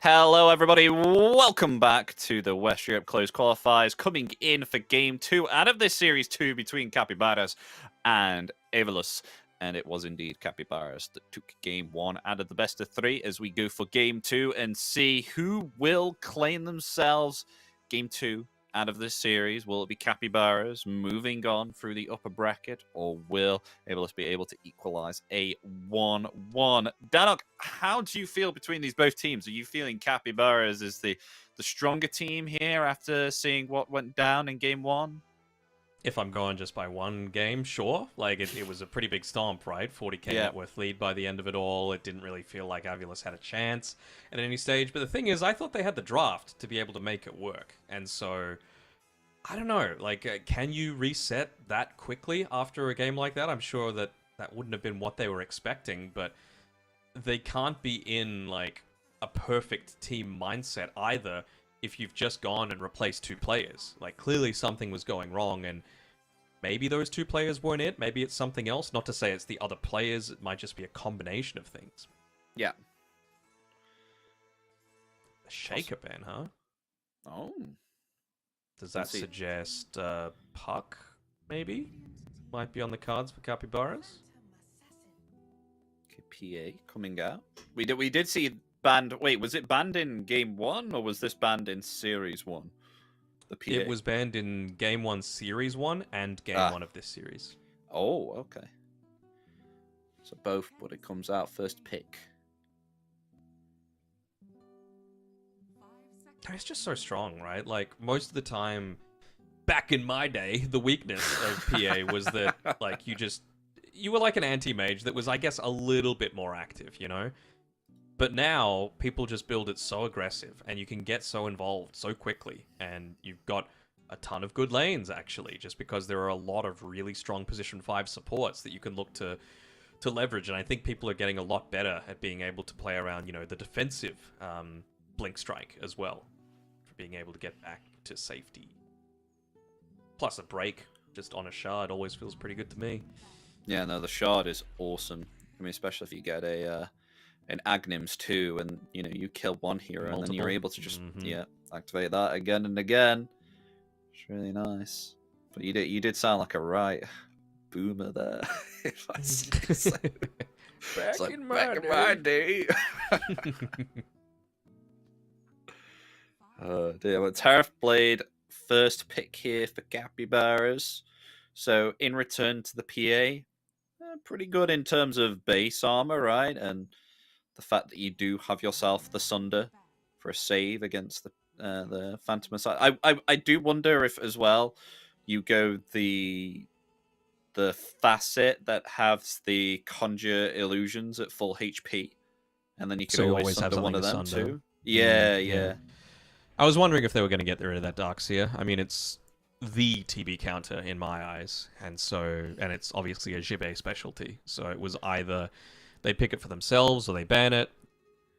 Hello, everybody. Welcome back to the West Europe Closed Qualifiers, coming in for Game 2 out of this Series 2 between Capybaras and Evolus. And it was indeed Capybaras that took Game 1 out of the best of 3 as we go for Game 2 and see who will claim themselves Game 2 out of this series. Will it be Capybaras moving on through the upper bracket, or will Evolus be able to equalize a 1-1? Danok, how do you feel between these both teams? Are you feeling Capybaras is the stronger team here after seeing what went down in Game 1? If I'm going just by one game, sure. Like, it was a pretty big stomp, right? 40k net worth lead by the end of it all. It didn't really feel like Avulus had a chance at any stage. But the thing is, I thought they had the draft to be able to make it work. And so, I don't know. Like, can you reset that quickly after a game like that? I'm sure that that wouldn't have been what they were expecting. But they can't be in, like, a perfect team mindset either if you've just gone and replaced 2 players. Like, clearly something was going wrong, and maybe those 2 players weren't it. Maybe it's something else. Not to say it's the other players. It might just be a combination of things. Yeah. A Shaker ban, huh? Oh. Does that suggest Puck, maybe? Might be on the cards for Capybaras? PA coming out. We did see banned. Wait, was it banned in Game 1, or was this banned in Series 1? The PA. It was banned in Game 1 Series 1 and Game 1 of this series. Oh, okay. So both, but it comes out first pick. It's just so strong, right? Like, most of the time, back in my day, the weakness of PA was that, like, you were like an anti-mage that was, I guess, a little bit more active, you know? But now, people just build it so aggressive, and you can get so involved so quickly, and you've got a ton of good lanes, actually, just because there are a lot of really strong position 5 supports that you can look to leverage, and I think people are getting a lot better at being able to play around, you know, the defensive Blink Strike as well, for being able to get back to safety. Plus a break, just on a shard, always feels pretty good to me. Yeah, no, the shard is awesome. I mean, especially if you get an Agnims too, and you know you kill one hero, and then you're able to just activate that again and again. It's really nice. But you did sound like a right boomer there. If I say so. Back in my day. Oh dear. Well, Tariff Blade first pick here for Capybaras. So in return to the PA, pretty good in terms of base armor, right? And the fact that you do have yourself the Sunder for a save against the Phantom Assault. I do wonder if as well you go the facet that has the Conjure Illusions at full HP, and then you can so always have Sunder one of them Sunder. too. Yeah. I was wondering if they were going to get rid of that Darkseer. I mean, it's the TB counter in my eyes, and it's obviously a Jibe specialty. So it was either they pick it for themselves or they ban it.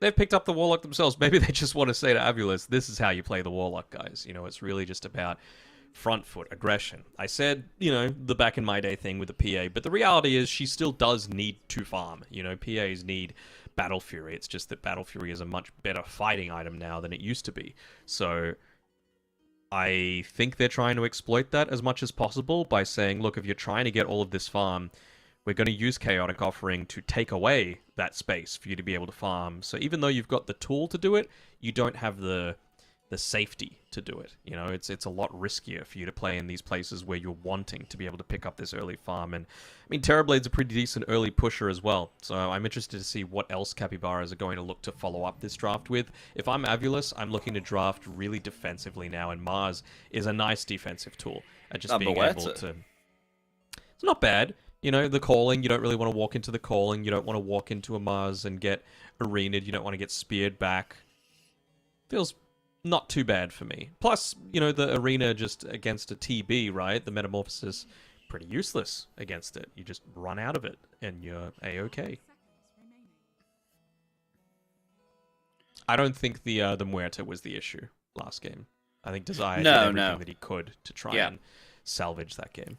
They've picked up the Warlock themselves. Maybe they just want to say to Avulus, this is how you play the Warlock, guys. You know, it's really just about front foot aggression. I said, you know, the back in my day thing with the PA, but the reality is she still does need to farm. You know, PAs need Battle Fury. It's just that Battle Fury is a much better fighting item now than it used to be. So I think they're trying to exploit that as much as possible by saying, look, if you're trying to get all of this farm, we're going to use Chaotic Offering to take away that space for you to be able to farm. So even though you've got the tool to do it, you don't have the safety to do it. You know, it's a lot riskier for you to play in these places where you're wanting to be able to pick up this early farm. And I mean, Terrorblade's a pretty decent early pusher as well. So I'm interested to see what else Capybaras are going to look to follow up this draft with. If I'm Avulus, I'm looking to draft really defensively now, and Mars is a nice defensive tool at just being able to... It's not bad. You know, the calling, you don't really want to walk into the calling. You don't want to walk into a Mars and get arena'd. You don't want to get speared back. Feels not too bad for me. Plus, you know, the arena just against a TB, right? The Metamorphosis, pretty useless against it. You just run out of it, and you're A-okay. I don't think the Muerta was the issue last game. I think Desire did everything that he could to try and salvage that game.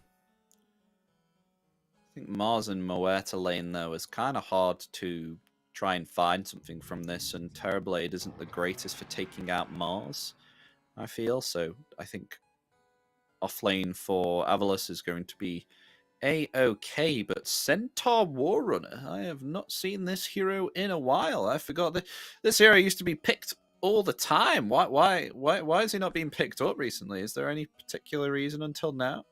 I think Mars and Muerta lane, though, is kind of hard to try and find something from this, and Terrorblade isn't the greatest for taking out Mars, I feel. So I think offlane for Avalus is going to be A-OK, but Centaur Warrunner, I have not seen this hero in a while. I forgot that this hero used to be picked all the time. Why is he not being picked up recently? Is there any particular reason until now?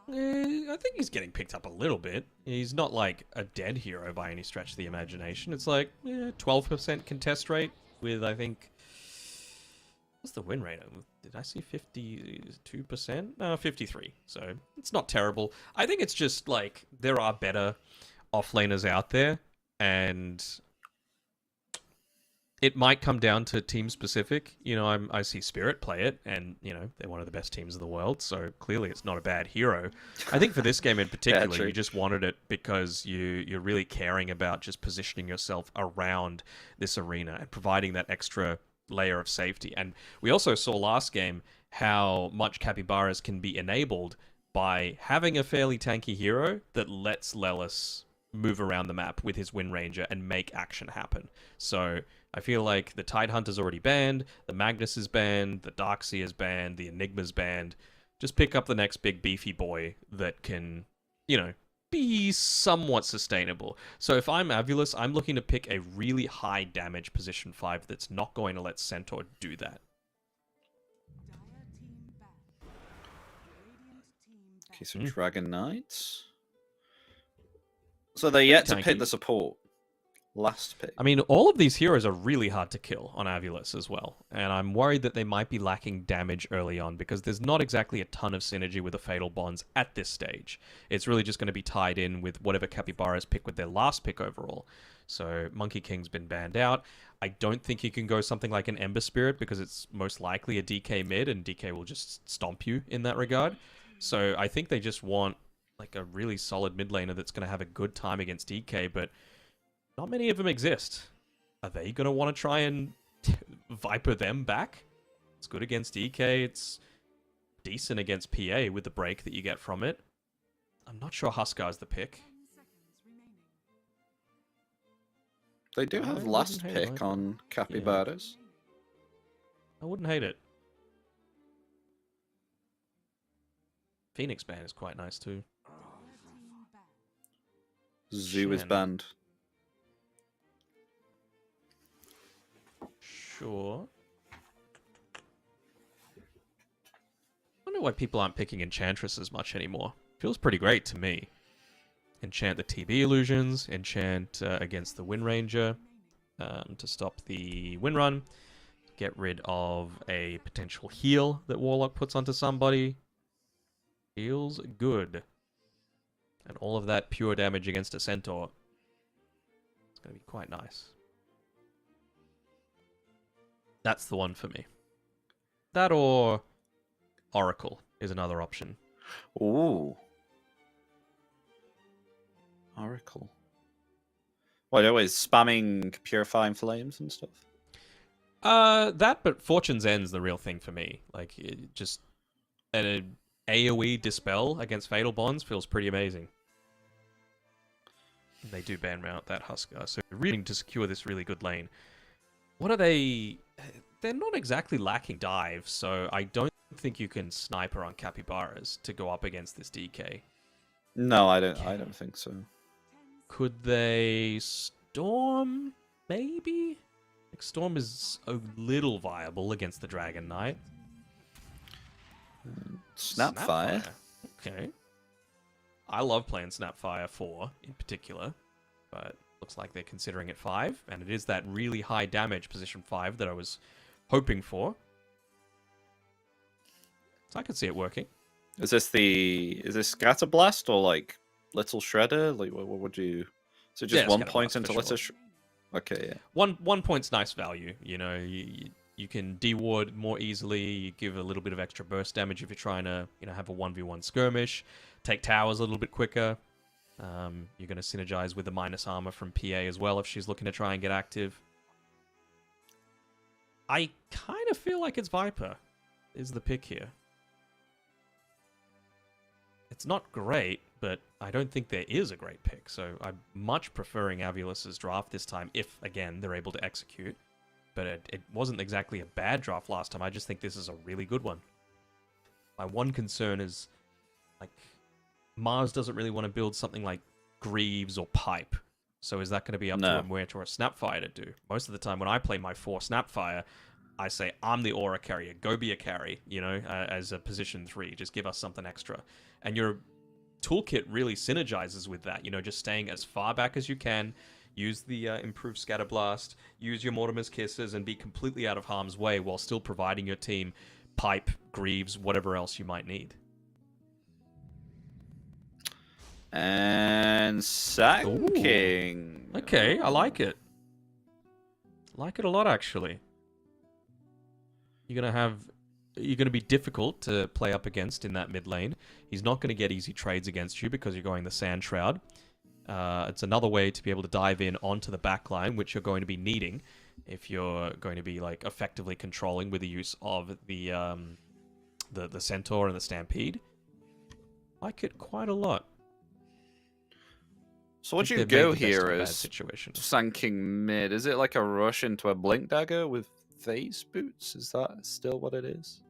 I think he's getting picked up a little bit. He's not like a dead hero by any stretch of the imagination. It's like 12% contest rate with, I think, what's the win rate? Did I see 52%? No, 53. So it's not terrible. I think it's just like there are better offlaners out there, and it might come down to team specific. You know, I see Spirit play it, and you know they're one of the best teams in the world. So clearly, it's not a bad hero. I think for this game in particular, Yeah, you just wanted it because you're really caring about just positioning yourself around this arena and providing that extra layer of safety. And we also saw last game how much Capybaras can be enabled by having a fairly tanky hero that lets Lelis move around the map with his Wind Ranger and make action happen. So I feel like the Tidehunter's already banned, the Magnus is banned, the Darkseer's banned, the Enigma's banned. Just pick up the next big beefy boy that can, you know, be somewhat sustainable. So if I'm Avulus, I'm looking to pick a really high damage position 5 that's not going to let Centaur do that. Okay, so Dragon Knights. So they're yet to Tanky. pick the support. Last pick. I mean, all of these heroes are really hard to kill on Avulus as well, and I'm worried that they might be lacking damage early on because there's not exactly a ton of synergy with the Fatal Bonds at this stage. It's really just going to be tied in with whatever Capybaras pick with their last pick overall. So Monkey King's been banned out. I don't think you can go something like an Ember Spirit because it's most likely a DK mid, and DK will just stomp you in that regard. So I think they just want like a really solid mid laner that's going to have a good time against DK, but not many of them exist. Are they going to want to try and Viper them back? It's good against DK. It's decent against PA with the break that you get from it. I'm not sure Huskar's the pick. They do have I last wouldn't hate pick it. on Capybaras. I wouldn't hate it. Phoenix ban is quite nice too. Zoo is Shen. banned. Sure. I wonder why people aren't picking Enchantress as much anymore. Feels pretty great to me. Enchant the TB illusions, enchant against the Wind Ranger to stop the Wind Run, get rid of a potential heal that Warlock puts onto somebody. Feels good. And all of that pure damage against a Centaur. It's going to be quite nice. That's the one for me. That or Oracle is another option. Ooh. Oracle. What, always spamming Purifying Flames and stuff? That, but Fortune's End's the real thing for me. Like, it just an AoE Dispel against Fatal Bonds feels pretty amazing. They do ban out that Huskar, so really to secure this really good lane. What are they? They're not exactly lacking dive, so I don't think you can sniper on Capybaras to go up against this DK. No, I don't think so. Could they Storm? Maybe? Like Storm is a little viable against the Dragon Knight. Snapfire. Okay. I love playing Snapfire 4 in particular, but looks like they're considering it 5, and it is that really high damage position 5 that I was hoping for. So I could see it working. Is this Scatterblast or like Little Shredder? Like what would you? So just Yeah, 1 Scatterblast point for into sure. Little Shredder. Okay, yeah. One point's nice value. You know, you can deward more easily. You give a little bit of extra burst damage if you're trying to, you know, have a 1v1 skirmish. Take towers a little bit quicker. You're going to synergize with the minus armor from PA as well if she's looking to try and get active. I kind of feel like it's Viper is the pick here. It's not great, but I don't think there is a great pick. So I'm much preferring Avulus's draft this time, if, again, they're able to execute. But it wasn't exactly a bad draft last time. I just think this is a really good one. My one concern is, like, Mars doesn't really want to build something like Greaves or Pipe. So is that going to be up to a Muerta or a Snapfire to do? Most of the time when I play my 4 Snapfire, I say, I'm the aura carrier. Go be a carry, as a position 3. Just give us something extra. And your toolkit really synergizes with that. Just staying as far back as you can. Use the improved Scatter Blast. Use your Mortimer's Kisses and be completely out of harm's way while still providing your team Pipe, Greaves, whatever else you might need. And Sack King. Okay, I like it. Like it a lot, actually. You're gonna be difficult to play up against in that mid lane. He's not gonna get easy trades against you because you're going the Sand Shroud. It's another way to be able to dive in onto the back line, which you're going to be needing if you're going to be like effectively controlling with the use of the Centaur and the Stampede. Like it quite a lot. So what you go here is situation. Sand King mid. Is it like a rush into a Blink Dagger with Phase Boots? Is that still what it is?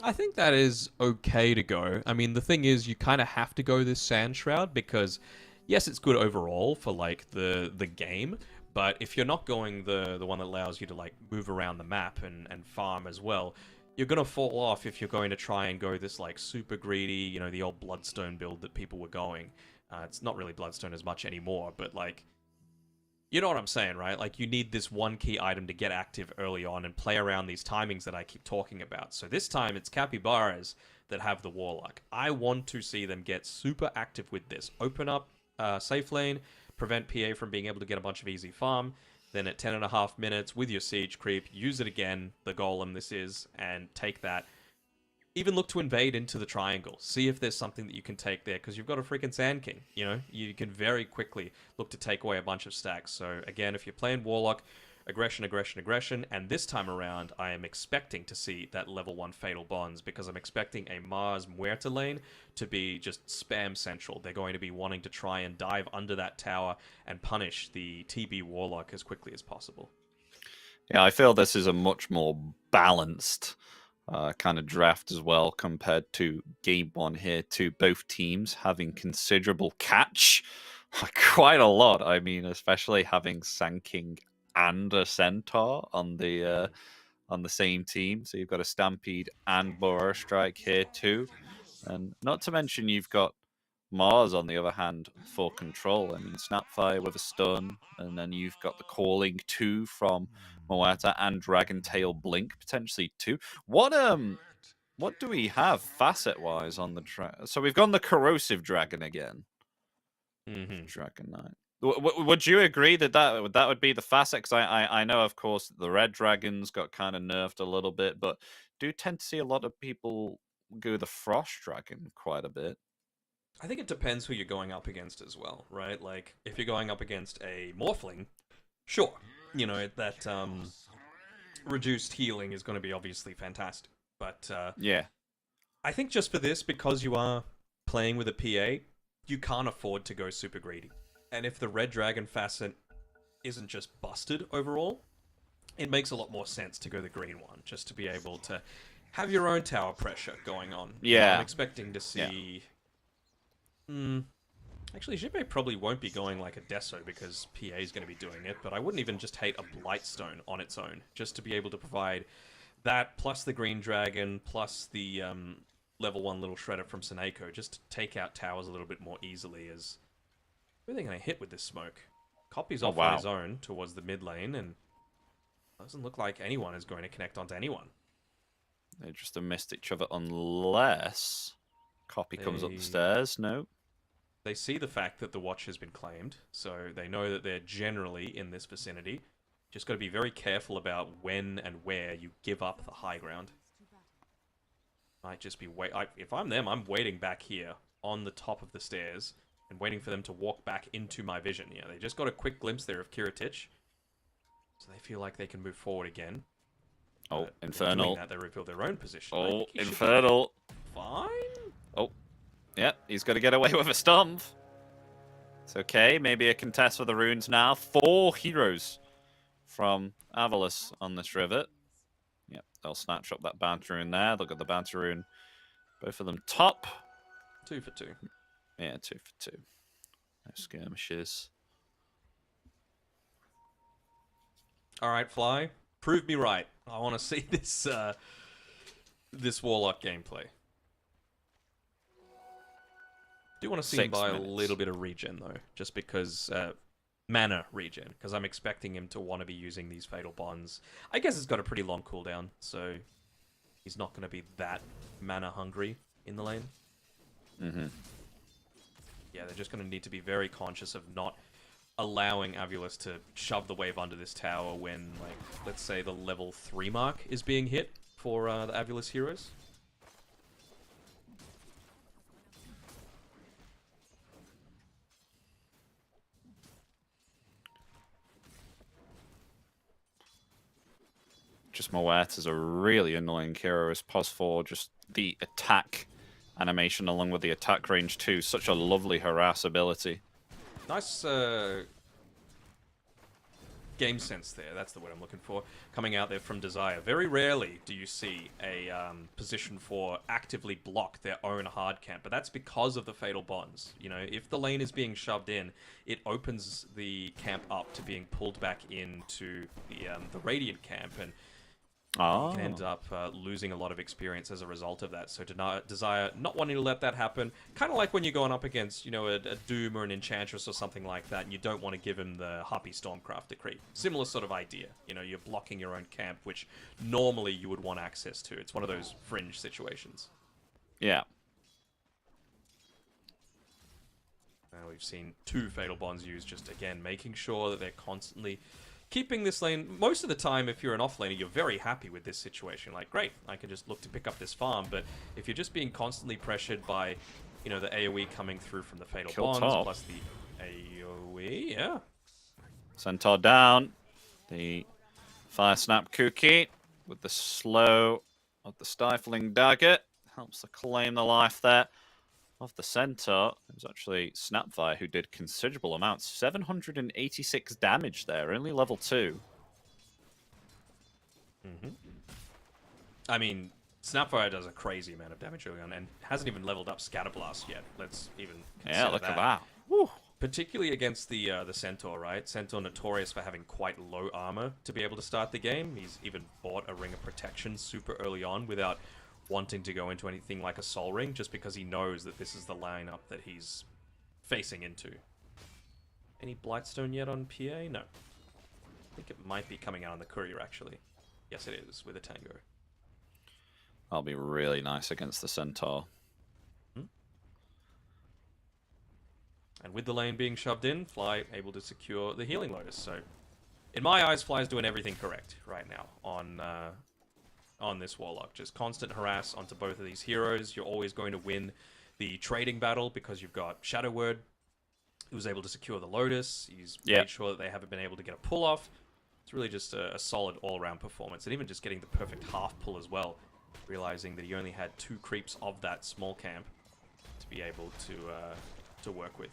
I think that is okay to go. I mean, the thing is, you kind of have to go this Sand Shroud because, yes, it's good overall for like the game, but if you're not going the one that allows you to like move around the map and farm as well, you're gonna fall off if you're going to try and go this like super greedy, the old Bloodstone build that people were going. It's not really Bloodstone as much anymore, but like, you know what I'm saying, right? Like, you need this one key item to get active early on and play around these timings that I keep talking about. So this time, it's Capybaras that have the Warlock. I want to see them get super active with this. Open up safe lane, prevent PA from being able to get a bunch of easy farm. Then at 10.5 minutes, with your Siege Creep, use it again, the Golem this is, and take that. Even look to invade into the triangle. See if there's something that you can take there, because you've got a freaking Sand King. You can very quickly look to take away a bunch of stacks. So again, if you're playing Warlock, aggression, and this time around, I am expecting to see that level 1 Fatal Bonds, because I'm expecting a Mars Muerta lane to be just spam central. They're going to be wanting to try and dive under that tower and punish the TB Warlock as quickly as possible. Yeah, I feel this is a much more balanced kind of draft as well compared to game 1 here, to both teams having considerable catch. Quite a lot. I mean, especially having Sand King and a Centaur on the same team. So you've got a Stampede and Burrow Strike here too. And not to mention you've got Mars on the other hand for control. I mean, Snapfire with a stun, and then you've got the Calling 2 from Muerta and Dragon Tail Blink potentially too. What do we have facet wise on the so we've gone the Corrosive Dragon again. Dragon Knight. Would you agree that would be the facet? Because I know, of course, the Red Dragons got kind of nerfed a little bit, but do tend to see a lot of people go the Frost Dragon quite a bit. I think it depends who you're going up against as well, right? Like, if you're going up against a Morphling, sure, that reduced healing is going to be obviously fantastic. But yeah, I think just for this, because you are playing with a PA, you can't afford to go super greedy. And if the Red Dragon facet isn't just busted overall, it makes a lot more sense to go the green one, just to be able to have your own tower pressure going on. Yeah. I'm expecting to see... Yeah. Actually, Jibe probably won't be going like a Deso because PA is going to be doing it, but I wouldn't even just hate a Blightstone on its own, just to be able to provide that, plus the Green Dragon, plus the level 1 little Shredder from Seneko, just to take out towers a little bit more easily. As who are they going to hit with this smoke? Copy's off on his own towards the mid lane, and doesn't look like anyone is going to connect onto anyone. They just missed each other unless Copy comes up the stairs. No. They see the fact that the watch has been claimed, so they know that they're generally in this vicinity. Just got to be very careful about when and where you give up the high ground. Might just be if I'm them, I'm waiting back here on the top of the stairs and waiting for them to walk back into my vision. They just got a quick glimpse there of Kiritich, so they feel like they can move forward again. Oh, Infernal! Doing that, they reveal their own position. Oh, Infernal! Fine. Oh. Yep, he's got to get away with a stomp. It's okay. Maybe a contest for the runes now. 4 heroes from Avalos on this rivet. Yep, they'll snatch up that bounty rune there. They'll get the bounty rune. Both of them top. 2 for 2. Yeah, 2 for 2. No skirmishes. All right, Fly. Prove me right. I want to see this this Warlock gameplay. Do want to see him 6 buy a minutes. little bit of regen, though. Just because... mana regen. Because I'm expecting him to want to be using these Fatal Bonds. I guess it's got a pretty long cooldown, so... he's not going to be that mana hungry in the lane. Mm-hmm. Yeah, they're just going to need to be very conscious of not allowing Avulus to shove the wave under this tower when, like, let's say the level 3 mark is being hit for the Avulus heroes. Just Moet is a really annoying hero as POS4. Just the attack animation along with the attack range too. Such a lovely harass ability. Nice game sense there. That's the word I'm looking for. Coming out there from Desire. Very rarely do you see a position for actively block their own hard camp, but that's because of the Fatal Bonds. You know, if the lane is being shoved in, it opens the camp up to being pulled back into the Radiant camp, and you can end up losing a lot of experience as a result of that. So Desire not wanting to let that happen, kind of like when you're going up against, you know, a Doom or an Enchantress or something like that, and you don't want to give him the Harpy Stormcrafter creep. Similar sort of idea. You know, you're blocking your own camp, which normally you would want access to. It's one of those fringe situations. Yeah. Now we've seen 2 Fatal Bonds used, just again making sure that they're constantly keeping this lane. Most of the time, if you're an offlaner, you're very happy with this situation. Like, great, I can just look to pick up this farm. But if you're just being constantly pressured by, you know, the AoE coming through from the Fatal Kill Bonds, top. plus the AoE, yeah. Centaur down. The Fire Snap Cookie with the slow of the Stifling Dagger. Helps to claim the life there of the Centaur. It was actually Snapfire who did considerable amounts. 786 damage there, only level 2. I mean, Snapfire does a crazy amount of damage early on and hasn't even leveled up Scatterblast yet. Let's even consider Yeah, look that. at that. Woo. Particularly against the Centaur, right? Centaur notorious for having quite low armor to be able to start the game. He's even bought a Ring of Protection super early on without wanting to go into anything like a Soul Ring, just because he knows that this is the lineup that he's facing into. Any Blightstone yet on PA? No. I think it might be coming out on the Courier, actually. Yes, it is, with a Tango. That'll be really nice against the Centaur. And with the lane being shoved in, Fly able to secure the Healing Lotus. So, in my eyes, Fly's doing everything correct right now on this Warlock. Just constant harass onto both of these heroes. You're always going to win the trading battle because you've got Shadow Word, who was able to secure the Lotus. He's made sure that they haven't been able to get a pull off. It's really just a solid all-around performance. And even just getting the perfect half pull as well. Realizing that he only had 2 creeps of that small camp to be able to work with.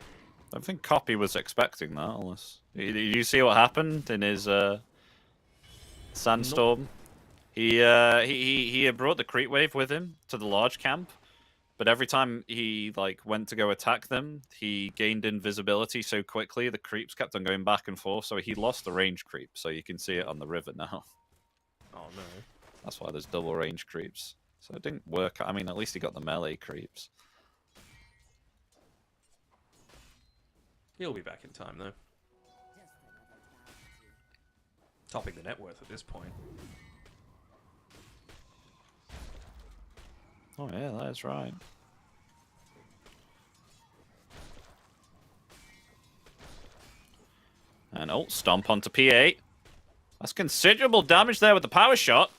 I don't think Copy was expecting that, unless... Did you see what happened in his Sandstorm? He had brought the creep wave with him to the large camp, but every time he went to go attack them, he gained invisibility so quickly the creeps kept on going back and forth, so he lost the range creep. So you can see it on the river now. Oh no. That's why there's double range creeps. So it didn't work. I mean, at least he got the melee creeps. He'll be back in time, though. Topping the net worth at this point. Oh yeah, that is right. And stomp onto P8. That's considerable damage there with the power shot.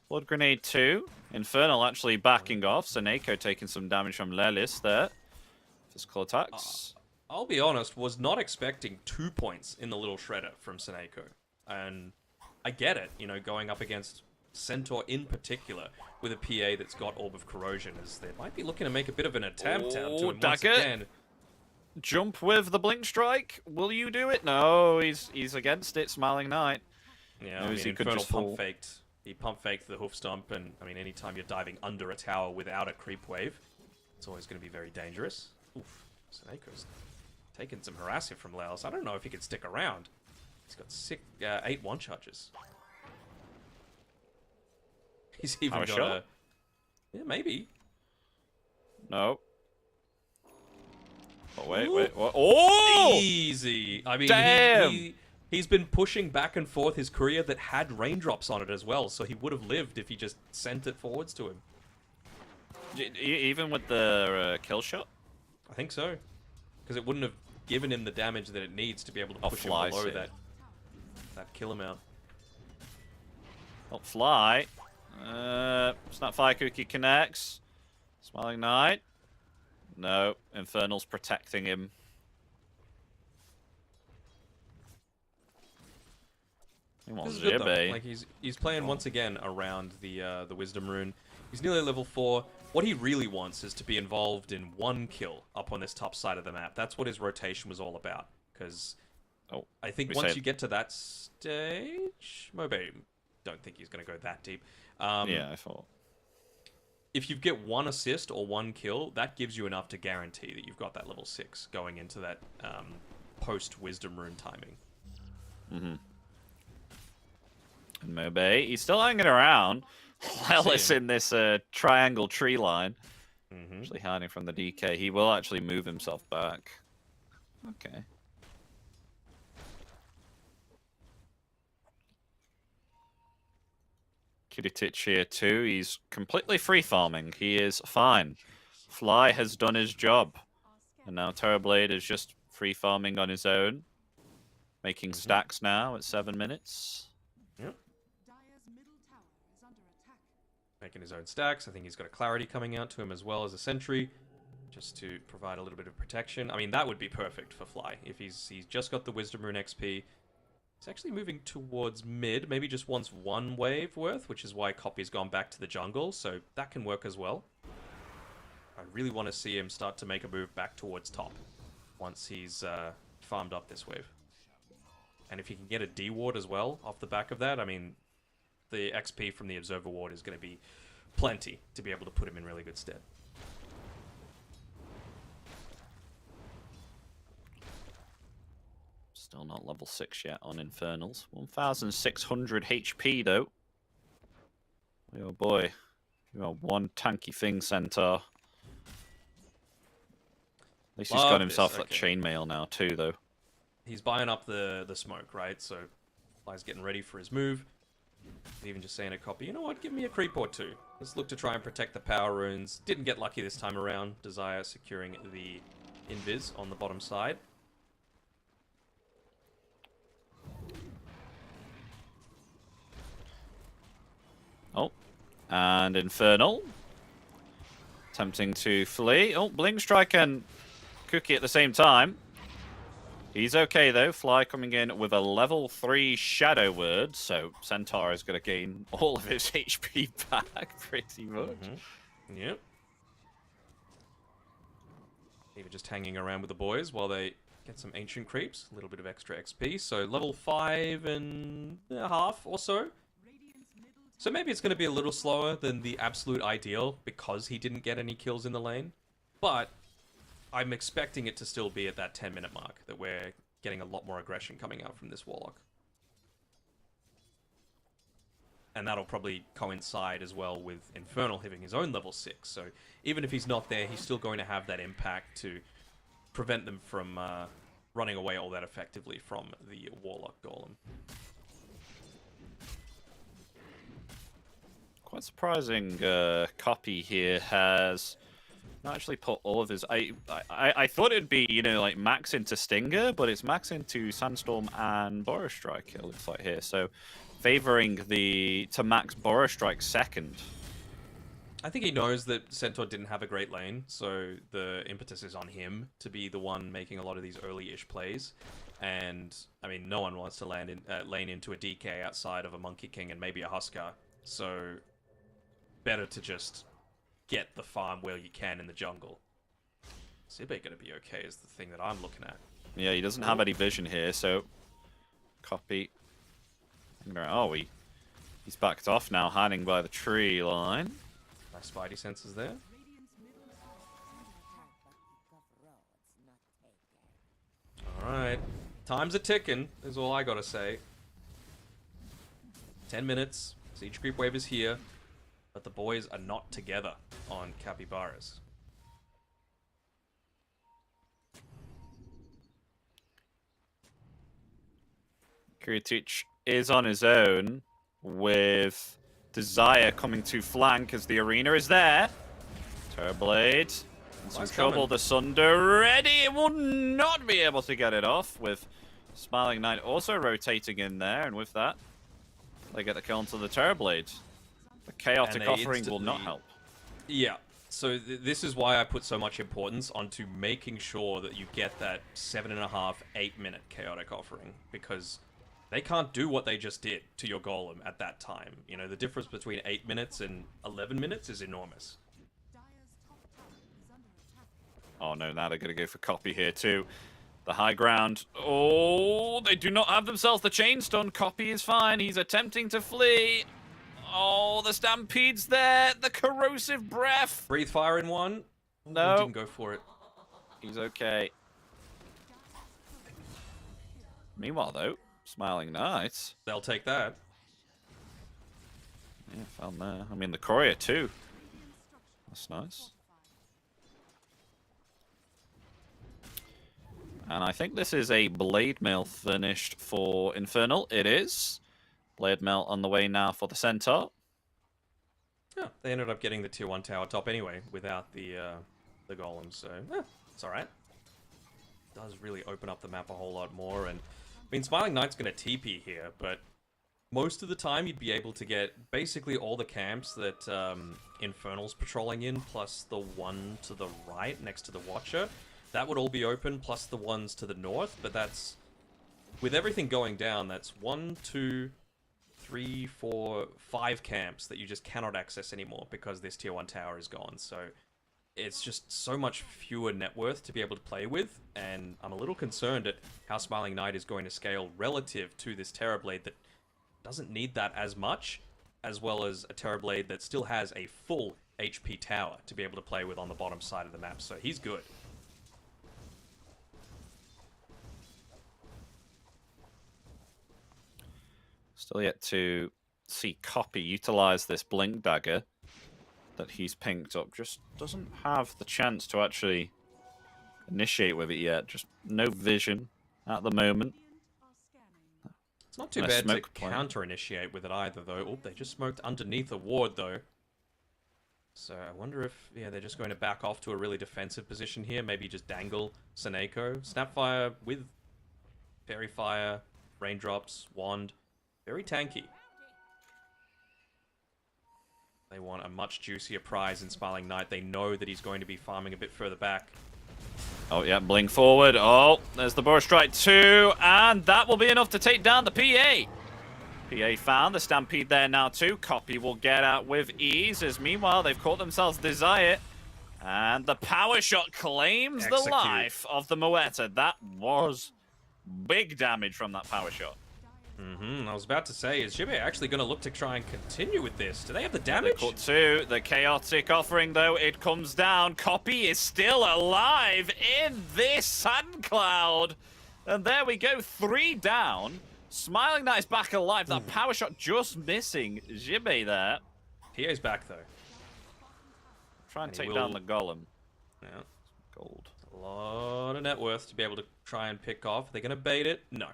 Blood Grenade 2. Infernal actually backing off. Seneko taking some damage from Lelis there. Physical attacks. I'll be honest, was not expecting 2 points in the Little Shredder from Seneko. And I get it, you know, going up against Centaur in particular, with a PA that's got Orb of Corrosion, as they might be looking to make a bit of an attempt out to him once Dagger. again. Jump with the Blink Strike. Will you do it? No, he's against it. Smiling Knight. Yeah, Knows I mean, he could Infernal just fall. pump faked. He pump faked the hoof stomp, and I mean, anytime you're diving under a tower without a creep wave, it's always going to be very dangerous. Oof, Seneco's taking some harassing from Laos. I don't know if he can stick around. He's got 8 one charges. He's even got shot? a... Yeah, maybe. No. Oh, wait. What? Oh! Easy. I mean, Damn! he's been pushing back and forth his courier that had raindrops on it as well, so he would have lived if he just sent it forwards to him. Even with the kill shot? I think so. Because it wouldn't have given him the damage that it needs to be able to push him Fly below save. that kill amount. Not Fly. Snapfire Cookie connects. Smiling Knight. No. Infernal's protecting him. He This wants is good though. Jibby. Like he's playing once again around the Wisdom Rune. He's nearly level 4. What he really wants is to be involved in one kill up on this top side of the map. That's what his rotation was all about. Because I think once you get to that stage, Mobe, don't think he's going to go that deep. Yeah, I thought. If you get 1 assist or 1 kill, that gives you enough to guarantee that you've got that level 6 going into that post Wisdom Rune timing. Mm-hmm. And Mobe, he's still hanging around. While it's in this triangle tree line. Actually hiding from the DK. He will actually move himself back. Okay. Kidditich here too. He's completely free farming. He is fine. Fly has done his job. And now Terrorblade is just free farming on his own. Making stacks now at 7 minutes. Yep. Making his own stacks. I think he's got a Clarity coming out to him as well as a Sentry, just to provide a little bit of protection. I mean, that would be perfect for Fly. If he's just got the Wisdom Rune XP, he's actually moving towards mid, maybe just wants 1 wave worth, which is why Copy's gone back to the jungle, so that can work as well. I really want to see him start to make a move back towards top once he's farmed up this wave. And if he can get a D ward as well off the back of that, I mean, the XP from the Observer Ward is going to be plenty to be able to put him in really good stead. Still not level 6 yet on Infernals. 1,600 HP though. Oh boy. You are one tanky thing, Centaur. At least he's got himself that chainmail now too, though. He's buying up the smoke, right? So Fly's getting ready for his move. He's even just saying to Copy, you know what, give me a creep or 2. Let's look to try and protect the power runes. Didn't get lucky this time around. Desire securing the invis on the bottom side. Oh, and Infernal. Attempting to flee. Oh, Blink Strike and Cookie at the same time. He's okay though. Fly coming in with a level 3 Shadow Word, so Centaur is going to gain all of his HP back pretty much. Yep. Even just hanging around with the boys while they get some ancient creeps, a little bit of extra XP. So level 5.5 or so. So maybe it's going to be a little slower than the absolute ideal because he didn't get any kills in the lane. But I'm expecting it to still be at that 10-minute mark, that we're getting a lot more aggression coming out from this Warlock. And that'll probably coincide as well with Infernal hitting his own level 6. So even if he's not there, he's still going to have that impact to prevent them from running away all that effectively from the Warlock Golem. Quite surprising. Copy here has not actually put all of his. I thought it'd be, you know, like max into Stinger, but it's max into Sandstorm and Boros Strike. It looks like here, so favoring to max Boros Strike second. I think he knows that Centaur didn't have a great lane, so the impetus is on him to be the one making a lot of these early-ish plays. And I mean, no one wants to lane into a DK outside of a Monkey King and maybe a Huskar. So, better to just get the farm where you can in the jungle. Zibe gonna be okay is the thing that I'm looking at. Yeah, he doesn't have any vision here, so copy. Oh, he's backed off now, hiding by the tree line. Nice spidey senses there. Alright. Time's a ticking, is all I gotta say. 10 minutes. Siege creep wave is here. But the boys are not together on Capybaras. Kuritic is on his own with Desire coming to flank as the arena is there. Terrorblade. Some trouble. The Sunder ready. It will not be able to get it off with Smiling Knight also rotating in there. And with that, they get the kill onto the Terrorblade. The Chaotic Offering will not help. Yeah. So this is why I put so much importance onto making sure that you get that 7.5, 8-minute Chaotic Offering. Because they can't do what they just did to your Golem at that time. You know, the difference between 8 minutes and 11 minutes is enormous. Oh no, now they're going to go for copy here too. The high ground. Oh, they do not have themselves the chain stun. Copy is fine. He's attempting to flee. Oh, the Stampede's there. The Corrosive Breath. Breathe fire in one. No. He didn't go for it. He's okay. Meanwhile, though, Smiling Knight. They'll take that. Yeah, found there. I mean, the Courier too. That's nice. And I think this is a Blade Mail finished for Infernal. It is. Blade Mail on the way now for the Centaur. Yeah, they ended up getting the tier 1 tower top anyway, without the Golem, so yeah, it's alright. Does really open up the map a whole lot more, and I mean, Smiling Knight's gonna TP here, but most of the time you'd be able to get basically all the camps that Infernal's patrolling in, plus the one to the right next to the Watcher. That would all be open, plus the ones to the north, but that's... With everything going down, that's 1, 2, 3, 4, 5 camps that you just cannot access anymore because this tier 1 tower is gone, so... It's just so much fewer net worth to be able to play with, and I'm a little concerned at how Smiling Knight is going to scale relative to this Terrorblade that doesn't need that as much, as well as a Terrorblade that still has a full HP tower to be able to play with on the bottom side of the map, so he's good. Still yet to see Copy utilize this Blink Dagger that he's pinked up. Just doesn't have the chance to actually initiate with it yet. Just no vision at the moment. It's not too bad to counter-initiate with it either, though. Oh, they just smoked underneath a ward, though. So I wonder if, yeah, they're just going to back off to a really defensive position here. Maybe just dangle Seneko. Snapfire with Fairy Fire, Raindrops, Wand. Very tanky. They want a much juicier prize in Smiling Knight. They know that he's going to be farming a bit further back. Oh, yeah, blink forward. Oh, there's the Burst Strike 2, and that will be enough to take down the PA. PA found the Stampede there now too. Copy will get out with ease, as meanwhile they've caught themselves Desire. And the Power Shot claims the life of the Moeta. That was big damage from that Power Shot. I was about to say, is Jibe actually going to look to try and continue with this? Do they have the damage? They caught two. The Chaotic Offering, though, it comes down. Copy is still alive in this Sand Cloud. And there we go, 3 down. Smiling Knight is back alive. That Power Shot just missing Jibe there. PA's back, though. Try and take down the Golem. Yeah. Gold. A lot of net worth to be able to try and pick off. Are they going to bait it? No.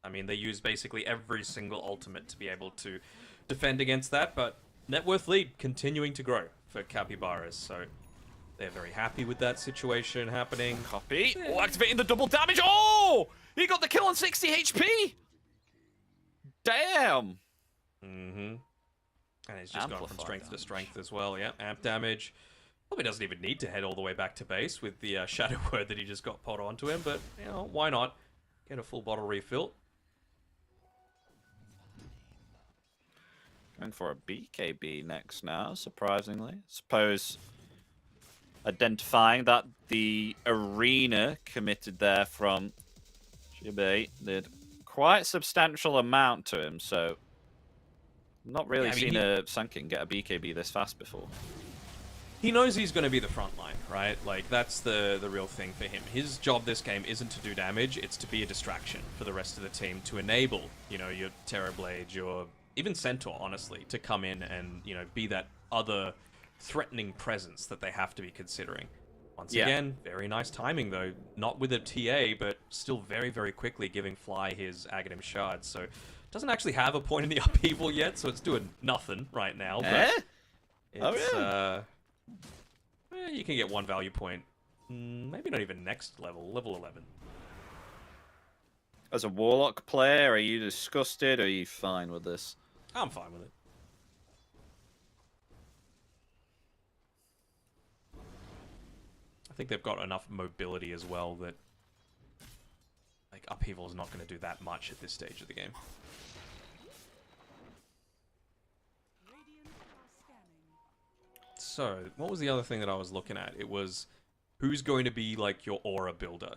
I mean, they use basically every single ultimate to be able to defend against that, but net worth lead continuing to grow for Capybaras, so they're very happy with that situation happening. Copy. Oh, activating the double damage. Oh! He got the kill on 60 HP! Damn! And it's just gone from strength to strength as well, yeah. Amp damage. Probably doesn't even need to head all the way back to base with the Shadow Word that he just got put onto him, but, you know, why not? Get a full bottle refill. Going for a BKB next now, surprisingly. Suppose identifying that the arena committed there from Jibe did quite substantial amount to him, so not really seen a Sunken get a BKB this fast before. He knows he's going to be the front line, right? Like, that's the real thing for him. His job this game isn't to do damage, it's to be a distraction for the rest of the team, to enable, you know, your Terrorblade, your even Centaur, honestly, to come in and, you know, be that other threatening presence that they have to be considering. Once again, very nice timing, though. Not with a TA, but still very, very quickly giving Fly his Aghanim Shard. So, doesn't actually have a point in the upheaval yet, so it's doing nothing right now. But it's, you can get one value point. Maybe not even next level, level 11. As a Warlock player, are you disgusted or are you fine with this? I'm fine with it. I think they've got enough mobility as well that like upheaval is not going to do that much at this stage of the game. So, what was the other thing that I was looking at? It was who's going to be like your aura builder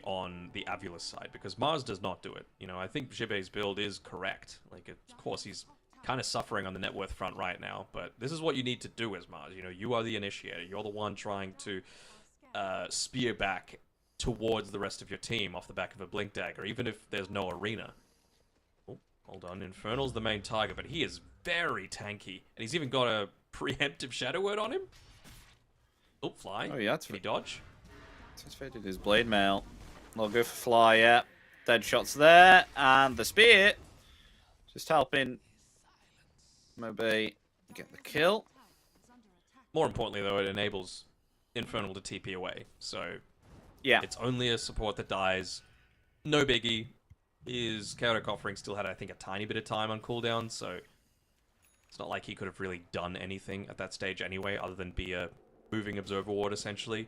on the Avulus side, because Mars does not do it. You know, I think Jibe's build is correct. Like, of course, he's kind of suffering on the net worth front right now, but this is what you need to do as Mars. You know, you are the initiator. You're the one trying to spear back towards the rest of your team off the back of a Blink Dagger, even if there's no arena. Oh, hold on. Infernal's the main target, but he is very tanky, and he's even got a preemptive Shadow Word on him. Oh, Fly. Oh, yeah, that's Can he dodge? He's faded his blade mail. They'll go for Fly, yeah. Dead shots there, and the spear just helping Mobe get the kill. More importantly, though, it enables Infernal to TP away. So, yeah, it's only a support that dies. No biggie. His Chaotic Offering still had, I think, a tiny bit of time on cooldown, so it's not like he could have really done anything at that stage anyway, other than be a moving Observer Ward, essentially.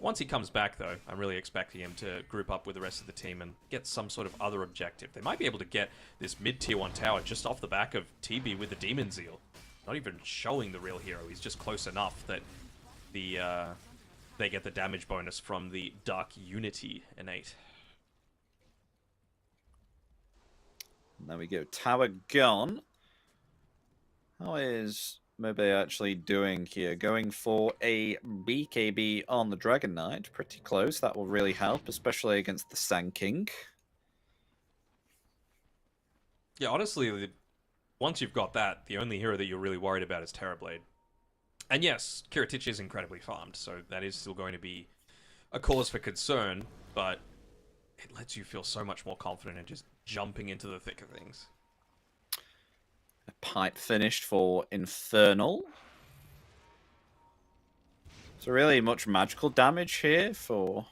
Once he comes back, though, I'm really expecting him to group up with the rest of the team and get some sort of other objective. They might be able to get this mid-tier 1 tower just off the back of TB with the Demon Zeal. Not even showing the real hero. He's just close enough that they get the damage bonus from the Dark Unity innate. There we go. Tower gone. How is Mobe actually doing here? Going for a BKB on the Dragon Knight. Pretty close. That will really help, especially against the Sand King. Yeah, honestly, once you've got that, the only hero that you're really worried about is Terrorblade. And yes, Kiritich is incredibly farmed, so that is still going to be a cause for concern, but it lets you feel so much more confident in just jumping into the thick of things. A pipe finished for Infernal. So really much magical damage here for...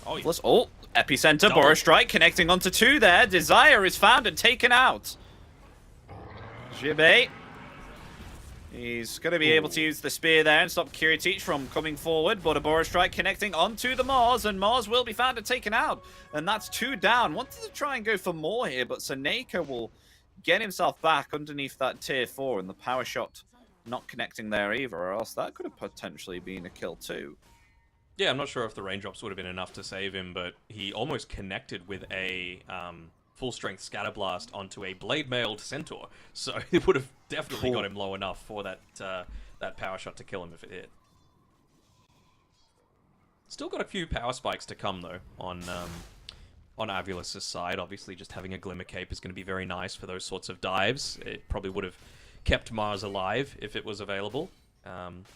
Oh, plus, oh, Epicenter, Boros Strike connecting onto 2 there. Desire is found and taken out. Jibe. He's going to be able to use the spear there and stop Kiritich from coming forward, but a Boros Strike connecting onto the Mars, and Mars will be found and taken out. And that's 2 down. Wanted to try and go for more here, but Seneca will get himself back underneath that tier 4, and the power shot not connecting there either, or else that could have potentially been a kill too. Yeah, I'm not sure if the raindrops would have been enough to save him, but he almost connected with a full-strength Scatterblast onto a blade-mailed Centaur, so it would have definitely got him low enough for that that power shot to kill him if it hit. Still got a few power spikes to come, though, on Avulus' side. Obviously, just having a Glimmer Cape is going to be very nice for those sorts of dives. It probably would have kept Mars alive if it was available.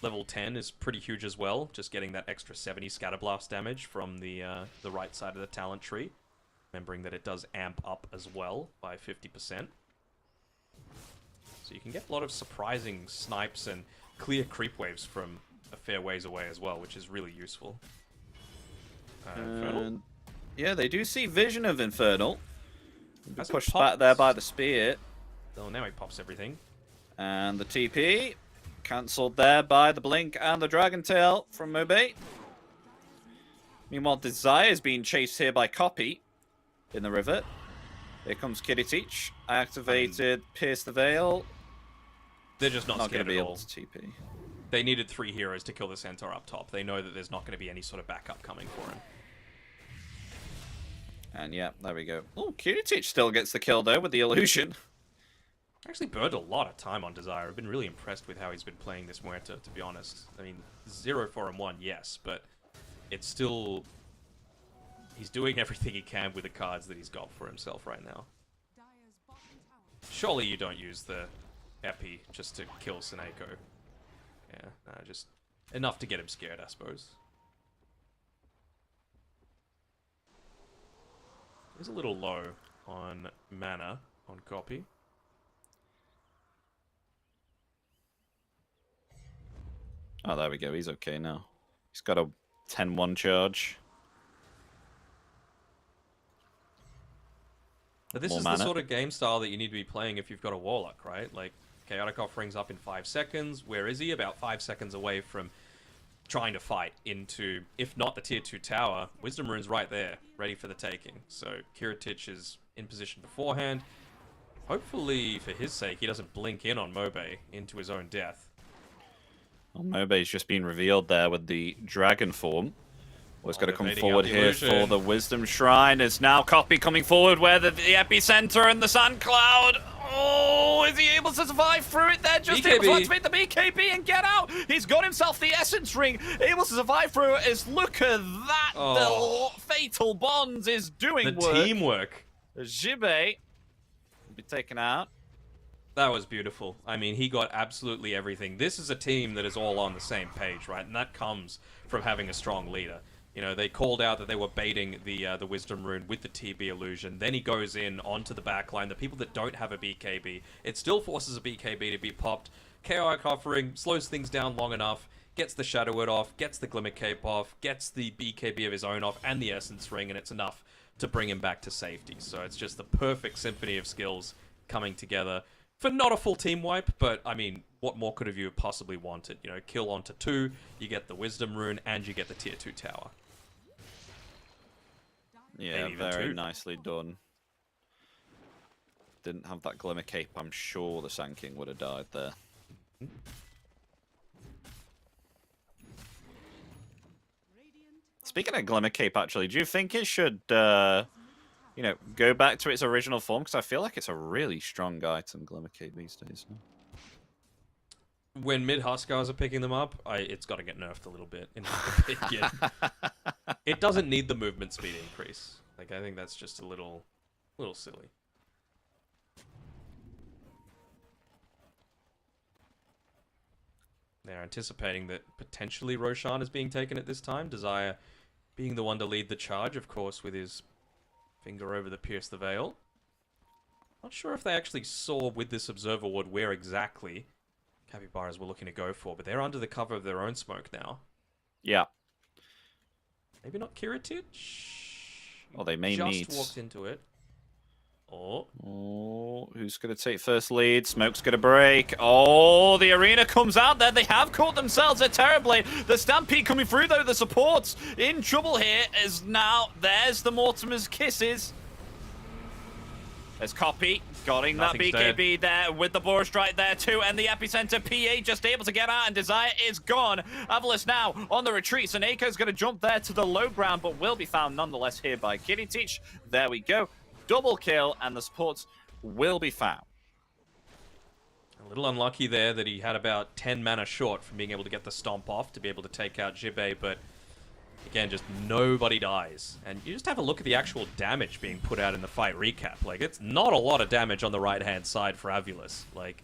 Level 10 is pretty huge as well, just getting that extra 70 Scatterblast damage from the right side of the talent tree. Remembering that it does amp up as well by 50%. So you can get a lot of surprising snipes and clear creep waves from a fair ways away as well, which is really useful. Infernal? Yeah, they do see vision of Infernal. Pushed back there by the spear. Oh, now he pops everything. And the TP cancelled there by the Blink and the Dragon Tail from Mobe. Meanwhile, Desire is being chased here by Copy in the river. Here comes Kiritich. Activated Pierce the Veil. They're just not Not going scared to be at able all. to TP. They needed 3 heroes to kill the centaur up top. They know that there's not going to be any sort of backup coming for him. And yeah, there we go. Oh, Kiritich still gets the kill though with the illusion. Actually burned a lot of time on Desire. I've been really impressed with how he's been playing this Muerta, to be honest. I mean, 0-4-1, yes, but it's still... He's doing everything he can with the cards that he's got for himself right now. Surely you don't use the Epi just to kill Seneko. Yeah, no, just enough to get him scared, I suppose. He's a little low on mana, on copy. Oh, there we go. He's okay now. He's got a 10-1 charge. But this More is mana. the sort of game style that you need to be playing if you've got a Warlock, right? Like, Chaoticov rings up in 5 seconds. Where is he? About 5 seconds away from trying to fight into, if not the tier 2 tower, Wisdom Rune's right there, ready for the taking. So Kiritich is in position beforehand. Hopefully, for his sake, he doesn't blink in on Mobe into his own death. Well, Mobe's just been revealed there with the dragon form. Well, he's got to come evading forward out the here illusion. for the Wisdom Shrine. It's now Copy coming forward where the epicenter and the sand cloud. Oh, is he able to survive through it there? Just able to BKB. activate the BKB and get out. He's got himself the Essence Ring. Able to survive through it. Is look at that. Oh. The Fatal Bonds is doing The work. teamwork. Jibe will be taken out. That was beautiful. I mean, he got absolutely everything. This is a team that is all on the same page, right? And that comes from having a strong leader. You know, they called out that they were baiting the Wisdom Rune with the TB illusion. Then he goes in onto the backline. The people that don't have a BKB, it still forces a BKB to be popped. Chaotic offering slows things down long enough, gets the Shadow Word off, gets the Glimmer Cape off, gets the BKB of his own off, and the Essence Ring, and it's enough to bring him back to safety. So it's just the perfect symphony of skills coming together. For not a full team wipe, but, I mean, what more could have you possibly wanted? You know, kill onto 2, you get the Wisdom Rune, and you get the tier 2 tower. Yeah, Maybe even very 2. nicely done. Didn't have that Glimmer Cape, I'm sure the Sand King would have died there. Speaking of Glimmer Cape, actually, do you think it should, you know, go back to its original form? Because I feel like it's a really strong item, Glimmer Cape, these days. When mid Huskars are picking them up, it's got to get nerfed a little bit, in my opinion. It doesn't need the movement speed increase. Like, I think that's just a little silly. They're anticipating that potentially Roshan is being taken at this time. Desire being the one to lead the charge, of course, with his finger over the Pierce the Veil. Not sure if they actually saw with this Observer Ward where exactly Capybaras were looking to go for, but they're under the cover of their own smoke now. Yeah. Maybe not Kiritich? Well, they may just meet. walked into it. Oh, who's going to take first lead? Smoke's going to break. Oh, the arena comes out there. They have caught themselves there terribly. The Stampede coming through, though. The support's in trouble here. As now, there's the Mortimer's Kisses. There's Copy, getting that Nothing's BKB there with the Boar Strike there too, and the Epicenter PA just able to get out, and Desire is gone. Avalis now on the retreat. Seneca's going to jump there to the low ground, but will be found nonetheless here by Kiritich. There we go. Double kill, and the supports will be found. A little unlucky there that he had about 10 mana short from being able to get the stomp off to be able to take out Jibe, but again, just nobody dies. And you just have a look at the actual damage being put out in the fight recap. Like, it's not a lot of damage on the right-hand side for Avulus. Like,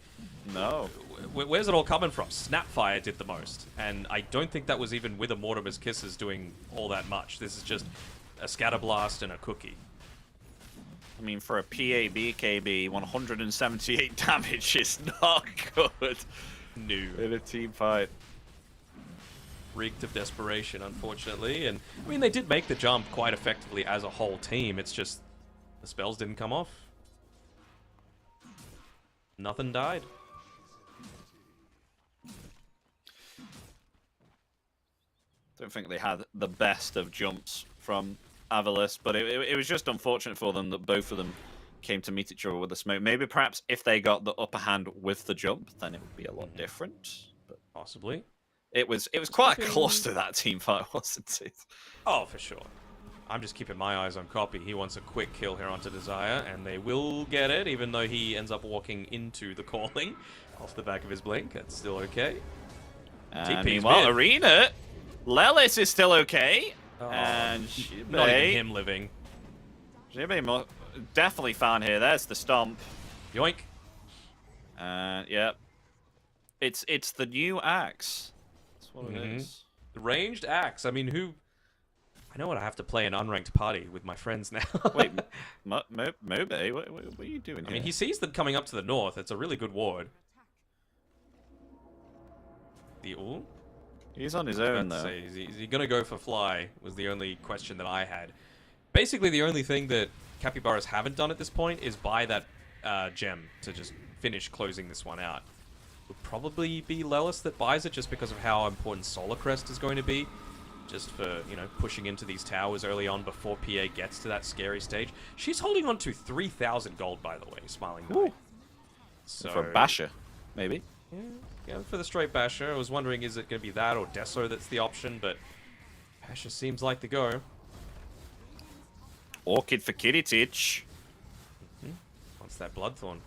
no. Where's it all coming from? Snapfire did the most. And I don't think that was even with a Mortimer's Kisses doing all that much. This is just a Scatterblast and a cookie. I mean, for a PA BKB, 178 damage is not good. No. In a team fight. Reeked of desperation, unfortunately. And, I mean, they did make the jump quite effectively as a whole team. It's just the spells didn't come off. Nothing died. Don't think they had the best of jumps from Avalis, but it was just unfortunate for them that both of them came to meet each other with the smoke. Maybe perhaps if they got the upper hand with the jump, then it would be a lot different. But Possibly. it was quite close to that team fight, wasn't it? Oh, for sure. I'm just keeping my eyes on Copy. He wants a quick kill here onto Desire, and they will get it, even though he ends up walking into the calling off the back of his blink. That's still okay. And meanwhile, Arena, Lelis is still okay. Oh, And not even him living. Shibe definitely found here. There's the stomp. Yoink. Yeah. It's the new axe. That's what it is. The ranged axe. I mean, I know what I have to play an unranked party with my friends now. Wait, Mobe, what are you doing here? I mean, he sees them coming up to the north. It's a really good ward. He's on his own, though. Is he going to go for fly was the only question that I had. Basically, the only thing that Capybaras haven't done at this point is buy that gem to just finish closing this one out. Would probably be Lelis that buys it just because of how important Solar Crest is going to be. Just for, pushing into these towers early on before PA gets to that scary stage. She's holding on to 3,000 gold, by the way, Smiling Knight. So, for Basher, maybe. Yeah, for the straight Basher. I was wondering, is it going to be that or Deso that's the option, but Basher seems like the go. Orchid for Kiritich. Wants that Bloodthorn.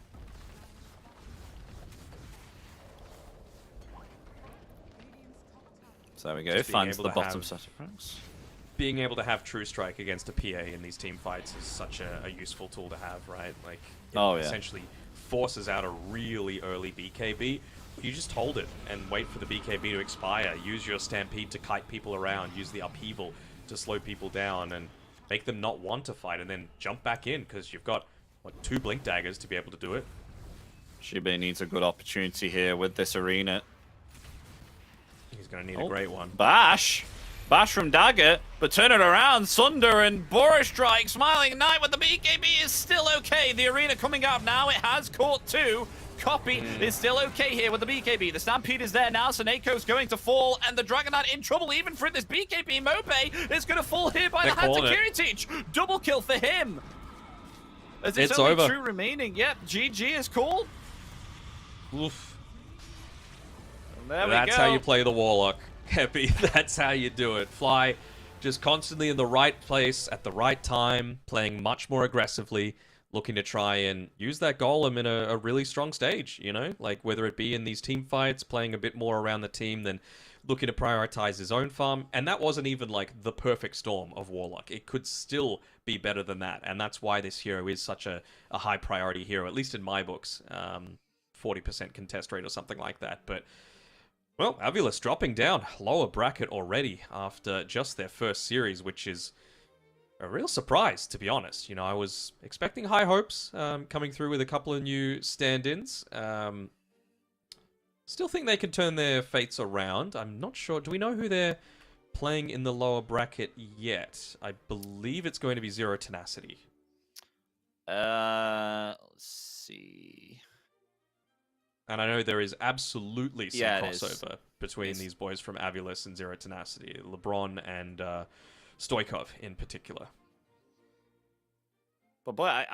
So there we go, finds the bottom set of ranks. Being able to have True Strike against a PA in these team fights is such a useful tool to have, right? Like, it essentially forces out a really early BKB. You just hold it and wait for the BKB to expire. Use your Stampede to kite people around. Use the Upheaval to slow people down and make them not want to fight, and then jump back in because you've got, 2 Blink Daggers to be able to do it. Shibe needs a good opportunity here with this Arena. He's going to need a great one. Bash from Dagger, but turn it around. Sunder and Boris Strike. Smiling Knight with the BKB is still okay. The Arena coming up now. It has caught 2. Copy is still okay here with the BKB. The Stampede is there now. Soneko's going to fall, and the Dragon Knight in trouble even for this BKB. Mobe is going to fall here by the hands of Kiritich. Double kill for him. As it's only over. 2 remaining. Yep, GG is called. Oof. That's how you play the Warlock, Happy. That's how you do it. Fly just constantly in the right place at the right time, playing much more aggressively, looking to try and use that Golem in a really strong stage, Like, whether it be in these team fights, playing a bit more around the team than looking to prioritize his own farm. And that wasn't even, like, the perfect storm of Warlock. It could still be better than that. And that's why this hero is such a high priority hero, at least in my books. 40% contest rate or something like that. But well, Avulus dropping down lower bracket already after just their first series, which is a real surprise, to be honest. I was expecting high hopes coming through with a couple of new stand-ins. Still think they can turn their fates around. I'm not sure. Do we know who they're playing in the lower bracket yet? I believe it's going to be Zero Tenacity. Let's see. And I know there is absolutely some crossover between these boys from Avulus and Zero Tenacity. LeBron and Stoikov in particular. But boy,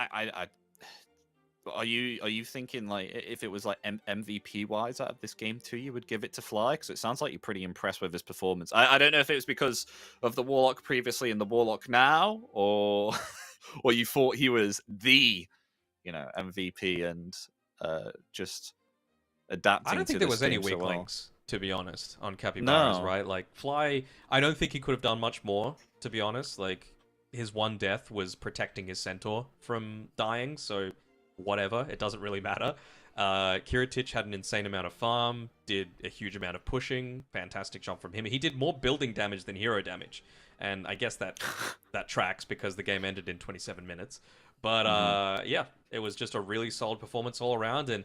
are you thinking, like, if it was like MVP wise out of this game too, you would give it to Fly? Because it sounds like you're pretty impressed with his performance. I don't know if it was because of the Warlock previously and the Warlock now, or or you thought he was the MVP and just adapting. I don't think there was any weak links, to be honest, on Capybaras, right? Like, Fly, I don't think he could have done much more, to be honest. Like, his one death was protecting his Centaur from dying, so whatever, it doesn't really matter. Kiritich had an insane amount of farm, did a huge amount of pushing, fantastic job from him. He did more building damage than hero damage, and I guess that tracks because the game ended in 27 minutes. But yeah, it was just a really solid performance all around, and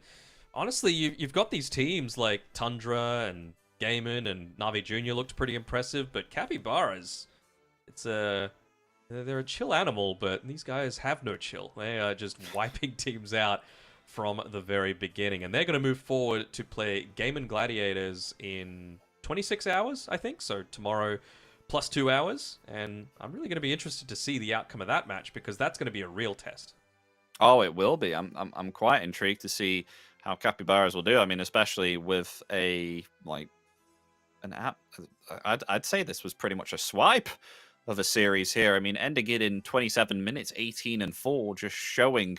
honestly, you've got these teams like Tundra and Gaiman and Navi Jr. looked pretty impressive, but Capybaras, they're a chill animal, but these guys have no chill. They are just wiping teams out from the very beginning, and they're going to move forward to play Gaiman Gladiators in 26 hours, I think, so tomorrow plus 2 hours, and I'm really going to be interested to see the outcome of that match, because that's going to be a real test. Oh, it will be. I'm quite intrigued to see how Capybaras will do. I mean, especially with an app. I'd say this was pretty much a swipe of a series here. I mean, ending it in 27 minutes, 18-4, just showing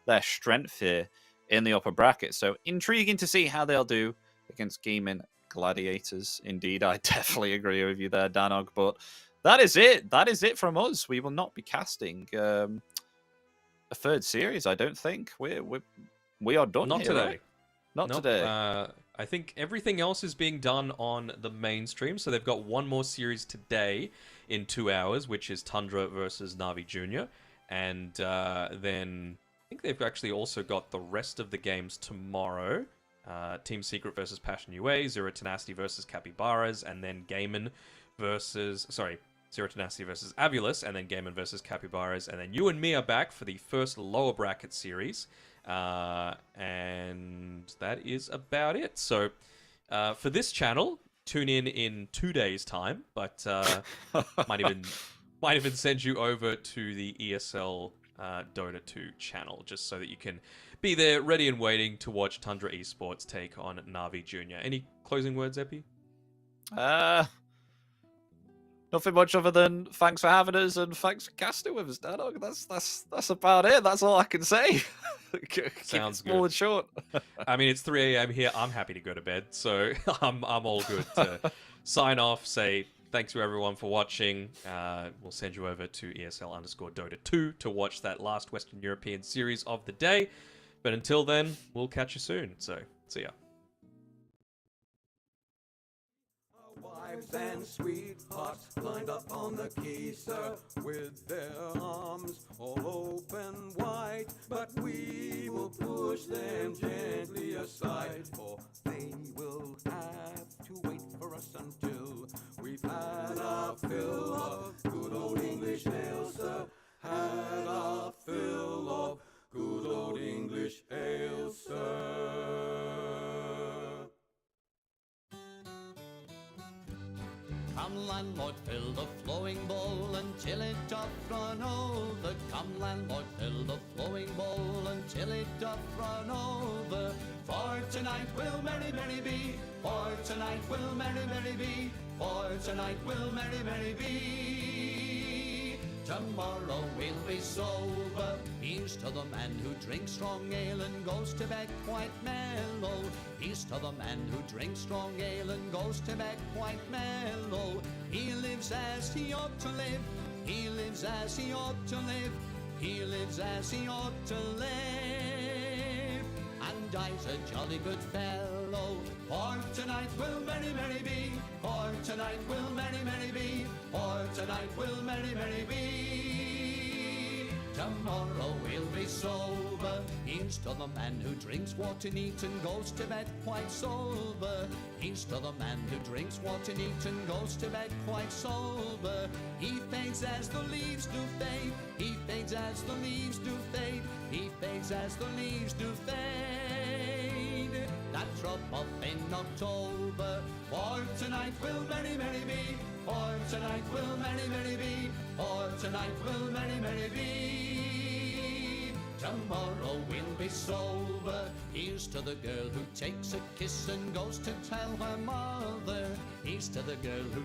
their strength here in the upper bracket. So intriguing to see how they'll do against Gaming Gladiators. Indeed, I definitely agree with you there, Danog. But that is it. That is it from us. We will not be casting a third series, I don't think. We are done. Not here, today. Right? Not Nope. today. I think everything else is being done on the mainstream. So they've got one more series today in 2 hours, which is Tundra versus Navi Junior. And then I think they've actually also got the rest of the games tomorrow. Team Secret versus Passion UA, Zero Tenacity versus Capybaras, and then Zero Tenacity versus Avulus, and then Gaiman versus Capybaras, and then you and me are back for the first lower bracket series. And that is about it. So for this channel, tune in 2 days' time, but might even send you over to the ESL Dota 2 channel, just so that you can be there ready and waiting to watch Tundra Esports take on Navi Junior. Any closing words, Epi? Nothing much other than thanks for having us and thanks for casting with us, Danog. That's about it. That's all I can say. Sounds small good. and short. I mean, it's 3 a.m. here. I'm happy to go to bed, so I'm all good to sign off. Say thanks to everyone for watching. We'll send you over to ESL_Dota 2 to watch that last Western European series of the day. But until then, we'll catch you soon. So see ya. Wives and sweethearts lined up on the quay, sir, with their arms all open wide. But we will push them gently aside, for they will have to wait for us until we've had our fill of good old English ale, sir. Had our fill of good old English ale, sir. Come landlord, fill the flowing bowl until it doth run over. Come landlord, fill the flowing bowl until it doth run over. For tonight will merry, merry be. For tonight will merry, merry be. For tonight will merry, merry be. Tomorrow we'll be sober. Here's to the man who drinks strong ale and goes to bed quite mellow. Here's to the man who drinks strong ale and goes to bed quite mellow. He lives as he ought to live. He lives as he ought to live. He lives as he ought to live. And dies a jolly good fellow. For tonight will merry, merry be. For tonight will merry, merry be. For tonight will merry, merry be. Tomorrow we'll be sober. Here's to the man who drinks water neat and goes to bed quite sober. Here's to the man who drinks water neat and goes to bed quite sober. He fades as the leaves do fade. He fades as the leaves do fade. He fades as the leaves do fade. That drop off in October. For tonight will merry, merry be. For tonight will merry, merry be. For tonight will merry, merry be. Tomorrow we'll be sober. Here's to the girl who takes a kiss and goes to tell her mother. Here's to the girl who